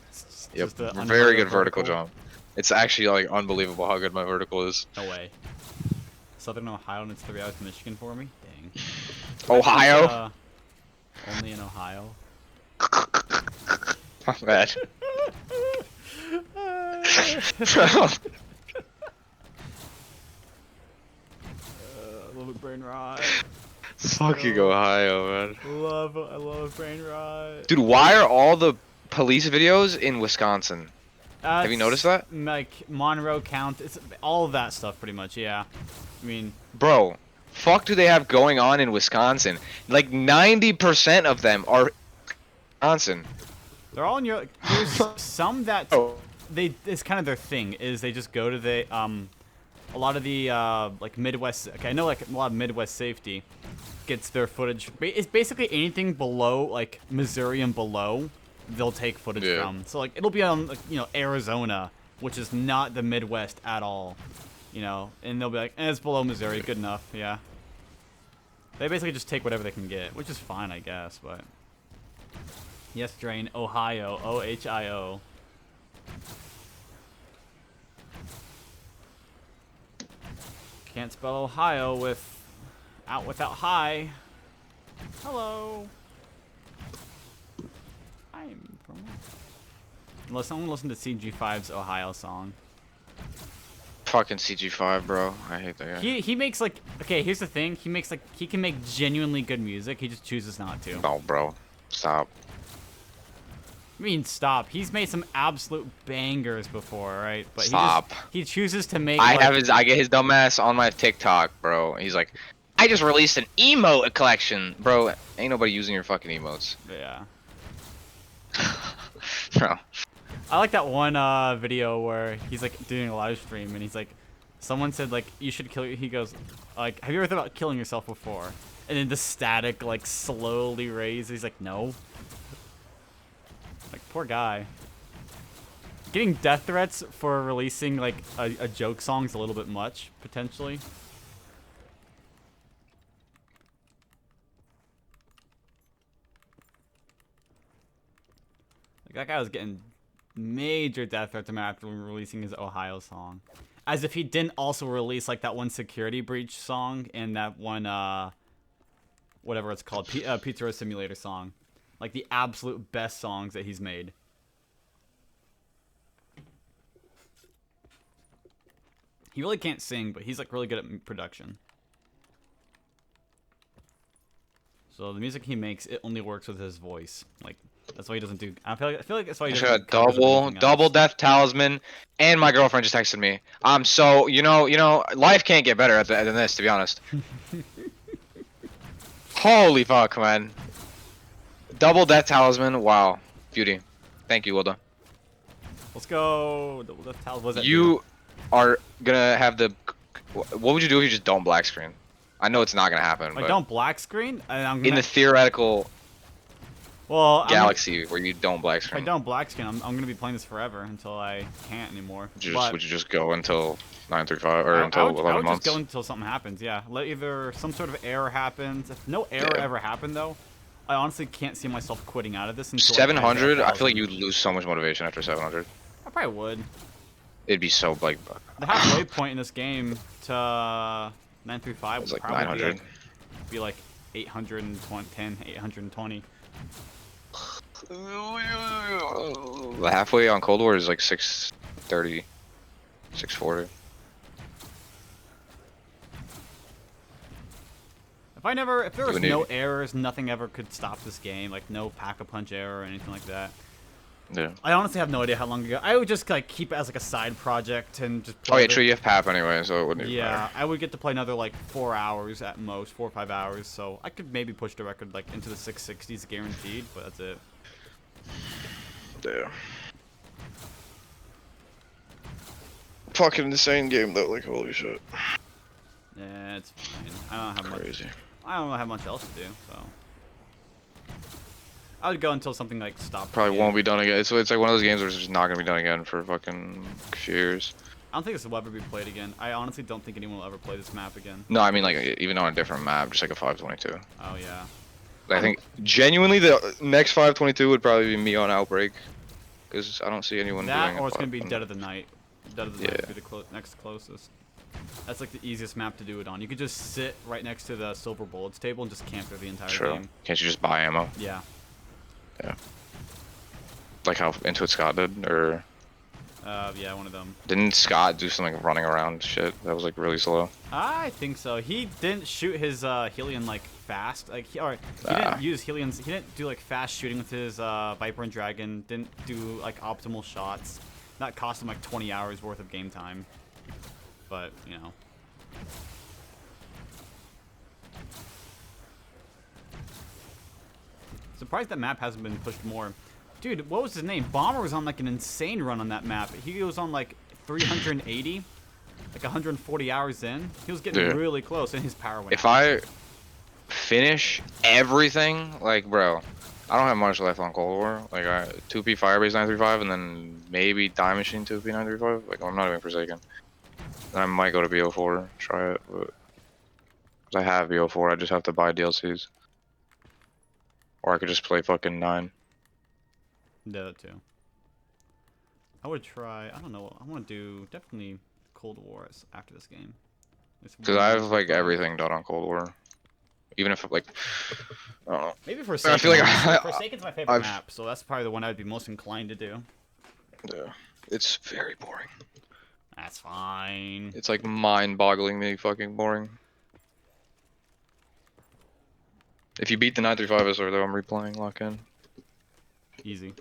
Speaker 12: Yep.
Speaker 1: Just a
Speaker 12: Very good vertical jump. It's actually like unbelievable how good my vertical is.
Speaker 1: No way. Southern Ohio and it's 3 hours to Michigan for me? Dang.
Speaker 12: Ohio?
Speaker 1: Only in Ohio.
Speaker 12: My bad.
Speaker 1: Love brain rot.
Speaker 12: Fucking Ohio, man.
Speaker 1: I love brain rot.
Speaker 12: Dude, why are all the police videos in Wisconsin? Have you noticed that?
Speaker 1: Like Monroe County, it's all of that stuff pretty much. Yeah. I mean,
Speaker 12: bro, fuck do they have going on in Wisconsin? Like 90% of them are Wisconsin.
Speaker 1: They're all in your. There's some that it's kind of their thing is they just go to the a lot of the like Midwest. Okay, I know like a lot of Midwest safety gets their footage. It's basically anything below like Missouri and below, they'll take footage from. So like it'll be on like, Arizona, which is not the Midwest at all, and they'll be like, it's below Missouri, good enough, yeah. They basically just take whatever they can get, which is fine, I guess, but. Yes, Drain, Ohio, O-H-I-O. Can't spell Ohio without hi. Hello. I'm from. Unless someone listen to CG5's Ohio song.
Speaker 12: Fucking CG5, bro. I hate that guy.
Speaker 1: He makes like here's the thing. He can make genuinely good music. He just chooses not to.
Speaker 12: Oh, bro, stop.
Speaker 1: I mean, stop. He's made some absolute bangers before, right? But
Speaker 12: stop.
Speaker 1: He chooses to make.
Speaker 12: I get his dumbass on my TikTok, bro. He's like, I just released an emote collection, bro. Ain't nobody using your fucking emotes.
Speaker 1: Yeah.
Speaker 12: Bro.
Speaker 1: I like that one video where he's like doing a live stream and he's like, someone said like you should kill. He goes, like, have you ever thought about killing yourself before? And then the static like slowly raises. He's like, no. Like, poor guy. Getting death threats for releasing, like, a joke song's a little bit much, potentially. Like, that guy was getting major death threats after releasing his Ohio song. As if he didn't also release, like, that one Security Breach song and that one, whatever it's called, Pizza Simulator song. Like, the absolute best songs that he's made. He really can't sing, but he's, like, really good at production. So the music he makes, it only works with his voice. Like, that's why he doesn't do... I feel like that's why he doesn't do
Speaker 12: double death talisman, and my girlfriend just texted me. So, life can't get better than this, to be honest. Holy fuck, man. Double death talisman, wow, beauty. Thank you, Wilda.
Speaker 1: Let's go. Double death talisman. What does that
Speaker 12: you are gonna have the. What would you do if you just don't black screen? I know it's not gonna happen.
Speaker 1: I don't black screen.
Speaker 12: In the theoretical. Galaxy where you don't black screen.
Speaker 1: If I don't black screen, I'm gonna be playing this forever until I can't anymore.
Speaker 12: Would you just go until 935 or until 11 months?
Speaker 1: I would just go until something happens. Yeah, let either some sort of error happens. If no error ever happened though. I honestly can't see myself quitting out of this until
Speaker 12: 700. I feel like you'd lose so much motivation after 700.
Speaker 1: I probably would.
Speaker 12: It'd be so like.
Speaker 1: The halfway point in this game to 935 would
Speaker 12: like
Speaker 1: probably
Speaker 12: 900.
Speaker 1: Be like 810, 820.
Speaker 12: The halfway on Cold War is like 630, 640.
Speaker 1: If there was no errors, nothing ever could stop this game, like no pack-a-punch error or anything like that.
Speaker 12: Yeah.
Speaker 1: I honestly have no idea how long ago. I would just like keep it as like a side project and just.
Speaker 12: Oh yeah, true. You have PAP anyway, so it wouldn't even
Speaker 1: Yeah,
Speaker 12: matter.
Speaker 1: I would get to play another like 4 hours at most, 4 or 5 hours. So I could maybe push the record like into the 660s guaranteed, but that's it.
Speaker 12: Yeah. Fucking insane game though. Like holy shit.
Speaker 1: Yeah, it's fine. I don't have
Speaker 12: Crazy.
Speaker 1: much. I don't have much else to do, so. I would go until something like stopped.
Speaker 12: Probably won't be done again. It's like one of those games where it's just not gonna be done again for fucking a few years.
Speaker 1: I don't think this will ever be played again. I honestly don't think anyone will ever play this map again.
Speaker 12: No, I mean like even on a different map, just like a 522.
Speaker 1: Oh yeah.
Speaker 12: I think genuinely the next 522 would probably be me on Outbreak, because I don't see anyone
Speaker 1: That
Speaker 12: doing
Speaker 1: or
Speaker 12: it.
Speaker 1: it's gonna be Dead of the Night. Dead of the
Speaker 12: Yeah.
Speaker 1: Night would be the next closest. That's like the easiest map to do it on. You could just sit right next to the silver bullets table and just camp through the entire
Speaker 12: True.
Speaker 1: game.
Speaker 12: Can't you just buy ammo?
Speaker 1: Yeah.
Speaker 12: Yeah. Like how Intuit Scott did, or
Speaker 1: Yeah, one of them.
Speaker 12: didn't Scott do something like running around shit that was like really slow?
Speaker 1: I think so. He didn't shoot his Helion like fast. Like he didn't use Helions. He didn't do like fast shooting with his Viper and Dragon. Didn't do like optimal shots. That cost him like 20 hours worth of game time. But you know. Surprised that map hasn't been pushed more. Dude, what was his name? Bomber was on like an insane run on that map. He was on like 380, like 140 hours in. He was getting really close, and his power went
Speaker 12: If
Speaker 1: out.
Speaker 12: I finish everything, like bro, I don't have much left on Cold War. Like 2P Firebase 935, and then maybe Die Machine 2P 935. Like I'm not even Forsaken. Then I might go to BO4, try it, but 'cause I have BO4, I just have to buy DLCs. Or I could just play fucking 9.
Speaker 1: Yeah, that too. I would try. I don't know. I want to do definitely Cold War after this game.
Speaker 12: Because I have like everything done on Cold War. Even if like, I don't know.
Speaker 1: Maybe Forsaken.
Speaker 12: I feel like
Speaker 1: Forsaken's my favorite map, so that's probably the one I'd be most inclined to do.
Speaker 12: Yeah, it's very boring.
Speaker 1: That's fine.
Speaker 12: It's like mind-bogglingly fucking boring. If you beat the 935 SR though, I'm replaying lock in.
Speaker 1: Easy.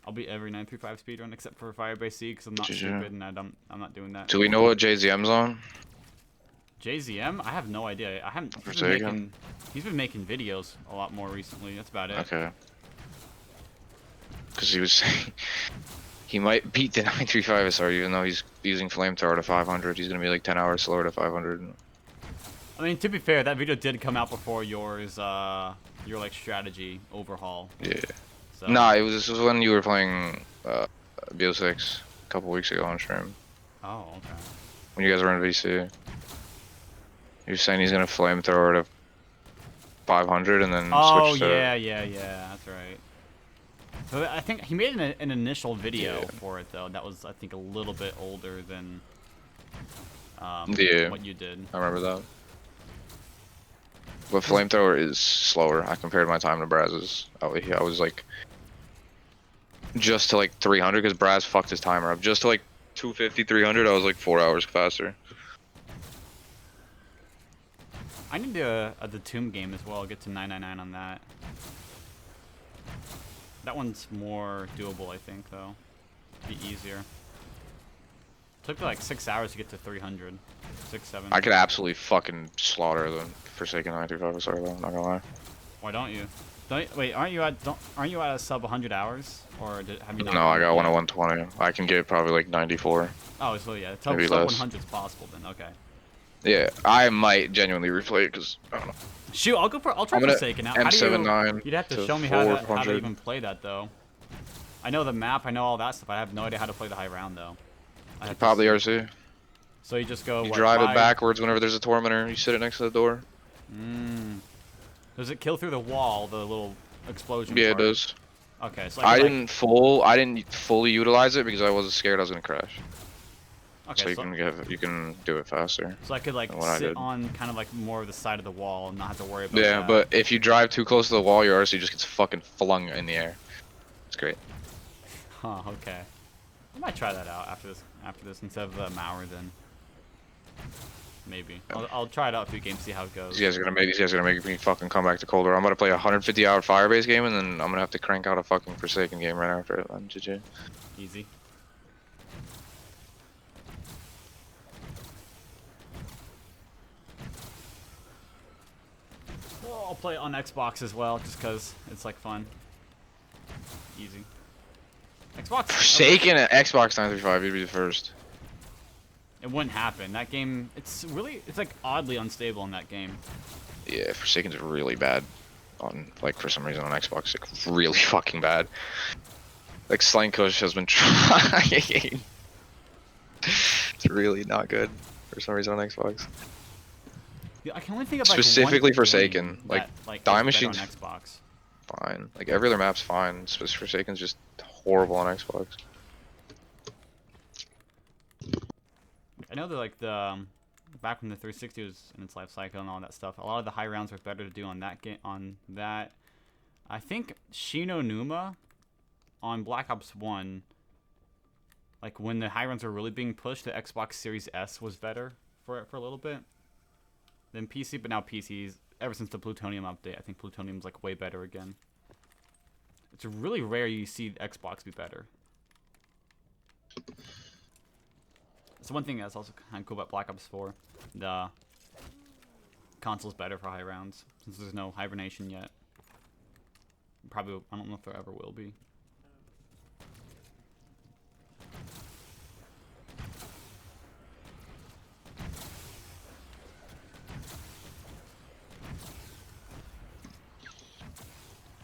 Speaker 1: I'll beat every 935 speedrun except for Firebase C because I'm not stupid and I'm not doing that.
Speaker 12: Do we know what JZM's on?
Speaker 1: JZM? I have no idea. I haven't. He's been making videos a lot more recently. That's about it.
Speaker 12: Okay. Because he was he might beat the 935 SR even though he's using flamethrower to 500. He's gonna be like 10 hours slower to 500.
Speaker 1: I mean, to be fair, that video did come out before yours, your like strategy overhaul.
Speaker 12: Yeah.
Speaker 1: So.
Speaker 12: Nah, this was when you were playing BO6 a couple weeks ago on stream.
Speaker 1: Oh, okay.
Speaker 12: When you guys were in VC. You're saying he's gonna flamethrower to 500 and then switch to...
Speaker 1: yeah, that's right. So I think he made an initial video for it though. That was I think a little bit older than what you did.
Speaker 12: I remember that. But flamethrower is slower. I compared my time to Braz's. I was like just to like 300 because Braz fucked his timer up. Just to like 250, 300, I was like 4 hours faster.
Speaker 1: I need to the Tomb game as well. Get to 999 on that. That one's more doable, I think, though. Be easier. Took me like 6 hours to get to 300. 6, 7.
Speaker 12: I could absolutely fucking slaughter the Forsaken 935. Sorry, though. I'm not gonna lie.
Speaker 1: Why don't you? Wait, aren't you at a sub 100 hours, or have you not?
Speaker 12: No, I got one at 120. I can get probably like 94.
Speaker 1: Oh, so yeah, sub
Speaker 12: maybe less.
Speaker 1: 100 is possible then. Okay.
Speaker 12: Yeah, I might genuinely replay it because I don't know.
Speaker 1: Shoot, I'll try Forsaken out.
Speaker 12: M79.
Speaker 1: You'd have to show me how to even play that though. I know the map, I know all that stuff. I have no idea how to play the high round though.
Speaker 12: Probably RC.
Speaker 1: So you just go.
Speaker 12: You drive it backwards whenever there's a tormentor. You sit it next to the door.
Speaker 1: Does it kill through the wall? The little explosion.
Speaker 12: Yeah,
Speaker 1: part?
Speaker 12: It does.
Speaker 1: Okay, so
Speaker 12: I didn't fully utilize it because I was scared I was gonna crash.
Speaker 1: Okay,
Speaker 12: so you can do it faster.
Speaker 1: So I could like sit on kind of like more of the side of the wall and not have to worry about that.
Speaker 12: Yeah, but if you drive too close to the wall, your RC just gets fucking flung in the air. It's great.
Speaker 1: Huh, okay. I might try that out after this instead of the Mauer then. Maybe. I'll try it out a few games, see how it goes.
Speaker 12: These guys are gonna make me fucking come back to colder. I'm gonna play a 150-hour Firebase game, and then I'm gonna have to crank out a fucking Forsaken game right after it. I'm GG.
Speaker 1: Easy. Well, I'll play it on Xbox as well, just cause it's like fun. Easy. Xbox.
Speaker 12: Forsaken at Xbox 935, you'd be the first.
Speaker 1: It wouldn't happen. That game, it's like oddly unstable in that game.
Speaker 12: Yeah, Forsaken's really bad on, like, for some reason on Xbox, like, really fucking bad. Like, Slang Coach has been trying. It's really not good for some reason on Xbox.
Speaker 1: Yeah, I can only think of like
Speaker 12: specifically
Speaker 1: one
Speaker 12: Forsaken,
Speaker 1: game
Speaker 12: like,
Speaker 1: that, like
Speaker 12: Die
Speaker 1: is better
Speaker 12: Machine's
Speaker 1: on Xbox.
Speaker 12: fine. Like, every other map's fine. Forsaken's just horrible on Xbox.
Speaker 1: I know that like the back when the 360 was in its life cycle and all that stuff, a lot of the high rounds were better to do on that game. On that, I think Shino Numa on Black Ops 1, like when the high rounds were really being pushed, the Xbox Series S was better for it for a little bit than PC. But now PCs, ever since the Plutonium update, I think Plutonium's like way better again. It's really rare you see Xbox be better. So one thing that's also kind of cool about Black Ops 4, the console's better for high rounds, since there's no hibernation yet. Probably, I don't know if there ever will be.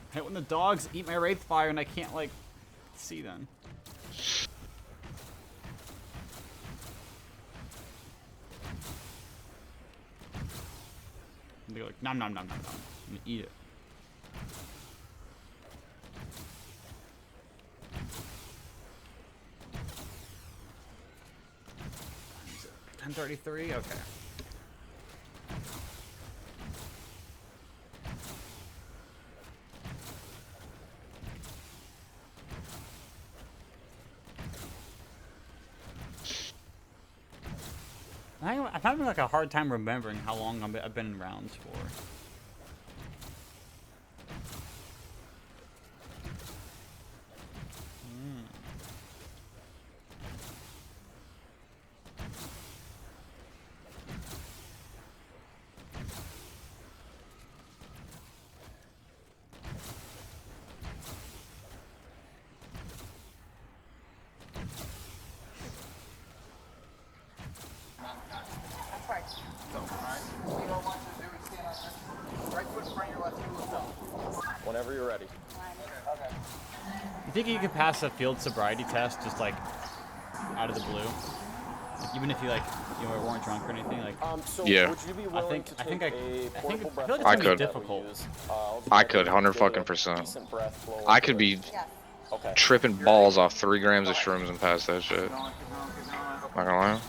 Speaker 1: I hate when the dogs eat my Wraith Fire and I can't, like, see them. They go like, nom nom nom nom nom, and eat it. Is it 10:33? Okay. I'm having like a hard time remembering how long I've been in rounds for.
Speaker 5: Whenever you're ready.
Speaker 18: Okay.
Speaker 1: You think you could pass a field sobriety test just like out of the blue? Like, even if you like weren't drunk or anything, like.
Speaker 5: So
Speaker 12: yeah.
Speaker 5: would you be willing to take a portable breath
Speaker 1: I feel like it's
Speaker 12: I
Speaker 1: gonna
Speaker 12: could.
Speaker 1: be difficult.
Speaker 12: I could, 100%. I could be tripping balls off 3 grams of shrooms and pass that shit. Not gonna lie.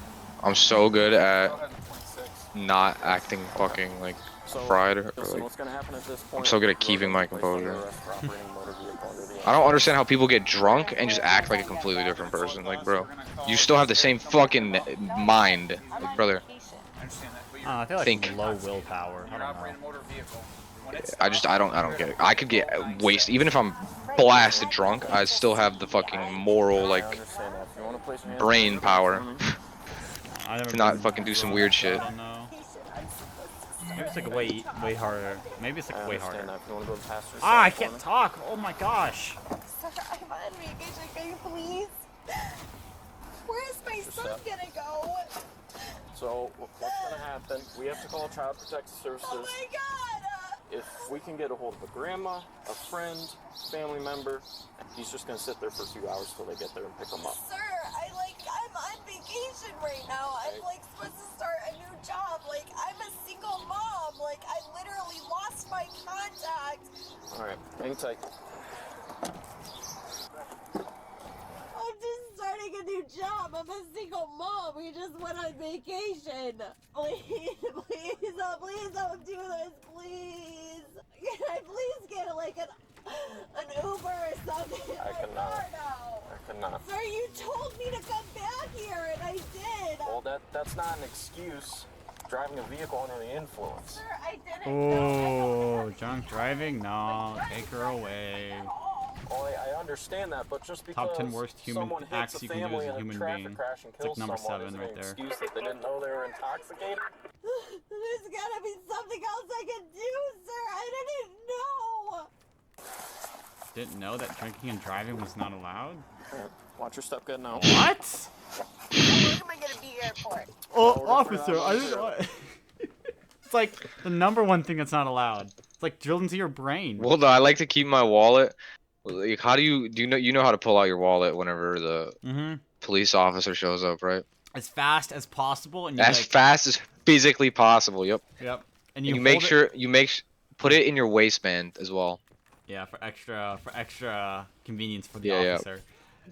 Speaker 12: I'm so good at not acting fucking like fried or like. I'm so good at keeping my composure. I don't understand how people get drunk and just act like a completely different person. Like, bro, you still have the same fucking mind, like, brother.
Speaker 1: I feel like
Speaker 12: Think.
Speaker 1: Low willpower. I don't know.
Speaker 12: I don't get it. I could get wasted even if I'm blasted drunk. I still have the fucking moral like brain power to not fucking do some weird shit.
Speaker 1: I don't know. Maybe it's like way harder. Maybe it's like way harder. Ah, I can't talk. Oh my gosh.
Speaker 20: Sir, I'm on vacation. Can you please? Where's my son gonna go?
Speaker 5: So what's gonna happen? We have to call Child Protective Services.
Speaker 20: Oh my God!
Speaker 5: If we can get a hold of a grandma, a friend, family member, he's just gonna sit there for a few hours till they get there and pick him up.
Speaker 20: Sir, I'm on vacation right now. I'm like supposed to start a new job. Like I'm a single mom. Like I literally lost my contact.
Speaker 5: All right, hang tight.
Speaker 20: I'm just starting a new job. I'm a single mom. We just went on vacation. Please, please, oh, please don't do this, please. Can I please get like an Uber or something?
Speaker 5: I cannot.
Speaker 20: Sir, you told me to come back here, and I did.
Speaker 5: Well, that's not an excuse. driving a vehicle under the influence.
Speaker 20: Sir, I didn't
Speaker 1: Oh, drunk driving? No, take her away.
Speaker 5: Well, I understand that, but just because
Speaker 1: Top 10 worst human
Speaker 5: someone hits
Speaker 1: acts
Speaker 5: a
Speaker 1: you can do
Speaker 5: family
Speaker 1: as a
Speaker 5: in
Speaker 1: human
Speaker 5: traffic
Speaker 1: being.
Speaker 5: crash and
Speaker 1: It's like
Speaker 5: kills
Speaker 1: number
Speaker 5: someone
Speaker 1: 7
Speaker 5: isn't
Speaker 1: right
Speaker 5: an
Speaker 1: there.
Speaker 5: excuse that they didn't know they were intoxicated.
Speaker 20: There's gotta be something else I can do, sir. I didn't know.
Speaker 1: Didn't know that drinking and driving was not allowed?
Speaker 5: Watch your step getting out.
Speaker 1: What?
Speaker 20: When am I gonna be airport?
Speaker 1: Oh, officer, I didn't know. It's like the number one thing that's not allowed. It's like drilled into your brain.
Speaker 12: Well, no, I like to keep my wallet. Like, how do you know how to pull out your wallet whenever the police officer shows up, right?
Speaker 1: As fast as possible, and you
Speaker 12: As
Speaker 1: like,
Speaker 12: fast as physically possible. Yep.
Speaker 1: Yep.
Speaker 12: And you make sure put it in your waistband as well.
Speaker 1: Yeah, for extra convenience for the
Speaker 12: Yeah,
Speaker 1: officer.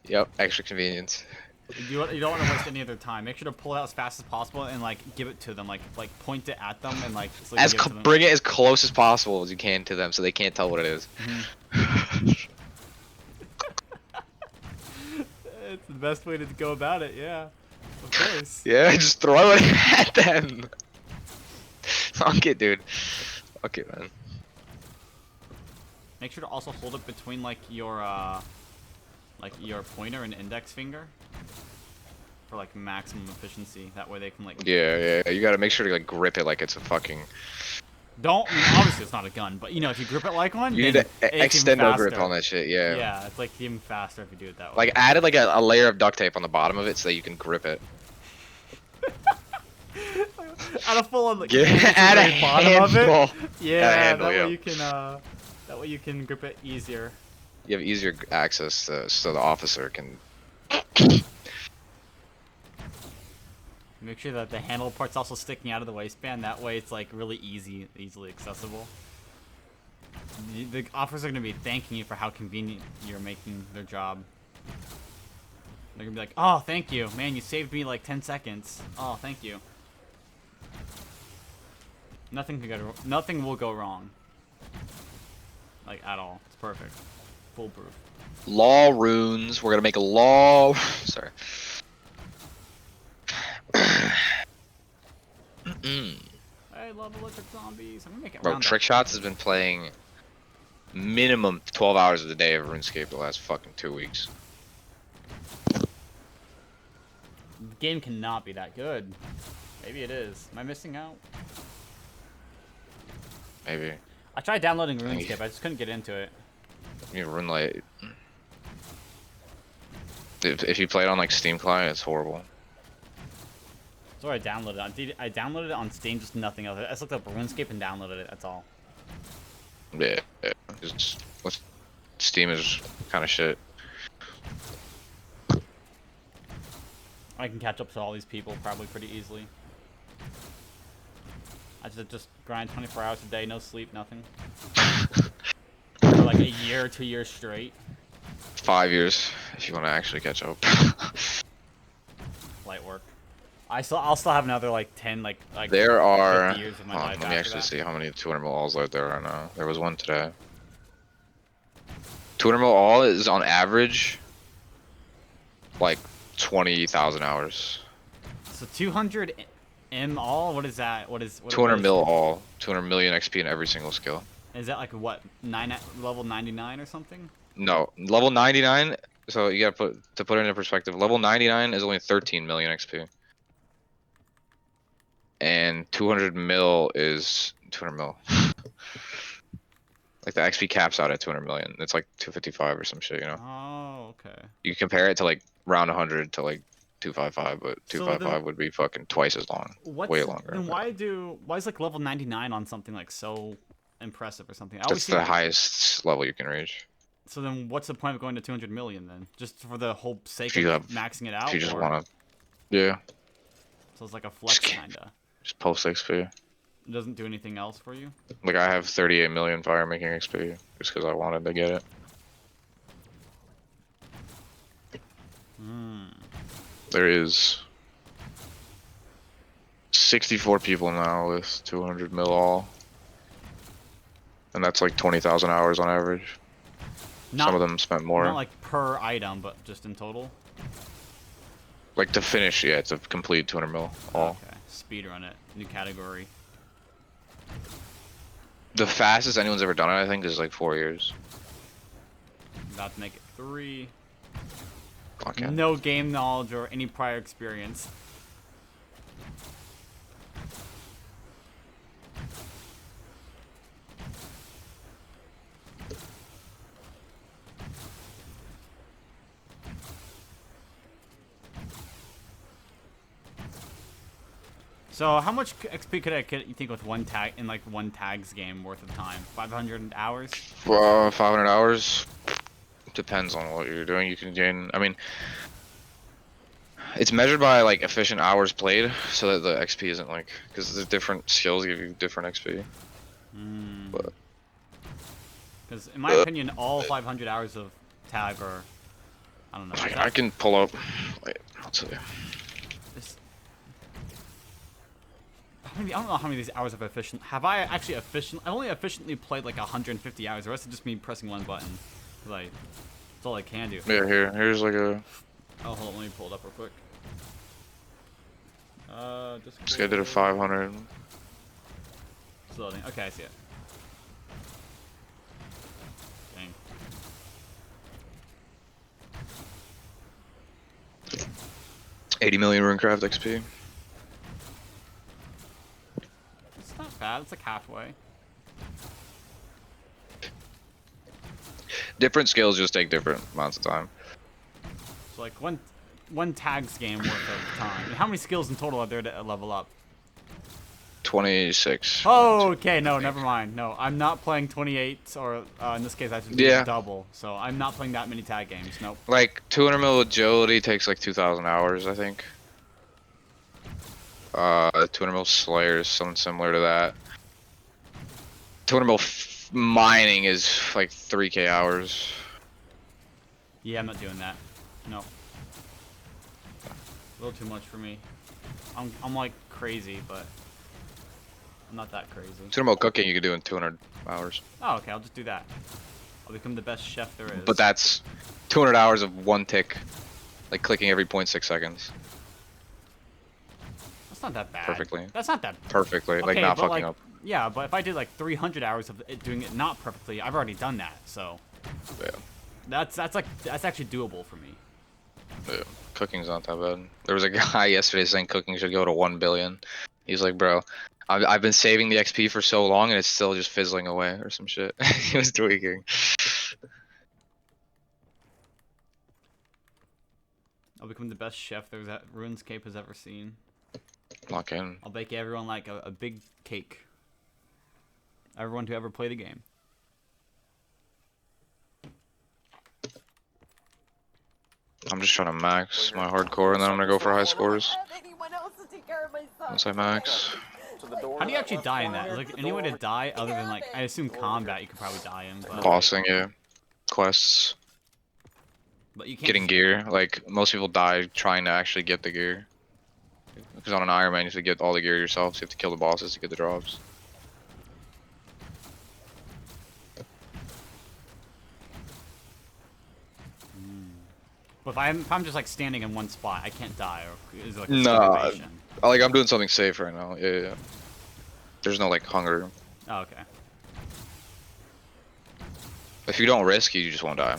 Speaker 12: Yep. Extra convenience.
Speaker 1: You don't want to waste any other time. Make sure to pull it out as fast as possible and like give it to them, like point it at them and like so you give it to them.
Speaker 12: Bring it as close as possible as you can to them, so they can't tell what it is.
Speaker 1: It's the best way to go about it. Yeah, of course.
Speaker 12: Yeah, just throw it at them. Fuck it, dude. Fuck it, man.
Speaker 1: Make sure to also hold it between like your pointer and index finger for like maximum efficiency. That way they can like.
Speaker 12: Yeah. You gotta make sure to like grip it like it's a fucking.
Speaker 1: Don't. I mean, obviously, it's not a gun, but you know, if you grip it like one,
Speaker 12: You need
Speaker 1: then
Speaker 12: to
Speaker 1: it's
Speaker 12: extend
Speaker 1: even
Speaker 12: the grip
Speaker 1: faster.
Speaker 12: on that shit. Yeah.
Speaker 1: Yeah, it's like even faster if you do it that way.
Speaker 12: Like added like a layer of duct tape on the bottom of it so that you can grip it.
Speaker 1: Add a full on like
Speaker 12: Add a
Speaker 1: bottom of
Speaker 12: handle.
Speaker 1: it. Yeah,
Speaker 12: handle,
Speaker 1: that way
Speaker 12: yeah.
Speaker 1: you can that way you can grip it easier.
Speaker 12: You have easier access to, so the officer can.
Speaker 1: Make sure that the handle part's also sticking out of the waistband. That way, it's like really easily accessible. The officers are gonna be thanking you for how convenient you're making their job. They're gonna be like, "Oh, thank you, man! You saved me like 10 seconds. Oh, thank you." Nothing will go wrong. Like at all. It's perfect. Foolproof.
Speaker 12: Law runes. We're gonna make a law. Sorry.
Speaker 1: I love electric zombies. I'm gonna make it.
Speaker 12: Bro,
Speaker 1: round
Speaker 12: Trick Shots has been playing minimum 12 hours of the day of RuneScape the last fucking 2 weeks.
Speaker 1: The game cannot be that good. Maybe it is. Am I missing out?
Speaker 12: Maybe.
Speaker 1: I tried downloading RuneScape. I just couldn't get into it.
Speaker 12: You need RuneLite. If you play it on like Steam client, it's horrible.
Speaker 1: So I downloaded it. I downloaded it on Steam, just nothing else. I just looked up RuneScape and downloaded it. That's all.
Speaker 12: Yeah. Steam is kind of shit.
Speaker 1: I can catch up to all these people probably pretty easily. I just grind 24 hours a day, no sleep, nothing. For like a year or 2 years straight.
Speaker 12: 5 years if you want to actually catch up.
Speaker 1: Light work. I'll still have another like 10 like
Speaker 12: there are
Speaker 1: 50 years of my life
Speaker 12: let me actually see how many 200 mil alls are there right now. There was one today. 200 mil all is on average like 20,000 hours.
Speaker 1: So 200 M all? What is that? What is
Speaker 12: 200 mil all. 200 million XP in every single skill.
Speaker 1: Is that like what? Level 99 or something?
Speaker 12: No, level 99. So you gotta put it into perspective. Level 99 is only 13 million XP. And 200 mil is 200 mil. Like the XP caps out at 200 million. It's like 255 or some shit, you know.
Speaker 1: Oh, okay.
Speaker 12: You compare it to like round 100 to like 255, but 255 would be fucking twice as long. Way longer.
Speaker 1: Then why is like level 99 on something like so impressive or something?
Speaker 12: That's the highest level you can reach.
Speaker 1: So then what's the point of going to 200 million then? Just for the whole sake
Speaker 12: If you
Speaker 1: of
Speaker 12: have,
Speaker 1: maxing it out?
Speaker 12: If you just
Speaker 1: or?
Speaker 12: want to, yeah.
Speaker 1: So it's like a flex kinda.
Speaker 12: Just post XP.
Speaker 1: It doesn't do anything else for you?
Speaker 12: Like I have 38 million fire making XP just because I wanted to get it. There is 64 people now with 200 mil all. And that's like 20,000 hours on average. Some of them spent more.
Speaker 1: Not like per item, but just in total?
Speaker 12: Like to finish, yeah, to complete 200 mil all.
Speaker 1: Okay, speedrun it. New category.
Speaker 12: The fastest anyone's ever done it, I think, is like 4 years.
Speaker 1: About to make it 3.
Speaker 12: Okay.
Speaker 1: No game knowledge or any prior experience. So how much XP could I get, you think, with one tag in like one tags game worth of time? 500 hours?
Speaker 12: 500 hours. Depends on what you're doing. You can gain. I mean, it's measured by like efficient hours played, so that the XP isn't like, because the different skills give you different XP. But
Speaker 1: Because in my opinion, all 500 hours of tag are, I don't know.
Speaker 12: I can pull up. Wait, I'll tell you.
Speaker 1: I don't know how many of these hours of efficient. Have I actually I've only efficiently played like 150 hours. The rest is just me pressing one button. Like, that's all I can do.
Speaker 12: Yeah, here's like a.
Speaker 1: Oh, hold on, let me pull it up real quick.
Speaker 12: This guy did a 500.
Speaker 1: It's loading. Okay, I see it. Dang.
Speaker 12: 80 million runecraft XP.
Speaker 1: It's not bad. It's like halfway.
Speaker 12: Different skills just take different amounts of time.
Speaker 1: So like one tags game worth of time. And how many skills in total are there to level up?
Speaker 12: 26.
Speaker 1: Oh, okay. No, never mind. No, I'm not playing 28, or in this case, I should do double. So I'm not playing that many tag games. Nope.
Speaker 12: Like 200 mil agility takes like 2,000 hours, I think. 200 mil slayer is something similar to that. 200 mil mining is like 3k hours.
Speaker 1: Yeah, I'm not doing that. No. A little too much for me. I'm like crazy, but I'm not that crazy.
Speaker 12: 200 mil cooking you can do in 200 hours.
Speaker 1: Oh, okay. I'll just do that. I'll become the best chef there is.
Speaker 12: But that's 200 hours of one tick, like clicking every 0.6 seconds.
Speaker 1: That's not that bad.
Speaker 12: Perfectly.
Speaker 1: That's not that
Speaker 12: perfectly,
Speaker 1: okay,
Speaker 12: like not fucking
Speaker 1: like,
Speaker 12: up.
Speaker 1: Yeah, but if I did like 300 hours of it doing it not perfectly, I've already done that. So
Speaker 12: yeah,
Speaker 1: that's actually doable for me.
Speaker 12: Yeah, cooking's not that bad. There was a guy yesterday saying cooking should go to 1 billion. He's like, bro, I've been saving the XP for so long and it's still just fizzling away or some shit. He was tweaking.
Speaker 1: I'll become the best chef that RuneScape has ever seen.
Speaker 12: Lock in.
Speaker 1: I'll bake everyone like a big cake. Everyone to ever play the game.
Speaker 12: I'm just trying to max my hardcore and then I'm gonna go for high scores. Once I max.
Speaker 1: How do you actually die in that? Is like any way to die other than like, I assume combat you could probably die in, but
Speaker 12: Bossing, yeah. Quests.
Speaker 1: But you can't
Speaker 12: Getting gear. Like most people die trying to actually get the gear. Because on an Iron Man you have to get all the gear yourself, so you have to kill the bosses to get the drops.
Speaker 1: But if I'm just like standing in one spot, I can't die, or is it like a
Speaker 12: No,
Speaker 1: starvation?
Speaker 12: like I'm doing something safe right now. Yeah. There's no like hunger.
Speaker 1: Oh, okay.
Speaker 12: If you don't risk, you just won't die.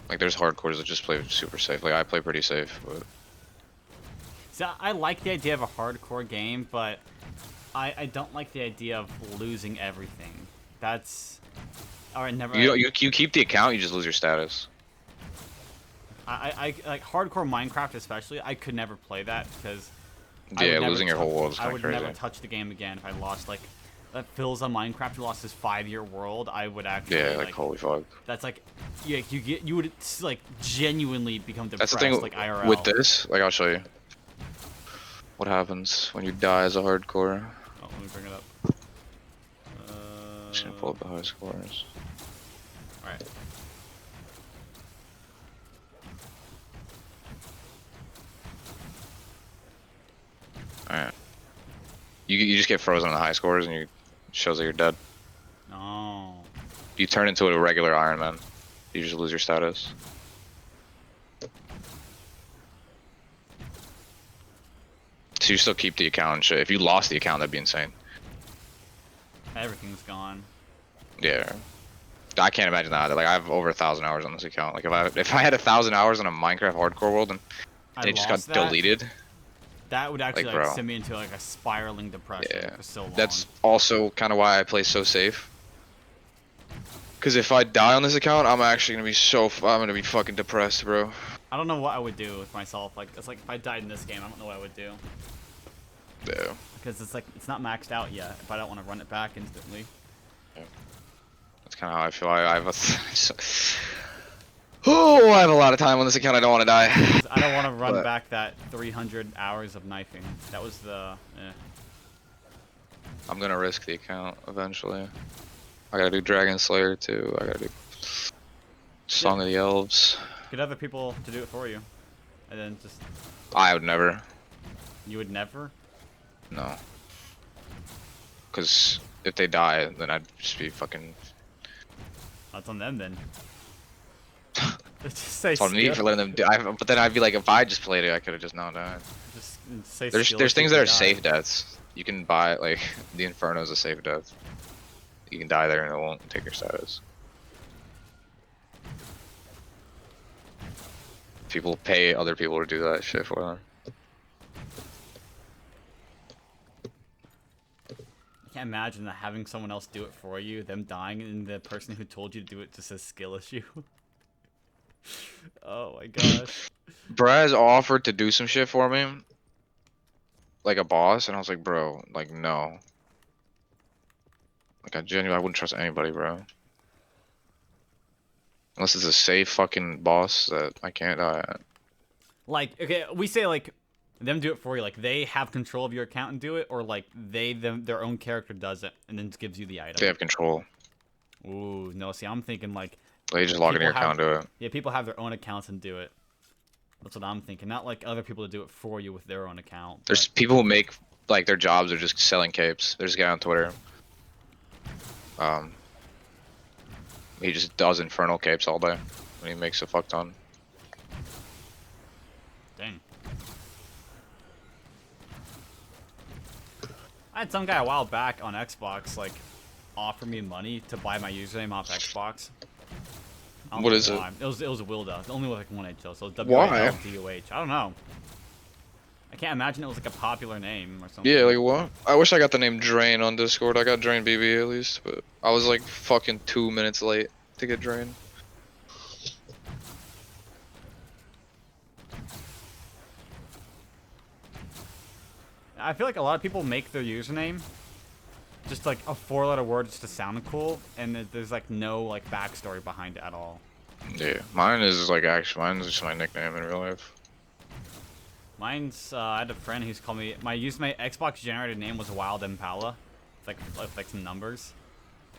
Speaker 12: Like there's hardcores that just play super safe. Like I play pretty safe, but
Speaker 1: So I like the idea of a hardcore game, but I don't like the idea of losing everything. That's or never.
Speaker 12: you keep the account, you just lose your status.
Speaker 1: I like hardcore Minecraft especially. I could never play that because
Speaker 12: Yeah, losing your whole world is
Speaker 1: I
Speaker 12: kind
Speaker 1: would
Speaker 12: of crazy.
Speaker 1: never touch the game again if I lost like that. Phil's on Minecraft who lost his 5-year world. I would actually
Speaker 12: Yeah, like holy fuck.
Speaker 1: That's like yeah, you would like genuinely become depressed.
Speaker 12: That's the thing
Speaker 1: like IRL.
Speaker 12: with this. Like I'll show you what happens when you die as a hardcore.
Speaker 1: Oh, let me bring it up.
Speaker 12: Just gonna pull up the high scores.
Speaker 1: All right.
Speaker 12: Alright. You just get frozen on the high scores and it shows that you're dead.
Speaker 1: No.
Speaker 12: You turn into a regular Iron Man. You just lose your status. So you still keep the account and shit. If you lost the account, that'd be insane.
Speaker 1: Everything's gone.
Speaker 12: Yeah. I can't imagine that. Like I have over 1,000 hours on this account. Like if I had 1,000 hours on a Minecraft hardcore world and
Speaker 1: I
Speaker 12: it just got
Speaker 1: lost that,
Speaker 12: deleted.
Speaker 1: That would actually
Speaker 12: Like,
Speaker 1: like
Speaker 12: bro.
Speaker 1: send me into like a spiraling depression
Speaker 12: Yeah.
Speaker 1: for so long.
Speaker 12: That's also kind of why I play so safe. Because if I die on this account, I'm actually gonna be I'm gonna be fucking depressed, bro.
Speaker 1: I don't know what I would do with myself. Like it's like if I died in this game, I don't know what I would do.
Speaker 12: Yeah.
Speaker 1: Because it's like it's not maxed out yet. If I don't want to run it back instantly.
Speaker 12: Yeah. That's kind of how I feel. I have a oh, I have a lot of time on this account. I don't want to die.
Speaker 1: I don't want to run
Speaker 12: But
Speaker 1: back that 300 hours of knifing. That was the.
Speaker 12: I'm gonna risk the account eventually. I gotta do Dragon Slayer too. I gotta do Song of the Elves.
Speaker 1: Get other people to do it for you, and then just.
Speaker 12: I would never.
Speaker 1: You would never.
Speaker 12: No. Because if they die, then I'd just be fucking.
Speaker 1: That's on them then. Just say
Speaker 12: It's on me for letting them do. But then I'd be like, if I just played it, I could have just not died.
Speaker 1: Just say
Speaker 12: There's things that are safe deaths. You can buy like the Inferno is a safe death. You can die there and it won't take your status. People pay other people to do that shit for them.
Speaker 1: I can't imagine that having someone else do it for you, them dying, and the person who told you to do it just says skill issue. Oh my gosh.
Speaker 12: Braz offered to do some shit for me. Like a boss, and I was like, bro, like, no. Like, I wouldn't trust anybody, bro. Unless it's a safe fucking boss that I can't die at.
Speaker 1: Like, okay, we say, like, them do it for you. Like, they have control of your account and do it, or, like, their own character does it and then gives you the item.
Speaker 12: They have control.
Speaker 1: Ooh, no, see, I'm thinking, like...
Speaker 12: They just log into your account and do it.
Speaker 1: Yeah, people have their own accounts and do it. That's what I'm thinking. Not, like, other people to do it for you with their own account.
Speaker 12: There's people who make, like, their jobs are just selling capes. They just get on Twitter. He just does infernal capes all day. And he makes a fuck ton.
Speaker 1: Dang. I had some guy a while back on Xbox, like, offer me money to buy my username off Xbox.
Speaker 12: What is it?
Speaker 1: It was Wilda. Only with like one H though, so
Speaker 12: Why?
Speaker 1: WILDUH. I don't know. I can't imagine it was like a popular name or something.
Speaker 12: Yeah, like what? I wish I got the name Drain on Discord. I got Drain BB at least, but I was like fucking 2 minutes late to get Drain.
Speaker 1: I feel like a lot of people make their username just like a 4-letter word just to sound cool, and there's like no like backstory behind it at all.
Speaker 12: Yeah, mine is like mine's just my nickname in real life.
Speaker 1: Mine's I had a friend who's called me my Xbox generated name was Wild Impala, it's like some numbers,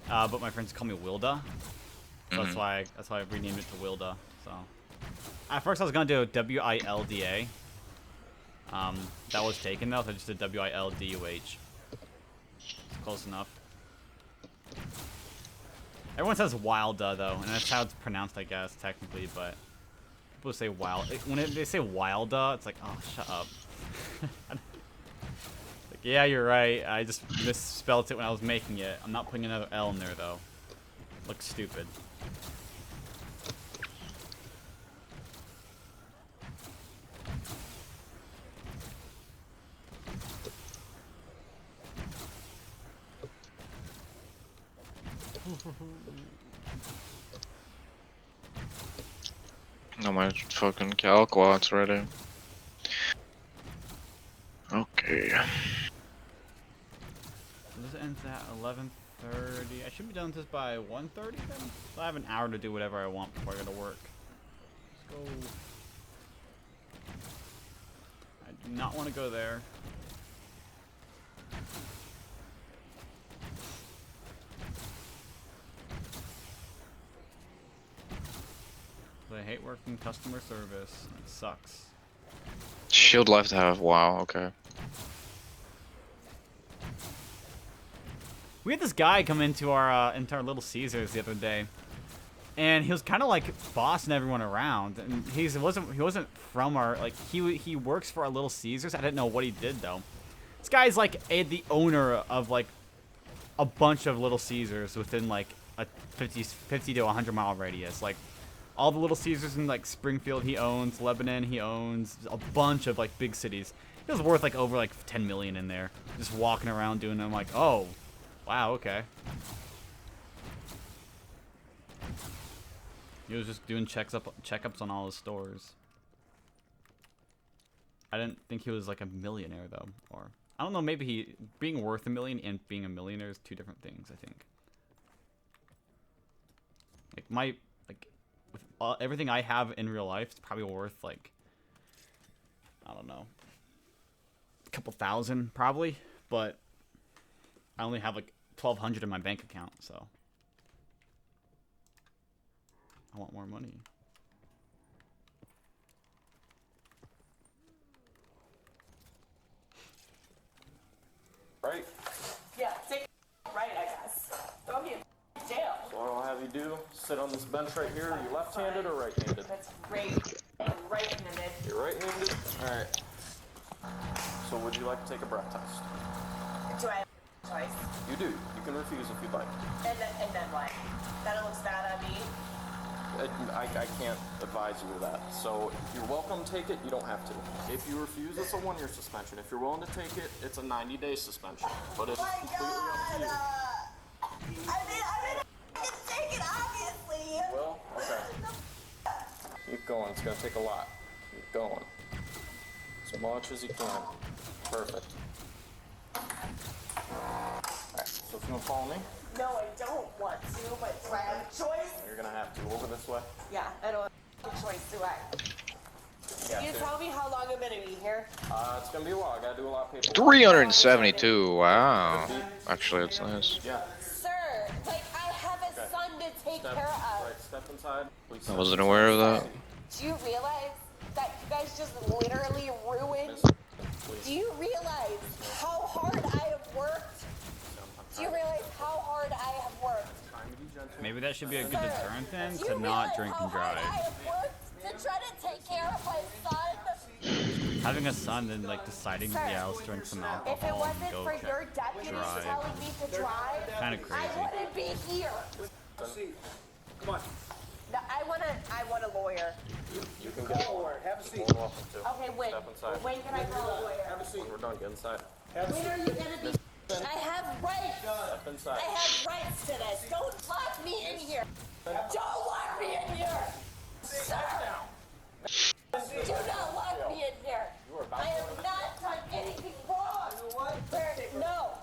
Speaker 1: but my friends call me Wilda, so that's why I renamed it to Wilda. So at first I was gonna do WILDA. That was taken though, so I just did WILDUH. Close enough. Everyone says Wilda though, and that's how it's pronounced, I guess, technically, but people say wild. When they say Wilda, it's like, oh, shut up. Like, yeah, you're right. I just misspelled it when I was making it. I'm not putting another L in there though. Looks stupid.
Speaker 12: No, my fucking calquat's ready. Okay.
Speaker 1: So this ends at 11:30. I should be done with this by 1:30 then? So I have an hour to do whatever I want before I go to work. Let's go. I do not want to go there. I hate working customer service. It sucks.
Speaker 12: Shield left have wow, okay.
Speaker 1: We had this guy come into our Little Caesars the other day, and he was kind of like bossing everyone around. And he wasn't from our like he works for our Little Caesars. I didn't know what he did though. This guy's like the owner of like a bunch of Little Caesars within like a 50 to 100 mile radius. Like all the Little Caesars in like Springfield he owns, Lebanon he owns, a bunch of like big cities. He was worth like over like 10 million in there, just walking around doing them. Like, oh, wow, okay. He was just doing checkups on all his stores. I didn't think he was like a millionaire though, or I don't know. Maybe being worth $1 million and being a millionaire is two different things. I think. Like with everything I have in real life, it's probably worth like, I don't know, a couple thousand probably, but I only have like 1,200 in my bank account, so I want more money.
Speaker 5: Right?
Speaker 20: Yeah, take right, I guess. Throw me in jail.
Speaker 5: So what I'll have you do, sit on this bench right here. Are you left-handed or right-handed?
Speaker 20: That's great. I'm right-handed.
Speaker 5: You're right-handed? Alright. So would you like to take a breath test?
Speaker 20: Do I have a choice?
Speaker 5: You do. You can refuse if you'd like.
Speaker 20: And then what? Then it looks bad on me?
Speaker 5: I can't advise you of that. So if you're welcome to take it, you don't have to. If you refuse, it's a 1-year suspension. If you're willing to take it, it's a 90-day suspension. But it's completely up to you.
Speaker 20: I can take it, obviously.
Speaker 5: Well, okay. Keep going. It's gonna take a lot. Keep going. As much as you can. Perfect. Alright, so if you want to follow me?
Speaker 20: No, I don't want to, but do I have a choice?
Speaker 5: You're gonna have to. Over this way.
Speaker 20: Yeah, I don't have a choice, do I?
Speaker 5: Yeah,
Speaker 20: Can you tell me how long I'm gonna be here?
Speaker 5: It's gonna be a while. I gotta do a lot of paperwork.
Speaker 12: 372. Wow. Actually, it's nice.
Speaker 5: Yeah.
Speaker 20: Sir, like, I have a son to take care of.
Speaker 5: Right, step inside. Please.
Speaker 12: I wasn't aware of that.
Speaker 20: Do you realize that you guys just literally ruined? Do you realize how hard I have worked? Do you realize how hard I have worked?
Speaker 1: Maybe that should be a good deterrent then
Speaker 20: Do
Speaker 1: to
Speaker 20: you
Speaker 1: not
Speaker 20: realize
Speaker 1: drink
Speaker 20: how
Speaker 1: and
Speaker 20: hard
Speaker 1: drive.
Speaker 20: I have worked to try to take care of my son?
Speaker 1: Having a son and like deciding,
Speaker 20: Sir,
Speaker 1: yeah, let's drink some
Speaker 20: If it
Speaker 1: alcohol
Speaker 20: wasn't
Speaker 1: and go
Speaker 20: for your deputies
Speaker 1: drive.
Speaker 20: telling me to drive,
Speaker 1: Kinda crazy.
Speaker 20: I wouldn't be here.
Speaker 15: Come on.
Speaker 20: No, I want a lawyer.
Speaker 5: You can get a lawyer.
Speaker 15: Have a seat.
Speaker 5: More than welcome to.
Speaker 20: Okay, when?
Speaker 5: Step inside.
Speaker 20: When can I call a lawyer?
Speaker 15: Have a seat.
Speaker 5: When we're done, get inside.
Speaker 15: Have a
Speaker 20: When
Speaker 15: seat.
Speaker 20: are you gonna be? I have rights.
Speaker 5: Step inside.
Speaker 20: I have rights to this. Don't lock me in here. Don't lock me in here. Sir. Do not lock me in here. I have not done anything wrong. No.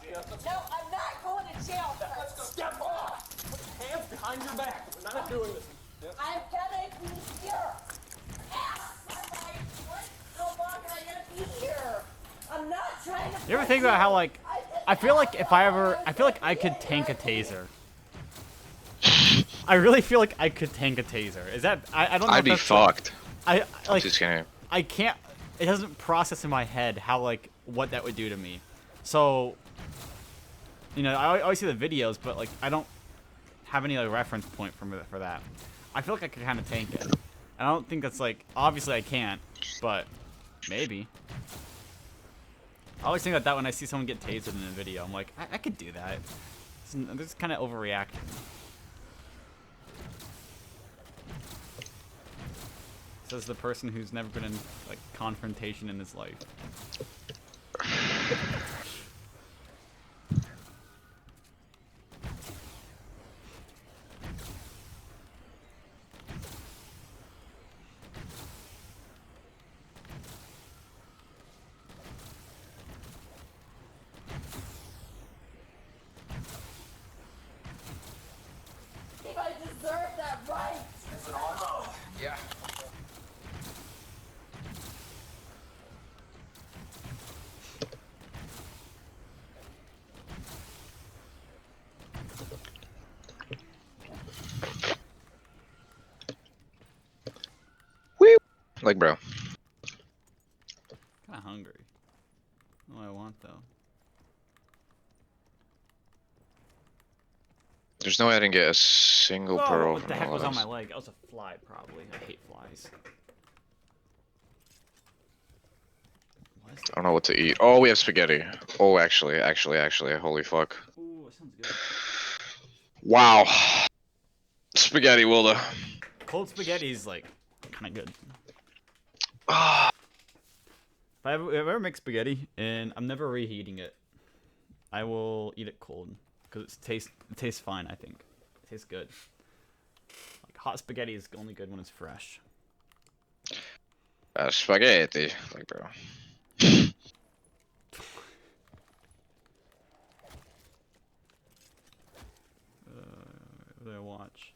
Speaker 20: No, I'm not going to jail.
Speaker 5: Step off. Put your hands behind your back. We're not doing this.
Speaker 20: I'm gonna be here. Ask somebody how long am I gonna be here? I'm not trying to.
Speaker 1: You ever think about how like I feel like I could tank a taser. I really feel like I could tank a taser. Is that I don't know.
Speaker 12: I'd
Speaker 1: if
Speaker 12: be
Speaker 1: that's
Speaker 12: fucked.
Speaker 1: I like.
Speaker 12: Just kidding.
Speaker 1: I can't. It doesn't process in my head how like what that would do to me. So, you know, I always see the videos, but like I don't have any like reference point for that. I feel like I could kind of tank it. I don't think that's like obviously I can't, but maybe. I always think about that when I see someone get tasered in a video. I'm like, I could do that. I'm just kind of overreacting. Says the person who's never been in like confrontation in his life.
Speaker 20: If I deserve that right.
Speaker 5: Is it on?
Speaker 12: Yeah. Woo! Like, bro.
Speaker 1: Kinda hungry. What do I want though?
Speaker 12: There's no way I didn't get a single
Speaker 1: Oh,
Speaker 12: pearl
Speaker 1: what
Speaker 12: from
Speaker 1: the heck
Speaker 12: all
Speaker 1: was on
Speaker 12: this.
Speaker 1: my leg? That was a fly, probably. I hate flies.
Speaker 12: I don't know what to eat. Oh, we have spaghetti. Oh, actually, holy fuck.
Speaker 1: Ooh, that sounds good.
Speaker 12: Wow. Spaghetti, Wilda.
Speaker 1: Cold spaghetti is like kind of good. If I ever make spaghetti and I'm never reheating it, I will eat it cold because it tastes fine. I think it tastes good. Like hot spaghetti is only good when it's fresh.
Speaker 12: Spaghetti, like bro.
Speaker 1: What did I watch?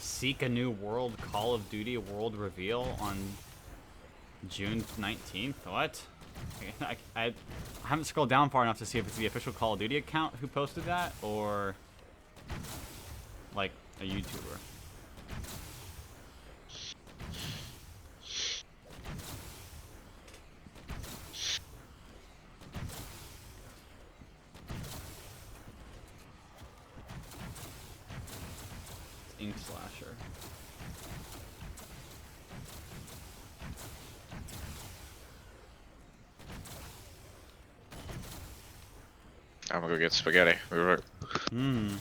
Speaker 1: Seek a new world Call of Duty world reveal on June 19th. What? I haven't scrolled down far enough to see if it's the official Call of Duty account who posted that or like a YouTuber. It's Ink Slasher.
Speaker 12: I'm gonna go get spaghetti. We'll be right.
Speaker 1: Hmm.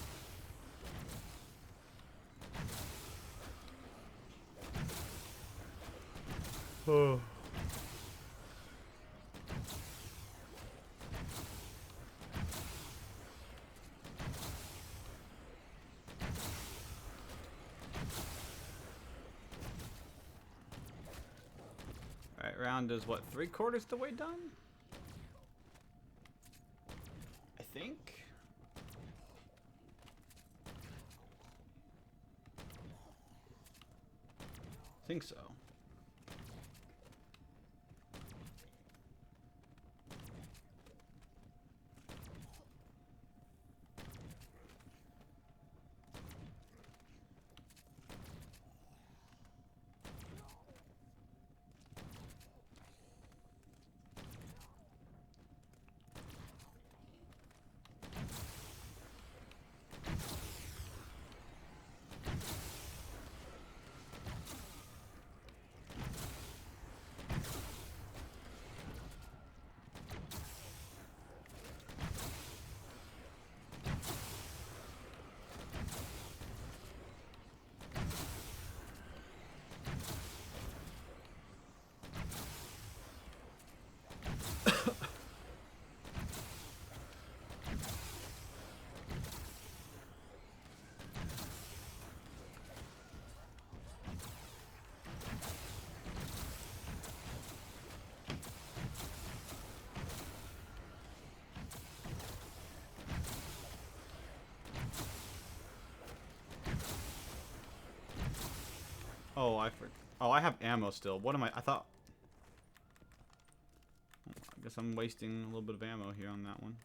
Speaker 1: Oh. Alright, round is what, 3/4 the way done? I think. I think so. Oh, I have ammo still. What am I thought... I guess I'm wasting a little bit of ammo here on that one.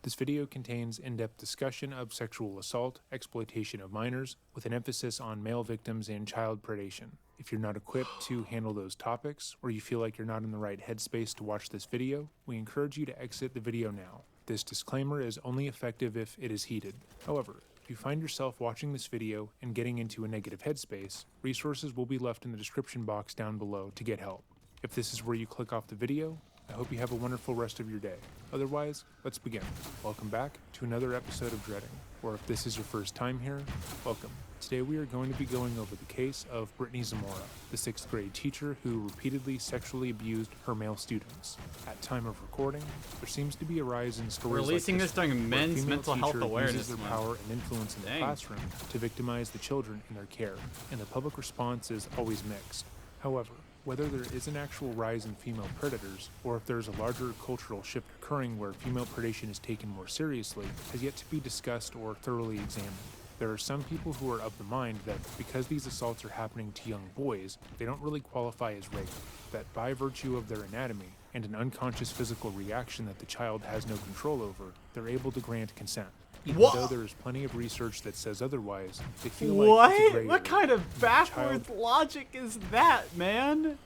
Speaker 21: This video contains in-depth discussion of sexual assault, exploitation of minors, with an emphasis on male victims and child predation. If you're not equipped to handle those topics, or you feel like you're not in the right headspace to watch this video, we encourage you to exit the video now. This disclaimer is only effective if it is heated. However, if you find yourself watching this video and getting into a negative headspace, resources will be left in the description box down below to get help. If this is where you click off the video, I hope you have a wonderful rest of your day. Otherwise, let's begin. Welcome back to another episode of Dreading, or if this is your first time here, welcome. Today we are going to be going over the case of Brittany Zamora, the 6th grade teacher who repeatedly sexually abused her male students. At time of recording, there seems to be a rise in stories
Speaker 1: Releasing
Speaker 21: like
Speaker 1: this during
Speaker 21: where a
Speaker 1: Men's
Speaker 21: female
Speaker 1: Mental Health
Speaker 21: teacher
Speaker 1: Awareness
Speaker 21: uses their
Speaker 1: Month.
Speaker 21: power and influence in the
Speaker 1: Dang.
Speaker 21: classroom to victimize the children in their care, and the public response is always mixed. However, whether there is an actual rise in female predators, or if there is a larger cultural shift occurring where female predation is taken more seriously, has yet to be discussed or thoroughly examined. There are some people who are of the mind that because these assaults are happening to young boys, they don't really qualify as rape, that by virtue of their anatomy and an unconscious physical reaction that the child has no control over, they're able to grant consent. Even though there is plenty of research that says otherwise, they feel like it's a gray
Speaker 1: What
Speaker 21: area,
Speaker 1: kind of
Speaker 21: and the
Speaker 1: backwards
Speaker 21: child
Speaker 1: logic is that, man?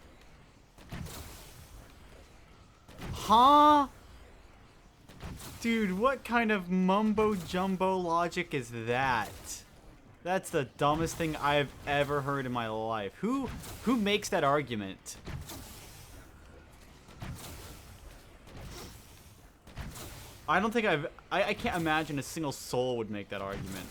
Speaker 1: Huh? Dude, what kind of mumbo-jumbo logic is that? That's the dumbest thing I've ever heard in my life. Who makes that argument? I don't think I can't imagine a single soul would make that argument.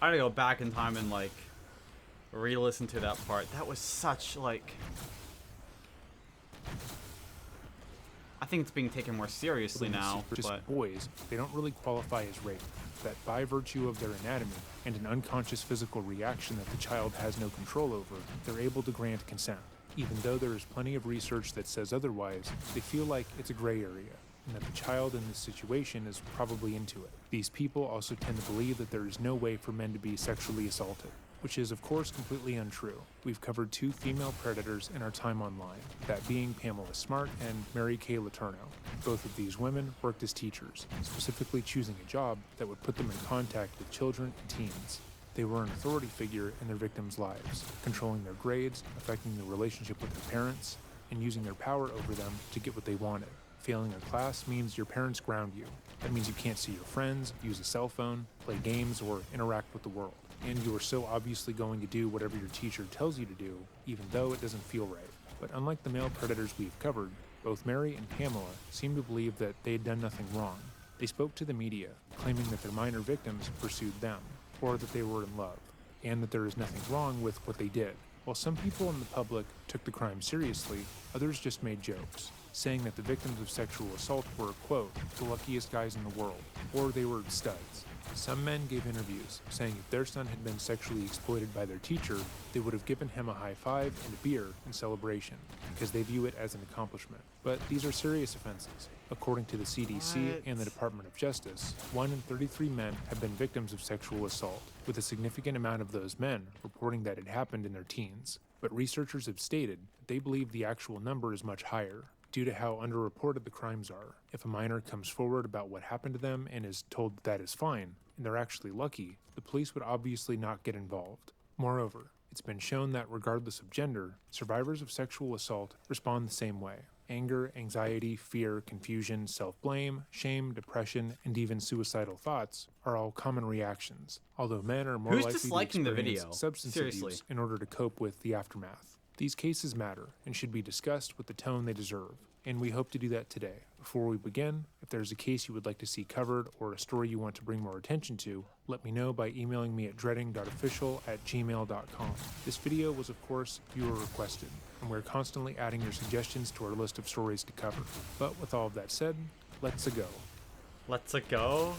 Speaker 1: I gotta go back in time and like re-listen to that part. That was such like, I think it's being taken more seriously now.
Speaker 21: Just
Speaker 1: But
Speaker 21: boys, they don't really qualify as rape. That by virtue of their anatomy and an unconscious physical reaction that the child has no control over, they're able to grant consent. Even though there is plenty of research that says otherwise, they feel like it's a gray area, and that the child in this situation is probably into it. These people also tend to believe that there is no way for men to be sexually assaulted, which is of course completely untrue. We've covered 2 female predators in our time online, that being Pamela Smart and Mary Kay Letourneau. Both of these women worked as teachers, specifically choosing a job that would put them in contact with children and teens. They were an authority figure in their victims' lives, controlling their grades, affecting their relationship with their parents, and using their power over them to get what they wanted. Failing a class means your parents ground you. That means you can't see your friends, use a cell phone, play games, or interact with the world. And you are so obviously going to do whatever your teacher tells you to do, even though it doesn't feel right. But unlike the male predators we've covered, both Mary and Pamela seem to believe that they had done nothing wrong. They spoke to the media, claiming that their minor victims pursued them, or that they were in love, and that there is nothing wrong with what they did. While some people in the public took the crime seriously, others just made jokes, saying that the victims of sexual assault were, quote, the luckiest guys in the world, or they were studs. Some men gave interviews, saying if their son had been sexually exploited by their teacher, they would have given him a high five and a beer in celebration, because they view it as an accomplishment. But these are serious offenses. According to the CDC and the Department of Justice, 1 in 33 men have been victims of sexual assault, with a significant amount of those men reporting that it happened in their teens. But researchers have stated that they believe the actual number is much higher, due to how underreported the crimes are. If a minor comes forward about what happened to them and is told that is fine, and they're actually lucky, the police would obviously not get involved. Moreover, it's been shown that regardless of gender, survivors of sexual assault respond the same way. Anger, anxiety, fear, confusion, self-blame, shame, depression, and even suicidal thoughts are all common reactions, although men are more
Speaker 1: Who's
Speaker 21: likely to
Speaker 1: disliking the
Speaker 21: experience
Speaker 1: video?
Speaker 21: substance
Speaker 1: Seriously.
Speaker 21: abuse in order to cope with the aftermath. These cases matter and should be discussed with the tone they deserve, and we hope to do that today. Before we begin, if there's a case you would like to see covered or a story you want to bring more attention to, let me know by emailing me at dreading.official@gmail.com. This video was of course viewer requested, and we're constantly adding your suggestions to our list of stories to cover. But with all of that said, let's-a go.
Speaker 1: Let's-a go?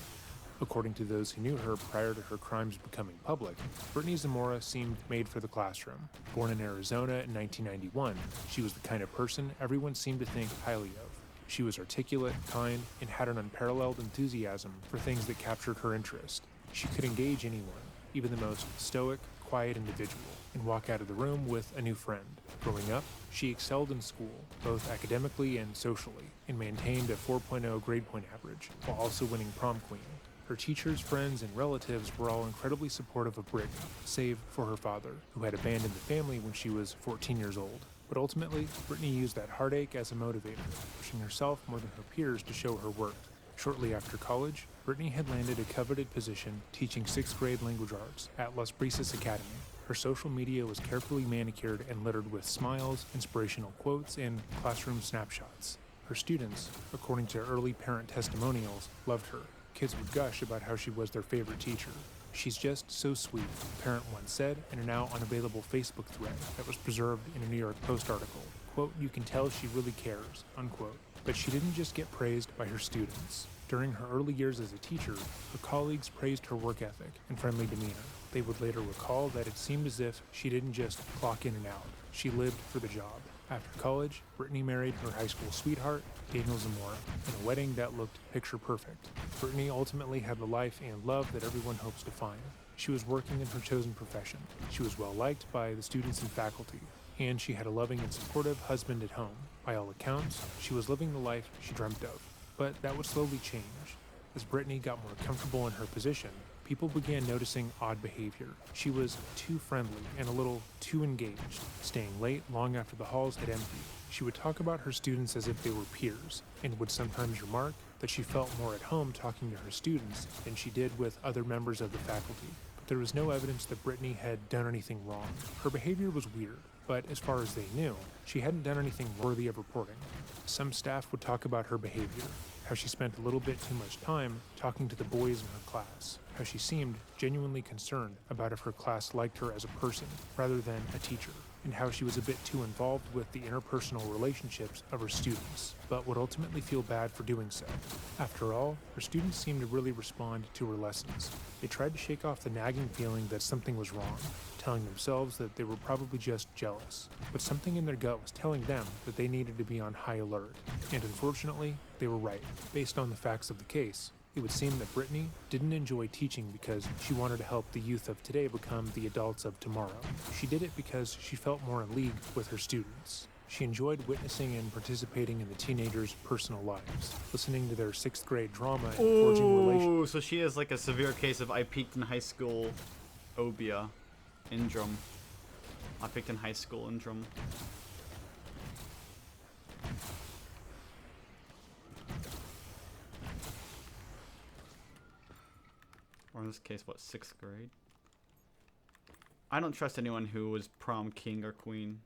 Speaker 21: According to those who knew her prior to her crimes becoming public, Brittany Zamora seemed made for the classroom. Born in Arizona in 1991, she was the kind of person everyone seemed to think highly of. She was articulate, kind, and had an unparalleled enthusiasm for things that captured her interest. She could engage anyone, even the most stoic, quiet individual, and walk out of the room with a new friend. Growing up, she excelled in school, both academically and socially, and maintained a 4.0 grade point average, while also winning prom queen. Her teachers, friends, and relatives were all incredibly supportive of Brittany, save for her father, who had abandoned the family when she was 14 years old. But ultimately, Brittany used that heartache as a motivator, pushing herself more than her peers to show her worth. Shortly after college, Brittany had landed a coveted position teaching 6th grade language arts at Las Brisas Academy. Her social media was carefully manicured and littered with smiles, inspirational quotes, and classroom snapshots. Her students, according to early parent testimonials, loved her. Kids would gush about how she was their favorite teacher. "She's just so sweet," a parent once said in a now unavailable Facebook thread that was preserved in a New York Post article. Quote, "You can tell she really cares," unquote. But she didn't just get praised by her students. During her early years as a teacher, her colleagues praised her work ethic and friendly demeanor. They would later recall that it seemed as if she didn't just clock in and out. She lived for the job. After college, Brittany married her high school sweetheart, Daniel Zamora, in a wedding that looked picture perfect. Brittany ultimately had the life and love that everyone hopes to find. She was working in her chosen profession. She was well liked by the students and faculty, and she had a loving and supportive husband at home. By all accounts, she was living the life she dreamt of. But that would slowly change. As Brittany got more comfortable in her position, people began noticing odd behavior. She was too friendly and a little too engaged, staying late long after the halls had emptied. She would talk about her students as if they were peers, and would sometimes remark that she felt more at home talking to her students than she did with other members of the faculty. But there was no evidence that Brittany had done anything wrong. Her behavior was weird, but as far as they knew, she hadn't done anything worthy of reporting. Some staff would talk about her behavior, how she spent a little bit too much time talking to the boys in her class, how she seemed genuinely concerned about if her class liked her as a person rather than a teacher, and how she was a bit too involved with the interpersonal relationships of her students, but would ultimately feel bad for doing so. After all, her students seemed to really respond to her lessons. They tried to shake off the nagging feeling that something was wrong, telling themselves that they were probably just jealous, but something in their gut was telling them that they needed to be on high alert. And unfortunately, they were right. Based on the facts of the case, it would seem that Brittany didn't enjoy teaching because she wanted to help the youth of today become the adults of tomorrow. She did it because she felt more in league with her students. She enjoyed witnessing and participating in the teenagers' personal lives, listening to their 6th grade drama and forging relationships.
Speaker 1: So she has like a severe case of I peaked in high school obia syndrome. I peaked in high school syndrome. Or in this case, what, 6th grade? I don't trust anyone who was prom king or queen.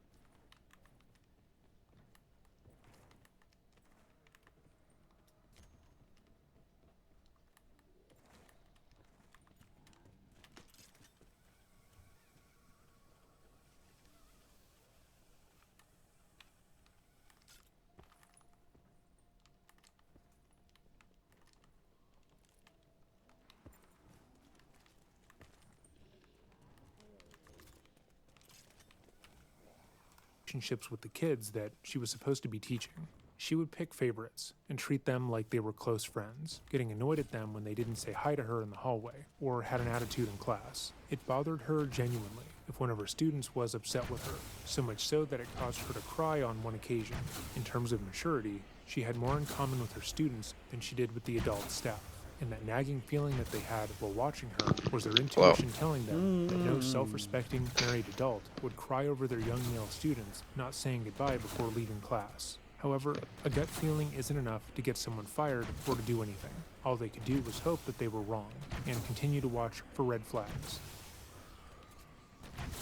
Speaker 21: Relationships with the kids that she was supposed to be teaching. She would pick favorites and treat them like they were close friends, getting annoyed at them when they didn't say hi to her in the hallway or had an attitude in class. It bothered her genuinely if one of her students was upset with her, so much so that it caused her to cry on one occasion. In terms of maturity, she had more in common with her students than she did with the adult staff. And that nagging feeling that they had while watching her was their intuition telling them that no self-respecting married adult would cry over their young male students not saying goodbye before leaving class. However, a gut feeling isn't enough to get someone fired or to do anything. All they could do was hope that they were wrong and continue to watch for red flags.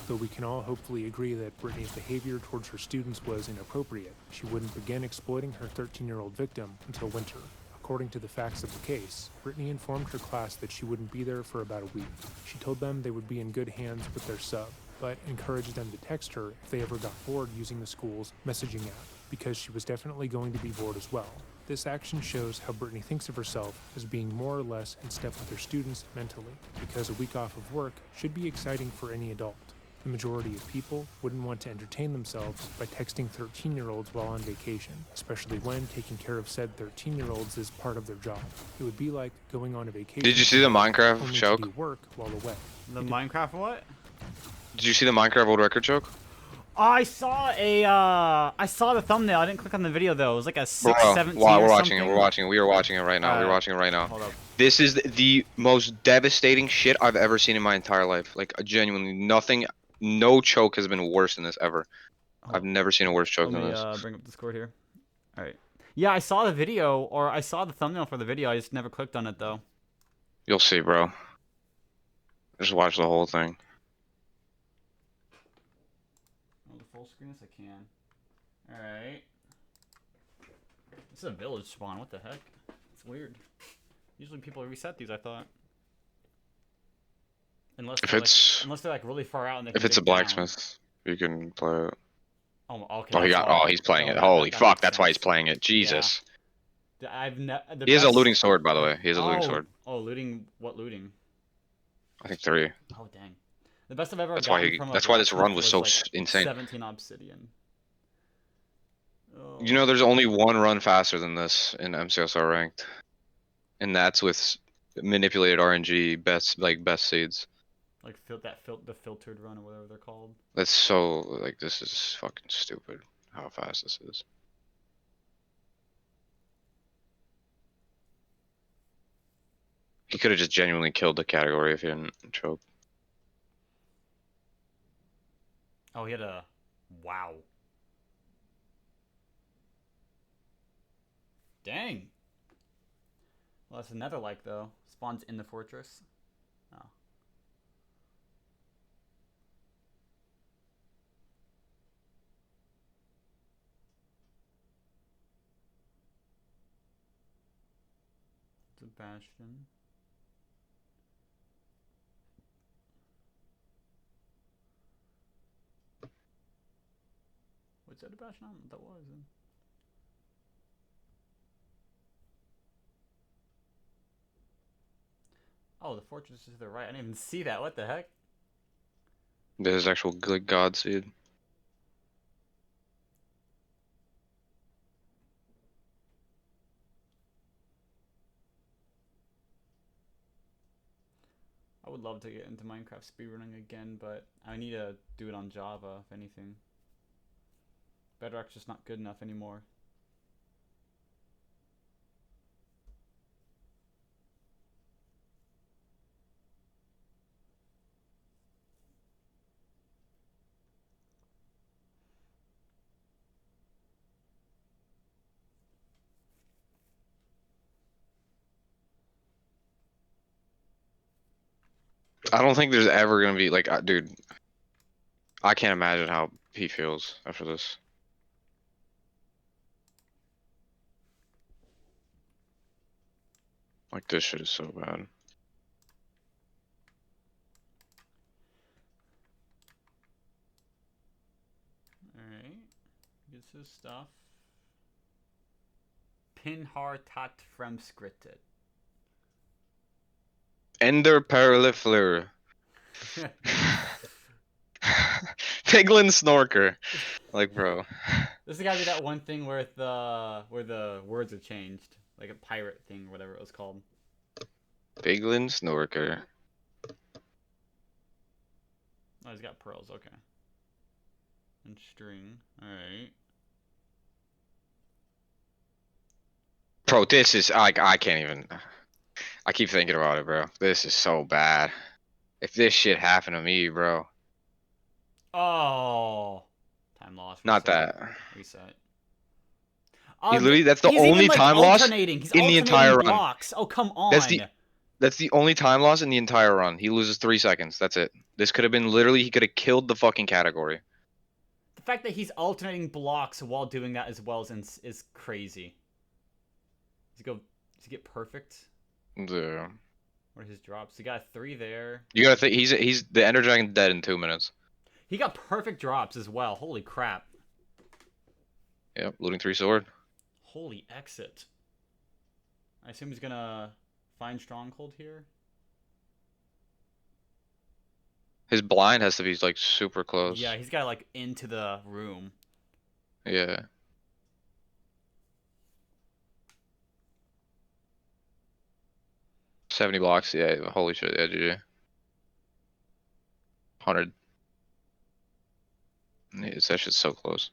Speaker 21: Though we can all hopefully agree that Brittany's behavior towards her students was inappropriate, she wouldn't begin exploiting her 13-year-old victim until winter. According to the facts of the case, Brittany informed her class that she wouldn't be there for about a week. She told them they would be in good hands with their sub, but encouraged them to text her if they ever got bored using the school's messaging app, because she was definitely going to be bored as well. This action shows how Brittany thinks of herself as being more or less in step with her students mentally, because a week off of work should be exciting for any adult. The majority of people wouldn't want to entertain themselves by texting 13-year-olds while on vacation, especially when taking care of said 13-year-olds is part of their job. It would be like going on a vacation.
Speaker 12: Did you see the Minecraft
Speaker 21: only
Speaker 12: choke?
Speaker 21: to do work while away.
Speaker 1: The Minecraft what?
Speaker 12: Did you see the Minecraft world record choke?
Speaker 1: I saw the thumbnail. I didn't click on the video though. It was like a
Speaker 12: Bro,
Speaker 1: 617
Speaker 12: wow,
Speaker 1: or
Speaker 12: we're
Speaker 1: something.
Speaker 12: watching it. We're watching it. We are watching it right now. We're
Speaker 1: Alright,
Speaker 12: watching it right now.
Speaker 1: hold up.
Speaker 12: This is the most devastating shit I've ever seen in my entire life. Like, genuinely, nothing, no choke has been worse than this ever. I've never seen a worse choke
Speaker 1: Let
Speaker 12: than
Speaker 1: me
Speaker 12: this.
Speaker 1: bring up Discord here. Alright. Yeah, I saw the video, or I saw the thumbnail for the video. I just never clicked on it though.
Speaker 12: You'll see, bro. Just watch the whole thing.
Speaker 1: Oh, the full screen as I can. Alright. This is a village spawn. What the heck? It's weird. Usually people reset these, I thought. Unless
Speaker 12: If
Speaker 1: they're
Speaker 12: it's
Speaker 1: like, unless they're like really far out and they
Speaker 12: if
Speaker 1: can
Speaker 12: it's a
Speaker 1: dig down.
Speaker 12: blacksmith, you can play it.
Speaker 1: Oh, okay.
Speaker 12: Oh, he
Speaker 1: That's
Speaker 12: got.
Speaker 1: why.
Speaker 12: Oh, he's playing
Speaker 1: Oh,
Speaker 12: it.
Speaker 1: that-
Speaker 12: Holy
Speaker 1: that
Speaker 12: fuck!
Speaker 1: makes
Speaker 12: That's why he's
Speaker 1: sense.
Speaker 12: playing it. Jesus.
Speaker 1: The
Speaker 12: He has a
Speaker 1: best-
Speaker 12: looting sword, by the way. He has a looting
Speaker 1: Oh,
Speaker 12: sword.
Speaker 1: Oh, looting. What looting?
Speaker 12: I think 3.
Speaker 1: Oh, dang. The best I've ever
Speaker 12: That's why
Speaker 1: gotten
Speaker 12: he.
Speaker 1: from a
Speaker 12: That's why this
Speaker 1: blacksmith
Speaker 12: run was so
Speaker 1: like
Speaker 12: insane.
Speaker 1: 17 obsidian.
Speaker 12: You know, there's only one run faster than this in MCSR ranked, and that's with manipulated RNG best seeds.
Speaker 1: Like the filtered run or whatever they're called.
Speaker 12: That's so like this is fucking stupid. How fast this is. He could have just genuinely killed the category if he didn't choke.
Speaker 1: Oh, he had a wow. Dang. Well, that's another like though. Spawns in the fortress. Oh. It's a bastion. What's that a bastion? I don't know what that was. Oh, the fortress is to the right. I didn't even see that. What the heck?
Speaker 12: There's actual good god seed.
Speaker 1: I would love to get into Minecraft speedrunning again, but I need to do it on Java, if anything. Bedrock's just not good enough anymore.
Speaker 12: I don't think there's ever gonna be like, dude. I can't imagine how he feels after this. Like this shit is so bad.
Speaker 1: Alright. Gets his stuff. Pin har tat fremskrittet.
Speaker 12: Ender Paralifler. Piglin Snorker. Like, bro.
Speaker 1: This has gotta be that one thing where the words are changed. Like a pirate thing or whatever it was called.
Speaker 12: Piglin Snorker.
Speaker 1: Oh, he's got pearls, okay. And string. Alright.
Speaker 12: Bro, this is like I can't even. I keep thinking about it, bro. This is so bad. If this shit happened to me, bro.
Speaker 1: Oh. Time lost.
Speaker 12: Not
Speaker 1: Reset.
Speaker 12: that.
Speaker 1: Reset.
Speaker 12: He literally, that's the
Speaker 1: he's
Speaker 12: only
Speaker 1: even, like,
Speaker 12: time loss
Speaker 1: alternating. He's
Speaker 12: in the
Speaker 1: alternating
Speaker 12: entire run.
Speaker 1: blocks. Oh, come on.
Speaker 12: That's the only time loss in the entire run. He loses 3 seconds. That's it. This could have been literally, he could have killed the fucking category.
Speaker 1: The fact that he's alternating blocks while doing that as well is crazy. Does he get perfect?
Speaker 12: Yeah.
Speaker 1: What are his drops? He got 3 there.
Speaker 12: You gotta think, he's the Ender Dragon dead in 2 minutes.
Speaker 1: He got perfect drops as well. Holy crap.
Speaker 12: Yep, looting 3 sword.
Speaker 1: Holy exit. I assume he's gonna find Stronghold here.
Speaker 12: His blind has to be like super close.
Speaker 1: Yeah, he's got like into the room.
Speaker 12: Yeah. $70 blocks, yeah, holy shit, yeah, GG. 100. That shit's so close.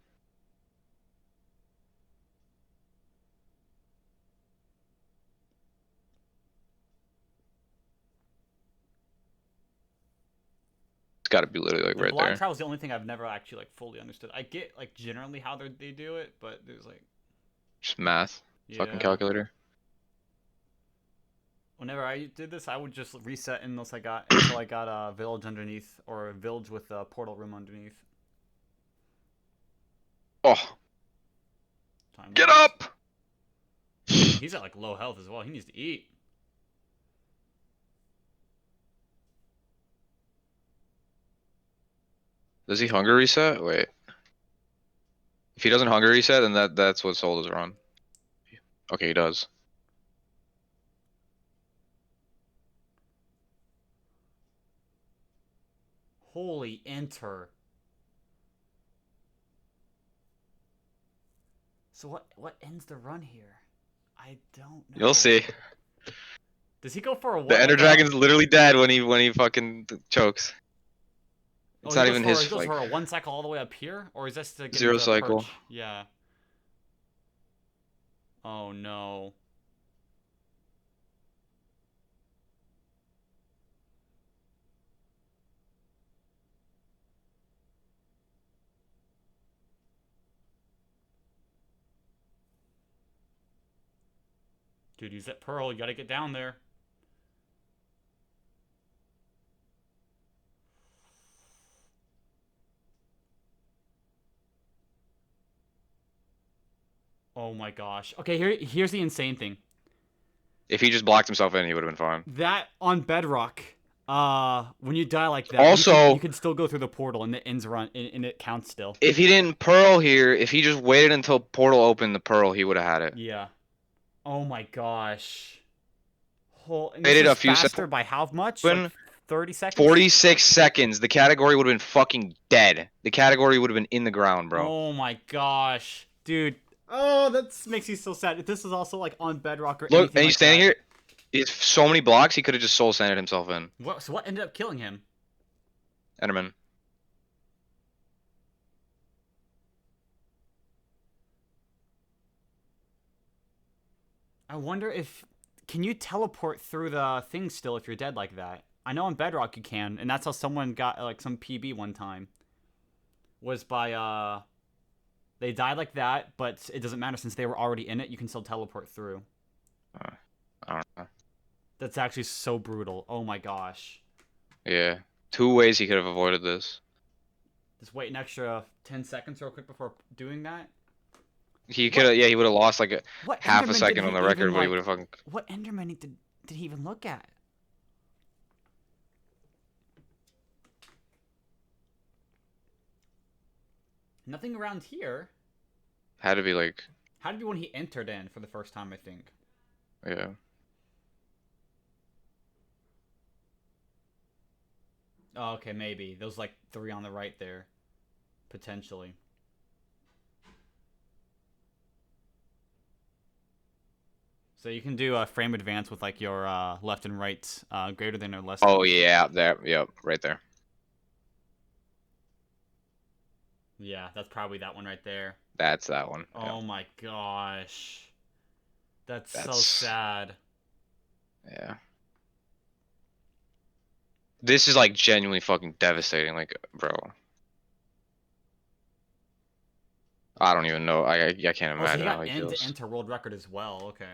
Speaker 12: It's got to be literally like
Speaker 1: The
Speaker 12: right
Speaker 1: block
Speaker 12: there.
Speaker 1: trial is the only thing I've never actually like fully understood. I get like generally how they do it, but there's like
Speaker 12: Just math. Fucking
Speaker 1: yeah.
Speaker 12: calculator.
Speaker 1: Whenever I did this, I would just reset until I got a village underneath or a village with a portal room underneath.
Speaker 12: Oh.
Speaker 1: Time
Speaker 12: Get
Speaker 1: lapse.
Speaker 12: up!
Speaker 1: He's at like low health as well. He needs to eat.
Speaker 12: Does he hunger reset? Wait. If he doesn't hunger reset, then that's what sold is wrong. Okay, he does.
Speaker 1: Holy enter. So what ends the run here? I don't know.
Speaker 12: You'll see.
Speaker 1: Does he go for a what?
Speaker 12: The Ender
Speaker 1: like
Speaker 12: Dragon's literally dead when he fucking chokes. It's not even his
Speaker 1: he goes
Speaker 12: like
Speaker 1: for a 1 cycle all the way up here, or is this to get
Speaker 12: 0
Speaker 1: into
Speaker 12: cycle.
Speaker 1: perch? Yeah. Oh no. Dude, use that pearl. You gotta get down there. Oh my gosh. Okay, here's the insane thing.
Speaker 12: If he just blocked himself in, he would have been fine.
Speaker 1: That on Bedrock, when you die like that,
Speaker 12: Also,
Speaker 1: you can still go through the portal and it ends run and it counts still.
Speaker 12: If he didn't pearl here, if he just waited until portal opened the pearl, he would have had it.
Speaker 1: Yeah. Oh my gosh. And
Speaker 12: Waited
Speaker 1: this
Speaker 12: a
Speaker 1: is
Speaker 12: few
Speaker 1: faster
Speaker 12: seconds.
Speaker 1: by how much? Like 30 seconds?
Speaker 12: 46 seconds. The category would have been fucking dead. The category would have been in the ground, bro.
Speaker 1: Oh my gosh. Dude. Oh, that makes me so sad. If this is also like on Bedrock or
Speaker 12: Look,
Speaker 1: anything
Speaker 12: and he's
Speaker 1: like
Speaker 12: standing
Speaker 1: that.
Speaker 12: here. He's so many blocks, he could have just soul sanded himself in.
Speaker 1: So what ended up killing him?
Speaker 12: Enderman.
Speaker 1: I wonder if... Can you teleport through the thing still if you're dead like that? I know on Bedrock you can, and that's how someone got like some PB one time. Was by, they died like that, but it doesn't matter since they were already in it, you can still teleport through.
Speaker 12: I don't know.
Speaker 1: That's actually so brutal. Oh my gosh.
Speaker 12: Yeah. 2 ways he could have avoided this.
Speaker 1: Just wait an extra 10 seconds real quick before doing that.
Speaker 12: He could have, yeah, he would have lost like half a
Speaker 1: Enderman
Speaker 12: second
Speaker 1: did
Speaker 12: on
Speaker 1: he
Speaker 12: the record,
Speaker 1: even,
Speaker 12: but he
Speaker 1: like-
Speaker 12: would have fucking.
Speaker 1: What Enderman did he even look at? Nothing around here.
Speaker 12: Had to be like.
Speaker 1: Had to be when he entered in for the first time, I think.
Speaker 12: Yeah.
Speaker 1: Oh, okay, maybe. Those like 3 on the right there. Potentially. So you can do a frame advance with like your left and right greater than or less than.
Speaker 12: Oh yeah, there. Yep, right there.
Speaker 1: Yeah, that's probably that one right there.
Speaker 12: That's that one.
Speaker 1: Oh my gosh. That's so
Speaker 12: That's-
Speaker 1: sad.
Speaker 12: Yeah. This is like genuinely fucking devastating, like, bro. I don't even know. I can't
Speaker 1: Oh, so he
Speaker 12: imagine how
Speaker 1: got
Speaker 12: he
Speaker 1: to
Speaker 12: feels.
Speaker 1: enter world record as well. Okay.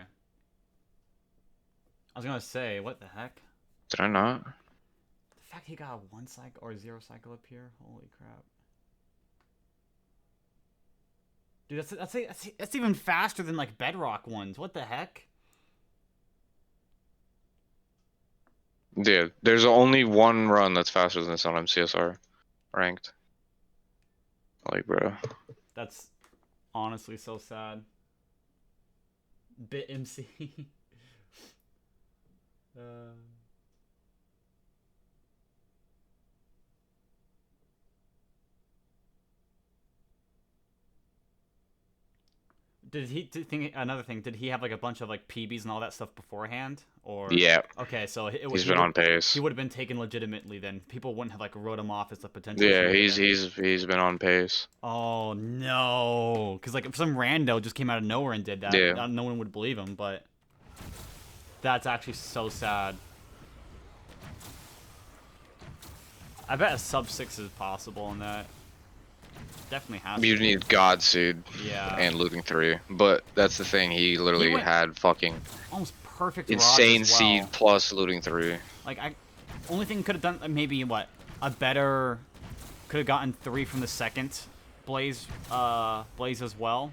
Speaker 1: I was gonna say, what the heck?
Speaker 12: Did I not?
Speaker 1: The fact he got a 1 cycle or 0 cycle up here. Holy crap. Dude, that's even faster than like Bedrock ones. What the heck?
Speaker 12: Dude, there's only one run that's faster than this on MCSR ranked. Like, bro.
Speaker 1: That's honestly so sad. Bit MC. Did he think another thing? Did he have like a bunch of like PBs and all that stuff beforehand, or?
Speaker 12: Yeah.
Speaker 1: Okay, so
Speaker 12: He's been on pace.
Speaker 1: He would have been taken legitimately then. People wouldn't have like wrote him off as the potential.
Speaker 12: Yeah,
Speaker 1: shooter.
Speaker 12: he's been on pace.
Speaker 1: Oh no, because like if some rando just came out of nowhere and did that,
Speaker 12: Yeah.
Speaker 1: no one would believe him. But that's actually so sad. I bet a sub 6 is possible in that. Definitely has.
Speaker 12: You need Godseed.
Speaker 1: Yeah.
Speaker 12: And looting 3, but that's the thing. He literally had fucking
Speaker 1: almost perfect
Speaker 12: insane
Speaker 1: rods as well.
Speaker 12: seed plus looting 3.
Speaker 1: Like only thing could have done maybe what a better could have gotten 3 from the second blaze as well,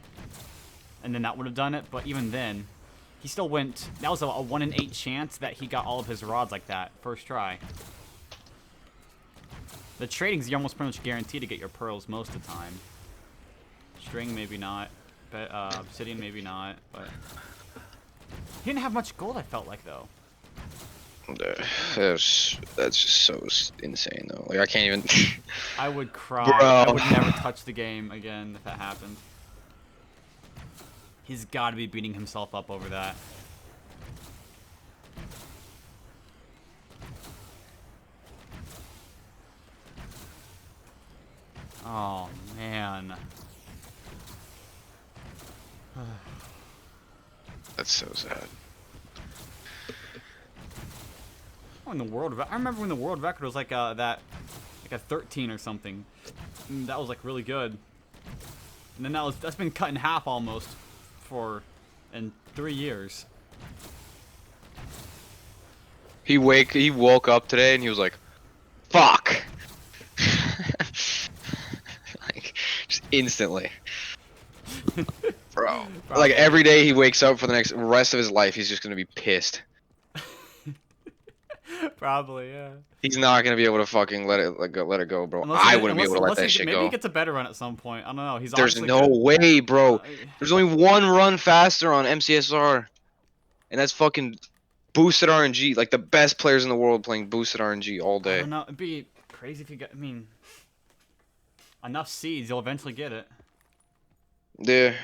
Speaker 1: and then that would have done it. But even then, he still went. That was a 1 in 8 chance that he got all of his rods like that first try. The trading's you're almost pretty much guaranteed to get your pearls most of the time. String maybe not, but obsidian maybe not. But he didn't have much gold. I felt like though.
Speaker 12: That's just so insane though. Like I can't even.
Speaker 1: I would cry.
Speaker 12: Bro.
Speaker 1: I would never touch the game again if that happened. He's got to be beating himself up over that. Oh man.
Speaker 12: That's so sad.
Speaker 1: Oh, in the world, I remember when the world record was like like a 13 or something. That was like really good. And then that's been cut in half almost in 3 years.
Speaker 12: He woke up today and he was like, "Fuck." Like just instantly. Bro. Like every day he wakes up for the next rest of his life, he's just gonna be pissed.
Speaker 1: Probably, yeah.
Speaker 12: He's not gonna be able to fucking let it go, bro. I wouldn't be able to let that shit
Speaker 1: maybe
Speaker 12: go.
Speaker 1: he gets a better run at some point. I don't know. He's
Speaker 12: There's
Speaker 1: obviously
Speaker 12: no
Speaker 1: good.
Speaker 12: way, bro. There's only one run faster on MCSR, and that's fucking boosted RNG. Like the best players in the world playing boosted RNG all
Speaker 1: I
Speaker 12: day.
Speaker 1: don't know. It'd be crazy if you got. I mean, enough seeds, you'll eventually get it.
Speaker 12: Yeah.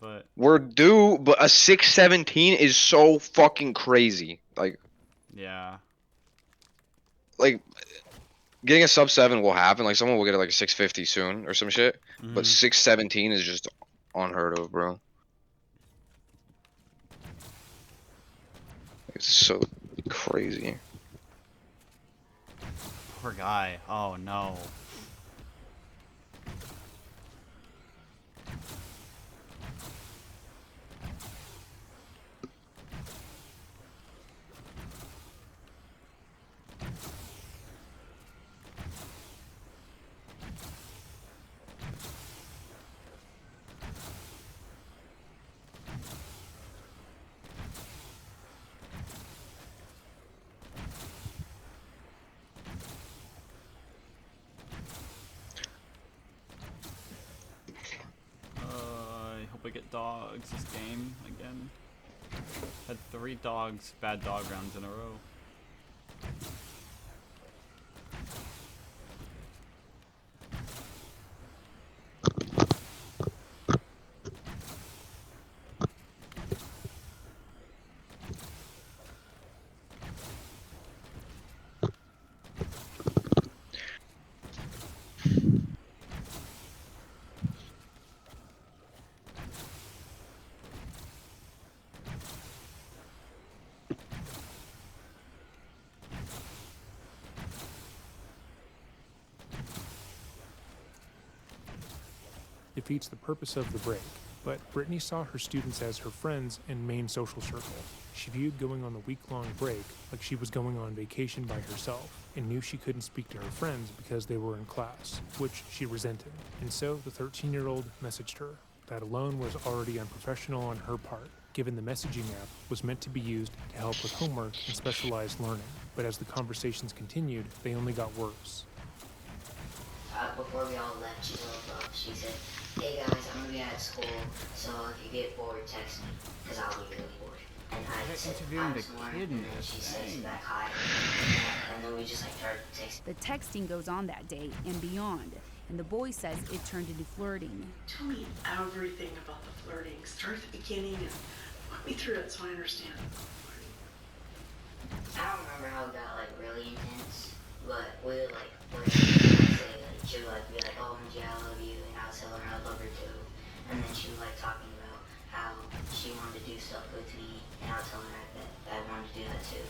Speaker 1: But
Speaker 12: we're due, but a 617 is so fucking crazy. Like.
Speaker 1: Yeah.
Speaker 12: Like, getting a sub 7 will happen. Like, someone will get like a 650 soon or some shit. But 617 is just unheard of, bro. It's so crazy.
Speaker 1: Poor guy. Oh no. I hope I get dogs this game again. Had 3 bad dog rounds in a row.
Speaker 21: Defeats the purpose of the break, but Brittany saw her students as her friends and main social circle. She viewed going on the week-long break like she was going on vacation by herself, and knew she couldn't speak to her friends because they were in class, which she resented. And so the 13-year-old messaged her. That alone was already unprofessional on her part, given the messaging app was meant to be used to help with homework and specialized learning. But as the conversations continued, they only got worse.
Speaker 3: Before we all left, she said, "Hey guys, I'm gonna be at school, so if you get bored, text me, because I'll be really bored." And I said, "I was bored," and then she says back hi, and then we just like started texting.
Speaker 22: The texting goes on that day and beyond.
Speaker 6: and the boy says it turned into flirting.
Speaker 22: Tell me everything about the flirting. Start at the beginning and walk me through it so I understand.
Speaker 3: I don't remember how it got like really intense, but we would like flirt. Say like she would like be like, "Oh, Angie, I love you," and I would tell her I love her too. And then she was like talking about how she wanted to do stuff with me, and I would tell her that I wanted to do that too.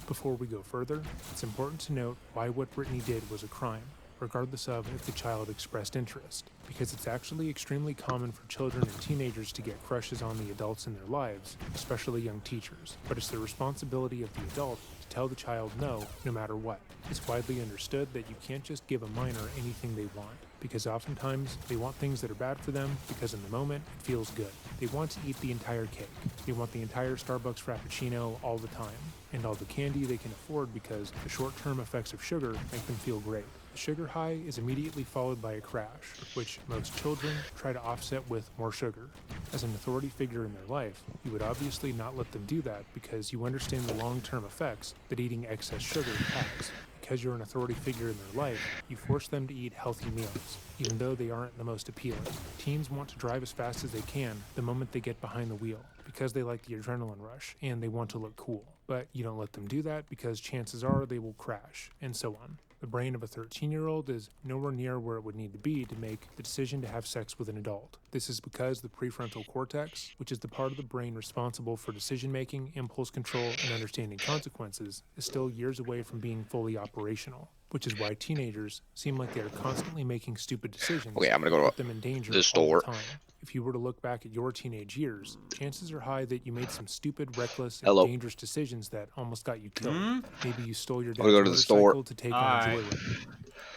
Speaker 21: Before we go further, it's important to note why what Brittany did was a crime, regardless of if the child expressed interest, because it's actually extremely common for children and teenagers to get crushes on the adults in their lives, especially young teachers, but it's the responsibility of the adult to tell the child no matter what. It's widely understood that you can't just give a minor anything they want, because oftentimes they want things that are bad for them because in the moment it feels good. They want to eat the entire cake. They want the entire Starbucks Frappuccino all the time, and all the candy they can afford because the short-term effects of sugar make them feel great. The sugar high is immediately followed by a crash, which most children try to offset with more sugar. As an authority figure in their life, you would obviously not let them do that because you understand the long-term effects that eating excess sugar has. Because you're an authority figure in their life, you force them to eat healthy meals, even though they aren't the most appealing. Teens want to drive as fast as they can the moment they get behind the wheel, because they like the adrenaline rush and they want to look cool. But you don't let them do that because chances are they will crash, and so on. The brain of a 13-year-old is nowhere near where it would need to be to make the decision to have sex with an adult. This is because the prefrontal cortex, which is the part of the brain responsible for decision-making, impulse control, and understanding consequences, is still years away from being fully operational, which is why teenagers seem like they are constantly making stupid decisions
Speaker 12: Okay, I'm gonna go
Speaker 21: that
Speaker 12: to
Speaker 21: put them in danger
Speaker 12: the
Speaker 21: all
Speaker 12: store.
Speaker 21: the time. If you were to look back at your teenage years, chances are high that you made some stupid, reckless, and
Speaker 12: Hello.
Speaker 21: dangerous decisions that almost got you killed. Maybe you stole your
Speaker 12: I'm
Speaker 21: dad's
Speaker 12: gonna go to the store.
Speaker 21: motorcycle to take on a
Speaker 1: Alright.
Speaker 21: joyride.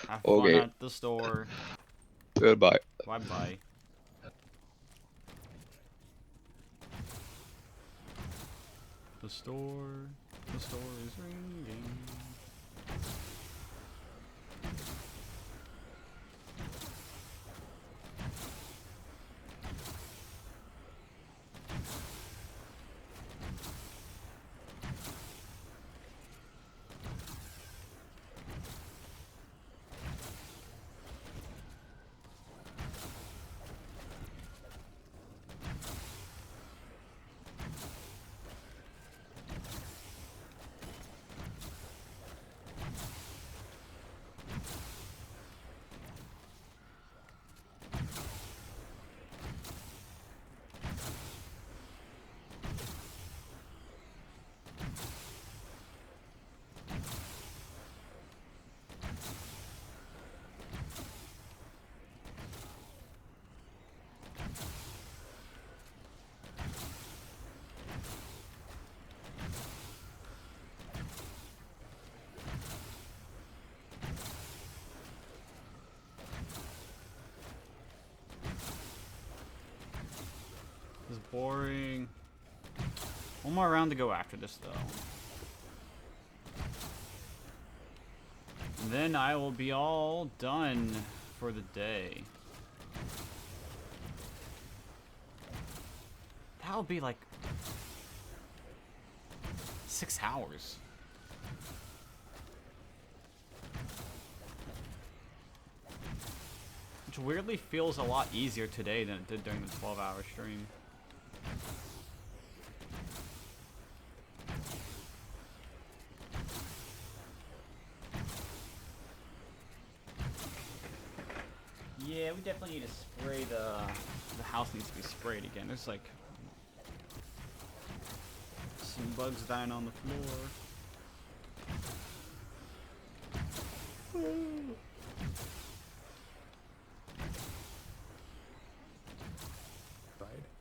Speaker 1: Have fun
Speaker 12: Okay.
Speaker 1: at the store.
Speaker 12: Goodbye.
Speaker 1: Bye-bye. The store is ringing. This is boring. One more round to go after this, though. And then I will be all done for the day. That'll be like 6 hours. Which weirdly feels a lot easier today than it did during the 12-hour stream. Yeah, we definitely need to spray the house needs to be sprayed again. There's like some bugs dying on the floor.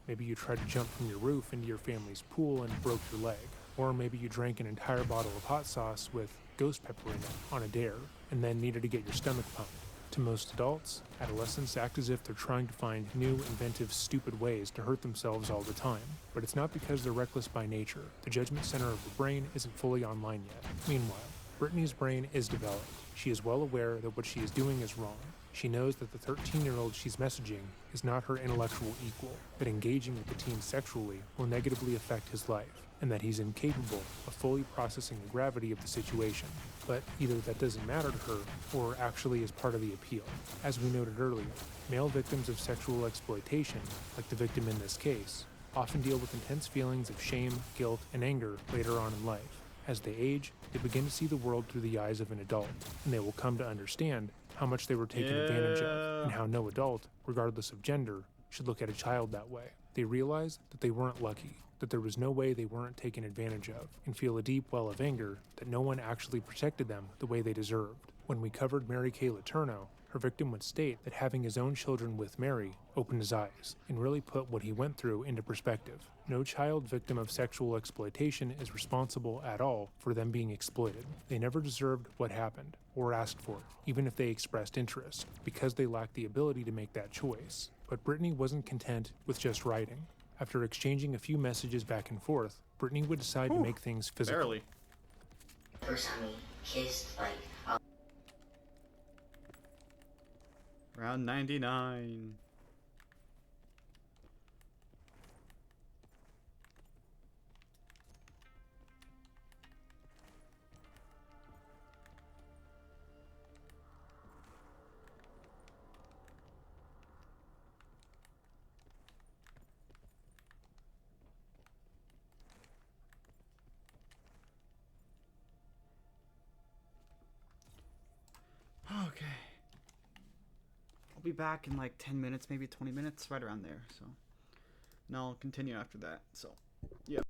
Speaker 21: Maybe you tried to jump from your roof into your family's pool and broke your leg. Or maybe you drank an entire bottle of hot sauce with ghost pepper in it on a dare, and then needed to get your stomach pumped. To most adults, adolescents act as if they're trying to find new, inventive, stupid ways to hurt themselves all the time. But it's not because they're reckless by nature. The judgment center of the brain isn't fully online yet. Meanwhile, Brittany's brain is developed. She is well aware that what she is doing is wrong. She knows that the 13-year-old she's messaging is not her intellectual equal, that engaging with the teen sexually will negatively affect his life, and that he's incapable of fully processing the gravity of the situation. But either that doesn't matter to her, or actually is part of the appeal. As we noted earlier, male victims of sexual exploitation, like the victim in this case, often deal with intense feelings of shame, guilt, and anger later on in life. As they age, they begin to see the world through the eyes of an adult, and they will come to understand how much they were taken advantage of, and how no adult, regardless of gender, should look at a child that way. They realize that they weren't lucky, that there was no way they weren't taken advantage of, and feel a deep well of anger that no one actually protected them the way they deserved. When we covered Mary Kay Letourneau, her victim would state that having his own children with Mary opened his eyes and really put what he went through into perspective. No child victim of sexual exploitation is responsible at all for them being exploited. They never deserved what happened or asked for it, even if they expressed interest, because they lacked the ability to make that choice. But Brittany wasn't content with just writing. After exchanging a few messages back and forth, Brittany would decide to make things physical.
Speaker 1: Barely.
Speaker 3: First time we kissed,
Speaker 1: Round 99. Okay. I'll be back in like 10 minutes, maybe 20 minutes, right around there. So, and I'll continue after that. So, yeah.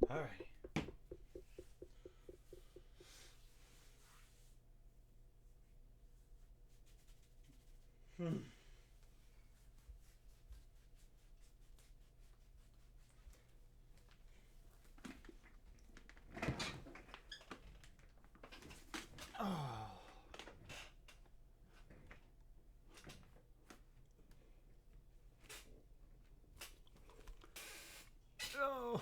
Speaker 1: Alright. Oh. Oh.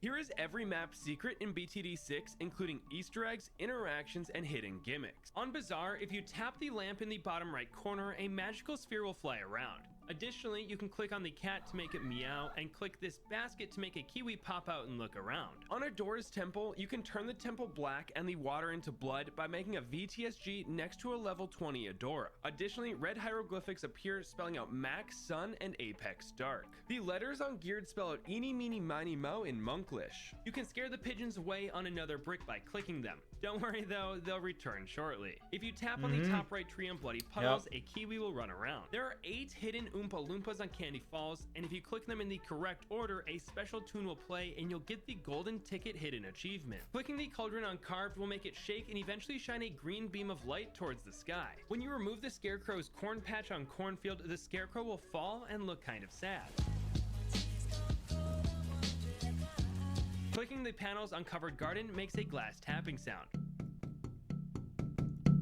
Speaker 7: Here is every map secret in BTD 6, including Easter eggs, interactions, and hidden gimmicks. On Bazaar, if you tap the lamp in the bottom right corner, a magical sphere will fly around. Additionally, you can click on the cat to make it meow, and click this basket to make a kiwi pop out and look around. On Adora's temple, you can turn the temple black and the water into blood by making a VTSG next to a level 20 Adora. Additionally, red hieroglyphics appear spelling out Max, Sun, and Apex Dark. The letters on geared spell out Eeny, Meeny, Miny, Mo in Monklish. You can scare the pigeons away on another brick by clicking them. Don't worry though, they'll return shortly. If you tap on the top right tree on Bloody Puddles, a kiwi will run around. There are 8 hidden Oompa Loompas on Candy Falls, and if you click them in the correct order, a special tune will play and you'll get the golden ticket hidden achievement. Clicking the cauldron on Carved will make it shake and eventually shine a green beam of light towards the sky. When you remove the Scarecrow's corn patch on Cornfield, the Scarecrow will fall and look kind of sad. Clicking the panels on Covered Garden makes a glass tapping sound.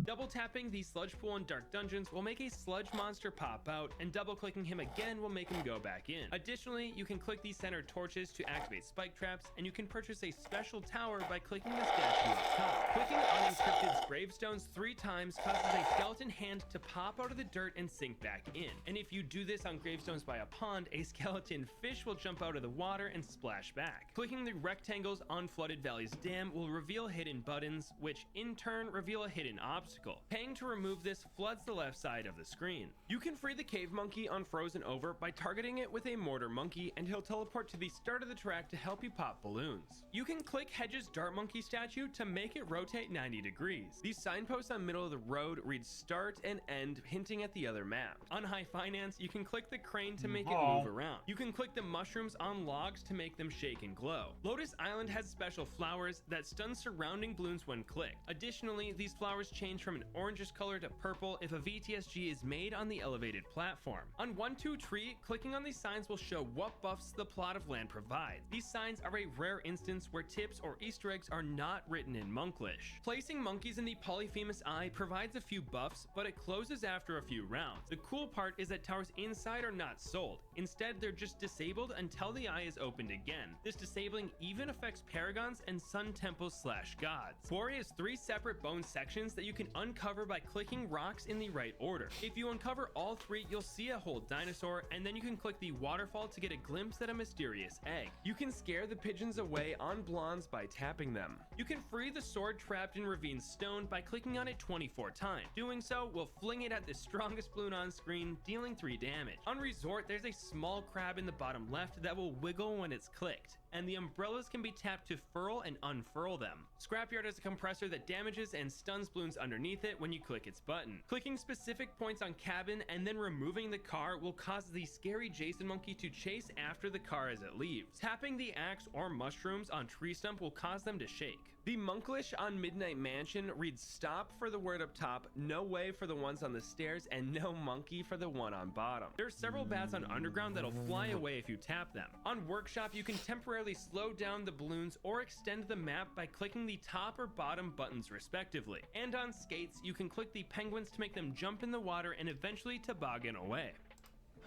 Speaker 7: Double tapping the sludge pool in Dark Dungeons will make a sludge monster pop out, and double clicking him again will make him go back in. Additionally, you can click the center torches to activate spike traps, and you can purchase a special tower by clicking the statue up top. Clicking unencrypted gravestones 3 times causes a skeleton hand to pop out of the dirt and sink back in. And if you do this on gravestones by a pond, a skeleton fish will jump out of the water and splash back. Clicking the rectangles on Flooded Valleys Dam will reveal hidden buttons, which in turn reveal a hidden obstacle. Paying to remove this floods the left side of the screen. You can free the cave monkey on Frozen Over by targeting it with a mortar monkey, and he'll teleport to the start of the track to help you pop balloons. You can click Hedge's dart monkey statue to make it rotate 90 degrees. The signpost on middle of the road reads start and end, hinting at the other map. On High Finance, you can click the crane to make it move around. You can click the mushrooms on logs to make them shake and glow. Lotus Island has special flowers that stun surrounding balloons when clicked. Additionally, these flowers change from an orangish color to purple if a VTSG is made on the elevated platform. On 1-2 Tree, clicking on these signs will show what buffs the plot of land provides. These signs are a rare instance where tips or Easter eggs are not written in Monklish. Placing monkeys in the Polyphemus Eye provides a few buffs, but it closes after a few rounds. The cool part is that towers inside are not sold. Instead, they're just disabled until the eye is opened again. This disabling even affects paragons and sun temples / gods. Quarry has 3 separate bone sections that you can uncover by clicking rocks in the right order. If you uncover all 3, you'll see a whole dinosaur, and then you can click the waterfall to get a glimpse at a mysterious egg. You can scare the pigeons away on blondes by tapping them. You can free the sword trapped in Ravine Stone by clicking on it 24 times. Doing so will fling it at the strongest balloon on screen, dealing 3 damage. On Resort, there's a small crab in the bottom left that will wiggle when it's clicked, and the umbrellas can be tapped to furl and unfurl them. Scrapyard has a compressor that damages and stuns balloons underneath it when you click its button. Clicking specific points on Cabin and then removing the car will cause the scary Jason monkey to chase after the car as it leaves. Tapping the axe or mushrooms on Tree Stump will cause them to shake. The Monklish on Midnight Mansion reads stop for the word up top, no way for the ones on the stairs, and no monkey for the one on bottom. There are several bats on Underground that'll fly away if you tap them. On Workshop, you can temporarily slow down the balloons or extend the map by clicking the top or bottom buttons respectively. And on Skates, you can click the penguins to make them jump in the water and eventually toboggan away.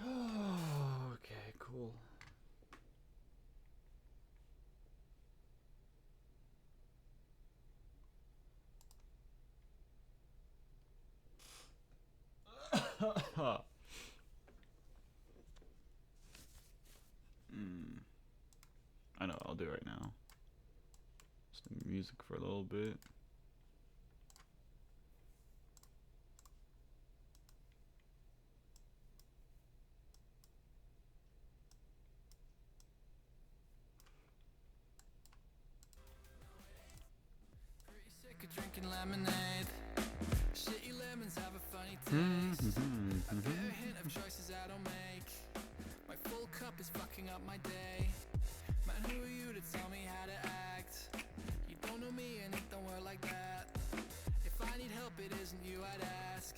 Speaker 1: Okay, cool. Huh. I know what I'll do right now. Some music for a little bit.
Speaker 8: Drinking lemonade. Shitty lemons have a funny taste. A bare hint of choices I don't make. My full cup is fucking up my day. Man, who are you to tell me how to act? You don't know me and it don't work like that. If I need help, it isn't you I'd ask.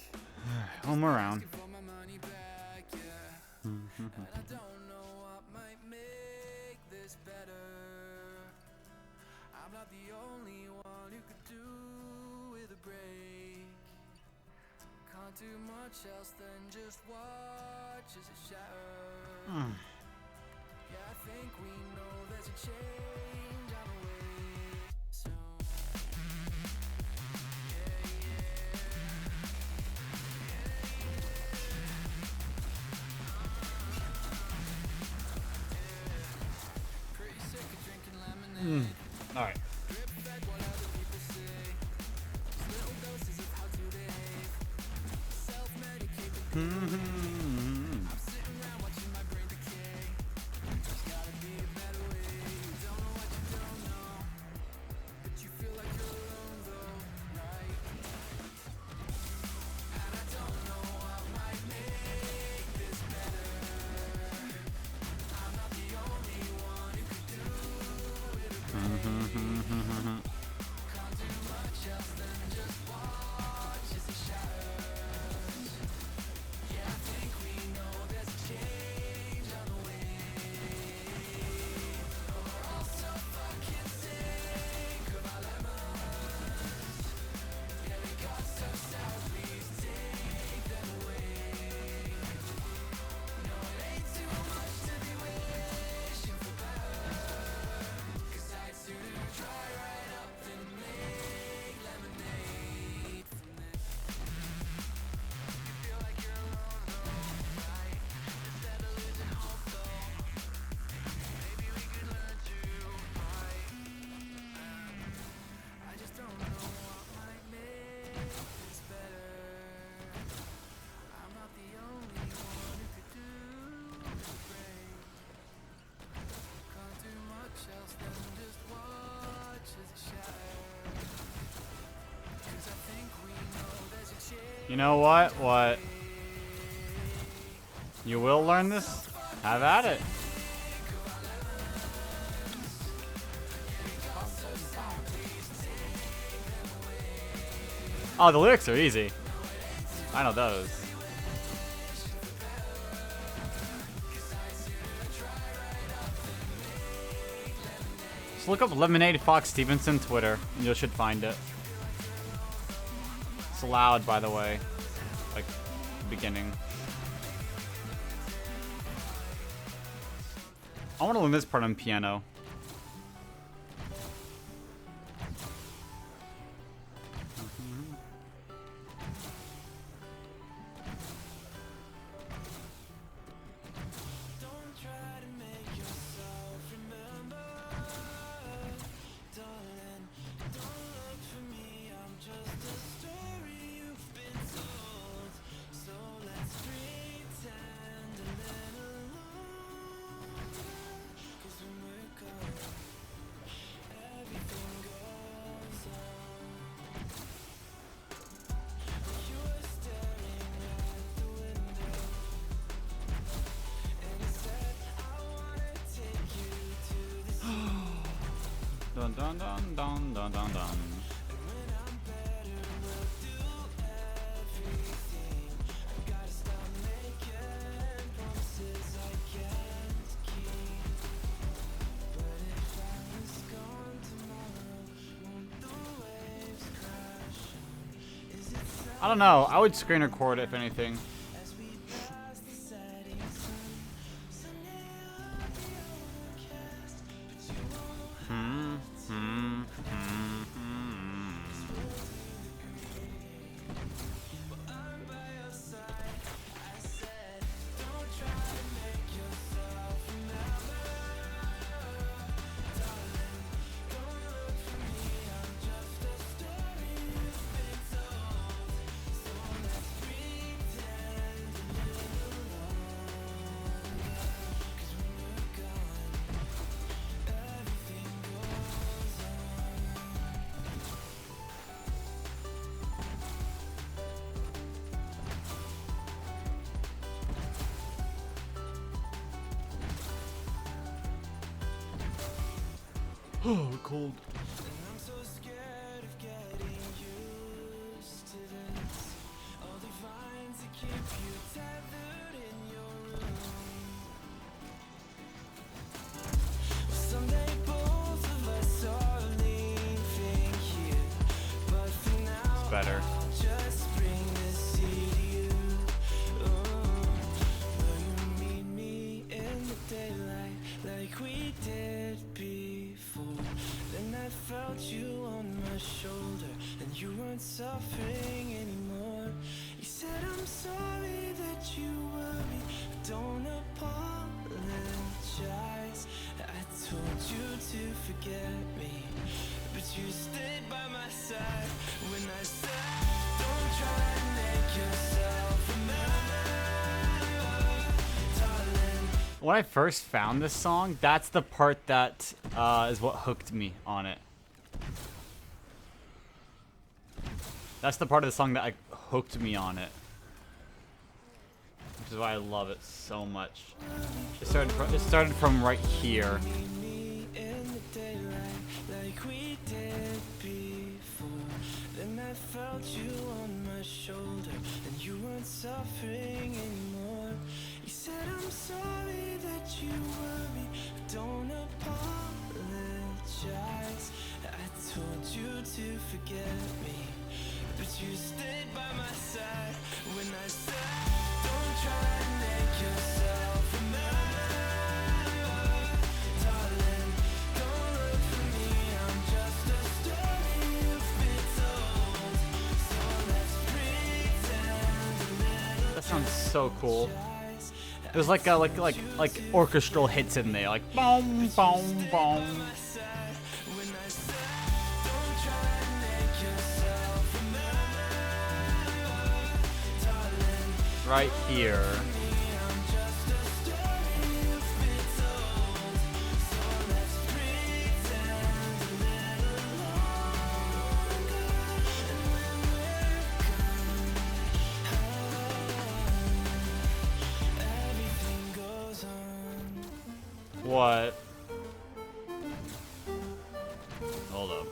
Speaker 1: I'm around.
Speaker 8: For my money back, yeah. And I don't know what might make this better. I'm not the only one who could do with a break. Can't do much else than just watch as it shatters. Yeah, I think we know there's a change on the way. So pretty sick of drinking lemonade.
Speaker 1: All right. You know what? What? You will learn this? Have at it. Oh, the lyrics are easy. I know those. Just look up Lemonade Fox Stevenson Twitter, and you should find it. It's loud, by the way. Like, beginning. I want to learn this part on piano. Dun dun dun dun dun dun dun. I don't know. I would screen record if anything. Oh, cold. It's better.
Speaker 8: Like we did before. Then I felt you on my shoulder, and you weren't suffering anymore. You said I'm sorry that you worry, don't apologize. I told you to forget me, but you stayed by my side when I said, don't try and make yourself remember.
Speaker 1: When I first found this song, that's the part that is what hooked me on it. That's the part of the song that hooked me on it. Which is why I love it so much. It started from right here.
Speaker 8: Like we did before. Then I felt you on my shoulder, and you weren't suffering anymore. You said I'm sorry that you worry, don't apologize. I told you to forget me, but you stayed by my side when I said, don't try and make yourself remember. Darling, don't look for me, I'm just a story you've been told. So let's pretend a little.
Speaker 1: That sounds so cool. There's like orchestral hits in there, like boom, boom, boom. Right here. What? Hold up.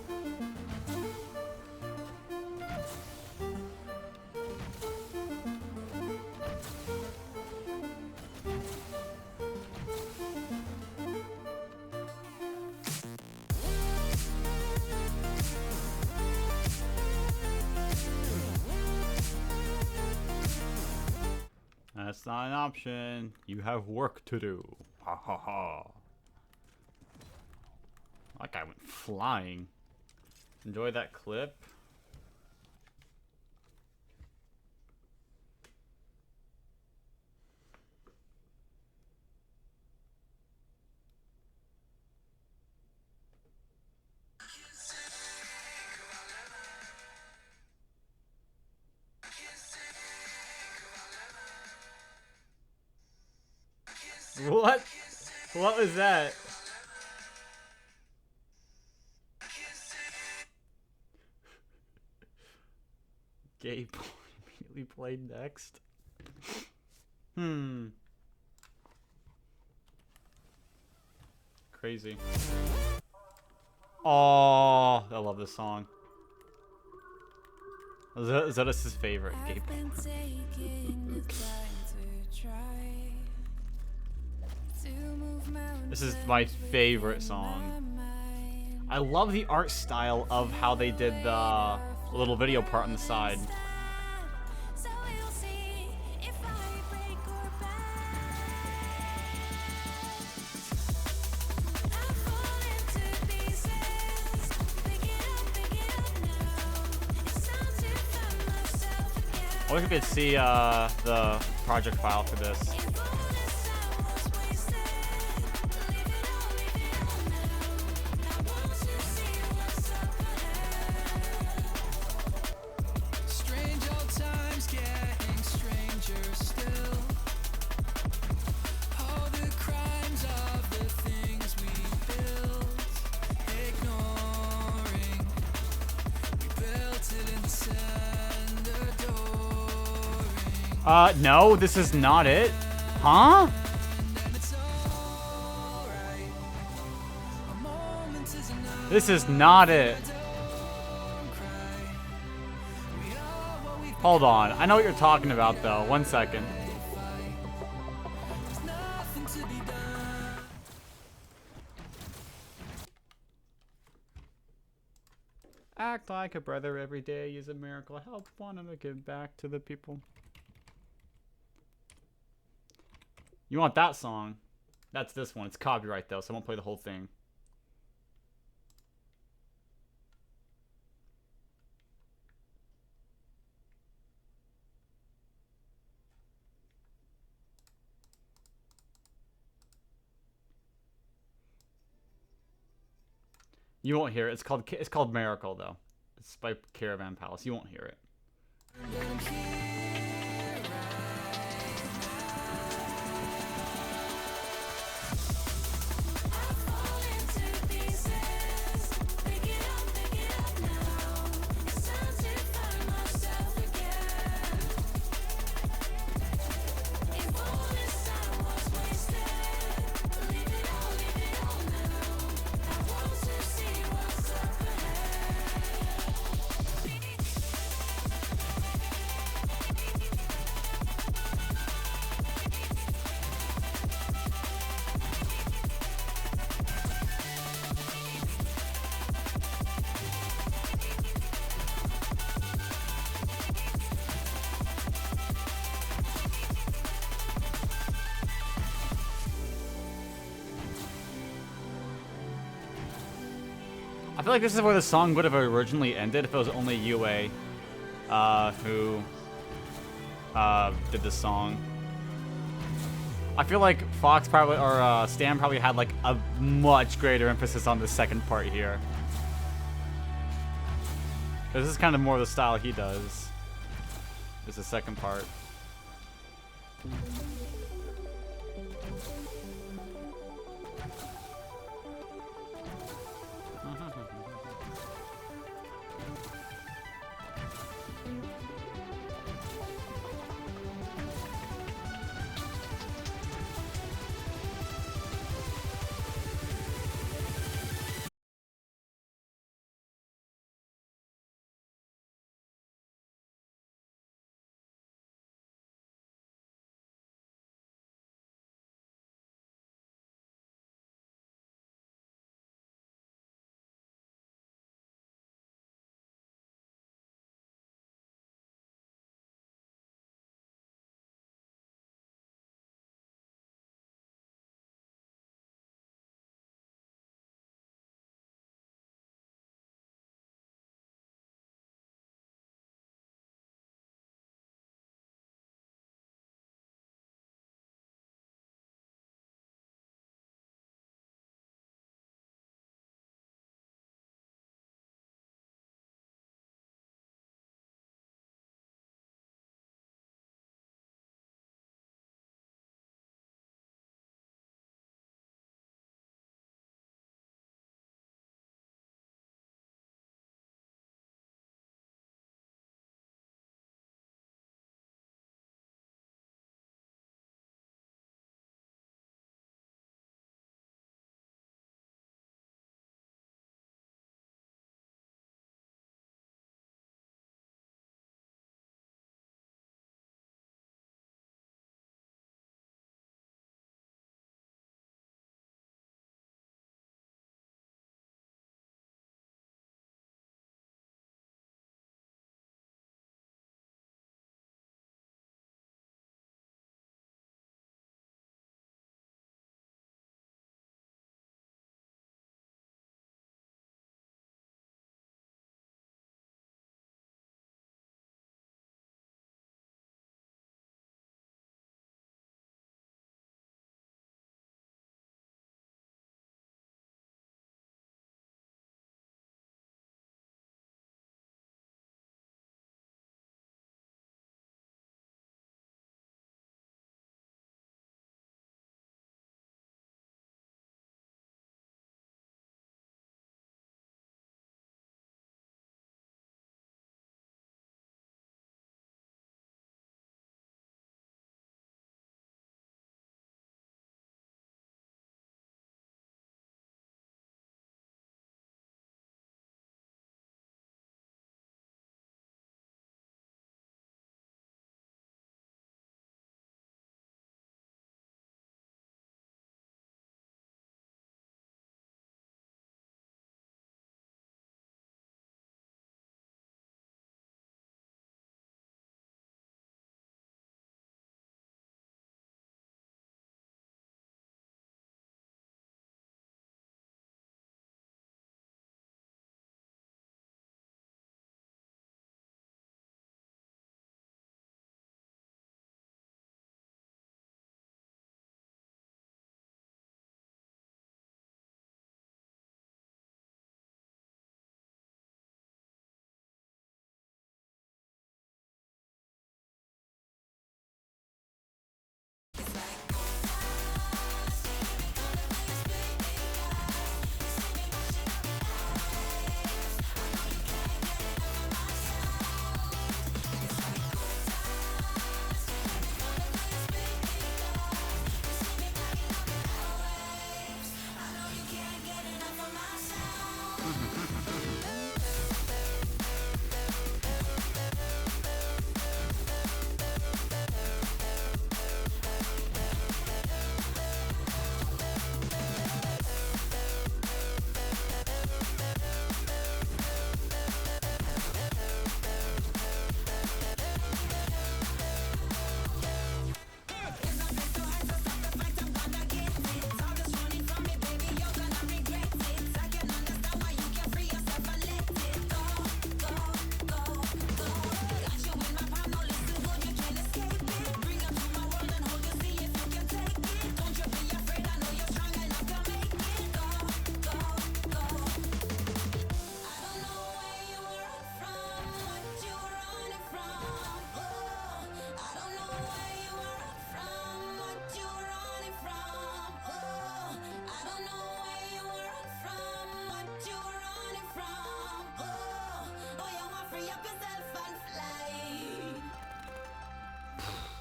Speaker 1: That's not an option. You have work to do. Ha ha ha. That guy went flying. Enjoy that clip. What? What was that? Gay boy immediately played next. Crazy. Oh, I love this song. Zodis' favorite gay boy. This is my favorite song. I love the art style of how they did the little video part on the side. I wish we could see the project file for this. No, this is not it. Huh? This is not it. Hold on. I know what you're talking about, though. 1 second. Act like a brother every day is a miracle. Help one another give back to the people. You want that song? That's this one. It's copyright, though, so I won't play the whole thing. You won't hear it. It's called Miracle, though. It's by Caravan Palace. You won't hear it. I feel like this is where the song would have originally ended if it was only UA who did the song. I feel like Fox probably, or Stan probably had like a much greater emphasis on the second part here. This is kind of more the style he does. Is the second part.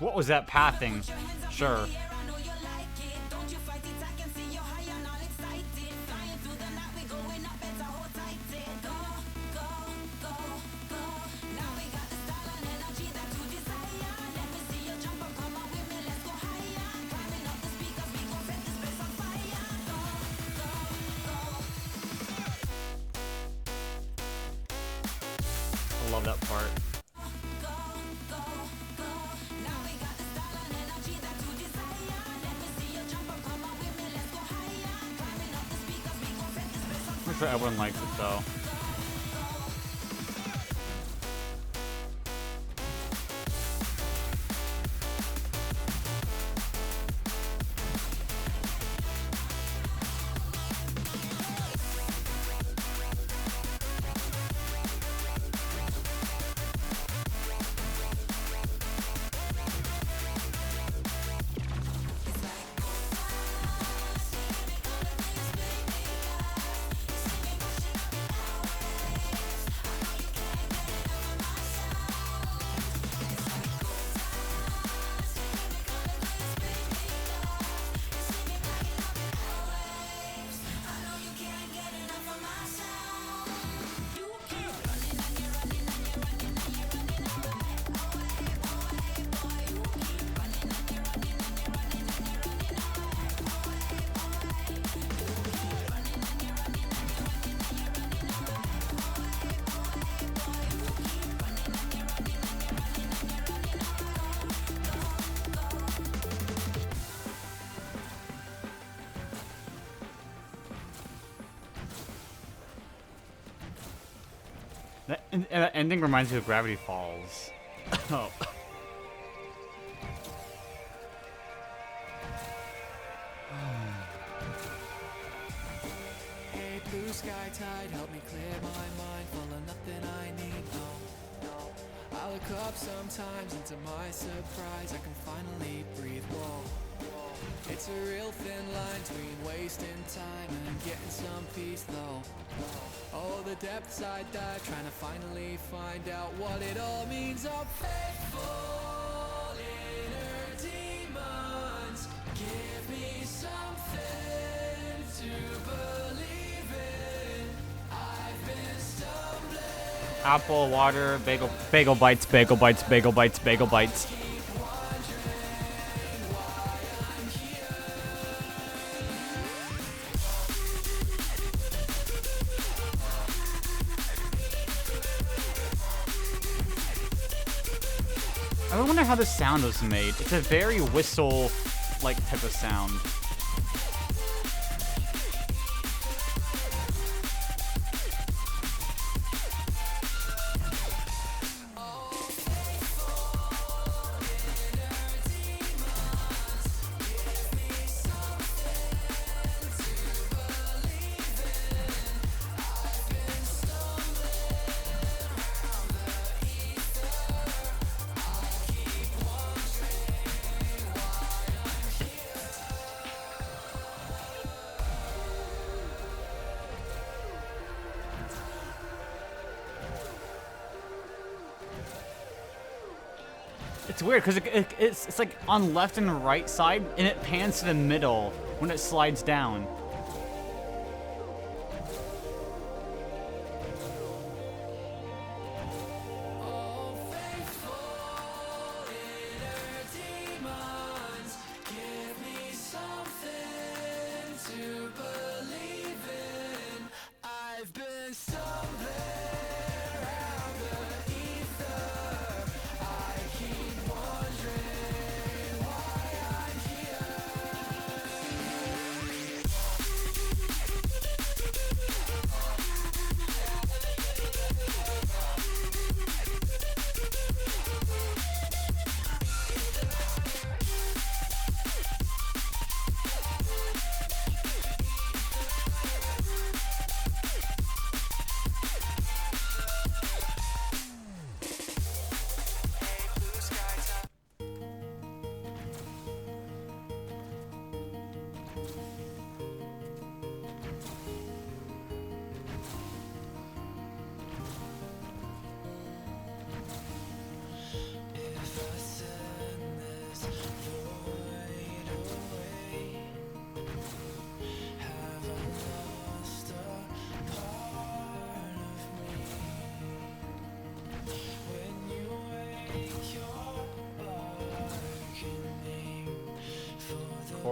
Speaker 1: What was that pathing? Sure. I love that part. I'm sure everyone likes it though. That ending reminds me of Gravity Falls. Oh.
Speaker 8: Hey, blue sky tide, help me clear my mind, full of nothing I need, no. I look up sometimes, and to my surprise, I can finally breathe, whoa. It's a real thin line between wasting time and getting some peace, though. Oh, the depths I dive, trying to finally find out what it all means. I'm faithful inner demons, give me something to believe in. I've been stumbling.
Speaker 1: Apple, water, bagel bites, bagel bites, bagel bites, bagel bites. I wonder how this sound was made. It's a very whistle-like type of sound. It's weird because it's like on left and right side, and it pans to the middle when it slides down.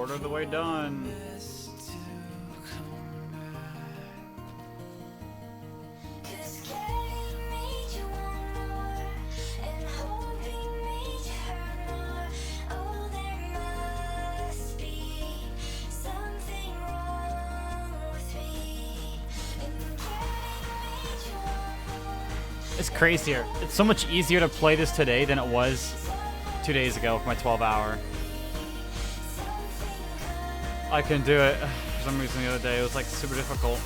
Speaker 1: quarter of the way done. It's crazier. It's so much easier to play this today than it was 2 days ago for my 12-hour. I couldn't do it for some reason the other day. It was like super difficult.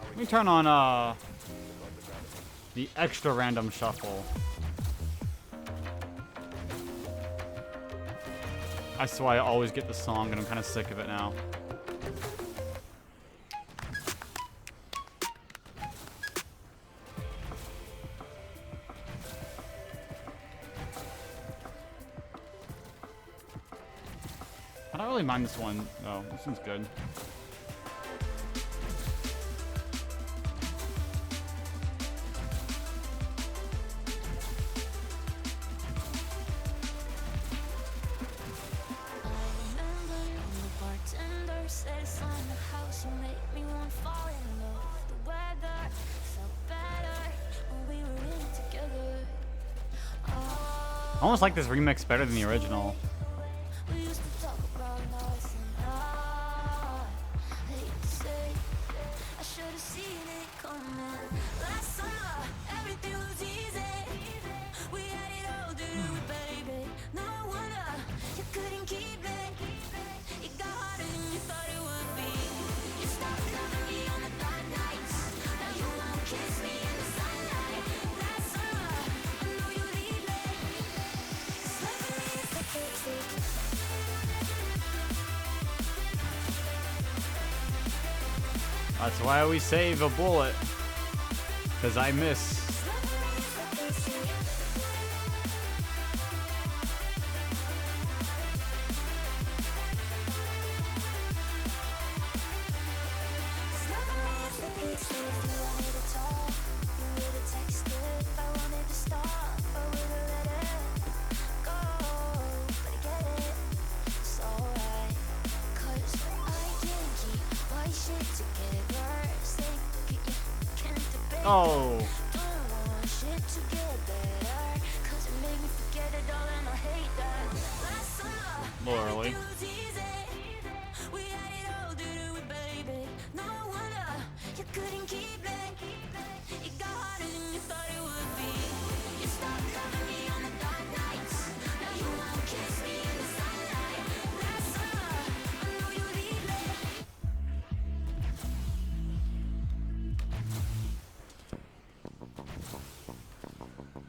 Speaker 1: Let me turn on the extra random shuffle. I swear I always get the song and I'm kind of sick of it now. I don't really mind this one. Oh, this one's good. I almost like this remix better than the original. That's why we save a bullet. Because I miss. Oh. A little early.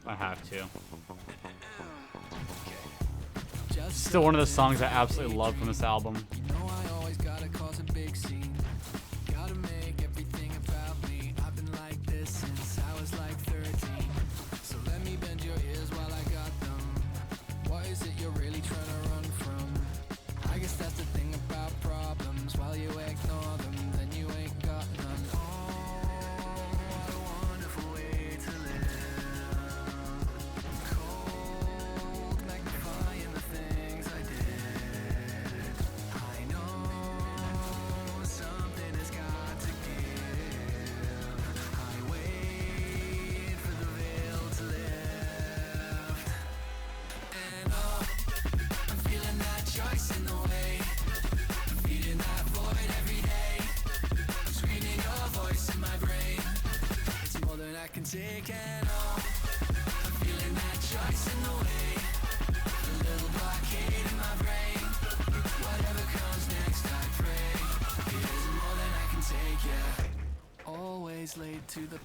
Speaker 1: I have to. Still one of the songs I absolutely love from this album.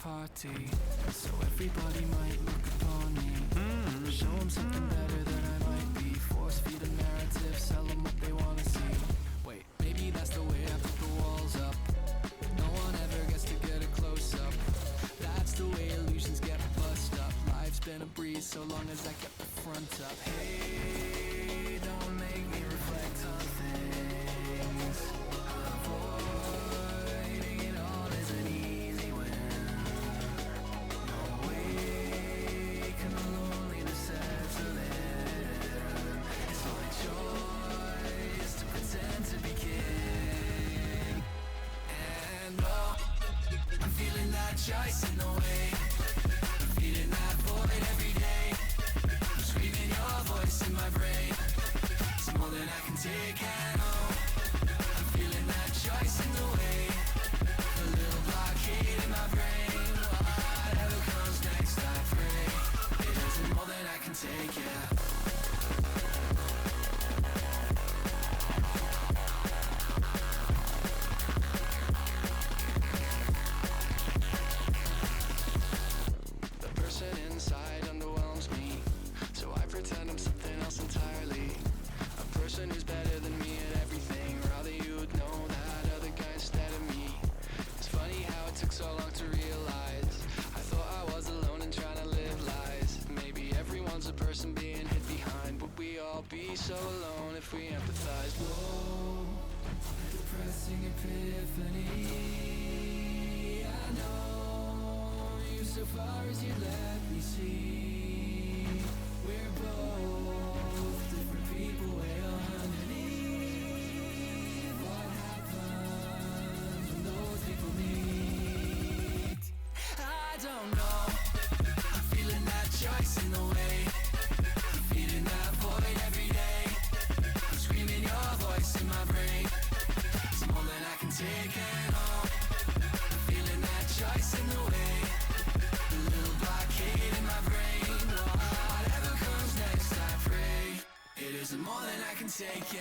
Speaker 8: party, so everybody might look upon me. Show them something better than I might be. Force feed a narrative, sell them what they wanna see. Wait, maybe that's the way I put the walls up. No one ever gets to get a close up. That's the way illusions get bust up. Life's been a breeze so long as I kept the front up. Hey, don't make me reflect on things. Avoiding it all is an easy win. No way can the loneliness settle in. It's my choice to pretend to be king. And oh, I'm feeling that choice in the way. I'm feeling that void every day. I'm screaming your voice in my brain. It's more than I can take, and oh, I'm feeling that choice in the way. A little blockade in my brain. Whatever comes next, I pray. It isn't more than I can take, yeah. The person inside underwhelms me, so I pretend I'm something else entirely. A person who's better than me at everything. Rather you'd know that other guy instead of me. It's funny how it took so long to realize. I thought I was alone and trying to live lies. Maybe everyone's a person being hit behind. Would we all be so alone if we empathized? Whoa, depressing epiphany. I know you so far as you let me see. We're both different people way underneath. What happens when those people meet? I don't know. I'm feeling that choice in the way. I'm feeling that void every day. I'm screaming your voice in my brain. It's more than I can take, and oh, I'm feeling that choice in the way. A little blockade in my brain. Whatever comes next, I pray. It isn't more than I can take, yeah.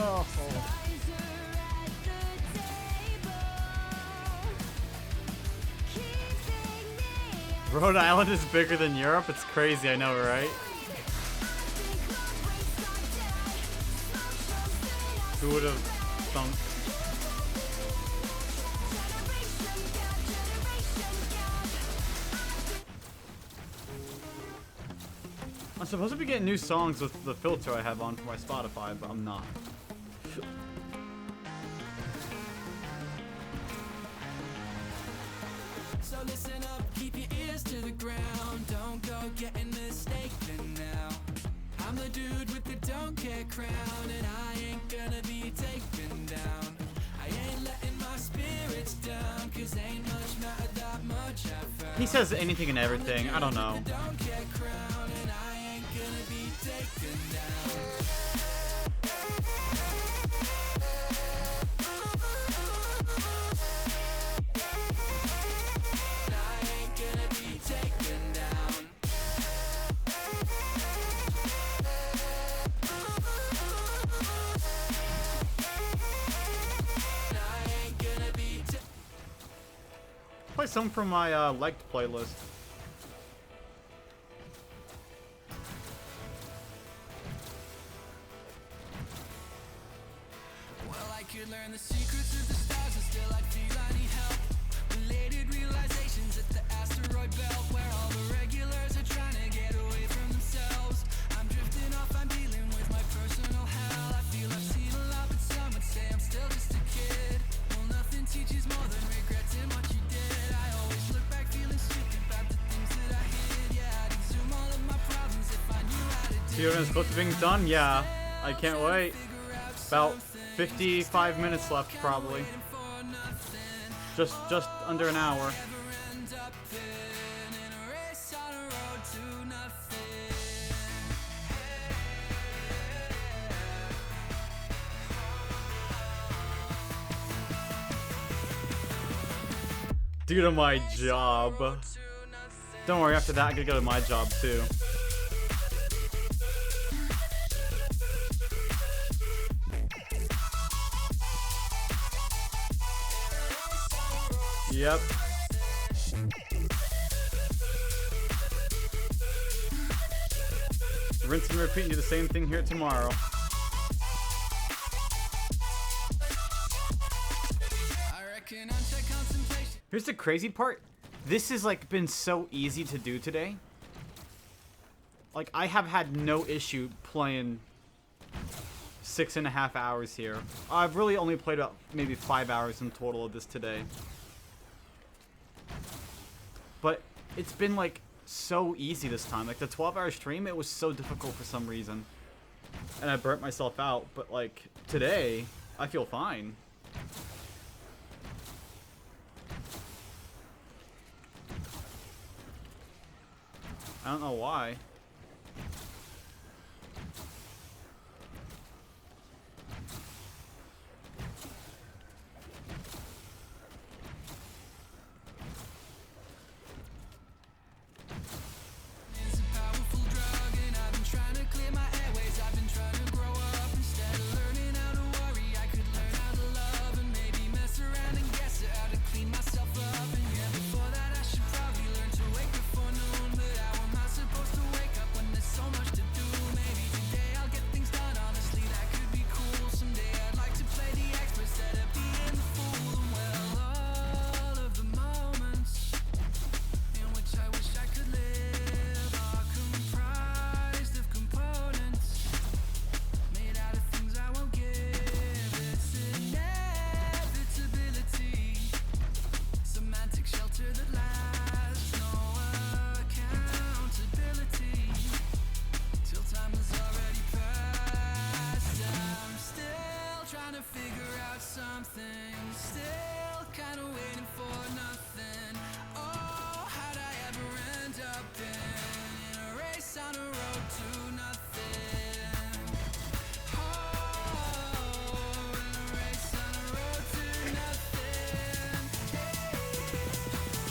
Speaker 1: Oh. Rhode Island is bigger than Europe? It's crazy, I know, right? Who would have thunk? I'm supposed to be getting new songs with the filter I have on for my Spotify, but I'm not.
Speaker 8: So listen up, keep your ears to the ground. Don't go getting mistaken now. I'm the dude with the don't care crown, and I ain't gonna be taken down. I ain't letting my spirits down, cause ain't much matter that much I found.
Speaker 1: He says anything and everything, I don't know.
Speaker 8: Don't care crown, and I ain't gonna be taken down.
Speaker 1: play some from my liked playlist.
Speaker 8: Well, I could learn the secrets of the stars and still I'd feel I need help. Related realizations at the asteroid belt where all the regulars are trying to get away from themselves. I'm drifting off, I'm dealing with my personal hell. I feel I've seen a lot, but some would say I'm still just a kid. Well, nothing teaches more than regretting what you did. I always look back feeling stupid about the things that I hid. Yeah, I'd exhume all of my problems if I knew how to do it.
Speaker 1: Toten is close to being done? Yeah, I can't wait. About 55 minutes left, probably. Just under an hour. Due to my job. Don't worry, after that I could go to my job too. Yep. Rinse and repeat and do the same thing here tomorrow. Here's the crazy part. This has like been so easy to do today. Like I have had no issue playing 6.5 hours here. I've really only played about maybe 5 hours in total of this today. But it's been like so easy this time. Like the 12-hour stream, it was so difficult for some reason. And I burnt myself out. But like today, I feel fine. I don't know why.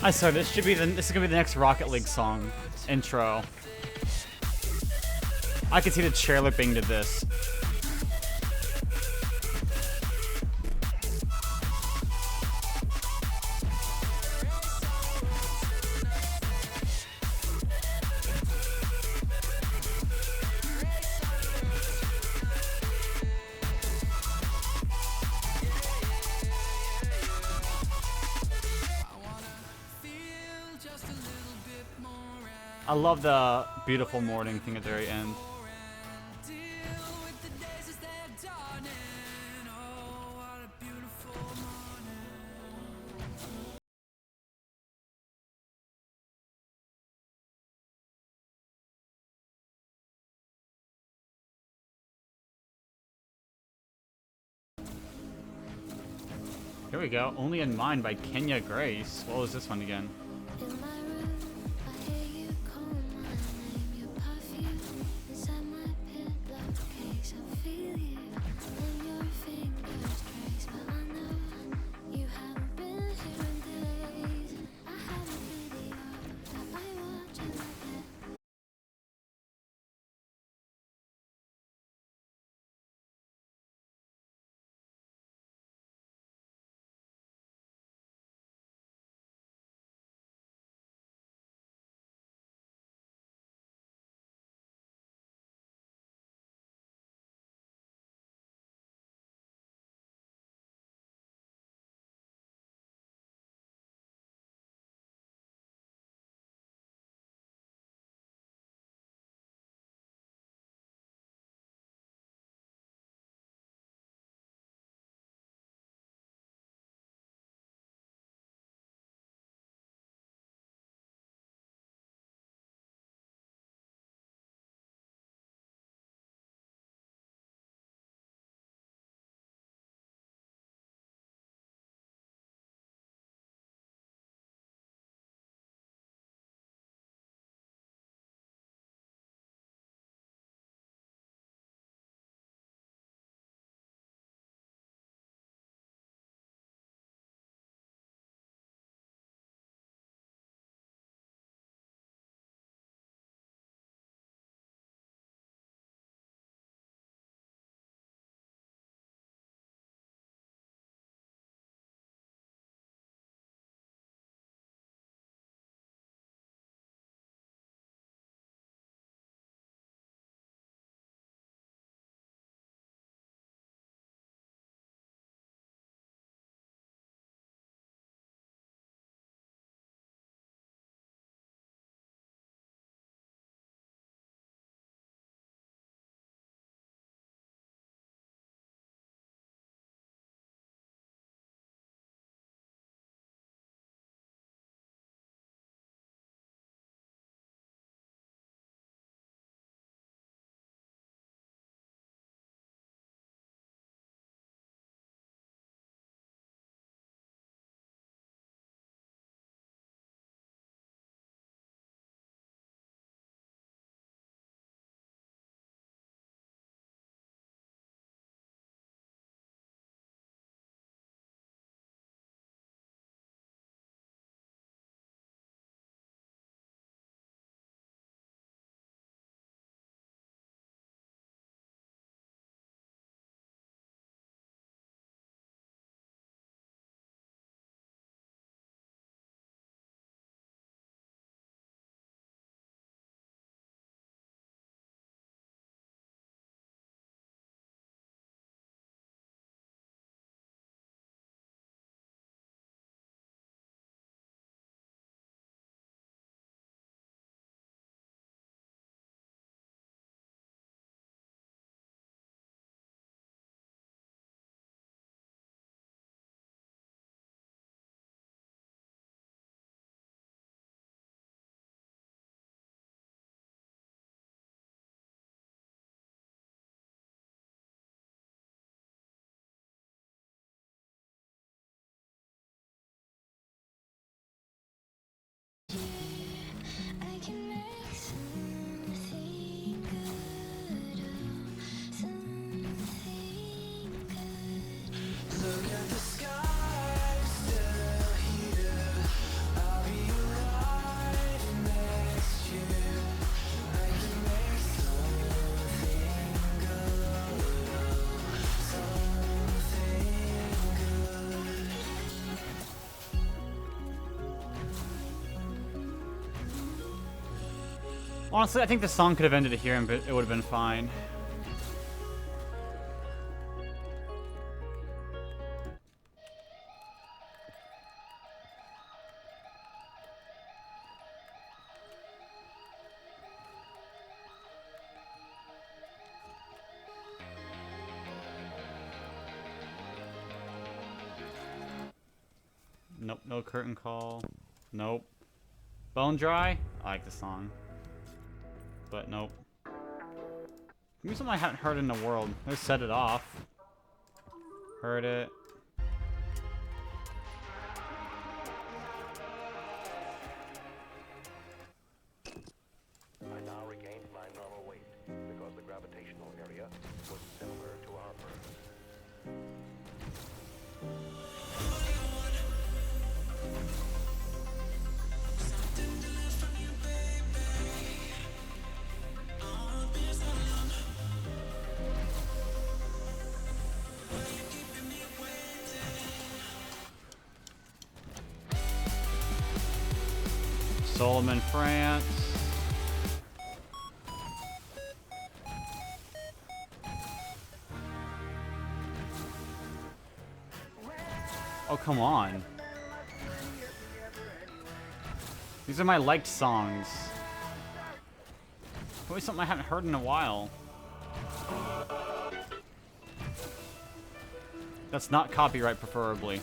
Speaker 1: I swear, this is gonna be the next Rocket League song intro. I can see the chairlipping to this. I love the beautiful morning thing at the very end. Here we go. Only in Mind by Kenya Grace. What was this one again? Honestly, I think the song could have ended here and it would have been fine. Nope, no curtain call. Nope. Bone Dry? I like the song. But nope. Give me something I haven't heard in the world. Let's set it off. Heard it.
Speaker 10: I now regained my normal weight because the gravitational area was similar to our Earth.
Speaker 1: Solomon, France. Oh, come on. These are my liked songs. Probably something I haven't heard in a while. That's not copyright, preferably.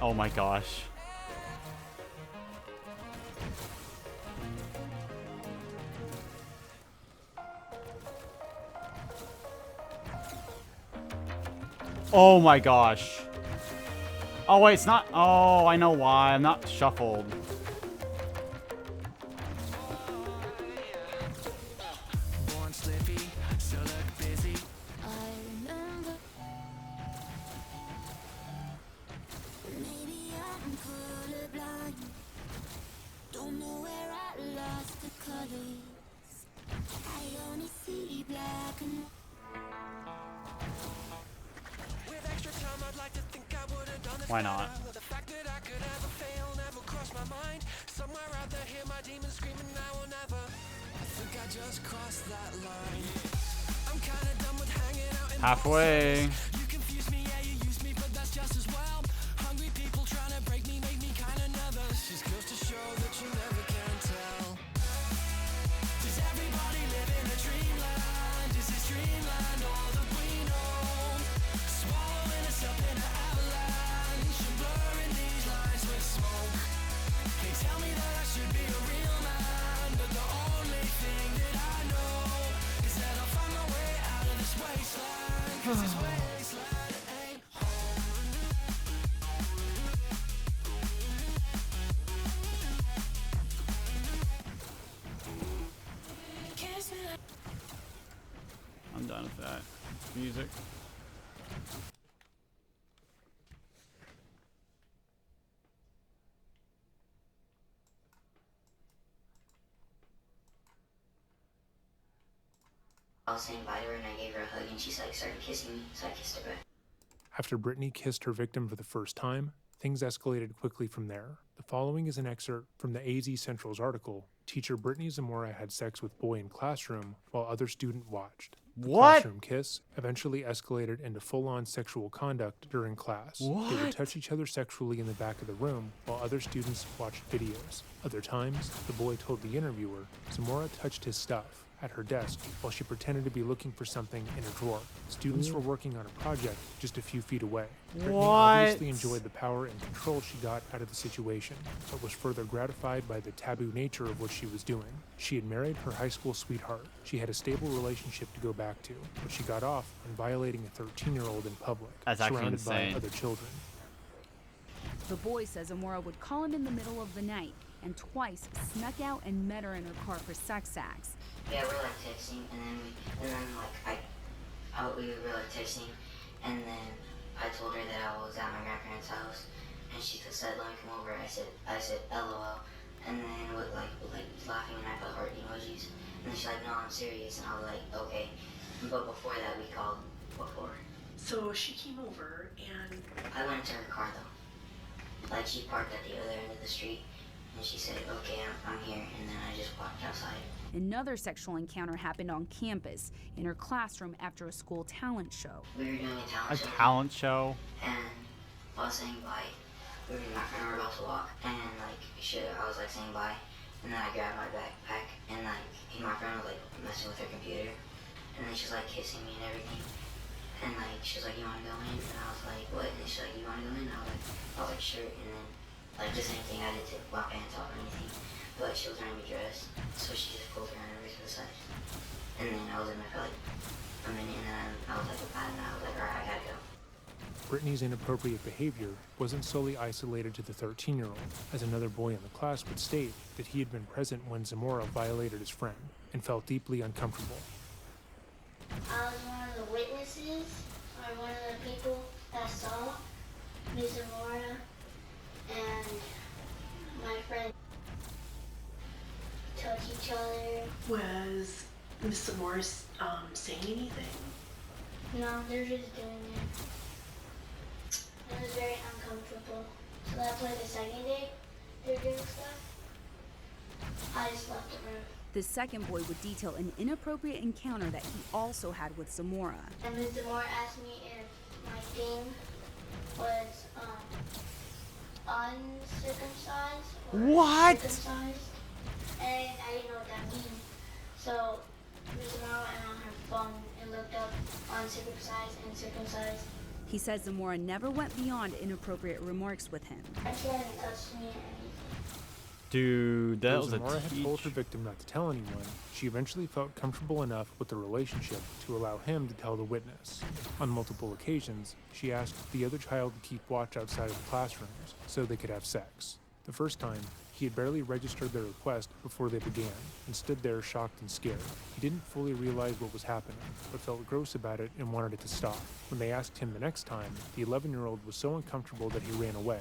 Speaker 1: Oh my gosh. Oh my gosh. Oh wait, it's not. Oh, I know why. I'm not shuffled. Why not? Halfway. I'm done with that. Music.
Speaker 3: I was saying bye to her and I gave her a hug and she like started kissing me, so I kissed her back.
Speaker 21: After Brittany kissed her victim for the first time, things escalated quickly from there. The following is an excerpt from the AZ Central's article, Teacher Brittany Zamora had sex with boy in classroom while other student watched. The classroom kiss eventually escalated into full-on sexual conduct during class. They would touch each other sexually in the back of the room while other students watched videos. Other times, the boy told the interviewer Zamora touched his stuff at her desk while she pretended to be looking for something in a drawer. Students were working on a project just a few feet away. Brittany obviously enjoyed the power and control she got out of the situation, but was further gratified by the taboo nature of what she was doing. She had married her high school sweetheart. She had a stable relationship to go back to, but she got off on violating a 13-year-old in public, surrounded by other children.
Speaker 6: The boy says Amora would call him in the middle of the night and twice snuck out and met her in her car for sex acts.
Speaker 3: Yeah, we're like texting, and then we were like texting, and then I told her that I was at my grandparents' house, and she said, "Let me come over." I said, "LOL," and then with like laughing, and I put heart emojis, and then she's like, "No, I'm serious," and I was like, "Okay," but before that we called before.
Speaker 22: So she came over and...
Speaker 3: I went to her car though. Like she parked at the other end of the street and she said, okay, I'm here, and then I just walked outside.
Speaker 6: Another sexual encounter happened on campus in her classroom after a school talent show.
Speaker 3: We were doing
Speaker 1: A talent show?
Speaker 3: And I was saying bye. Me and my friend were about to walk, and like I was like saying bye, and then I grabbed my backpack, and like my friend was like messing with her computer, and then she's like kissing me and everything, and like she was like, you want to go in? And I was like, what? And she's like, you want to go in? And I was like, sure. And then like the same thing, I didn't take my pants off or anything, but she was wearing a dress, so she just pulled her underwear to the side, and then I was in there for like a minute, and then I was like, and I was like, alright, I gotta go.
Speaker 21: Brittany's inappropriate behavior wasn't solely isolated to the 13-year-old, as another boy in the class would state that he had been present when Zamora violated his friend and felt deeply uncomfortable.
Speaker 4: I was one of the witnesses, or one of the people that saw Ms. Zamora and my friend touch each other.
Speaker 22: Was Miss Zamora saying anything?
Speaker 4: No, they're just doing it. It was very uncomfortable. So that's why the second day they're doing stuff, I just left the room.
Speaker 6: The second boy would detail an inappropriate encounter that he also had with Zamora.
Speaker 4: And Ms. Zamora asked me if my thing was uncircumcised or
Speaker 1: What?
Speaker 4: circumcised. And I didn't know what that means. So Ms. Zamora went on her phone and looked up uncircumcised and circumcised.
Speaker 6: He says Zamora never went beyond inappropriate remarks with him.
Speaker 4: She hadn't touched me or anything.
Speaker 1: Dude, that
Speaker 21: Though
Speaker 1: was a
Speaker 21: Zamora had told her victim not to tell anyone, she eventually felt comfortable enough with the relationship to allow him to tell the witness. On multiple occasions, she asked the other child to keep watch outside of the classrooms so they could have sex. The first time, he had barely registered their request before they began and stood there shocked and scared. He didn't fully realize what was happening, but felt gross about it and wanted it to stop. When they asked him the next time, the 11-year-old was so uncomfortable that he ran away.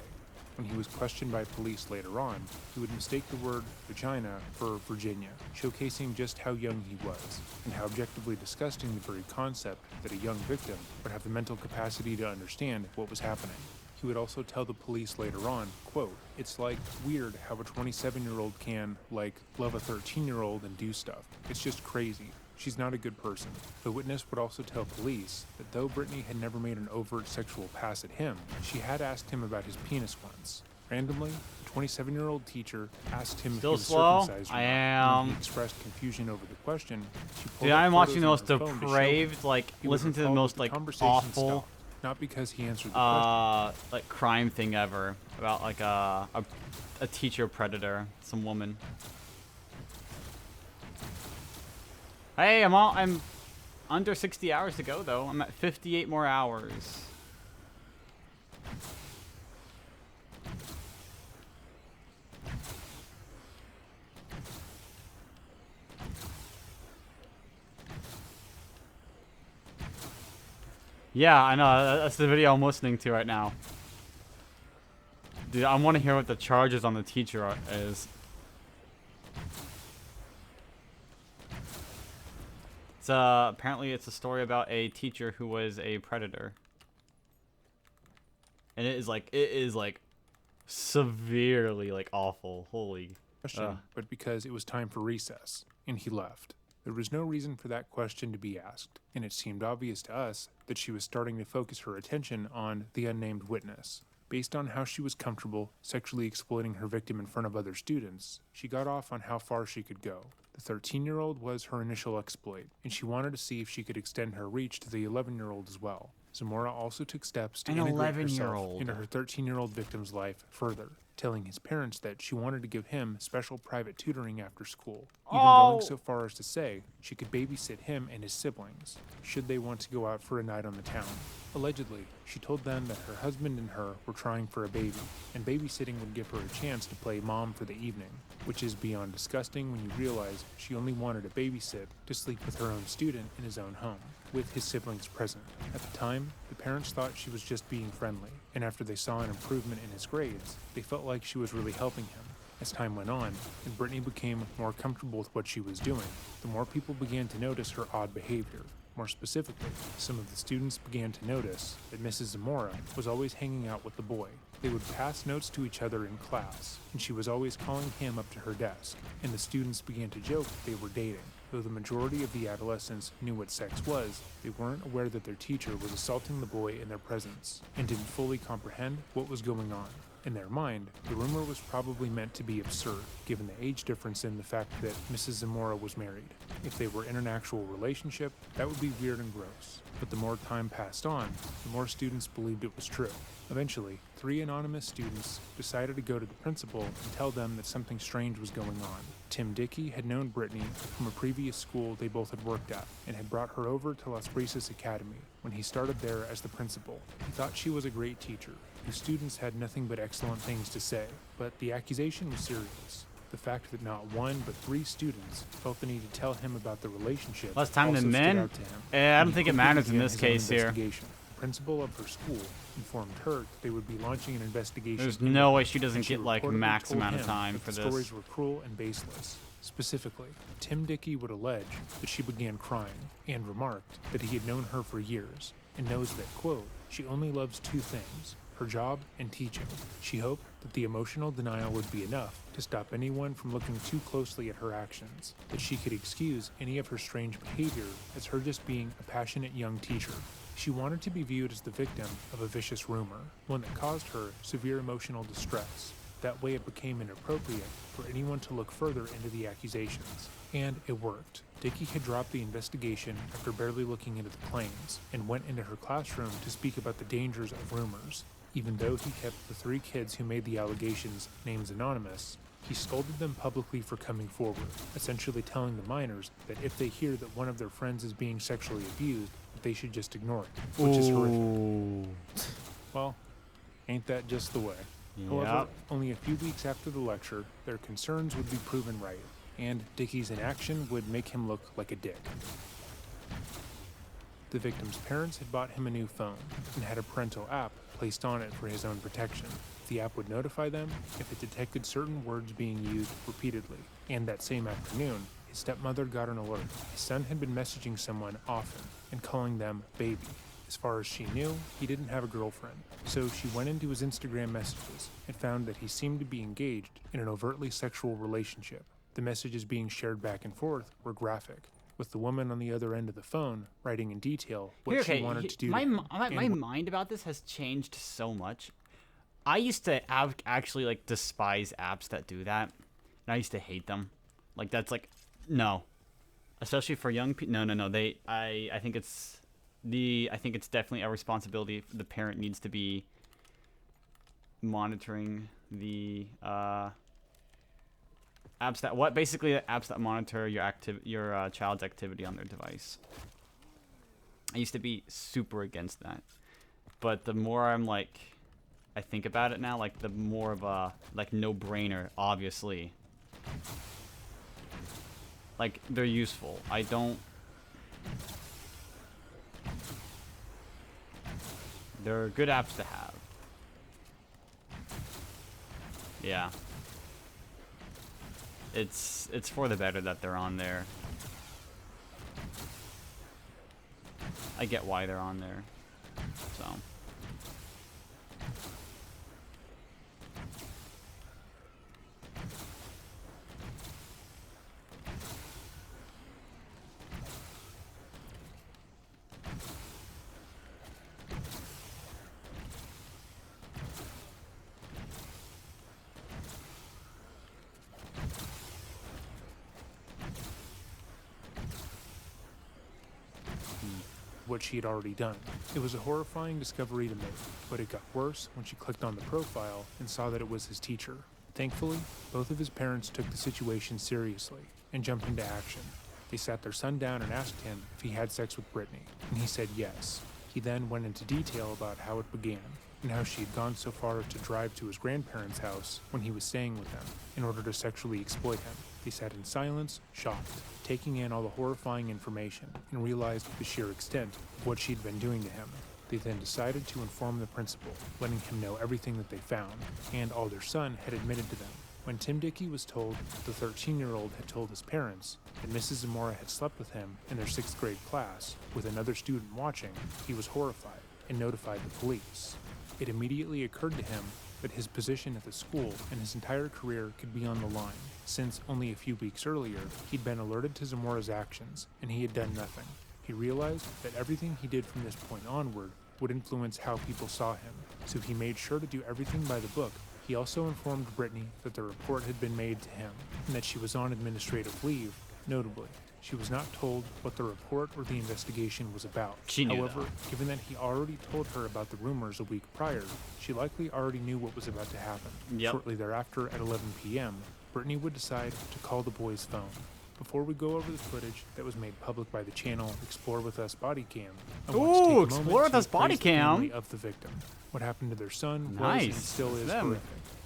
Speaker 21: When he was questioned by police later on, he would mistake the word vagina for Virginia, showcasing just how young he was, and how objectively disgusting the very concept that a young victim would have the mental capacity to understand what was happening. He would also tell the police later on, quote, "It's like weird how a 27-year-old can, like, love a 13-year-old and do stuff. It's just crazy. She's not a good person." The witness would also tell police that though Brittany had never made an overt sexual pass at him, she had asked him about his penis once. Randomly, the 27-year-old teacher asked him if he was circumcised or not.
Speaker 1: I am.
Speaker 21: When he expressed confusion over the question, she pulled
Speaker 1: Dude,
Speaker 21: up
Speaker 1: I'm watching
Speaker 21: photos
Speaker 1: the
Speaker 21: on
Speaker 1: most
Speaker 21: her phone to show
Speaker 1: depraved,
Speaker 21: him.
Speaker 1: like,
Speaker 21: He would
Speaker 1: listen to the
Speaker 21: recall
Speaker 1: most,
Speaker 21: that
Speaker 1: like,
Speaker 21: conversation
Speaker 1: awful,
Speaker 21: stopped, not because he answered the question.
Speaker 1: like, crime thing ever. About, like, a teacher predator. Some woman. Hey, I'm under 60 hours to go, though. I'm at 58 more hours. Yeah, I know. That's the video I'm listening to right now. Dude, I want to hear what the charges on the teacher is. It's apparently it's a story about a teacher who was a predator. And it is like severely like awful. Holy.
Speaker 21: Question, but because it was time for recess, and he left. There was no reason for that question to be asked, and it seemed obvious to us that she was starting to focus her attention on the unnamed witness. Based on how she was comfortable sexually exploiting her victim in front of other students, she got off on how far she could go. The 13-year-old was her initial exploit, and she wanted to see if she could extend her reach to the 11-year-old as well. Zamora also took steps to integrate herself into her 13-year-old victim's life further, telling his parents that she wanted to give him special private tutoring after school, even going so far as to say she could babysit him and his siblings, should they want to go out for a night on the town. Allegedly, she told them that her husband and her were trying for a baby, and babysitting would give her a chance to play mom for the evening, which is beyond disgusting when you realize she only wanted to babysit to sleep with her own student in his own home, with his siblings present. At the time, the parents thought she was just being friendly, and after they saw an improvement in his grades, they felt like she was really helping him. As time went on, and Brittany became more comfortable with what she was doing, the more people began to notice her odd behavior. More specifically, some of the students began to notice that Mrs. Zamora was always hanging out with the boy. They would pass notes to each other in class, and she was always calling him up to her desk, and the students began to joke that they were dating. Though the majority of the adolescents knew what sex was, they weren't aware that their teacher was assaulting the boy in their presence, and didn't fully comprehend what was going on. In their mind, the rumor was probably meant to be absurd, given the age difference and the fact that Mrs. Zamora was married. If they were in an actual relationship, that would be weird and gross. But the more time passed on, the more students believed it was true. Eventually, 3 anonymous students decided to go to the principal and tell them that something strange was going on. Tim Dickey had known Brittany from a previous school they both had worked at, and had brought her over to Las Brisas Academy when he started there as the principal. He thought she was a great teacher. The students had nothing but excellent things to say, but the accusation was serious. The fact that not 1 but 3 students felt the need to tell him about the relationship
Speaker 1: Less time
Speaker 21: also
Speaker 1: than
Speaker 21: stood
Speaker 1: men?
Speaker 21: out to him.
Speaker 1: I don't think it
Speaker 21: He
Speaker 1: matters in
Speaker 21: began
Speaker 1: this
Speaker 21: his own
Speaker 1: case here.
Speaker 21: investigation. The principal of her school informed her that they would be launching an investigation.
Speaker 1: There's no way she doesn't
Speaker 21: and
Speaker 1: get like
Speaker 21: reportedly
Speaker 1: max
Speaker 21: told
Speaker 1: amount of
Speaker 21: him
Speaker 1: time
Speaker 21: that
Speaker 1: for
Speaker 21: the
Speaker 1: this.
Speaker 21: stories were cruel and baseless. Specifically, Tim Dickey would allege that she began crying and remarked that he had known her for years and knows that, quote, she only loves 2 things, her job and teaching. She hoped that the emotional denial would be enough to stop anyone from looking too closely at her actions, that she could excuse any of her strange behavior as her just being a passionate young teacher. She wanted to be viewed as the victim of a vicious rumor, one that caused her severe emotional distress. That way it became inappropriate for anyone to look further into the accusations. And it worked. Dickey had dropped the investigation after barely looking into the claims, and went into her classroom to speak about the dangers of rumors. Even though he kept the 3 kids who made the allegations names anonymous, he scolded them publicly for coming forward, essentially telling the minors that if they hear that one of their friends is being sexually abused, that they should just ignore it, which is horrific. Well, ain't that just the way? However,
Speaker 1: Yep.
Speaker 21: only a few weeks after the lecture, their concerns would be proven right, and Dickey's inaction would make him look like a dick. The victim's parents had bought him a new phone and had a parental app placed on it for his own protection. The app would notify them if it detected certain words being used repeatedly, and that same afternoon, his stepmother got an alert. His son had been messaging someone often and calling them baby. As far as she knew, he didn't have a girlfriend, so she went into his Instagram messages and found that he seemed to be engaged in an overtly sexual relationship. The messages being shared back and forth were graphic, with the woman on the other end of the phone writing in detail what she wanted to do to him.
Speaker 1: My mind about this has changed so much. I used to actually like despise apps that do that, and I used to hate them. Like that's like, no, especially for young people. No. I think it's definitely a responsibility. The parent needs to be monitoring the apps that basically the apps that monitor your child's activity on their device. I used to be super against that, but the more I think about it now, like the more of a no-brainer. Obviously, like they're useful. They're good apps to have. Yeah. It's for the better that they're on there. I get why they're on there. So.
Speaker 21: What she had already done. It was a horrifying discovery to make, but it got worse when she clicked on the profile and saw that it was his teacher. Thankfully, both of his parents took the situation seriously and jumped into action. They sat their son down and asked him if he had sex with Brittany, and he said yes. He then went into detail about how it began, and how she had gone so far as to drive to his grandparents' house when he was staying with them in order to sexually exploit him. They sat in silence, shocked, taking in all the horrifying information, and realized the sheer extent of what she'd been doing to him. They then decided to inform the principal, letting him know everything that they found, and all their son had admitted to them. When Tim Dickey was told that the 13-year-old had told his parents that Mrs. Zamora had slept with him in their 6th grade class with another student watching, he was horrified and notified the police. It immediately occurred to him that his position at the school and his entire career could be on the line, since only a few weeks earlier he'd been alerted to Zamora's actions and he had done nothing. He realized that everything he did from this point onward would influence how people saw him, so he made sure to do everything by the book. He also informed Brittany that the report had been made to him and that she was on administrative leave. Notably, she was not told what the report or the investigation was about.
Speaker 1: She knew,
Speaker 21: However,
Speaker 1: though.
Speaker 21: given that he already told her about the rumors a week prior, she likely already knew what was about to happen.
Speaker 1: Yep.
Speaker 21: Shortly thereafter, at 11 p.m., Brittany would decide to call the boy's phone. Before we go over the footage that was made public by the channel Explore With Us Body Cam, I want to take a moment
Speaker 1: Explore With Us
Speaker 21: to
Speaker 1: Body
Speaker 21: praise the family
Speaker 1: Cam.
Speaker 21: of the victim. What happened to their son was
Speaker 1: Nice.
Speaker 21: and still
Speaker 1: It's
Speaker 21: is
Speaker 1: them.
Speaker 21: horrific,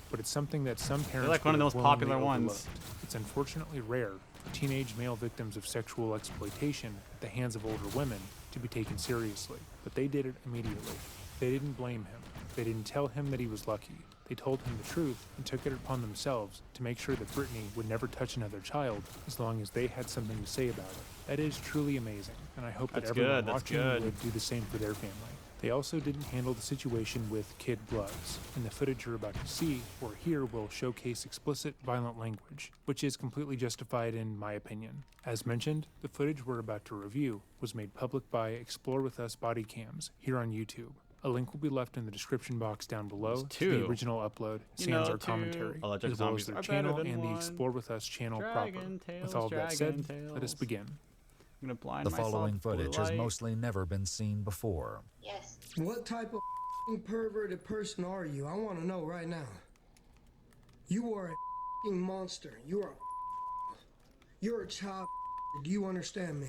Speaker 21: but it's something that some parents
Speaker 1: like one of
Speaker 21: would
Speaker 1: the
Speaker 21: have
Speaker 1: most popular
Speaker 21: willingly
Speaker 1: ones.
Speaker 21: overlooked. It's unfortunately rare for teenage male victims of sexual exploitation at the hands of older women to be taken seriously, but they did it immediately. They didn't blame him. They didn't tell him that he was lucky. They told him the truth and took it upon themselves to make sure that Brittany would never touch another child as long as they had something to say about it. That is truly amazing, and I hope that
Speaker 1: That's
Speaker 21: everyone
Speaker 1: good, that's
Speaker 21: watching
Speaker 1: good.
Speaker 21: would do the same for their family. They also didn't handle the situation with kid gloves, and the footage you're about to see or hear will showcase explicit, violent language, which is completely justified in my opinion. As mentioned, the footage we're about to review was made public by Explore With Us Body Cams here on YouTube. A link will be left in the description box down below to the
Speaker 1: two.
Speaker 21: original upload,
Speaker 1: You
Speaker 21: sans
Speaker 1: know,
Speaker 21: our commentary,
Speaker 1: two electric
Speaker 21: as well as
Speaker 1: zombies
Speaker 21: their
Speaker 1: are better
Speaker 21: channel
Speaker 1: than
Speaker 21: and the
Speaker 1: one.
Speaker 21: Explore With Us channel proper.
Speaker 1: Dragon
Speaker 21: With all that
Speaker 1: dragon
Speaker 21: said, let us
Speaker 1: tails.
Speaker 21: begin.
Speaker 1: I'm gonna blind
Speaker 9: The
Speaker 1: myself
Speaker 9: following
Speaker 1: with blue
Speaker 9: footage has
Speaker 1: light.
Speaker 9: mostly never been seen before.
Speaker 3: Yes.
Speaker 11: What type of perverted person are you? I want to know right now. You are a monster. You're a child. Do you understand me?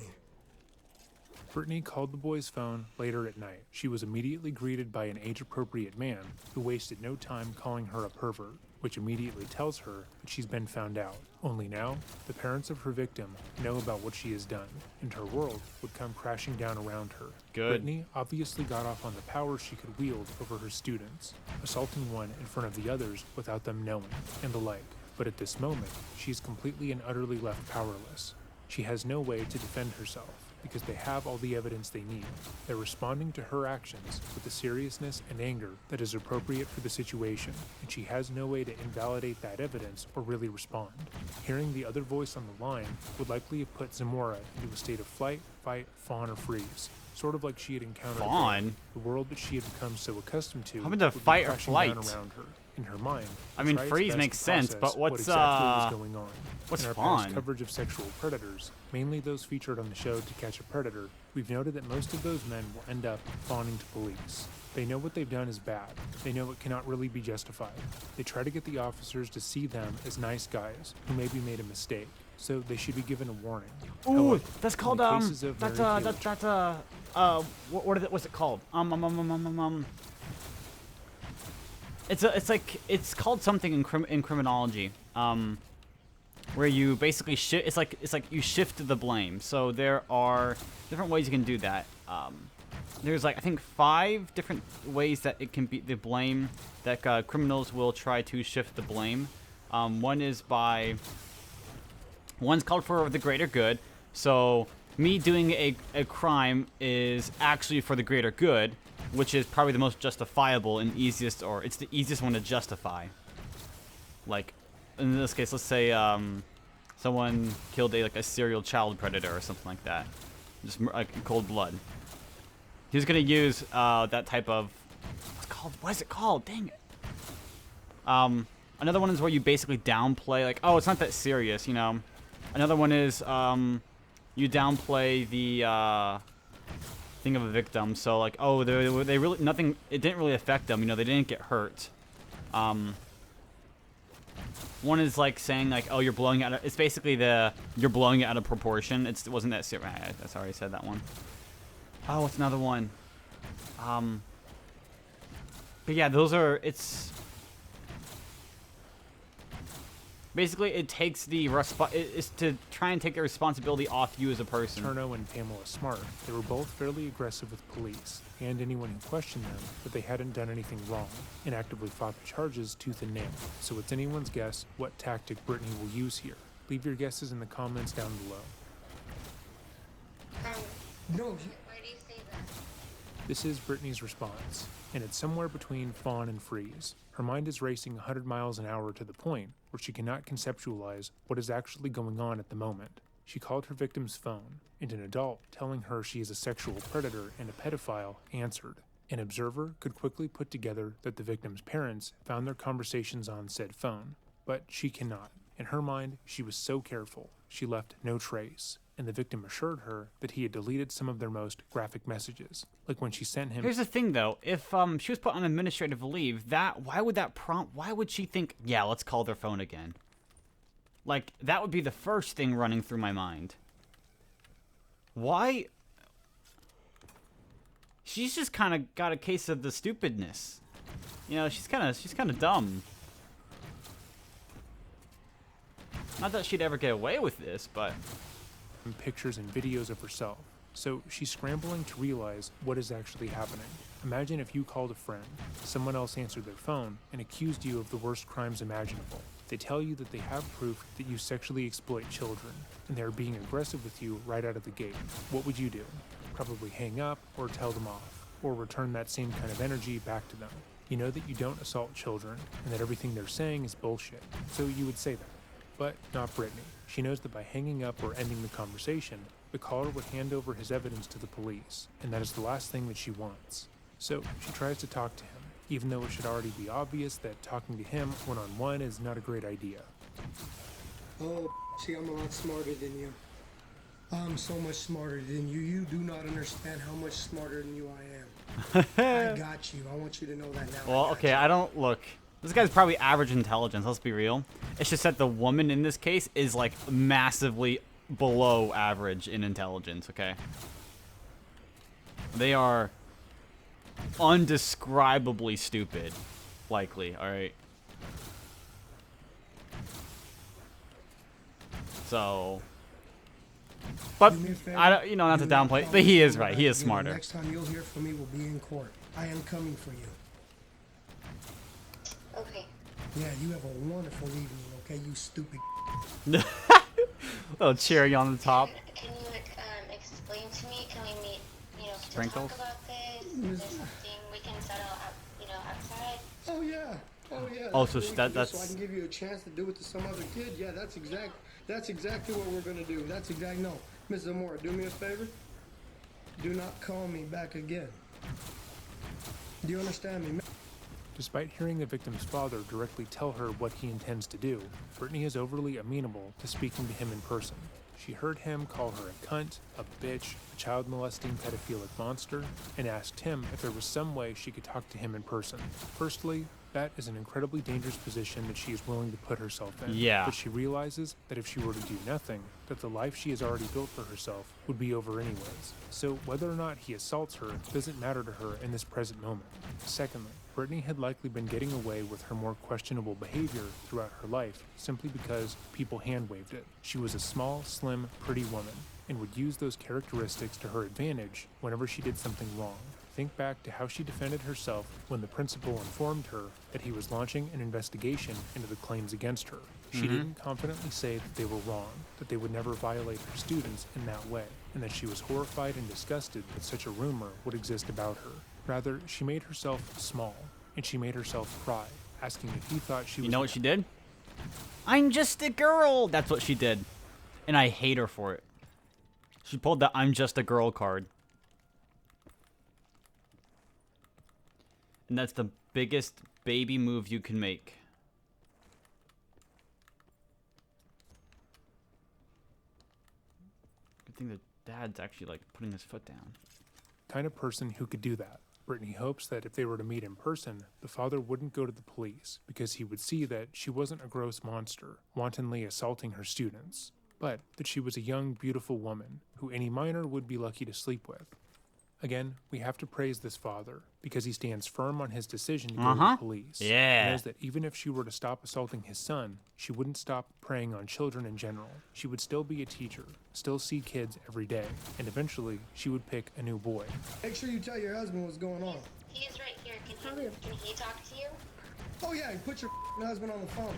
Speaker 21: Brittany called the boy's phone later at night. She was immediately greeted by an age-appropriate man who wasted no time calling her a pervert, which immediately tells her that she's been found out. Only now, the parents of her victim know about what she has done, and her world would come crashing down around her.
Speaker 1: Good.
Speaker 21: Brittany obviously got off on the power she could wield over her students, assaulting one in front of the others without them knowing, and the like. But at this moment, she's completely and utterly left powerless. She has no way to defend herself, because they have all the evidence they need. They're responding to her actions with the seriousness and anger that is appropriate for the situation, and she has no way to invalidate that evidence or really respond. Hearing the other voice on the line would likely have put Zamora into a state of flight, fight, fawn, or freeze, sort of like she had encountered
Speaker 1: Fawn?
Speaker 21: the world that she had become so accustomed to.
Speaker 1: How about the
Speaker 21: would be
Speaker 1: fight or
Speaker 21: crashing
Speaker 1: flight?
Speaker 21: down around her. In her mind,
Speaker 1: I mean,
Speaker 21: try its
Speaker 1: freeze
Speaker 21: best
Speaker 1: makes
Speaker 21: to
Speaker 1: sense,
Speaker 21: process
Speaker 1: but
Speaker 21: what
Speaker 1: what's,
Speaker 21: exactly was going on.
Speaker 1: what's
Speaker 21: In our
Speaker 1: fawn?
Speaker 21: past coverage of sexual predators, mainly those featured on the show To Catch a Predator, we've noted that most of those men will end up fawning to police. They know what they've done is bad. They know it cannot really be justified. They try to get the officers to see them as nice guys who maybe made a mistake, so they should be given a warning.
Speaker 1: Ooh,
Speaker 21: However,
Speaker 1: that's
Speaker 21: in
Speaker 1: called
Speaker 21: the cases of Mary Felix-
Speaker 1: what's it called? It's called something in criminology. Where you basically it's like you shift the blame. So there are different ways you can do that. There's like I think 5 different ways that it can be the blame that criminals will try to shift the blame. One's called for the greater good. So me doing a crime is actually for the greater good, which is probably the most justifiable and easiest, or it's the easiest one to justify. Like, in this case, let's say someone killed a serial child predator or something like that, just like in cold blood. He's gonna use that type of what is it called? Dang it. Another one is where you basically downplay, like, oh, it's not that serious, you know. Another one is you downplay the thing of a victim. So like, oh, they really nothing. It didn't really affect them. You know, they didn't get hurt. One is like saying like, oh, you're blowing it out of, it's basically you're blowing it out of proportion. It wasn't that serious. I already said that one. Oh, what's another one? But yeah, those are, it's Basically, it takes the it's to try and take the responsibility off you as a person.
Speaker 21: Turno and Pamela Smart, they were both fairly aggressive with police and anyone who questioned them that they hadn't done anything wrong, and actively fought the charges tooth and nail. So it's anyone's guess what tactic Brittany will use here. Leave your guesses in the comments down below.
Speaker 11: No.
Speaker 4: Why do you say that?
Speaker 21: This is Brittany's response, and it's somewhere between fawn and freeze. Her mind is racing 100 miles an hour to the point where she cannot conceptualize what is actually going on at the moment. She called her victim's phone, and an adult telling her she is a sexual predator and a pedophile answered. An observer could quickly put together that the victim's parents found their conversations on said phone, but she cannot. In her mind, she was so careful, she left no trace, and the victim assured her that he had deleted some of their most graphic messages, like when she sent him—
Speaker 1: Here's the thing, though. If she was put on administrative leave, why would she think, yeah, let's call their phone again? Like, that would be the first thing running through my mind. Why? She's just kind of got a case of the stupidness. You know, she's kind of dumb. Not that she'd ever get away with this, but
Speaker 21: pictures and videos of herself, so she's scrambling to realize what is actually happening. Imagine if you called a friend, someone else answered their phone, and accused you of the worst crimes imaginable. They tell you that they have proof that you sexually exploit children, and they are being aggressive with you right out of the gate. What would you do? Probably hang up, or tell them off, or return that same kind of energy back to them. You know that you don't assault children, and that everything they're saying is bullshit, so you would say that. But not Brittany. She knows that by hanging up or ending the conversation, the caller would hand over his evidence to the police, and that is the last thing that she wants. So she tries to talk to him, even though it should already be obvious that talking to him one-on-one is not a great idea.
Speaker 11: Oh, see, I'm a lot smarter than you. I'm so much smarter than you. You do not understand how much smarter than you I am. I got you. I want you to know that now.
Speaker 1: well, okay, I don't look. This guy's probably average intelligence, let's be real. It's just that the woman in this case is, like, massively below average in intelligence, okay? They are undescribably stupid, likely, alright? So... But, I don't, you know, not to downplay, but he is right, he is smarter.
Speaker 11: Next time you'll hear from me will be in court. I am coming for you.
Speaker 4: Okay.
Speaker 11: Yeah, you have a wonderful evening, okay, you stupid.
Speaker 1: Little cherry on the top.
Speaker 4: Can you explain to me? Can we meet,
Speaker 1: Sprinkles?
Speaker 4: to talk about this? Is there something we can settle out, outside?
Speaker 11: Oh yeah. Oh yeah.
Speaker 1: Oh, so
Speaker 11: that's so I can give you a chance to do it to some other kid. Yeah, that's exactly what we're gonna do. That's exactly. No, Mrs. Amora, do me a favor. Do not call me back again. Do you understand me?
Speaker 21: Despite hearing the victim's father directly tell her what he intends to do, Brittany is overly amenable to speaking to him in person. She heard him call her a cunt, a bitch, a child-molesting pedophilic monster, and asked him if there was some way she could talk to him in person. Firstly, that is an incredibly dangerous position that she is willing to put herself in.
Speaker 1: Yeah.
Speaker 21: But she realizes that if she were to do nothing, that the life she has already built for herself would be over anyways. So whether or not he assaults her doesn't matter to her in this present moment. Secondly, Brittany had likely been getting away with her more questionable behavior throughout her life simply because people hand-waved it. She was a small, slim, pretty woman, and would use those characteristics to her advantage whenever she did something wrong. Think back to how she defended herself when the principal informed her that he was launching an investigation into the claims against her. She didn't confidently say that they were wrong, that they would never violate her students in that way, and that she was horrified and disgusted that such a rumor would exist about her. Rather, she made herself small, and she made herself cry, asking if he thought she was—
Speaker 1: You know what she did? I'm just a girl! That's what she did. And I hate her for it. She pulled the I'm just a girl card. And that's the biggest baby move you can make. Good thing that Dad's actually, like, putting his foot down.
Speaker 21: Kind of person who could do that. Brittany hopes that if they were to meet in person, the father wouldn't go to the police because he would see that she wasn't a gross monster, wantonly assaulting her students, but that she was a young, beautiful woman who any minor would be lucky to sleep with. Again, we have to praise this father because he stands firm on his decision to go to the police.
Speaker 1: Yeah.
Speaker 21: He knows that even if she were to stop assaulting his son, she wouldn't stop preying on children in general. She would still be a teacher, still see kids every day, and eventually she would pick a new boy.
Speaker 11: Make sure you tell your husband what's going on.
Speaker 2: He is right here. Can he talk to you?
Speaker 11: Oh yeah, put your husband on the phone.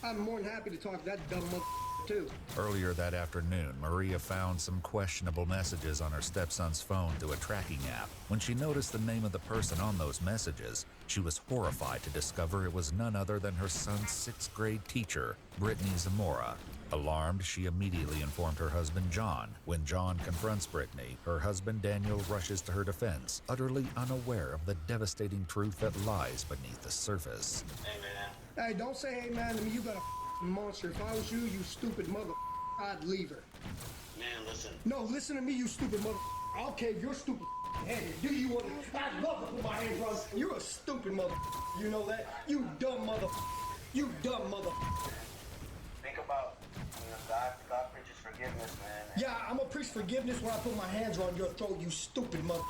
Speaker 11: I'm more than happy to talk to that dumb mother too.
Speaker 9: Earlier that afternoon, Maria found some questionable messages on her stepson's phone through a tracking app. When she noticed the name of the person on those messages, she was horrified to discover it was none other than her son's 6th grade teacher, Brittany Zamora. Alarmed, she immediately informed her husband, John. When John confronts Brittany, her husband, Daniel, rushes to her defense, utterly unaware of the devastating truth that lies beneath the surface.
Speaker 11: Hey, don't say hey man to me. You got a monster. If I was you, you stupid mother, I'd leave her.
Speaker 13: Man, listen.
Speaker 11: No, listen to me, you stupid mother. I'll cave your stupid head. Do you want to? I'd love to put my hands on you. You're a stupid mother. You know that? You dumb mother. You dumb mother.
Speaker 13: Think about, God preaches forgiveness, man.
Speaker 11: Yeah, I'm gonna preach forgiveness when I put my hands around your throat, you stupid mother.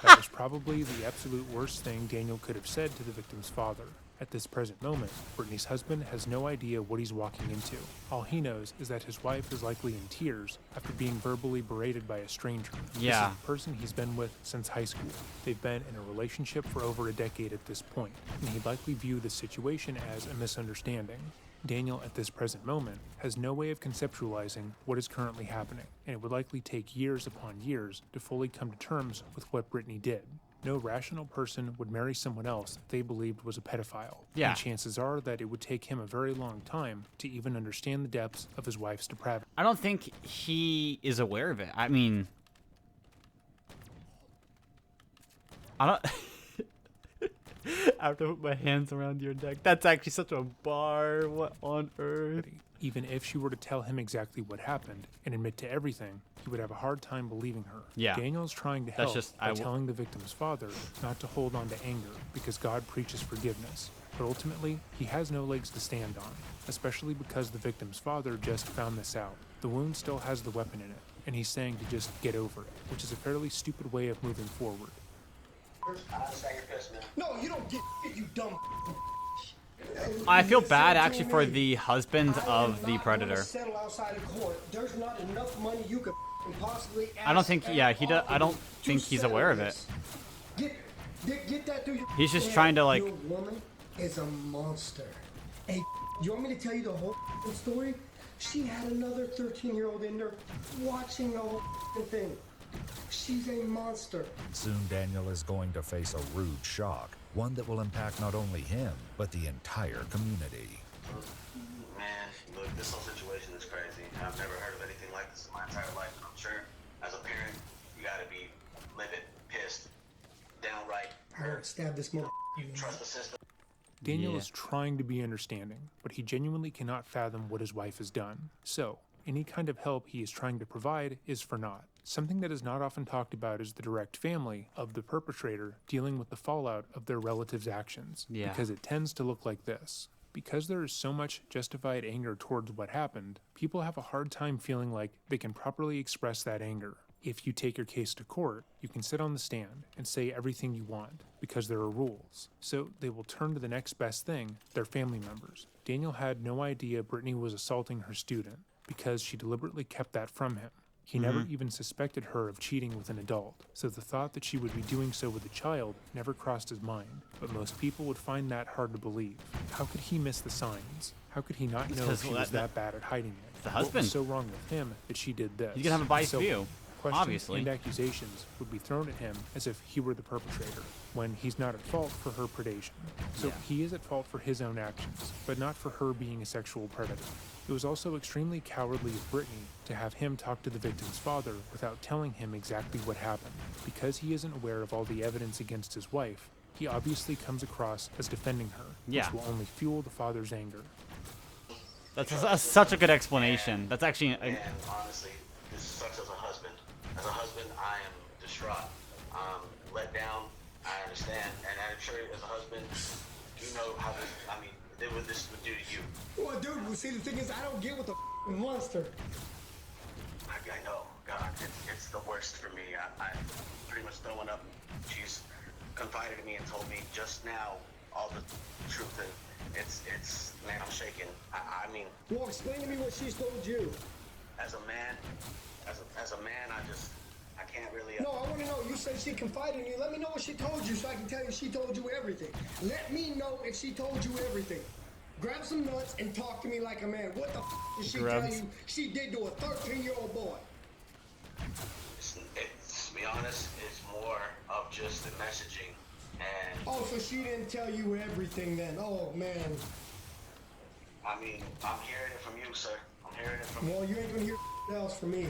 Speaker 21: That was probably the absolute worst thing Daniel could have said to the victim's father. At this present moment, Brittany's husband has no idea what he's walking into. All he knows is that his wife is likely in tears after being verbally berated by a stranger.
Speaker 1: Yeah.
Speaker 21: This is a person he's been with since high school. They've been in a relationship for over a decade at this point, and he'd likely view the situation as a misunderstanding. Daniel, at this present moment, has no way of conceptualizing what is currently happening, and it would likely take years upon years to fully come to terms with what Brittany did. No rational person would marry someone else that they believed was a pedophile.
Speaker 1: Yeah.
Speaker 21: And chances are that it would take him a very long time to even understand the depths of his wife's depravity.
Speaker 1: I don't think he is aware of it. I mean, I don't. I have to put my hands around your neck. That's actually such a bar. What on earth?
Speaker 21: Even if she were to tell him exactly what happened and admit to everything, he would have a hard time believing her.
Speaker 1: Yeah.
Speaker 21: Daniel's trying to
Speaker 1: That's
Speaker 21: help
Speaker 1: just-
Speaker 21: by telling the victim's father not to hold on to anger because God preaches forgiveness. But ultimately, he has no legs to stand on, especially because the victim's father just found this out. The wound still has the weapon in it, and he's saying to just get over it, which is a fairly stupid way of moving forward.
Speaker 13: I understand your pissed, man.
Speaker 11: No, you don't get it, you dumb.
Speaker 1: I feel bad actually for the husband of the
Speaker 11: I am
Speaker 1: predator.
Speaker 11: not gonna settle outside of court. There's not enough money you could possibly ask.
Speaker 1: I don't think. Yeah, he does. I don't think he's aware of it.
Speaker 11: Get that through your
Speaker 1: He's just
Speaker 11: head.
Speaker 1: trying to, like-
Speaker 11: Your woman is a monster. Hey, you want me to tell you the whole story? She had another 13-year-old in there watching the whole thing. She's a monster.
Speaker 9: Soon Daniel is going to face a rude shock, one that will impact not only him, but the entire community.
Speaker 13: Man, look, this whole situation is crazy. I've never heard of anything like this in my entire life. And I'm sure, as a parent, you gotta be livid, pissed, downright
Speaker 11: I don't stab this mother.
Speaker 13: You trust the system.
Speaker 21: Daniel is trying to be understanding, but he genuinely cannot fathom what his wife has done. So, any kind of help he is trying to provide is for naught. Something that is not often talked about is the direct family of the perpetrator dealing with the fallout of their relatives' actions.
Speaker 1: Yeah.
Speaker 21: Because it tends to look like this. Because there is so much justified anger towards what happened, people have a hard time feeling like they can properly express that anger. If you take your case to court, you can sit on the stand and say everything you want, because there are rules. So they will turn to the next best thing, their family members. Daniel had no idea Brittany was assaulting her student, because she deliberately kept that from him. He never even suspected her of cheating with an adult, so the thought that she would be doing so with a child never crossed his mind. But most people would find that hard to believe. How could he miss the signs? How could he not know
Speaker 1: Because
Speaker 21: she was that bad at hiding it?
Speaker 1: the
Speaker 21: What
Speaker 1: husband.
Speaker 21: was so wrong with him that she did this?
Speaker 1: He's gonna have a biased
Speaker 21: So,
Speaker 1: view,
Speaker 21: questions
Speaker 1: obviously.
Speaker 21: and accusations would be thrown at him as if he were the perpetrator, when he's not at fault for her predation. So
Speaker 1: Yeah.
Speaker 21: he is at fault for his own actions, but not for her being a sexual predator. It was also extremely cowardly of Brittany to have him talk to the victim's father without telling him exactly what happened. Because he isn't aware of all the evidence against his wife, he obviously comes across as defending her,
Speaker 1: Yeah.
Speaker 21: which will only fuel the father's anger.
Speaker 1: That's such a good explanation. That's actually.
Speaker 13: And honestly, this sucks as a husband. As a husband, I am distraught. Let down. I understand. And I'm sure as a husband, you know how this, what this would do to you.
Speaker 11: Well, dude, well, see, the thing is, I don't get with the monster.
Speaker 13: I know. God, it's the worst for me. I pretty just throwing up. She's confided in me and told me just now all the truth, and it's man, I'm shaking. I mean,
Speaker 11: Well, explain to me what she's told you.
Speaker 13: as a man, as a man, I can't really.
Speaker 11: No, I want to know. You said she confided in you. Let me know what she told you so I can tell you she told you everything. Let me know if she told you everything. Grab some nuts and talk to me like a man. What the did she tell you she did to a 13-year-old boy?
Speaker 13: It's, to be honest, it's more of just the messaging. And
Speaker 11: oh, so she didn't tell you everything then? Oh, man.
Speaker 13: I mean, I'm hearing it from you, sir. I'm hearing it from you.
Speaker 11: Well, you ain't gonna hear else from me.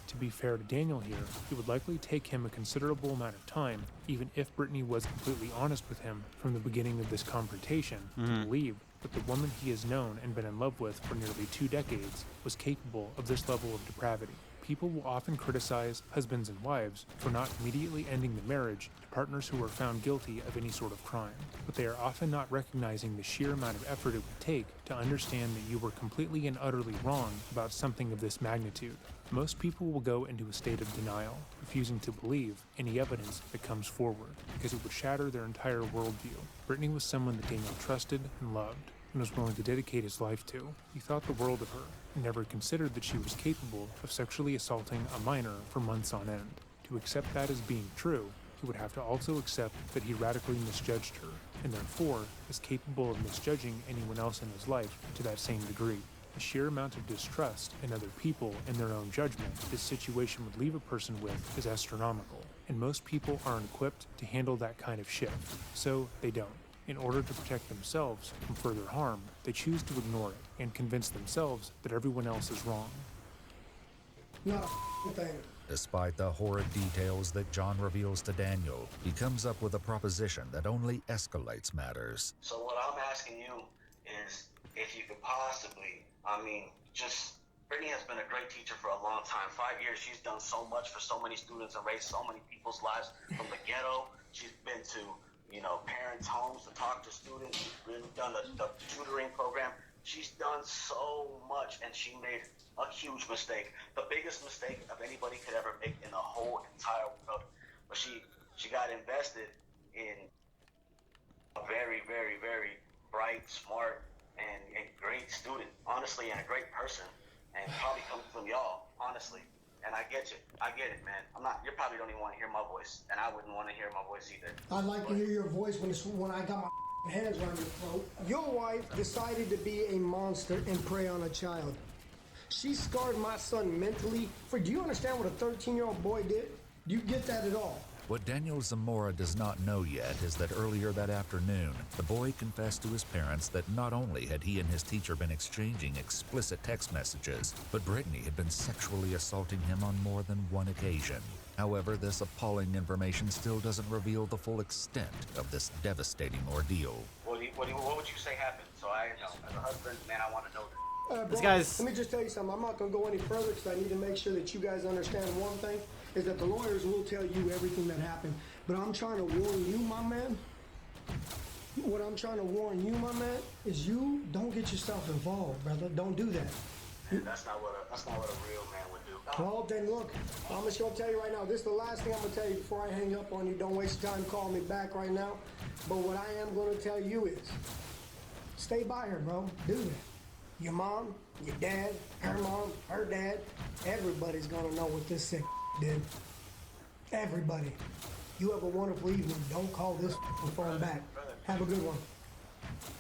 Speaker 21: To be fair to Daniel here, it would likely take him a considerable amount of time, even if Brittany was completely honest with him from the beginning of this confrontation, to believe that the woman he has known and been in love with for nearly 2 decades was capable of this level of depravity. People will often criticize husbands and wives for not immediately ending the marriage to partners who are found guilty of any sort of crime, but they are often not recognizing the sheer amount of effort it would take to understand that you were completely and utterly wrong about something of this magnitude. Most people will go into a state of denial, refusing to believe any evidence that comes forward, because it would shatter their entire worldview. Brittany was someone that Daniel trusted and loved, and was willing to dedicate his life to. He thought the world of her, and never considered that she was capable of sexually assaulting a minor for months on end. To accept that as being true, he would have to also accept that he radically misjudged her, and therefore is capable of misjudging anyone else in his life to that same degree. The sheer amount of distrust in other people and their own judgment this situation would leave a person with is astronomical, and most people aren't equipped to handle that kind of shift, so they don't. In order to protect themselves from further harm, they choose to ignore it and convince themselves that everyone else is wrong.
Speaker 11: Not a thing.
Speaker 9: Despite the horrid details that John reveals to Daniel, he comes up with a proposition that only escalates matters.
Speaker 13: So what I'm asking you is if you could possibly, Brittany has been a great teacher for a long time. 5 years, she's done so much for so many students and raised so many people's lives from the ghetto. She's been to parents' homes to talk to students. She's really done the tutoring program. She's done so much, and she made a huge mistake. The biggest mistake of anybody could ever make in the whole entire world. But she got invested in a very, very, very bright, smart, and great student, honestly, and a great person, and probably comes from y'all, honestly. And I get it, man. You probably don't even want to hear my voice, and I wouldn't want to hear my voice either.
Speaker 11: I'd like to hear your voice when I got my hands around your throat. Your wife decided to be a monster and prey on a child. She scarred my son mentally. Do you understand what a 13-year-old boy did? Do you get that at all?
Speaker 9: What Daniel Zamora does not know yet is that earlier that afternoon, the boy confessed to his parents that not only had he and his teacher been exchanging explicit text messages, but Brittany had been sexually assaulting him on more than one occasion. However, this appalling information still doesn't reveal the full extent of this devastating ordeal.
Speaker 13: What would you say happened? So I know, as a husband, man, I want to know this.
Speaker 11: Bro, let me just tell you something. I'm not going to go any further because I need to make sure that you guys understand one thing, is that the lawyers will tell you everything that happened. But I'm trying to warn you, my man. What I'm trying to warn you, my man, is you don't get yourself involved, brother. Don't do that.
Speaker 13: Man, that's not what a real man would do.
Speaker 11: Well, then look, I'm just going to tell you right now. This is the last thing I'm going to tell you before I hang up on you. Don't waste your time calling me back right now. But what I am going to tell you is, stay by her, bro. Do that. Your mom, your dad, her mom, her dad, everybody's gonna know what this sick did. Everybody. You have a wonderful evening. Don't call this phone back. Have a good one.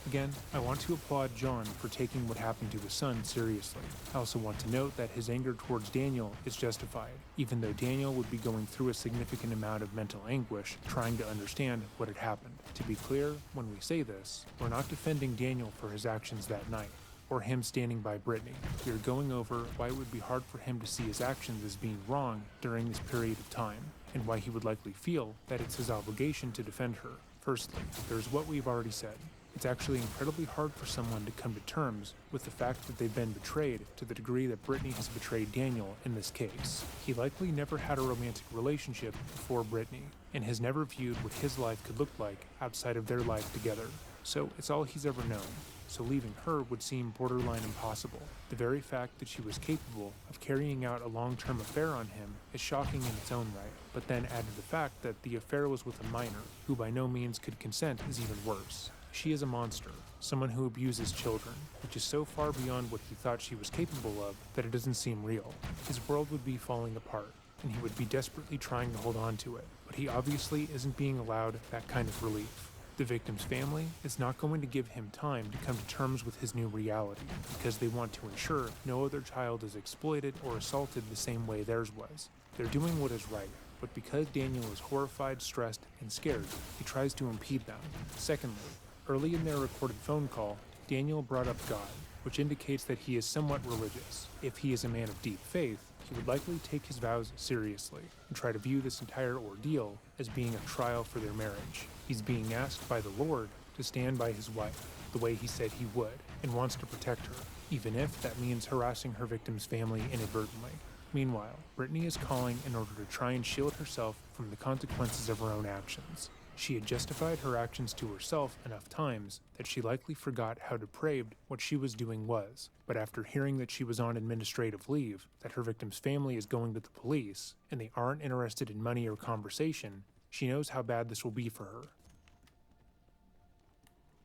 Speaker 21: Again, I want to applaud John for taking what happened to his son seriously. I also want to note that his anger towards Daniel is justified, even though Daniel would be going through a significant amount of mental anguish trying to understand what had happened. To be clear, when we say this, we're not defending Daniel for his actions that night, or him standing by Brittany. We are going over why it would be hard for him to see his actions as being wrong during this period of time, and why he would likely feel that it's his obligation to defend her. Firstly, there's what we've already said. It's actually incredibly hard for someone to come to terms with the fact that they've been betrayed to the degree that Brittany has betrayed Daniel in this case. He likely never had a romantic relationship before Brittany, and has never viewed what his life could look like outside of their life together. So it's all he's ever known. So leaving her would seem borderline impossible. The very fact that she was capable of carrying out a long-term affair on him is shocking in its own right. but then added the fact that the affair was with a minor, who by no means could consent is even worse. She is a monster, someone who abuses children, which is so far beyond what he thought she was capable of that it doesn't seem real. His world would be falling apart, and he would be desperately trying to hold on to it, but he obviously isn't being allowed that kind of relief. The victim's family is not going to give him time to come to terms with his new reality, because they want to ensure no other child is exploited or assaulted the same way theirs was. They're doing what is right, but because Daniel is horrified, stressed, and scared, he tries to impede them. Secondly, early in their recorded phone call, Daniel brought up God, which indicates that he is somewhat religious. If he is a man of deep faith, he would likely take his vows seriously and try to view this entire ordeal as being a trial for their marriage. He's being asked by the Lord to stand by his wife, the way he said he would, and wants to protect her, even if that means harassing her victim's family inadvertently. Meanwhile, Brittany is calling in order to try and shield herself from the consequences of her own actions. She had justified her actions to herself enough times that she likely forgot how depraved what she was doing was. But after hearing that she was on administrative leave, that her victim's family is going to the police, and they aren't interested in money or conversation, she knows how bad this will be for her.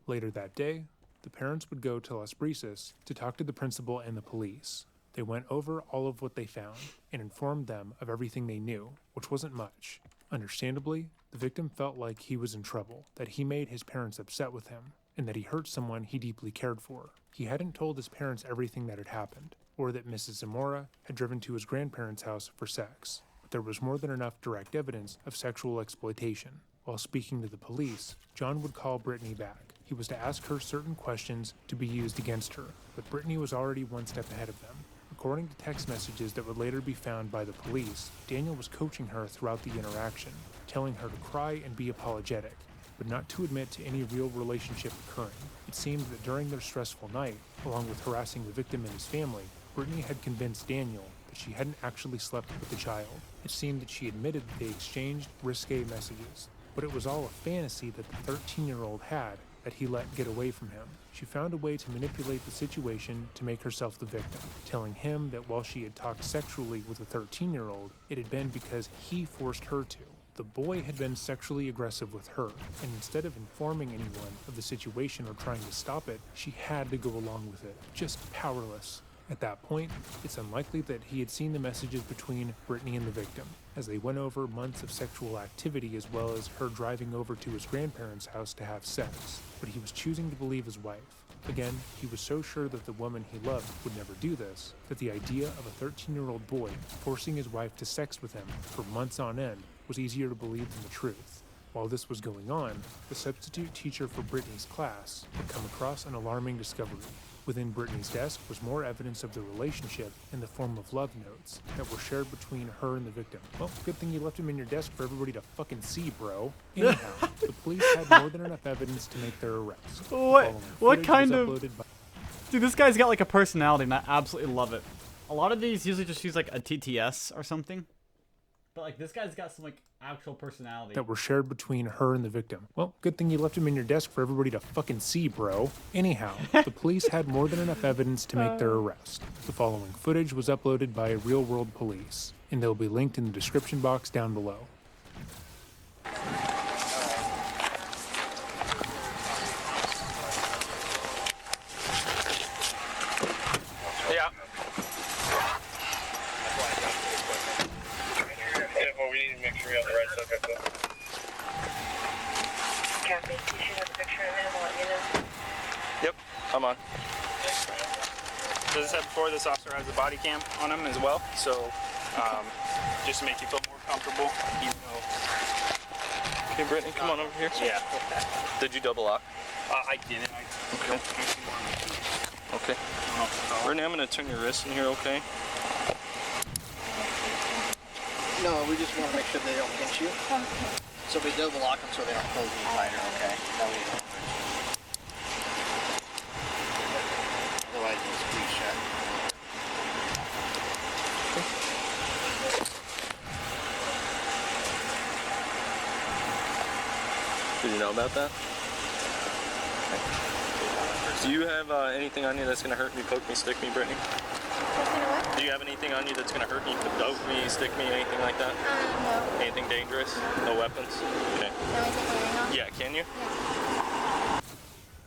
Speaker 21: Later that day, the parents would go to Las Brisas to talk to the principal and the police. They went over all of what they found and informed them of everything they knew, which wasn't much. Understandably, the victim felt like he was in trouble, that he made his parents upset with him, and that he hurt someone he deeply cared for. He hadn't told his parents everything that had happened, or that Mrs. Zamora had driven to his grandparents' house for sex, but there was more than enough direct evidence of sexual exploitation. While speaking to the police, John would call Brittany back. He was to ask her certain questions to be used against her, but Brittany was already one step ahead of them. According to text messages that would later be found by the police, Daniel was coaching her throughout the interaction, telling her to cry and be apologetic, but not to admit to any real relationship occurring. It seemed that during their stressful night, along with harassing the victim and his family, Brittany had convinced Daniel that she hadn't actually slept with the child. It seemed that she admitted that they exchanged risque messages, but it was all a fantasy that the 13-year-old had that he let get away from him. She found a way to manipulate the situation to make herself the victim, telling him that while she had talked sexually with a 13-year-old, it had been because he forced her to. The boy had been sexually aggressive with her, and instead of informing anyone of the situation or trying to stop it, she had to go along with it, just powerless. At that point, it's unlikely that he had seen the messages between Brittany and the victim, as they went over months of sexual activity as well as her driving over to his grandparents' house to have sex. But he was choosing to believe his wife. Again, he was so sure that the woman he loved would never do this, that the idea of a 13-year-old boy forcing his wife to sex with him for months on end was easier to believe than the truth. While this was going on, the substitute teacher for Brittany's class had come across an alarming discovery. Within Brittany's desk was more evidence of the relationship in the form of love notes that were shared between her and the victim. Well, good thing you left them in your desk for everybody to fucking see, bro. Anyhow, the police had more than enough evidence to make their arrest.
Speaker 1: What kind of... Dude, this guy's got like a personality and I absolutely love it. A lot of these usually just use like a TTS or something. But like this guy's got some like actual personality.
Speaker 21: That were shared between her and the victim. Well, good thing you left him in your desk for everybody to fucking see, bro. Anyhow, the police had more than enough evidence to make their arrest. The following footage was uploaded by Real World Police, and they'll be linked in the description box down below.
Speaker 16: Yeah. Well, we need to make sure we have the right subject though.
Speaker 2: Copy. You should have a picture of him. I'll let you know.
Speaker 19: Yep, I'm on. As I said before, this officer has a body cam on him as well, so just to make you feel more comfortable, even though...
Speaker 5: Okay, Brittany, come on over here.
Speaker 19: Yeah.
Speaker 5: Did you double lock?
Speaker 19: I didn't.
Speaker 5: Okay. Okay. Brittany, I'm going to turn your wrist in here, okay?
Speaker 18: No, we just want to make sure they don't pinch you. Okay. So we double lock them so they don't close any tighter, okay? That way you don't pinch. Otherwise you squeeze shut.
Speaker 5: Did you know about that? Okay. Do you have anything on you that's going to hurt me, poke me, stick me, Brittany?
Speaker 2: What?
Speaker 5: Do you have anything on you that's going to hurt me, poke me, stick me, anything like that?
Speaker 2: No.
Speaker 5: Anything dangerous? No weapons? Okay.
Speaker 4: Can we take the ring off?
Speaker 5: Yeah, can you?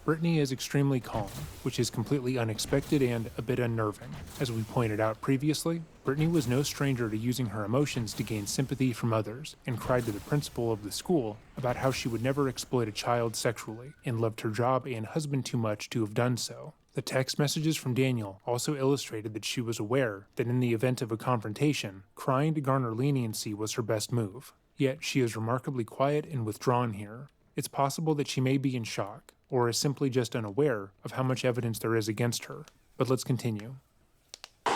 Speaker 21: Brittany is extremely calm, which is completely unexpected and a bit unnerving. As we pointed out previously, Brittany was no stranger to using her emotions to gain sympathy from others, and cried to the principal of the school about how she would never exploit a child sexually, and loved her job and husband too much to have done so. The text messages from Daniel also illustrated that she was aware that in the event of a confrontation, crying to garner leniency was her best move. Yet she is remarkably quiet and withdrawn here. It's possible that she may be in shock, or is simply just unaware of how much evidence there is against her. But let's continue.
Speaker 4: Am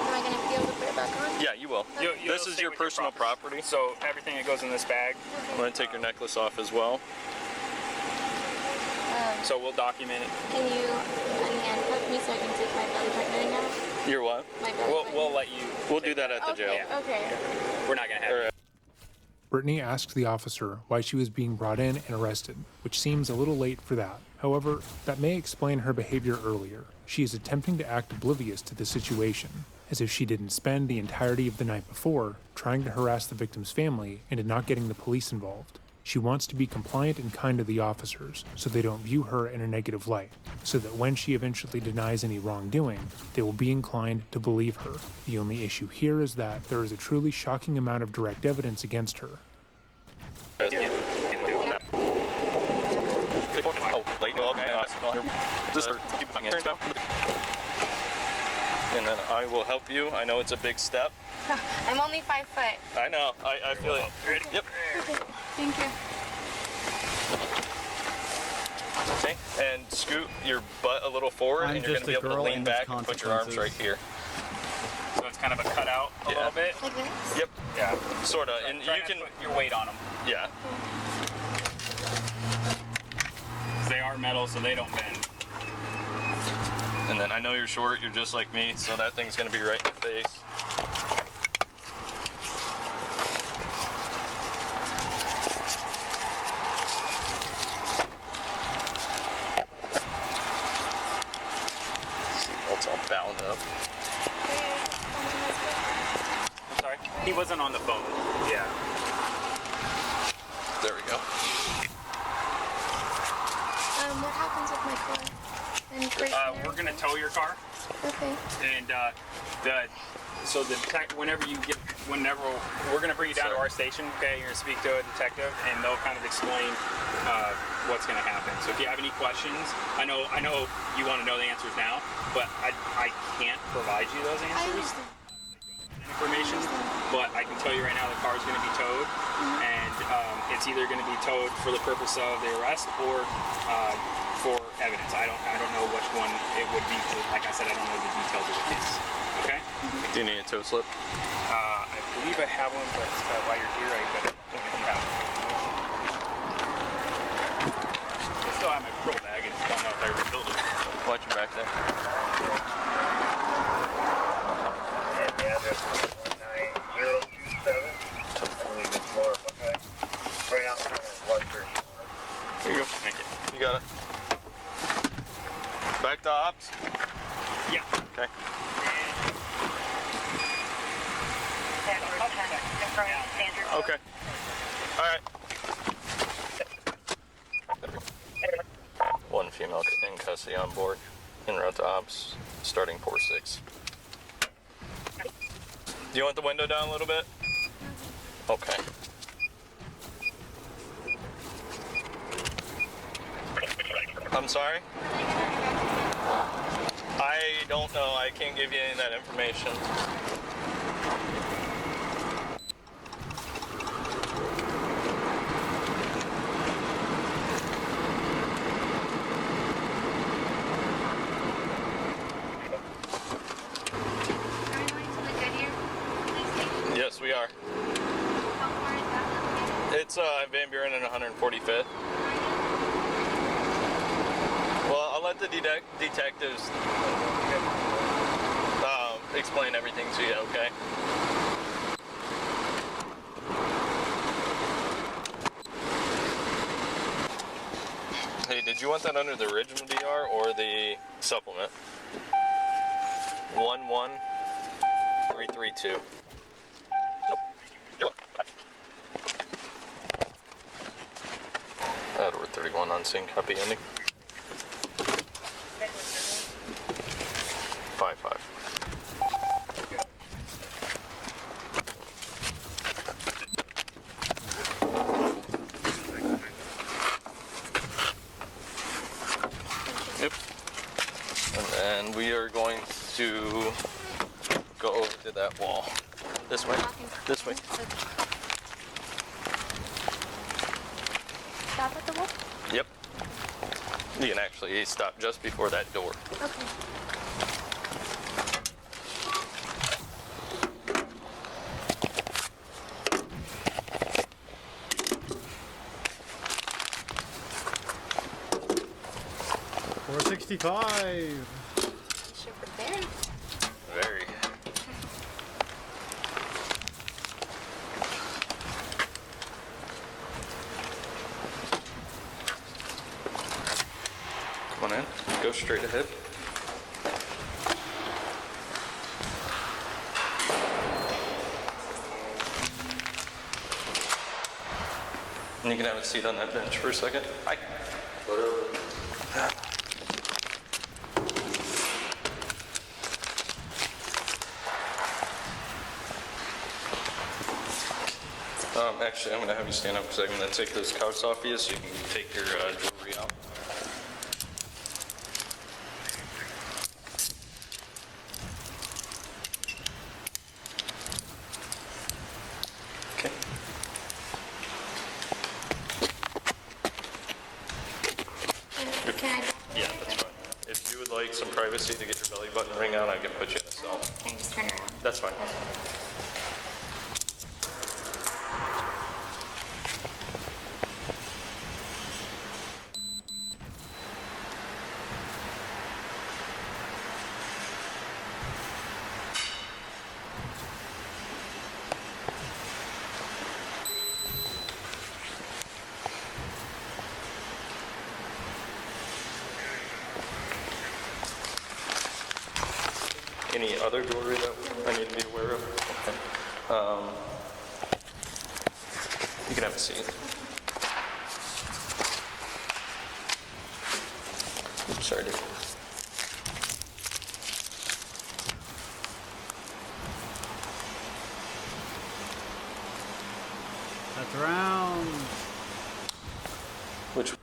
Speaker 4: I going to be able to put it back on?
Speaker 5: Yeah, you will. This is your personal property.
Speaker 19: So everything that goes in this bag.
Speaker 5: I'm going to take your necklace off as well.
Speaker 19: So we'll document it.
Speaker 4: Can you unhandcuff me so I can take my belly button out?
Speaker 5: Your what?
Speaker 4: My belly
Speaker 19: We'll let you.
Speaker 5: We'll do that at the jail.
Speaker 4: Okay.
Speaker 19: We're not going to have it.
Speaker 21: Brittany asked the officer why she was being brought in and arrested, which seems a little late for that. However, that may explain her behavior earlier. She is attempting to act oblivious to the situation, as if she didn't spend the entirety of the night before trying to harass the victim's family into not getting the police involved. She wants to be compliant and kind to the officers so they don't view her in a negative light, so that when she eventually denies any wrongdoing, they will be inclined to believe her. The only issue here is that there is a truly shocking amount of direct evidence against her.
Speaker 5: And then I will help you. I know it's a big step.
Speaker 4: I'm only 5 foot.
Speaker 5: I know. I feel it. Ready? Yep.
Speaker 4: Okay. Thank you.
Speaker 5: Okay. And scoot your butt a little forward,
Speaker 1: I'm
Speaker 5: and you're going to be
Speaker 1: just a
Speaker 5: able to
Speaker 1: girl
Speaker 5: lean
Speaker 1: and
Speaker 5: back
Speaker 1: there's
Speaker 5: and put your arms right here.
Speaker 19: So it's kind of a cutout a little bit.
Speaker 4: Like this?
Speaker 5: Yep.
Speaker 19: Yeah.
Speaker 5: Sort of. And
Speaker 19: Try
Speaker 5: you
Speaker 19: not
Speaker 5: can.
Speaker 19: to put your weight on them.
Speaker 5: Yeah.
Speaker 19: They are metal, so they don't bend.
Speaker 5: And then I know you're short. You're just like me, so that thing's going to be right in your face. Seatbelt's all bound up.
Speaker 19: I'm sorry. He wasn't on the phone. Yeah.
Speaker 5: There we go.
Speaker 4: What happens with my car?
Speaker 19: We're gonna tow your car.
Speaker 4: Okay.
Speaker 19: And whenever we're gonna bring you down to our station, okay? You're gonna speak to a detective, and they'll kind of explain what's gonna happen. So if you have any questions, I know you want to know the answers now, but I can't provide you those answers. Information, but I can tell you right now the car is going to be towed, and it's either going to be towed for the purpose of the arrest or for evidence. I don't know which one it would be. Like I said, I don't know the details of the case. Okay.
Speaker 5: Do you need a tow slip?
Speaker 19: I believe I have one, but while you're here, I don't think you have it. I still have my pro bag, and don't know if I refilled it.
Speaker 5: Watch your back there.
Speaker 16: The address is 19027. Only this floor, okay? Right outside of Luxury.
Speaker 5: Here you go. Thank you. You got it. Back to ops?
Speaker 19: Yeah.
Speaker 5: Okay. Okay. All right. One female in custody on board. En route to ops, starting port 6. Do you want the window down a little bit? Okay. I'm sorry? I don't know. I can't give you any of that information. Yes, we are. It's Van Buren and 145th. Well, I'll let the detectives explain everything to you, okay? Hey, did you want that under the original DR or the supplement? 11332. on scene. Copy ending. 5-5. Yep. And then we are going to go over to that wall. This way. This way.
Speaker 14: Stop at the wall?
Speaker 5: Yep. You can actually stop just before that door.
Speaker 14: Okay.
Speaker 1: $465.
Speaker 14: Should prepare.
Speaker 5: Very. Come on in. Go straight ahead. And you can have a seat on that bench for a second. Hi. Actually, I'm going to have you stand up because I'm going to take those cuffs off you so you can take your jewelry out. Okay. Yeah, that's fine. If you would like some privacy to get your belly button ring out, I can put you in a cell.
Speaker 14: Can I just turn around?
Speaker 5: That's fine. Any other jewelry that I need to be aware of? Okay. You can have a seat. Oops, sorry, dude.
Speaker 1: That's round.
Speaker 5: Which?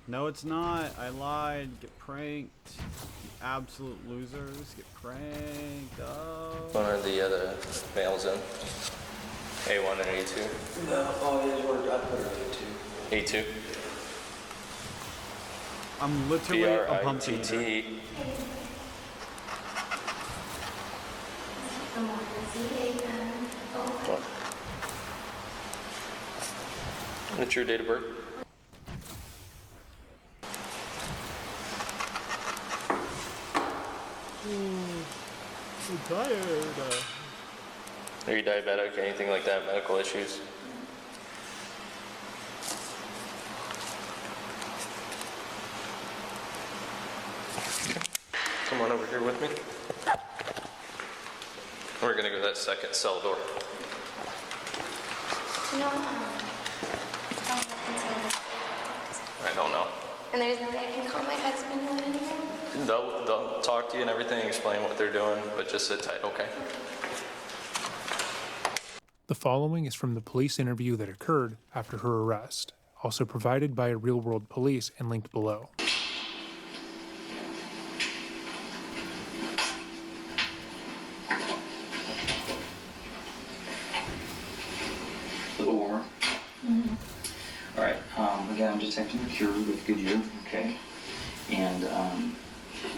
Speaker 1: No, it's not. I lied. Get pranked. You absolute losers. Get pranked. Oh.
Speaker 5: One of the other males in. A1 and A2.
Speaker 17: No, oh, yeah, I put her A2.
Speaker 5: A2.
Speaker 1: I'm literally a pumpkin.
Speaker 5: BRITT. What's your date of birth?
Speaker 1: I'm tired.
Speaker 5: Are you diabetic? Anything like that? Medical issues? Come on over here with me. We're gonna go to that second cell door.
Speaker 14: No.
Speaker 5: I don't know.
Speaker 14: And there's no way I can call my husband or anything?
Speaker 5: They'll talk to you and everything, explain what they're doing, but just sit tight, okay?
Speaker 21: The following is from the police interview that occurred after her arrest, also provided by Real World Police and linked below.
Speaker 23: A little warmer.
Speaker 14: Mm-hmm.
Speaker 23: All right. Again, I'm detecting a cure with Goodyear. Okay. And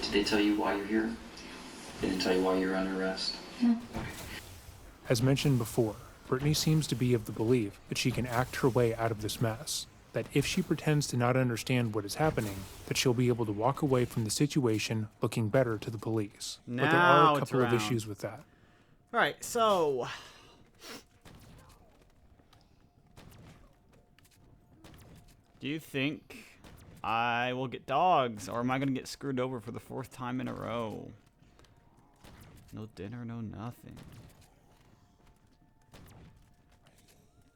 Speaker 23: did they tell you why you're here? They didn't tell you why you're under arrest?
Speaker 14: No.
Speaker 21: As mentioned before, Brittany seems to be of the belief that she can act her way out of this mess, that if she pretends to not understand what is happening, that she'll be able to walk away from the situation looking better to the police. But there
Speaker 1: Now
Speaker 21: are a
Speaker 1: it's
Speaker 21: couple of
Speaker 1: around.
Speaker 21: issues with that.
Speaker 1: Alright, so do you think I will get dogs, or am I going to get screwed over for the 4th time in a row? No dinner, no nothing.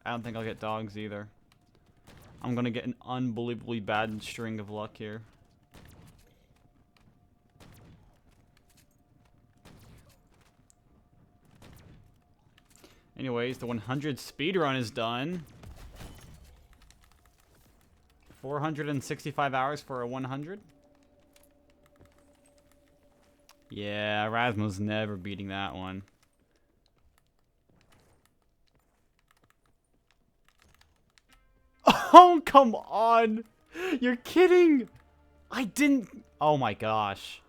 Speaker 1: I don't think I'll get dogs either. I'm gonna get an unbelievably bad string of luck here. Anyways, the 100 speedrun is done. 465 hours for a 100. Yeah, Erasmo's never beating that one. Oh, come on! You're kidding! I didn't... Oh my gosh.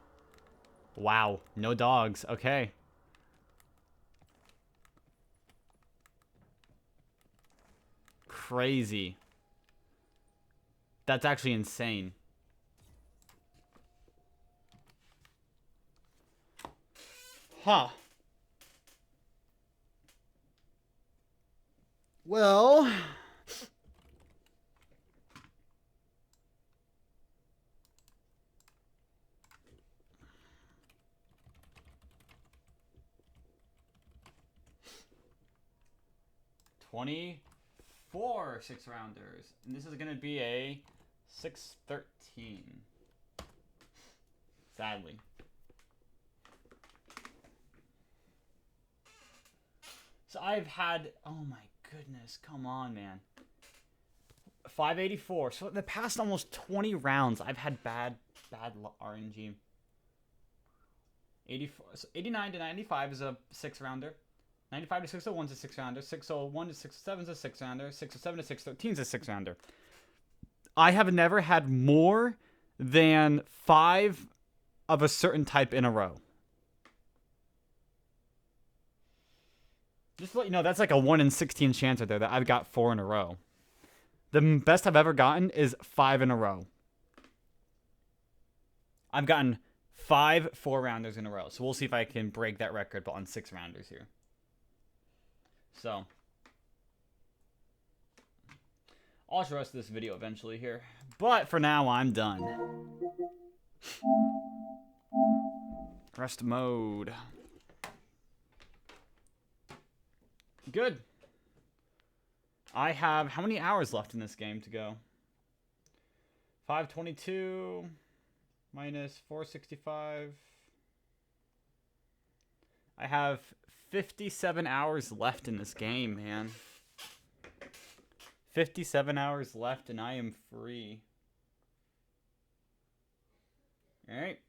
Speaker 1: Wow, no dogs. Okay. Crazy. That's actually insane. Huh. Well... $24 6-rounders. And this is going to be a 613. Sadly. So I've had... Oh my goodness. Come on, man. 584. So in the past almost 20 rounds, I've had bad RNG. 84, so 89 to 95 is a 6-rounder. 95 to 601 is a 6-rounder. 601 to 607 is a 6-rounder. 607 to 613 is a 6-rounder. I have never had more than 5 of a certain type in a row. Just to let you know, that's like a 1 in 16 chance right there that I've got 4 in a row. The best I've ever gotten is 5 in a row. I've gotten 5 4-rounders in a row. So we'll see if I can break that record, but on 6-rounders here. So, I'll watch the rest of this video eventually here. But for now, I'm done. Rest mode. Good. I have how many hours left in this game to go? 522 minus 465. I have 57 hours left in this game, man. 57 hours left and I am free. Alright.